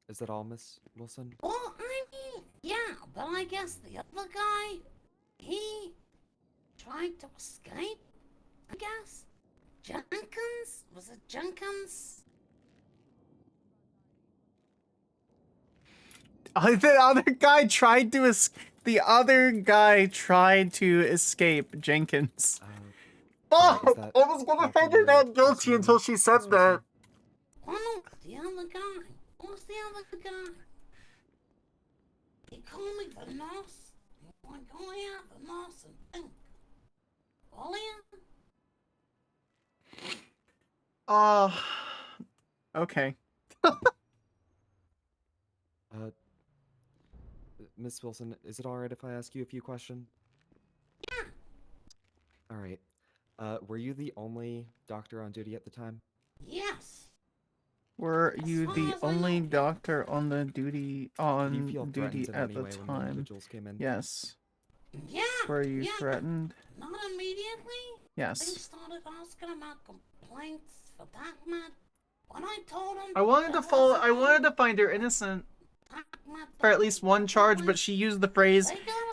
Is that all, Miss Wilson? Well, I mean, yeah, but I guess the other guy, he tried to escape, I guess. Jenkins? Was it Jenkins? The other guy tried to escape, Jenkins. Oh, I was gonna find her not guilty until she said that. Oh no, the other guy. Who's the other guy? He called me the nurse. He's like, oh yeah, the nurse and think. Oh yeah. Okay. Miss Wilson, is it alright if I ask you a few questions? Yeah. Alright. Were you the only doctor on duty at the time? Yes. Were you the only doctor on the duty Did you feel threatened in at any the way when the time? individuals came in? Yes. Yeah. Were you yeah, threatened? Not immediately. Yes. They started asking about complaints for that man. When I told him, I wanted to find her innocent for at least one charge, but she used the phrase,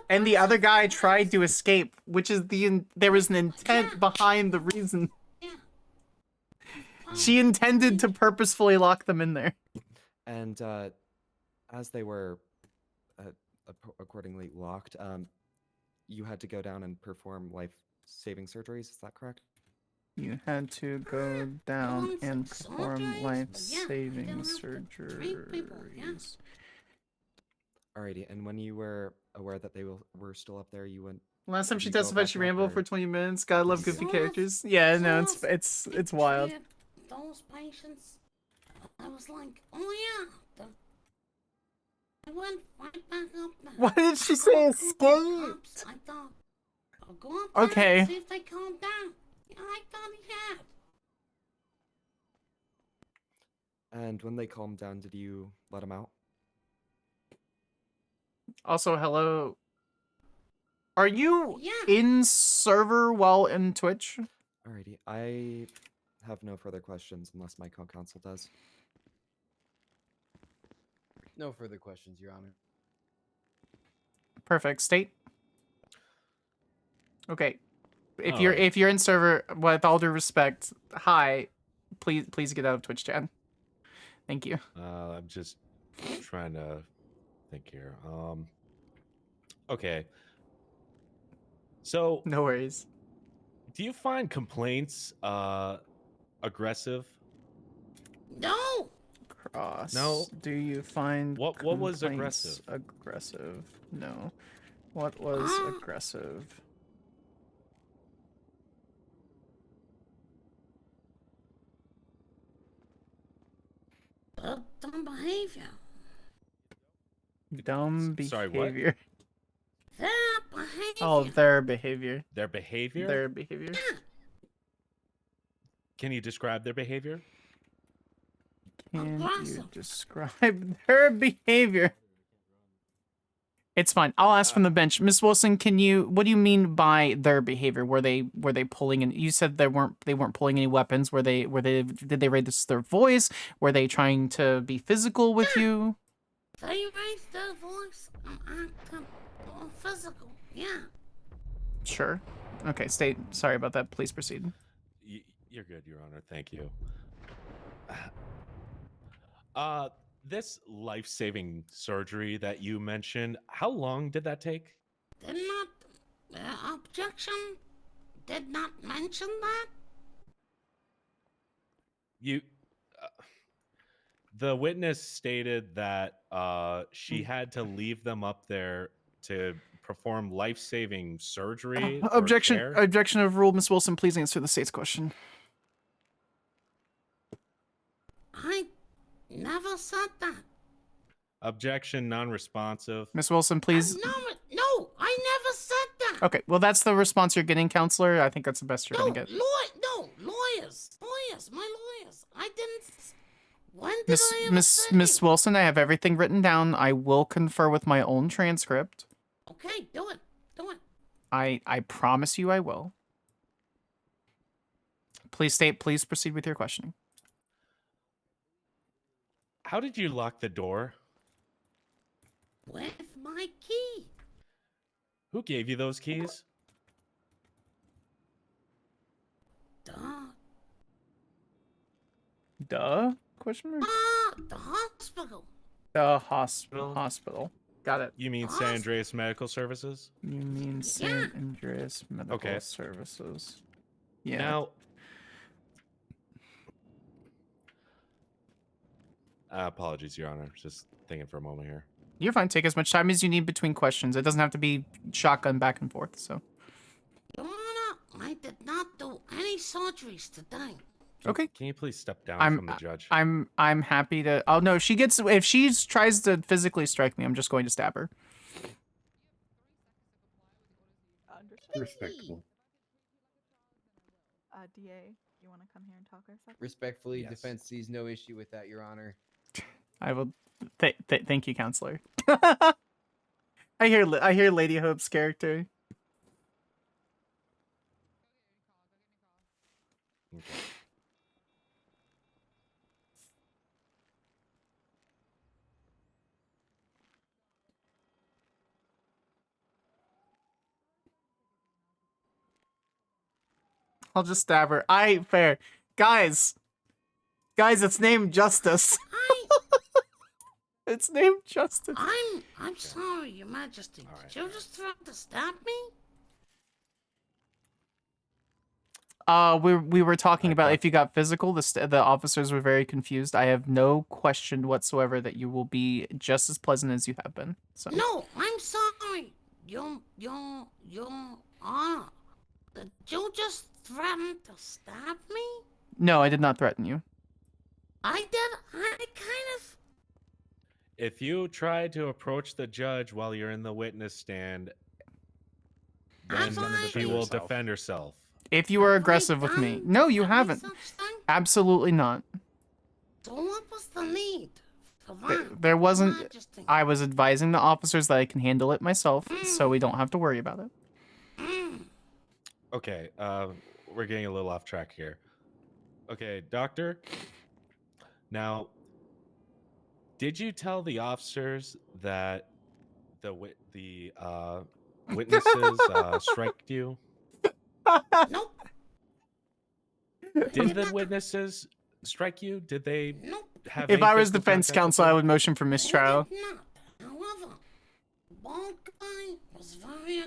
and the other guy tried to escape, which is there was an intent behind the reason. She intended to purposefully lock them in there. And as they were accordingly locked, you had to go down and perform life-saving surgeries, is that correct? You had to go down and perform life-saving surgeries. Alrighty, and when you were aware that they were still up there, you went... Last time did she you go testified, back she up, rambled or- for 20 minutes. Gotta love goofy characters. Yeah, no, it's wild. those patients, I was like, oh yeah. I went right back up there. What did she say? Escaped? I thought, I'll go up there Okay. and see if they calm down. Yeah, I thought he had. And when they calmed down, did you let them out? Also, hello. Are you in server while in Twitch? Alrighty, I have no further questions unless my co-counsel does. No further questions, Your Honor. Perfect. State. Okay. If All you're right. if you're in server, with all due respect, hi, please get out of Twitch chat. Thank you. I'm just trying to think here. Okay. So no worries. Do you find complaints aggressive? No. Cross. No. Do you find What was complaints aggressive? aggressive? No. What was aggressive? Dumb behavior. Dumb Sorry, what? behavior. Their behavior Oh, their behavior. Their behavior? Their behavior. Can you describe their behavior? Can you describe their behavior? It's fine. I'll ask from the bench. Miss Wilson, what do you mean by their behavior? Were they pulling in, you said they weren't pulling any weapons. Did they raise their voice? Were they trying to be physical with you? They raised their voice and acted all physical, yeah. Sure. Okay, sorry about that. Please proceed. You're good, Your Honor. Thank you. This life-saving surgery that you mentioned, how long did that take? Did not, objection, did not mention that. The witness stated that she had to leave them up there to perform life-saving surgery. or Objection. care? Objection overruled. Miss Wilson, please answer the state's question. I never said that. Objection, non-responsive. Miss Wilson, please. No, I never said that. Okay, well, that's the response you're getting, counselor. I think that's the best you're gonna get. Lawyers, my lawyers. I didn't. When did I ever Miss Wilson, I have everything written down. I will confer with my own transcript. Okay, do it. I promise you I will. Please proceed with your questioning. How did you lock the door? With my key. Who gave you those keys? Duh? Question mark? The hospital. The hospital. Got it. You mean San Andreas Medical Services? You mean San Andreas Medical Services. Yeah. Now, apologies, Your Honor. Just thinking for a moment here. You're fine. Take as much time as you need between questions. It doesn't have to be shotgun back and forth, so. Your Honor, I did not do any surgeries today. Okay. Can you please step down from the judge? I'm happy to. Oh no, if she tries to physically strike me, I'm just going to stab her. Respectable. DA, you want to come here and talk for a second? Respectfully, defense sees no issue with that, Your Honor. I will. Thank you, counselor. I hear Lady Hope's character. Okay. I'll just stab her. Fair. Guys, it's named Justice. It's named Justice. I'm sorry, Your Majesty. Did you just try to stab me? We were talking about if you got physical. The officers were very confused. I have no question whatsoever that you will be just as pleasant as you have been. So. No, I'm sorry. Your Honor. Did you just threaten to stab me? No, I did not threaten you. I did. I kind of. If you try to approach the judge while you're in the witness stand, then she will defend herself. If you were aggressive with me. No, you haven't. Absolutely not. So what was the need for that? There wasn't. Majesty? I was advising the officers that I can handle it myself, so we don't have to worry about it. Okay, we're getting a little off track here. Okay, doctor. Now, did you tell the officers that the witnesses striked you? Nope. Did the witnesses strike you? Did they have? If any I was physical defense contact with counsel, you? I would motion for mistrial. However, bald guy was very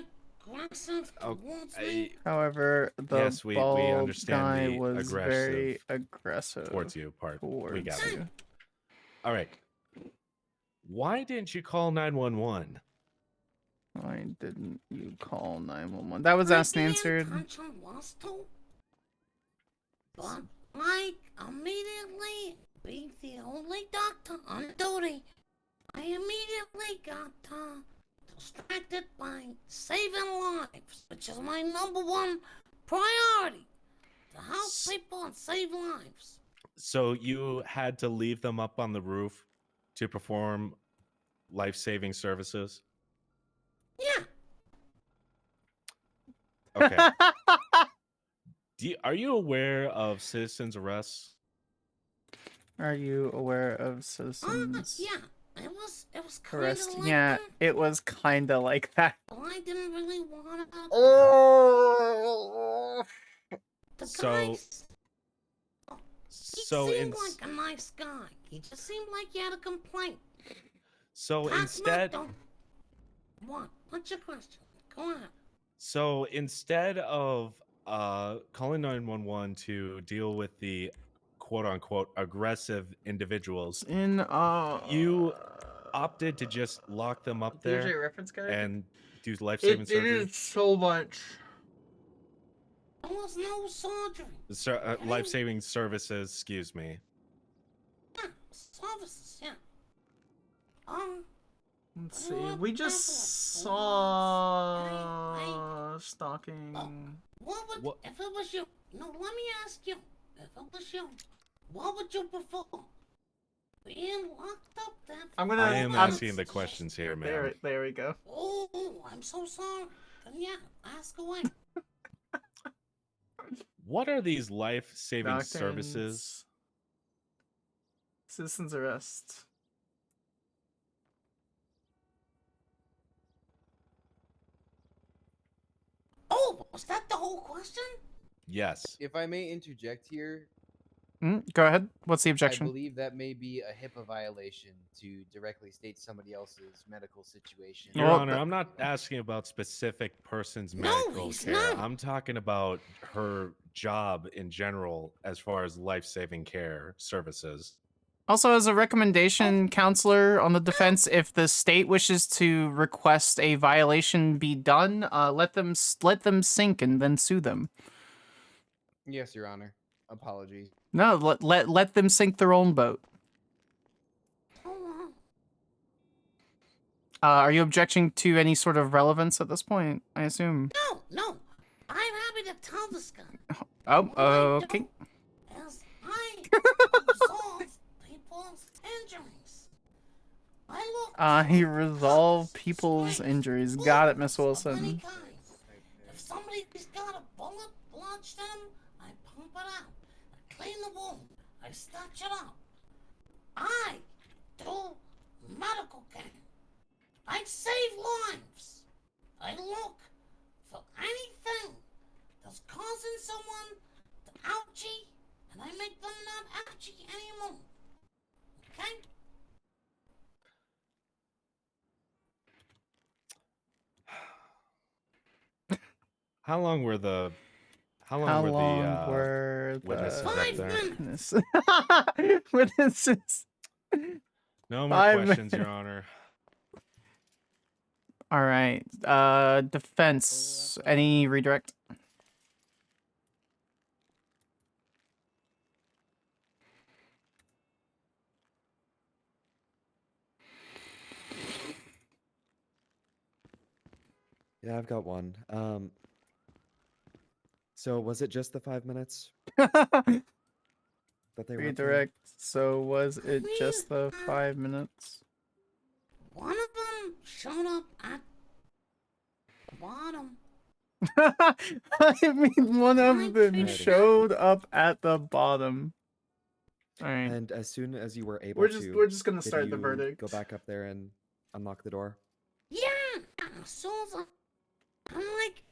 aggressive towards me. However, the Yes, we bald understand guy the was very aggressive towards you. Part. We towards got it. you. All right. Why didn't you call 911? Why didn't you call 911? That was asked and answered. Intention was to, but like immediately being the only doctor on duty, I immediately got distracted by saving lives. is my #1 priority to help people and save lives. So you had to leave them up on the roof to perform life-saving services? Yeah. Okay. Are you aware of citizens' arrests? Are you aware of citizens? Yeah. It was kind arrest? of like Yeah, it was kind of like that. I didn't really want to. Oh. The So- guys. He So seemed like a nice guy. He just seemed like he had a complaint. So Talk instead, about what? What's your question? Go ahead. so instead of calling 911 to deal with the quote unquote aggressive individuals, you opted to just lock them up there DJ reference card? and do life-saving surgery. It is so much. There was no surgery. Life-saving services, excuse me. Yeah, services, yeah. Let's see. We just saw stalking. What would, if it was you, no, let me ask you, if it was you, what would you prefer? Being locked up there? I am asking the questions here, man. There we go. Oh, I'm so sorry. Then yeah, ask away. What are these life-saving Knockdowns. services? Citizens arrest. Oh, was that the whole question? Yes. If I may interject here, Go ahead. What's the I objection? believe that may be a HIPAA violation to directly state somebody else's medical situation. Your Honor, I'm not asking about specific person's medical he's care. not. I'm talking about her job in general as far as life-saving care services. Also, as a recommendation, counselor on the defense, if the state wishes to request a violation be done, let them sink and then sue them. Yes, Your Honor. Apologies. No, let them sink their own boat. Are you objecting to any sort of relevance at this point? I assume. No. I'm happy to tell this guy. Oh, okay. As I resolve people's injuries. I look. He resolved people's injuries. Got it, Miss Wilson. If somebody's got a bullet lodged in them, I pump it out. I clean the wound. I stitch it up. I do medical care. I save lives. I look for anything that's causing someone to ouchie, and I make them not ouchie anymore. Okay? How long were the witnesses up there? Witnesses. No more 5 questions, Your minutes. Honor. All right. Defense. Any redirect? Yeah, I've got one. So was it just the 5 minutes that they were up there? Redirect. So was it just the 5 minutes? One of them showed up at the bottom. I mean, one of them showed up at the bottom. All right. And as soon as you were able We're to, just gonna did start the you verdict. Go back up there and unlock the door. Yeah, as soon as I'm like,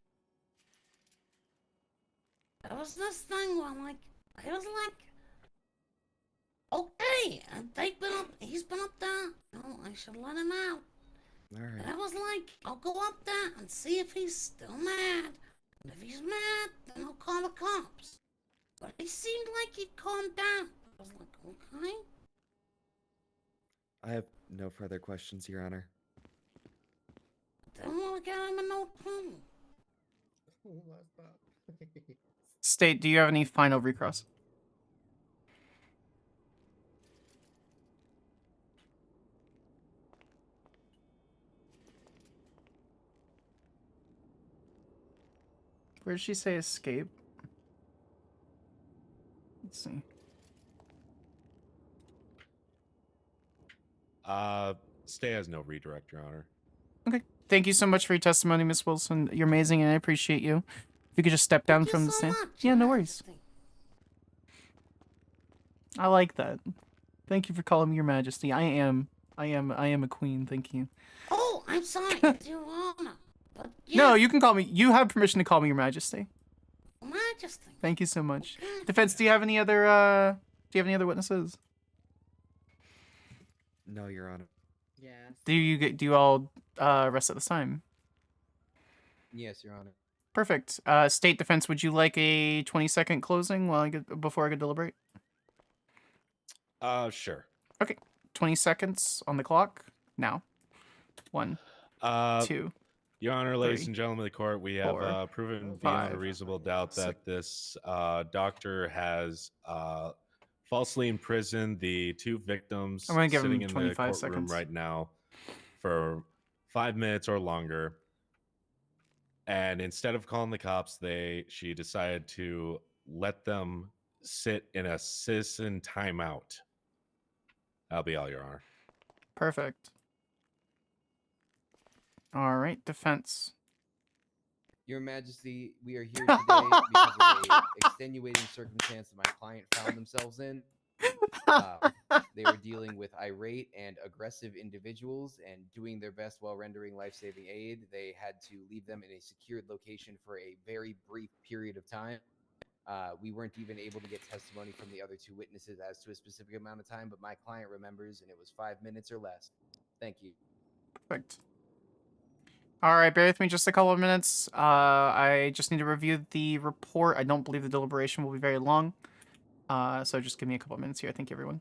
there was this thing where I'm like, I was like, okay, and he's been up there, no, I should let him out. All right. And I was like, I'll go up there and see if he's still mad. And if he's mad, then I'll call the cops. But he seemed like he'd calmed down. I was like, okay. I have no further questions, Your Honor. Then we'll get him a no problem. State, do you have any final recross? Where did she say escape? Let's see. Stay has no redirect, Your Honor. Okay. Thank you so much for your testimony, Miss Wilson. You're amazing, and I appreciate you. If you could just step down from the stand. Yeah, no worries. I like that. Thank you for calling me Your Majesty. I am a queen. Thank you. Oh, I'm sorry, it's Your Honor. But No, yes, you can call me. You have permission to call me Your Majesty. Majesty. Thank you so much. Defense, do you have any other witnesses? No, Your Honor. Yes. Do you all rest at this time? Yes, Your Honor. Perfect. State Defense, would you like a 20-second closing before I go deliberate? Sure. Okay. 20 seconds on the clock. Now. 1, 2. Your Honor, ladies 3, and gentlemen of the court, we have 4, proven beyond a 5, reasonable doubt 6. that this doctor has falsely imprisoned the 2 victims I'm gonna give sitting him in 25 the courtroom seconds. right now for 5 minutes or longer. And instead of calling the cops, she decided to let them sit in a citizen timeout. That'll be all, Your Honor. Perfect. All right, defense. Your Majesty, we are here today because of a extenuating circumstance that my client found themselves in. They were dealing with irate and aggressive individuals and doing their best while rendering life-saving aid. They had to leave them in a secured location for a very brief period of time. We weren't even able to get testimony from the other 2 witnesses as to a specific amount of time, but my client remembers, and it was 5 minutes or less. Thank you. Perfect. All right, bear with me just a couple of minutes. I just need to review the report. I don't believe the deliberation will be very long. So just give me a couple of minutes here. Thank you, everyone.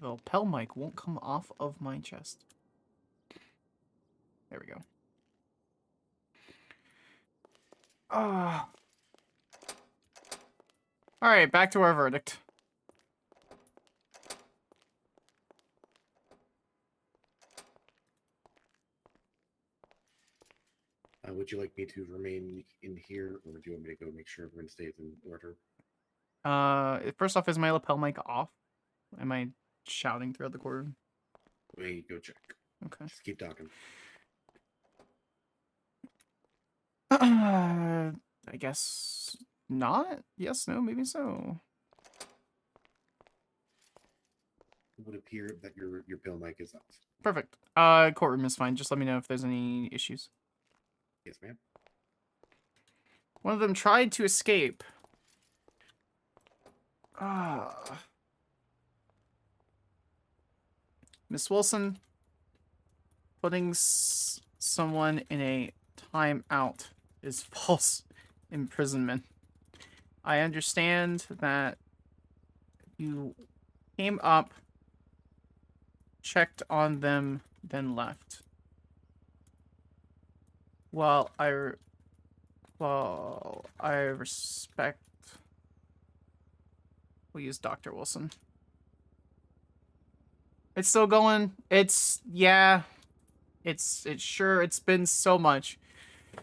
The lapel mic won't come off of my chest. There we go. All right, back to our verdict. Would you like me to remain in here, or do you want me to go make sure everyone stays in order? First off, is my lapel mic off? Am I shouting throughout the courtroom? Let me go check. Okay. Just keep talking. I guess not. Yes, no, maybe so. It would appear that your pill mic is off. Perfect. Courtroom is fine. Just let me know if there's any issues. Yes, ma'am. One of them tried to escape. Miss Wilson, putting someone in a timeout is false imprisonment. I understand that you came up, checked on them, then left. Well, I respect. We'll use Dr. Wilson. It's still going. It's sure, it's been so much.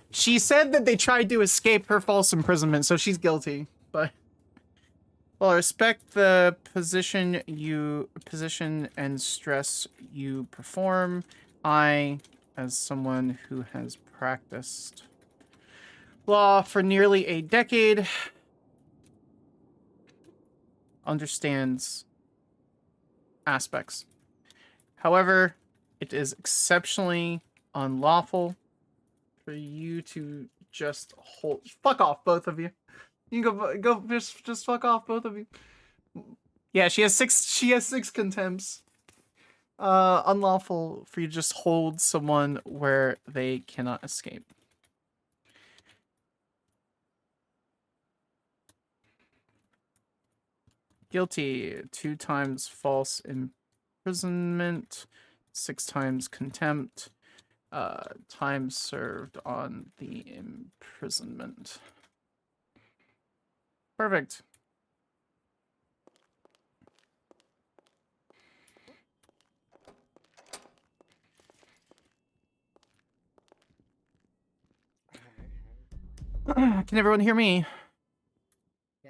She said that they tried to escape her false imprisonment, so she's guilty. But well, I respect the position and stress you perform. I, as someone who has practiced law for nearly a decade, understands aspects. However, it is exceptionally unlawful for you to just hold. Fuck off, both of you. You can go just fuck off, both of you. Yeah, she has 6 contempts. Unlawful for you to just hold someone where they cannot escape. Guilty 2 times false imprisonment, 6 times contempt, time served on the imprisonment. Perfect. Can everyone hear me?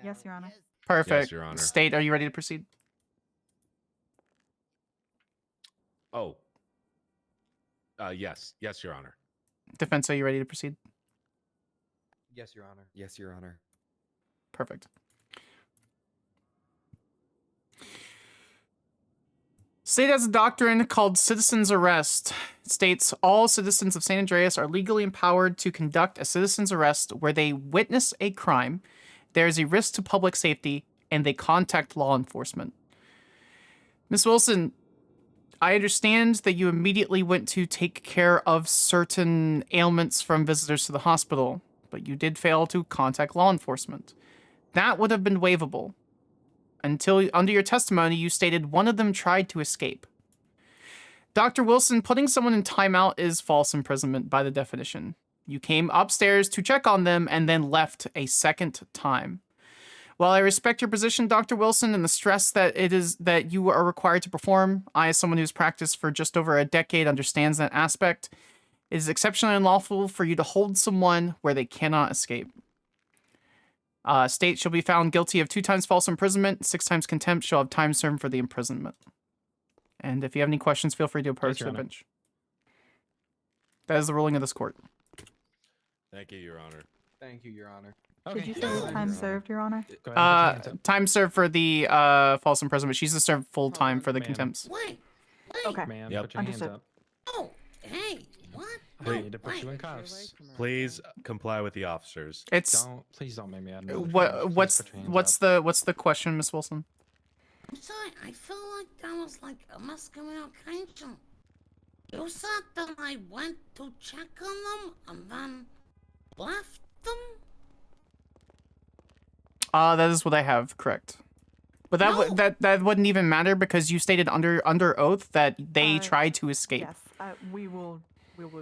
Yes, Your Honor. Perfect. Your Honor. State, are you ready to proceed? Oh. Yes, Your Honor. Defense, are you ready to proceed? Yes, Your Honor. Yes, Your Honor. Perfect. State has a doctrine called citizen's arrest. It states all citizens of San Andreas are legally empowered to conduct a citizen's arrest where they witness a crime, there is a risk to public safety, and they contact law enforcement. Ms. Wilson, I understand that you immediately went to take care of certain ailments from visitors to the hospital, but you did fail to contact law enforcement. That would have been waivable. Until, under your testimony, you stated one of them tried to escape. Dr. Wilson, putting someone in timeout is false imprisonment by the definition. You came upstairs to check on them and then left a second time. While I respect your position, Dr. Wilson, and the stress that it is that you are required to perform, I, as someone who's practiced for just over a decade, understands that aspect. It is exceptionally unlawful for you to hold someone where they cannot escape. State shall be found guilty of 2 times false imprisonment, 6 times contempt, shall have time served for the imprisonment. And if you have any questions, feel free to approach Your the Honor. bench. That is the ruling of this court. Thank you, Your Honor. Thank you, Your Honor. Did you say time served, Your Honor? Go ahead and put your hands up. Time served for the false imprisonment. She's to serve full time for the Ma'am. contempts. Wait, Okay. Ma'am, Yep. put your hands Understood. up. oh, hey, what? I need to put you in cuffs. Please comply with the officers. It's Please don't make me add another charge. what's Please put your hands up. what's the question, Miss Wilson? I'm sorry, I feel like that was like a miscommunication. You said that I went to check on them and then left them? That is what I have, correct. But that No. that wouldn't even matter because you stated under oath that they tried to escape. Yes, we will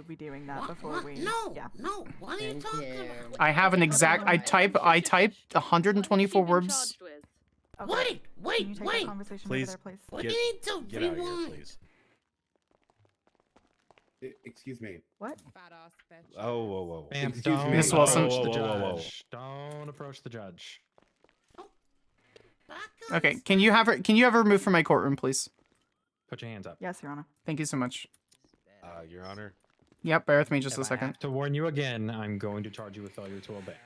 be doing that before What? we. No, Yeah. no, what are you talking about? I have an exact. I typed 124 words. Okay. Wait, Can you take wait. that conversation Please over there, please? We get, need to get out of here, rewind. please. Excuse me. What? Fat ass bitch. Oh, whoa, whoa. Ma'am, Excuse don't me. Miss Wilson. approach the Whoa, whoa, whoa, whoa. judge. Don't approach the judge. Back up. Okay, can you have her removed from my courtroom, please? Put your hands up. Yes, Your Honor. Thank you so much. Your Honor. Yep, bear with me just If a I second. have to warn you again, I'm going to charge you with failure to obey.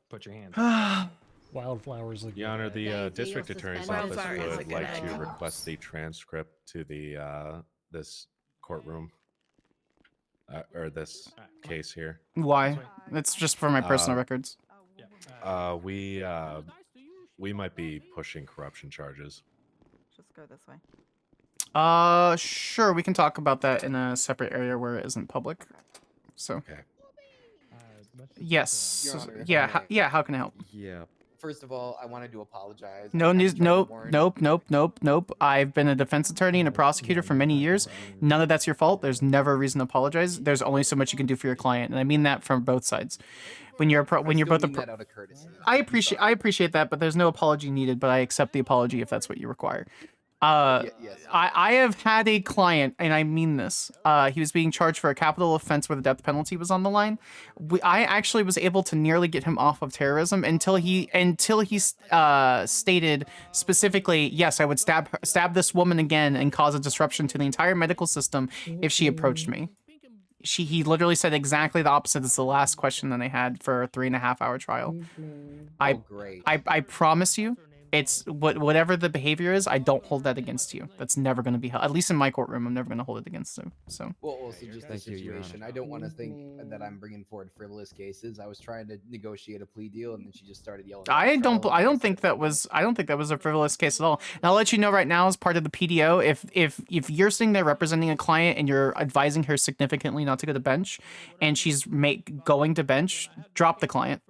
Put your hands up. Wildflowers look Your Honor, the Thank you, district you'll attorney's suspend office Wildflower is a would good like to idea. request the transcript to the this courtroom or this case here. Why? It's just for my personal records. We might be pushing corruption charges. Just go this way. Sure, we can talk about that in a separate area where it isn't public. So. Okay. Yes. Your Honor, if Yeah. I may. Yeah. How can I help? Yeah. First of all, I wanted to apologize. No I news. tried to Nope. warn- Nope. I've been a defense attorney and a prosecutor for many years. None of that's your fault. There's never a reason to apologize. There's only so much you can do for your client, and I mean that from both sides. When you're when you're still both a mean that out of courtesy. I appreciate that, but there's no apology needed. But I accept the apology if that's what you require. I have had a client, and I mean this. He was being charged for a capital offense where the death penalty was on the line. I actually was able to nearly get him off of terrorism until he stated specifically, yes, I would stab this woman again and cause a disruption to the entire medical system if she approached me. He literally said exactly the opposite as the last question that I had for a 3.5-hour trial. Great. I promise you, it's whatever the behavior is, I don't hold that against you. That's never going to be held. At least in my courtroom, I'm never going to hold it against you. So. Well, also just the Thank you, Your Honor. situation. I don't want to think that I'm bringing forward frivolous cases. I was trying to negotiate a plea deal, and then she just started yelling. I don't think that was a frivolous case at all. And I'll let you know right now, as part of the PDO, if you're sitting there representing a client and you're advising her significantly not to go to bench, and she's going to bench, drop the client.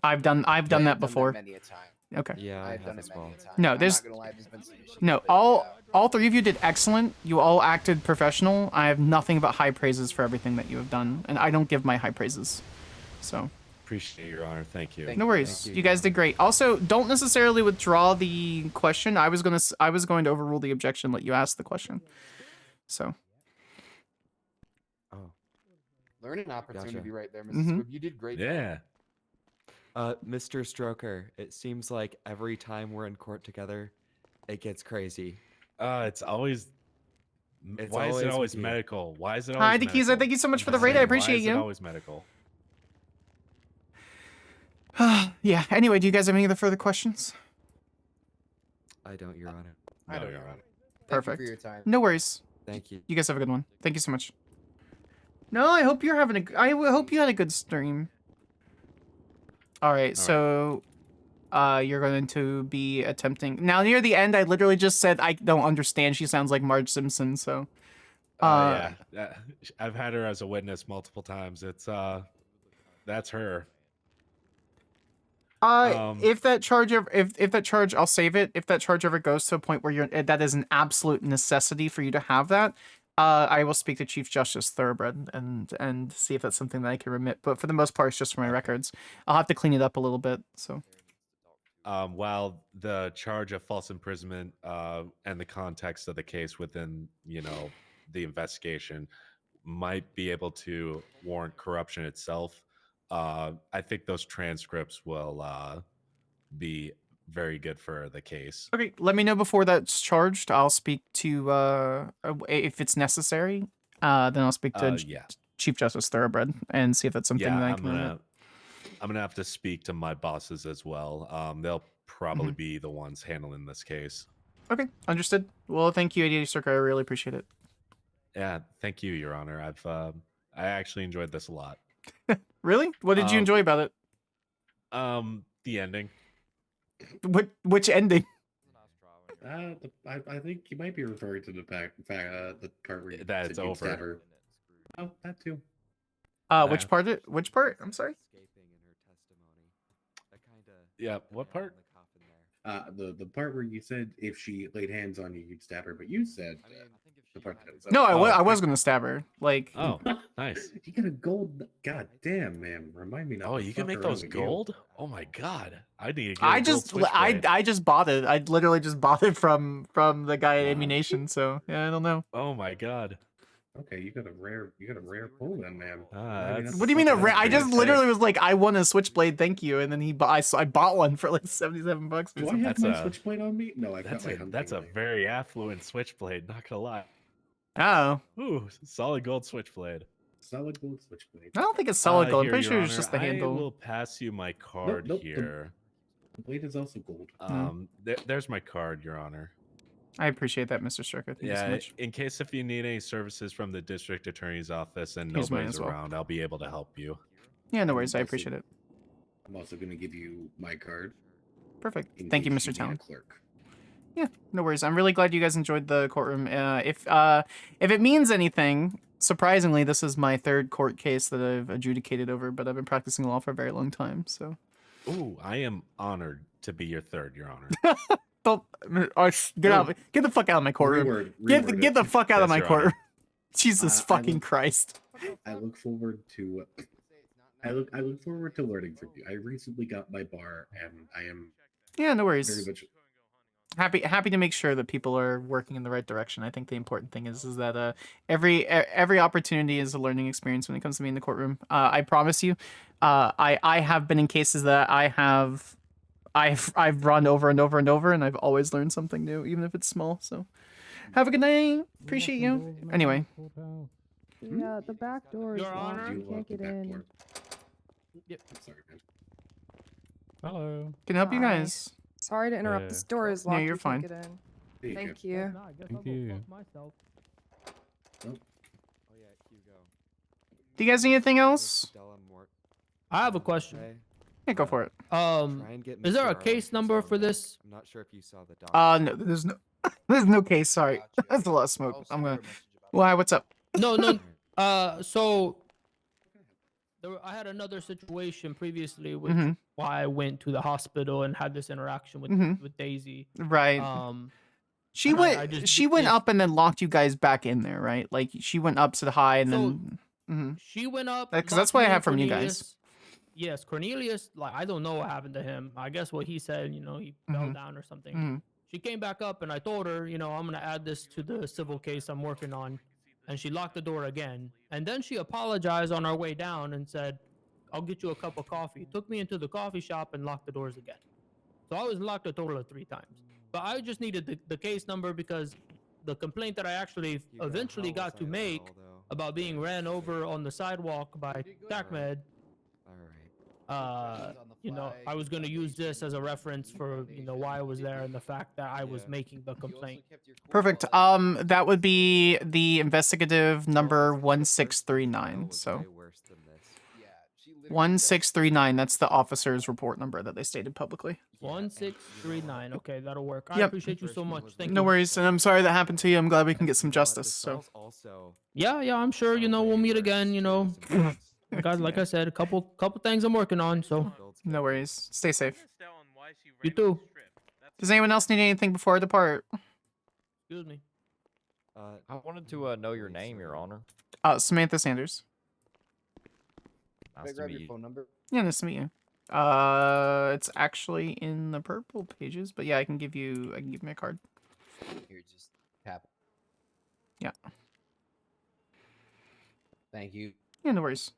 I've done that before. Many a time. Okay. Yeah, I've I done have as it many well. a time. No, I'm there's not gonna lie, there's been some issues, no. but, All three of you did excellent. You all acted professional. I have nothing but high praises for everything that you have done, and I don't give my high praises. So. Appreciate Your Honor. Thank you. No worries. You guys did great. Also, don't necessarily withdraw the question. I was going to overrule the objection, let you ask the question. So. Oh. learning opportunity Gotcha. right there, Mrs. Mhm. Squibb. You did great. Yeah. Mr. Stroker, it seems like every time we're in court together, it gets crazy. It's always. It's Why is it always always with you. medical? Why is it Hi, always Dekeeza. medical? Thank you so much I'm for the just raid. I saying, appreciate why is you. it always medical? Yeah. Anyway, do you guys have any other further questions? I don't, Your Honor. I No, don't Your know. Honor. Thank you Perfect. for your time. No worries. Thank you. You guys have a good one. Thank you so much. No, I hope you're having a. I hope you had a good stream. All right, so, you're going to be attempting now. Near the end, I literally just said I don't understand. She sounds like Marge Simpson. So, Yeah, I've had her as a witness multiple times. It's that's her. If that charge ever, if that charge, I'll save it. If that charge ever goes to a point where you're that is an absolute necessity for you to have that, I will speak to Chief Justice Thoroughbred and see if that's something that I can remit. But for the most part, it's just for my records. I'll have to clean it up a little bit. So, While the charge of false imprisonment and the context of the case within the investigation might be able to warrant corruption itself, I think those transcripts will be very good for the case. okay, let me know before that's charged. I'll speak to if it's necessary. Then I'll speak to Yeah. Chief Justice Thoroughbred and see if that's something Yeah, that I I'm can remit. gonna have to speak to my bosses as well. They'll probably Mhm. be the ones handling this case. Okay, understood. Well, thank you, AD Circa. I really appreciate it. Yeah, thank you, Your Honor. I actually enjoyed this a lot. Really? What did you enjoy about it? The ending. Which ending? I think you might be referring to the the part where you That said it's you'd over. stab her. Oh, that too. Which part? Which part? I'm sorry. Yeah, what part? The part where you said if she laid hands on you, you'd stab her, but you said the part that was No, I was gonna stab her. Like. Oh, nice. You got a gold. God damn, man! Remind me not. Oh, to you can fuck make around those with you. gold? Oh my god. I need to get I a gold just switchblade. I just bought it. I literally just bought it from the guy at Ammunition. So yeah, I don't know. Oh my god. Okay, you got a rare pull then, man. What do you mean a rare? I just literally was like, I want a switchblade, thank you, and then I bought one for like $77 or Do I something. have my switchblade on me? No, I've got That's my a hunting that's a knife. very affluent switchblade, not gonna lie. Oh, Ooh, solid gold switchblade. Solid gold switchblade. I don't think it's solid gold. I'm Here, pretty Your sure it's Honor, just the I handle. will pass you my card nope, here. The blade is also gold. There's my card, Your Honor. I appreciate that, Mr. Stricker. Thank you so Yeah, much. in case if you need any services from the district attorney's office and Here's mine nobody's as well. around, I'll be able to help you. Yeah, no worries. I appreciate it. I'm also going to give you my card. Perfect. in Thank you, case Mr. need a Talon. clerk. Yeah, no worries. I'm really glad you guys enjoyed the courtroom. If it means anything, surprisingly, this is my third court case that I've adjudicated over, but I've been practicing law for a very long time. So, Ooh, I am honored to be your third, Your Honor. don't get the fuck out of my courtroom. Reword Get the it. fuck out of Yes, my Your courtroom. Honor. Jesus fucking Christ. I look forward to. I look forward to learning from you. I recently got my bar, and I am. Yeah, no Very worries. much. Happy to make sure that people are working in the right direction. I think the important thing is that every opportunity is a learning experience when it comes to me in the courtroom. I promise you, I have been in cases that I've run over and over and over, and I've always learned something new, even if it's small. So, have a good night. Appreciate you. Anyway, Yeah, the back door is Your locked. Honor? You can't get in. Yep. Sorry, man. Hello. can I help you Hi. guys? Sorry to interrupt. This door is No, locked. you're We can't fine. Get in. There you Thank go. you. Thank you. Do you guys need anything else? I have a question. Yeah, go for it. Try and get Is there Mr. a case Arlington's number phone for back. this? I'm not sure if you saw the doc. No, there's no case. Sorry, that's a lot of smoke. I'm gonna. Why? What's up? No. So I had another situation previously, which Mhm. why I went to the hospital and had this interaction with Mhm. with Daisy. Right. She and went. I just She did went this- up and then locked you guys back in there, right? Like she went up to the high and then. Mhm. She went up Because that's locked what I me have and from you guys. Cornelius. Yes, Cornelius. Like I don't know what happened to him. I guess what he said. He fell Mhm. down or something. Mhm. She came back up and I told her, I'm gonna add this to the civil case I'm working on, and she locked the door again. And then she apologized on our way down and said, I'll get you a cup of coffee. He took me into the coffee shop and locked the doors again. So I was locked a total of 3 times. But I just needed the case number because the complaint that I actually eventually got to make about being ran over on the sidewalk by TACMED, you know, I was going to use this as a reference for, you know, why I was there and the fact that I was making the complaint. Perfect. That would be the investigative number 1639. So 1639. That's the officer's report number that they stated publicly. 1639. Okay, that'll work. I Yep. appreciate you so much. Thank No you. worries, and I'm sorry that happened to you. I'm glad we can get some justice. So Yeah, I'm sure, you know, we'll meet again, you know. Like I said, a couple things I'm working on, so no worries. Stay safe. you too. Does anyone else need anything before I depart? Excuse me. I wanted to know your name, Your Honor. Samantha Sanders. Nice to meet you. Phone number? Yeah, nice to meet you. It's actually in the purple pages, but yeah, I can give you my card. Here, just tap. Yeah. Thank you. Yeah, no worries.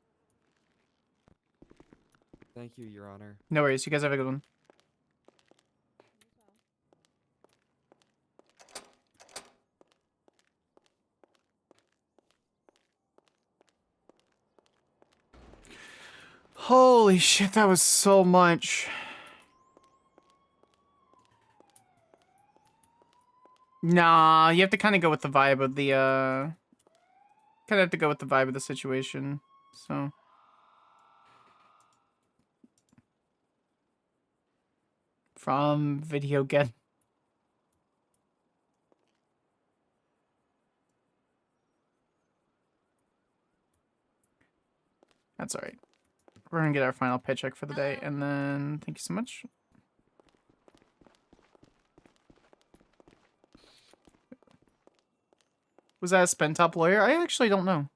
Thank you, Your Honor. No worries. You guys have a good one. Holy shit, that was so much. Nah, you have to kind of go with the vibe of the, kind of have to go with the vibe of the situation, so. From video get. That's alright. We're gonna get our final paycheck for the day, and then thank you so much. Was that a Spentop lawyer? I actually don't know.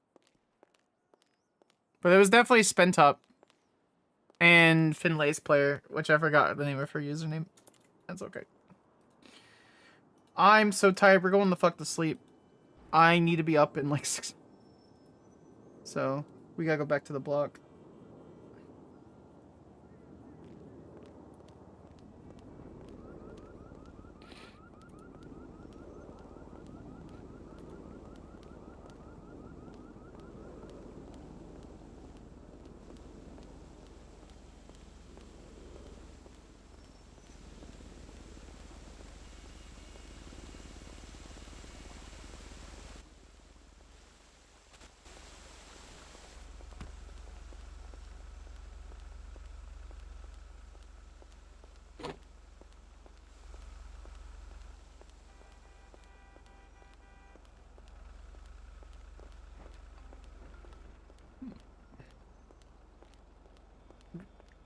But it was definitely Spentop. And Finlay's player, which I forgot the name of her username. That's okay. I'm so tired. We're going the fuck to sleep. I need to be up in like 6. So, we gotta go back to the block.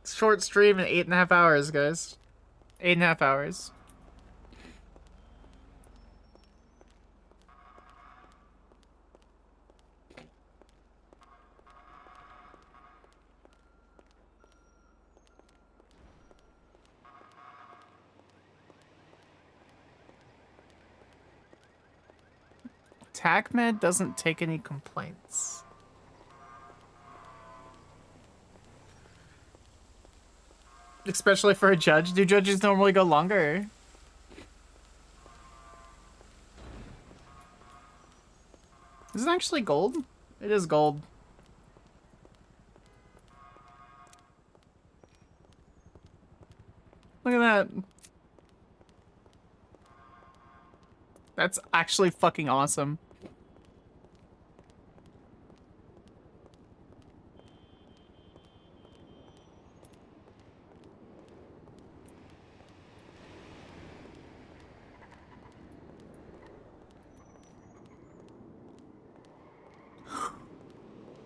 Short stream in 8.5 hours, guys. 8.5 hours. TACMED doesn't take any complaints. Especially for a judge. Do judges normally go longer? Is it actually gold? It is gold. Look at that. That's actually fucking awesome.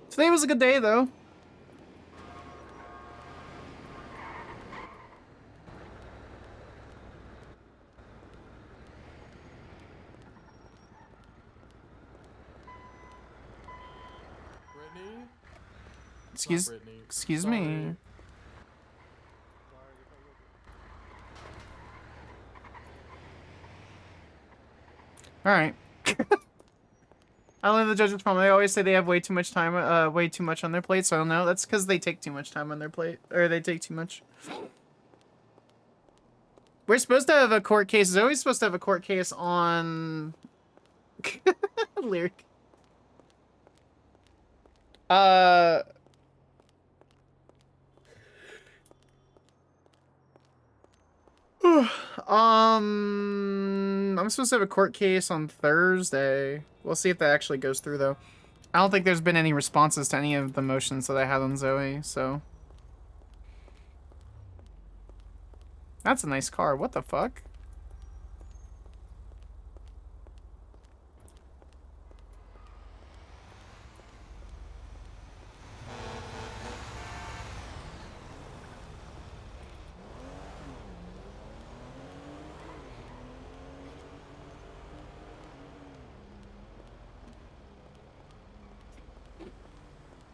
Today was a good day, though. Brittany? Excuse me. All right. I don't know the judge's problem. They always say they have way too much time, way too much on their plate. So I don't know. That's because they take too much time on their plate, or they take too much. We're supposed to have a court case. Zoe's supposed to have a court case on lyric. I'm supposed to have a court case on Thursday. We'll see if that actually goes through, though. I don't think there's been any responses to any of the motions that I had on Zoe, so. That's a nice car. What the fuck?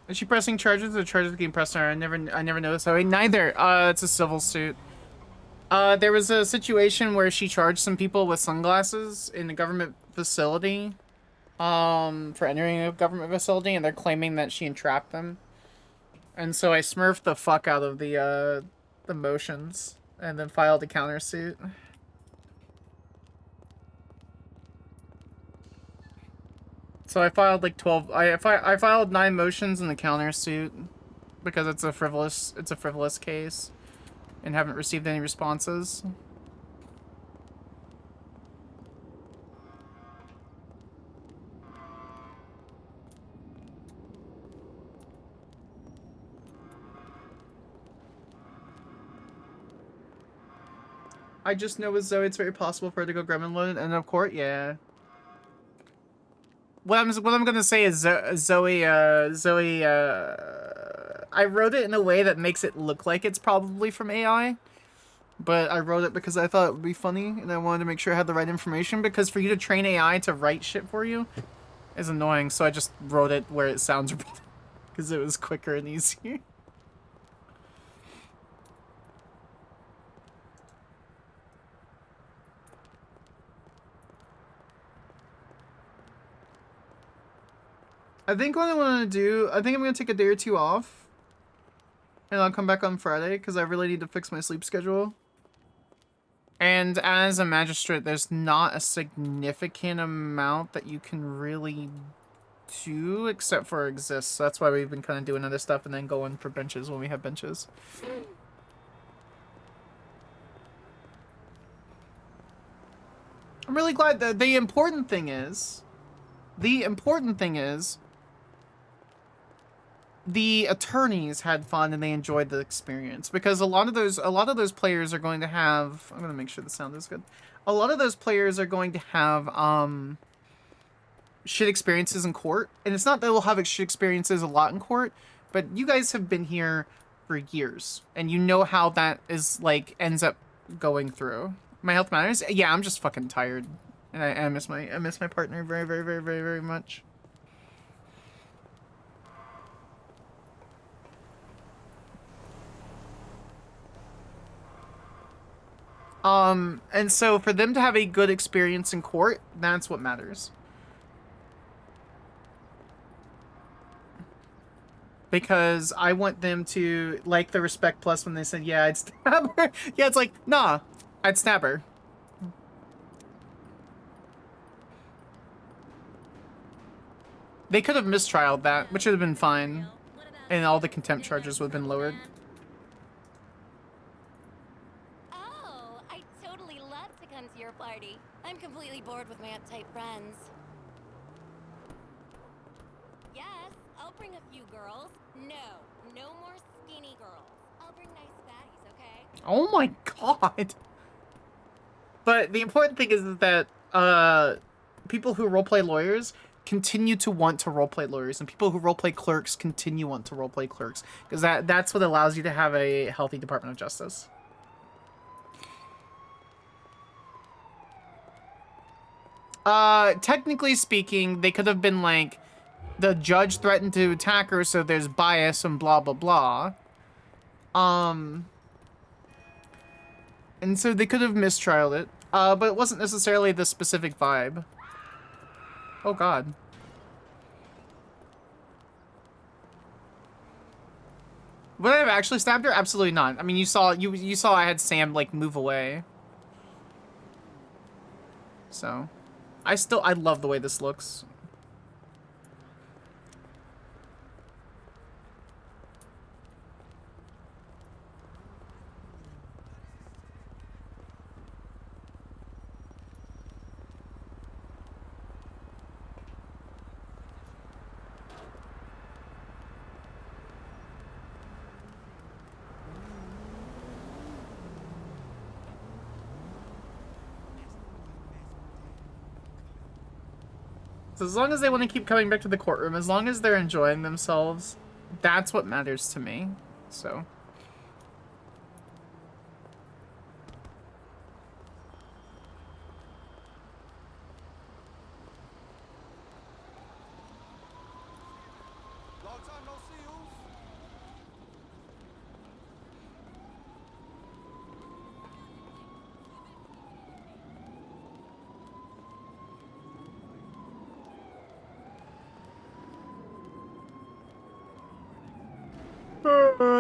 Is she pressing charges or charges being pressed on her? I never noticed. Oh, neither. It's a civil suit. There was a situation where she charged some people with sunglasses in a government facility, for entering a government facility, and they're claiming that she entrapped them. And so I smurfed the fuck out of the motions, and then filed a countersuit. So I filed like 12. I filed 9 motions in the countersuit because it's a frivolous case, and haven't received any responses. I just know with Zoe, it's very possible for her to go gremlin loaded and of court. Yeah. What I'm gonna say is Zoe. I wrote it in a way that makes it look like it's probably from AI, but I wrote it because I thought it would be funny, and I wanted to make sure I had the right information. Because for you to train AI to write shit for you is annoying, so I just wrote it where it sounds because it was quicker and easier. I think what I want to do, I think I'm going to take a day or 2 off. And I'll come back on Friday, because I really need to fix my sleep schedule. And as a magistrate, there's not a significant amount that you can really do, except for exist. So that's why we've been kind of doing other stuff and then going for benches when we have benches. I'm really glad that the important thing is, the attorneys had fun and they enjoyed the experience, because a lot of those players are going to have, I'm going to make sure the sound is good. A lot of those players are going to have shit experiences in court, and it's not that they'll have shit experiences a lot in court, but you guys have been here for years and you know how that is like ends up going through. My health matters. Yeah, I'm just fucking tired, and I miss my partner very, very, very, very, very much. And so for them to have a good experience in court, that's what matters. Because I want them to like the Respect Plus when they said, yeah, I'd stab her. Yeah, it's like, nah, I'd stab her. They could have mistrialed that, which would have been fine. And all the contempt charges would have been lowered. Oh, I totally love to come to your party. I'm completely bored with my uptight friends. Yes, I'll bring a few girls. No more skinny girls. I'll bring nice fatties, okay? Oh my god. But the important thing is that people who roleplay lawyers continue to want to roleplay lawyers, and people who roleplay clerks continue want to roleplay clerks, because that's what allows you to have a healthy Department of Justice. Technically speaking, they could have been like, the judge threatened to attack her, so there's bias and blah blah blah. And so they could have mistrialed it, but it wasn't necessarily the specific vibe. Oh god. Would I have actually stabbed her? Absolutely not. I mean, you saw I had Sam like move away. So, I love the way this looks. So as long as they want to keep coming back to the courtroom, as long as they're enjoying themselves, that's what matters to me. So.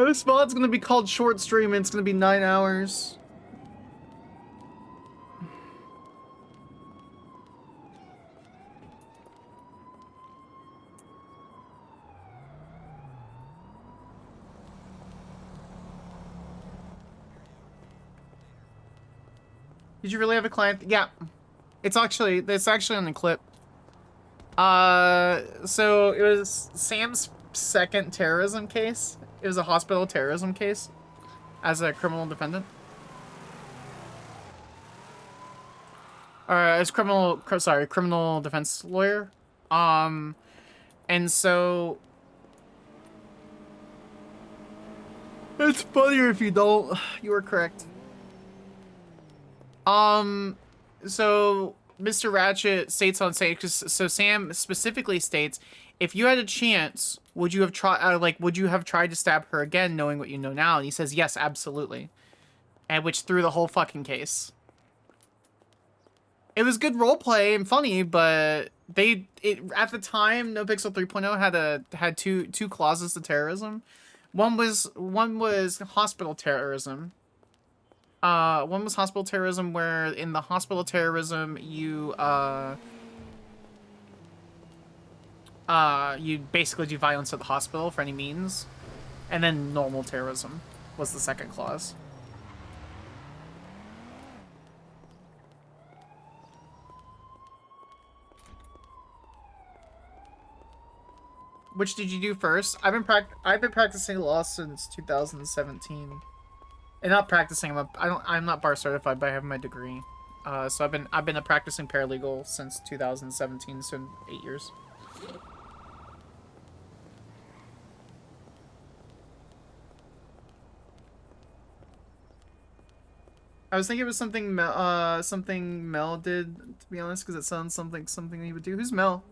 This VOD's gonna be called Short Stream and it's gonna be 9 hours. Did you really have a client? Yeah. It's actually on the clip. So it was Sam's second terrorism case. It was a hospital terrorism case as a criminal defendant. As criminal defense lawyer. And so it's funnier if you don't. You were correct. So Mr. Ratchet states on stage, so Sam specifically states, if you had a chance, would you have tried to stab her again, knowing what you know now? And he says, yes, absolutely. And which threw the whole fucking case. It was good roleplay and funny, but at the time, NoPixel 3.0 had two clauses to terrorism. One was hospital terrorism. One was hospital terrorism, where in the hospital terrorism you basically do violence at the hospital for any means, and then normal terrorism was the second clause. Which did you do first? I've been practicing law since 2017. And not practicing, I'm not bar certified, but I have my degree. So I've been a practicing paralegal since 2017, so 8 years. I was thinking it was something Mel did, to be honest, because it sounds something he would do. Who's Mel?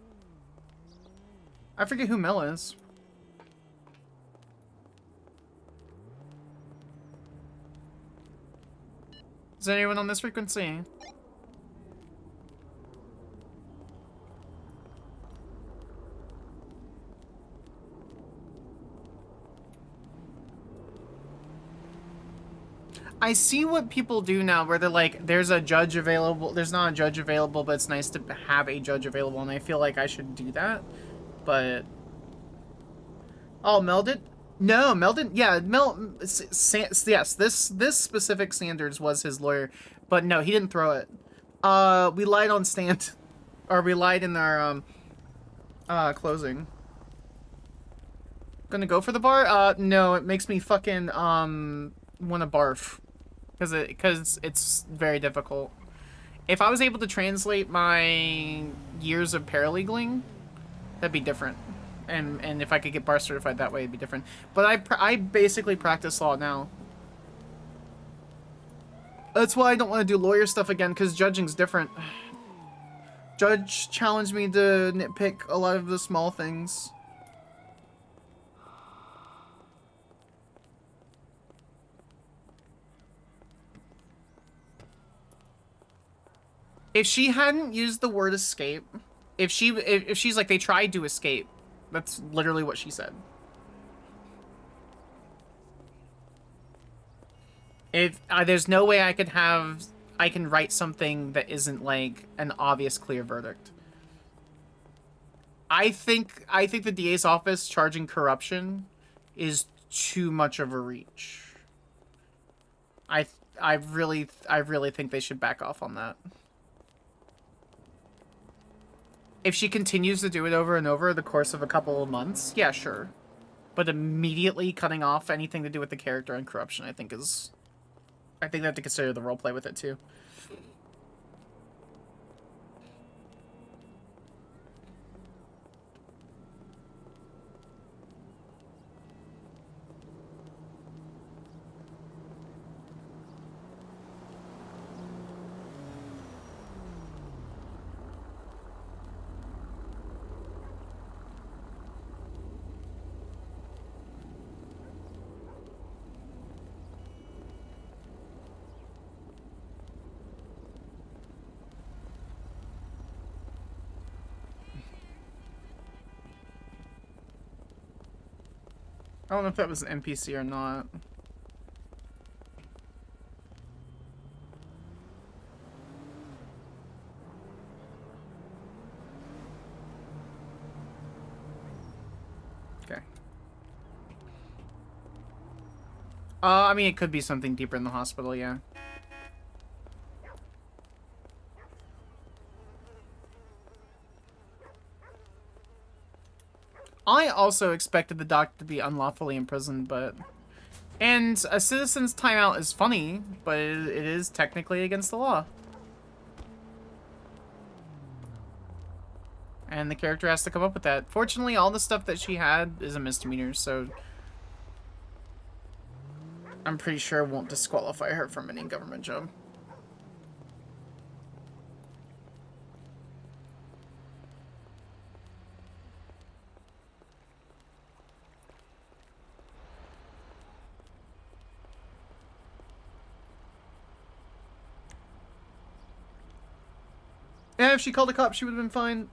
I forget who Mel is. Is there anyone on this frequency? I see what people do now, where they're like, there's a judge available. There's not a judge available, but it's nice to have a judge available, and I feel like I should do that. But... Oh, Mel did? No, Mel didn't. Yeah, Mel... Yes, this specific Sanders was his lawyer. But no, he didn't throw it. We lied on stand. Or we lied in our, closing. Gonna go for the bar? No, it makes me fucking, wanna barf. Because it's very difficult. If I was able to translate my years of paralegaling, that'd be different. And if I could get bar certified that way, it'd be different. But I basically practice law now. That's why I don't want to do lawyer stuff again, because judging's different. Judge challenged me to nitpick a lot of the small things. If she hadn't used the word escape, if she's like, they tried to escape, that's literally what she said. If there's no way I can write something that isn't like an obvious clear verdict. I think the DA's office charging corruption is too much of a reach. I really think they should back off on that. If she continues to do it over and over the course of a couple of months, yeah, sure. But immediately cutting off anything to do with the character and corruption, I think they have to consider the roleplay with it too. I don't know if that was an NPC or not. Okay. I mean, it could be something deeper in the hospital, yeah. I also expected the doctor to be unlawfully imprisoned, but... And a citizen's timeout is funny, but it is technically against the law. And the character has to come up with that. Fortunately, all the stuff that she had is a misdemeanor, so... I'm pretty sure it won't disqualify her from any government job. Yeah, if she called a cop, she would have been fine.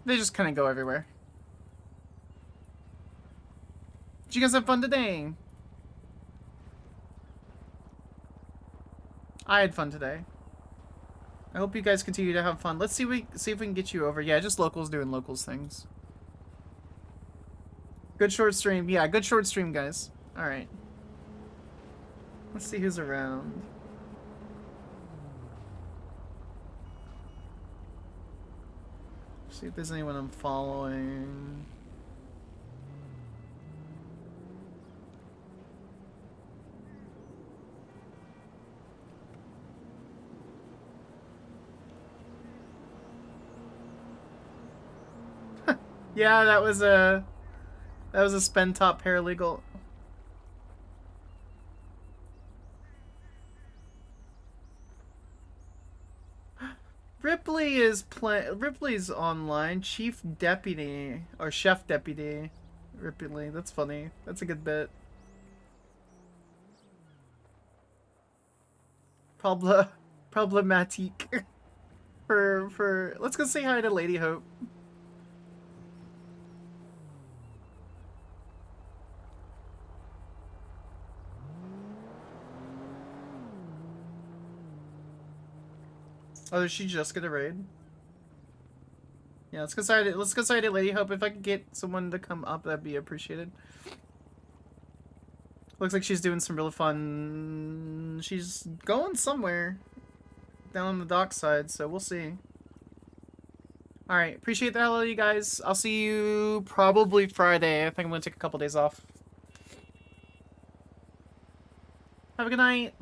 They just kind of go everywhere. Did you guys have fun today? I had fun today. I hope you guys continue to have fun. Let's see if we can get you over. Yeah, just locals doing locals things. Good short stream. Yeah, good short stream, guys. All right. Let's see who's around. See if there's anyone I'm following. Yeah, that was a spend top paralegal. Ripley's online. Chief Deputy or Chef Deputy. Ripley, that's funny. That's a good bit. Problematique. For let's go say hi to Lady Hope. Oh, did she just get a raid? Yeah, let's go say to Lady Hope. If I could get someone to come up, that'd be appreciated. Looks like she's doing some really fun... She's going somewhere down on the dock side, so we'll see. Alright, appreciate the hell out of you guys. I'll see you probably Friday. I think I'm gonna take a couple days off. Have a good night.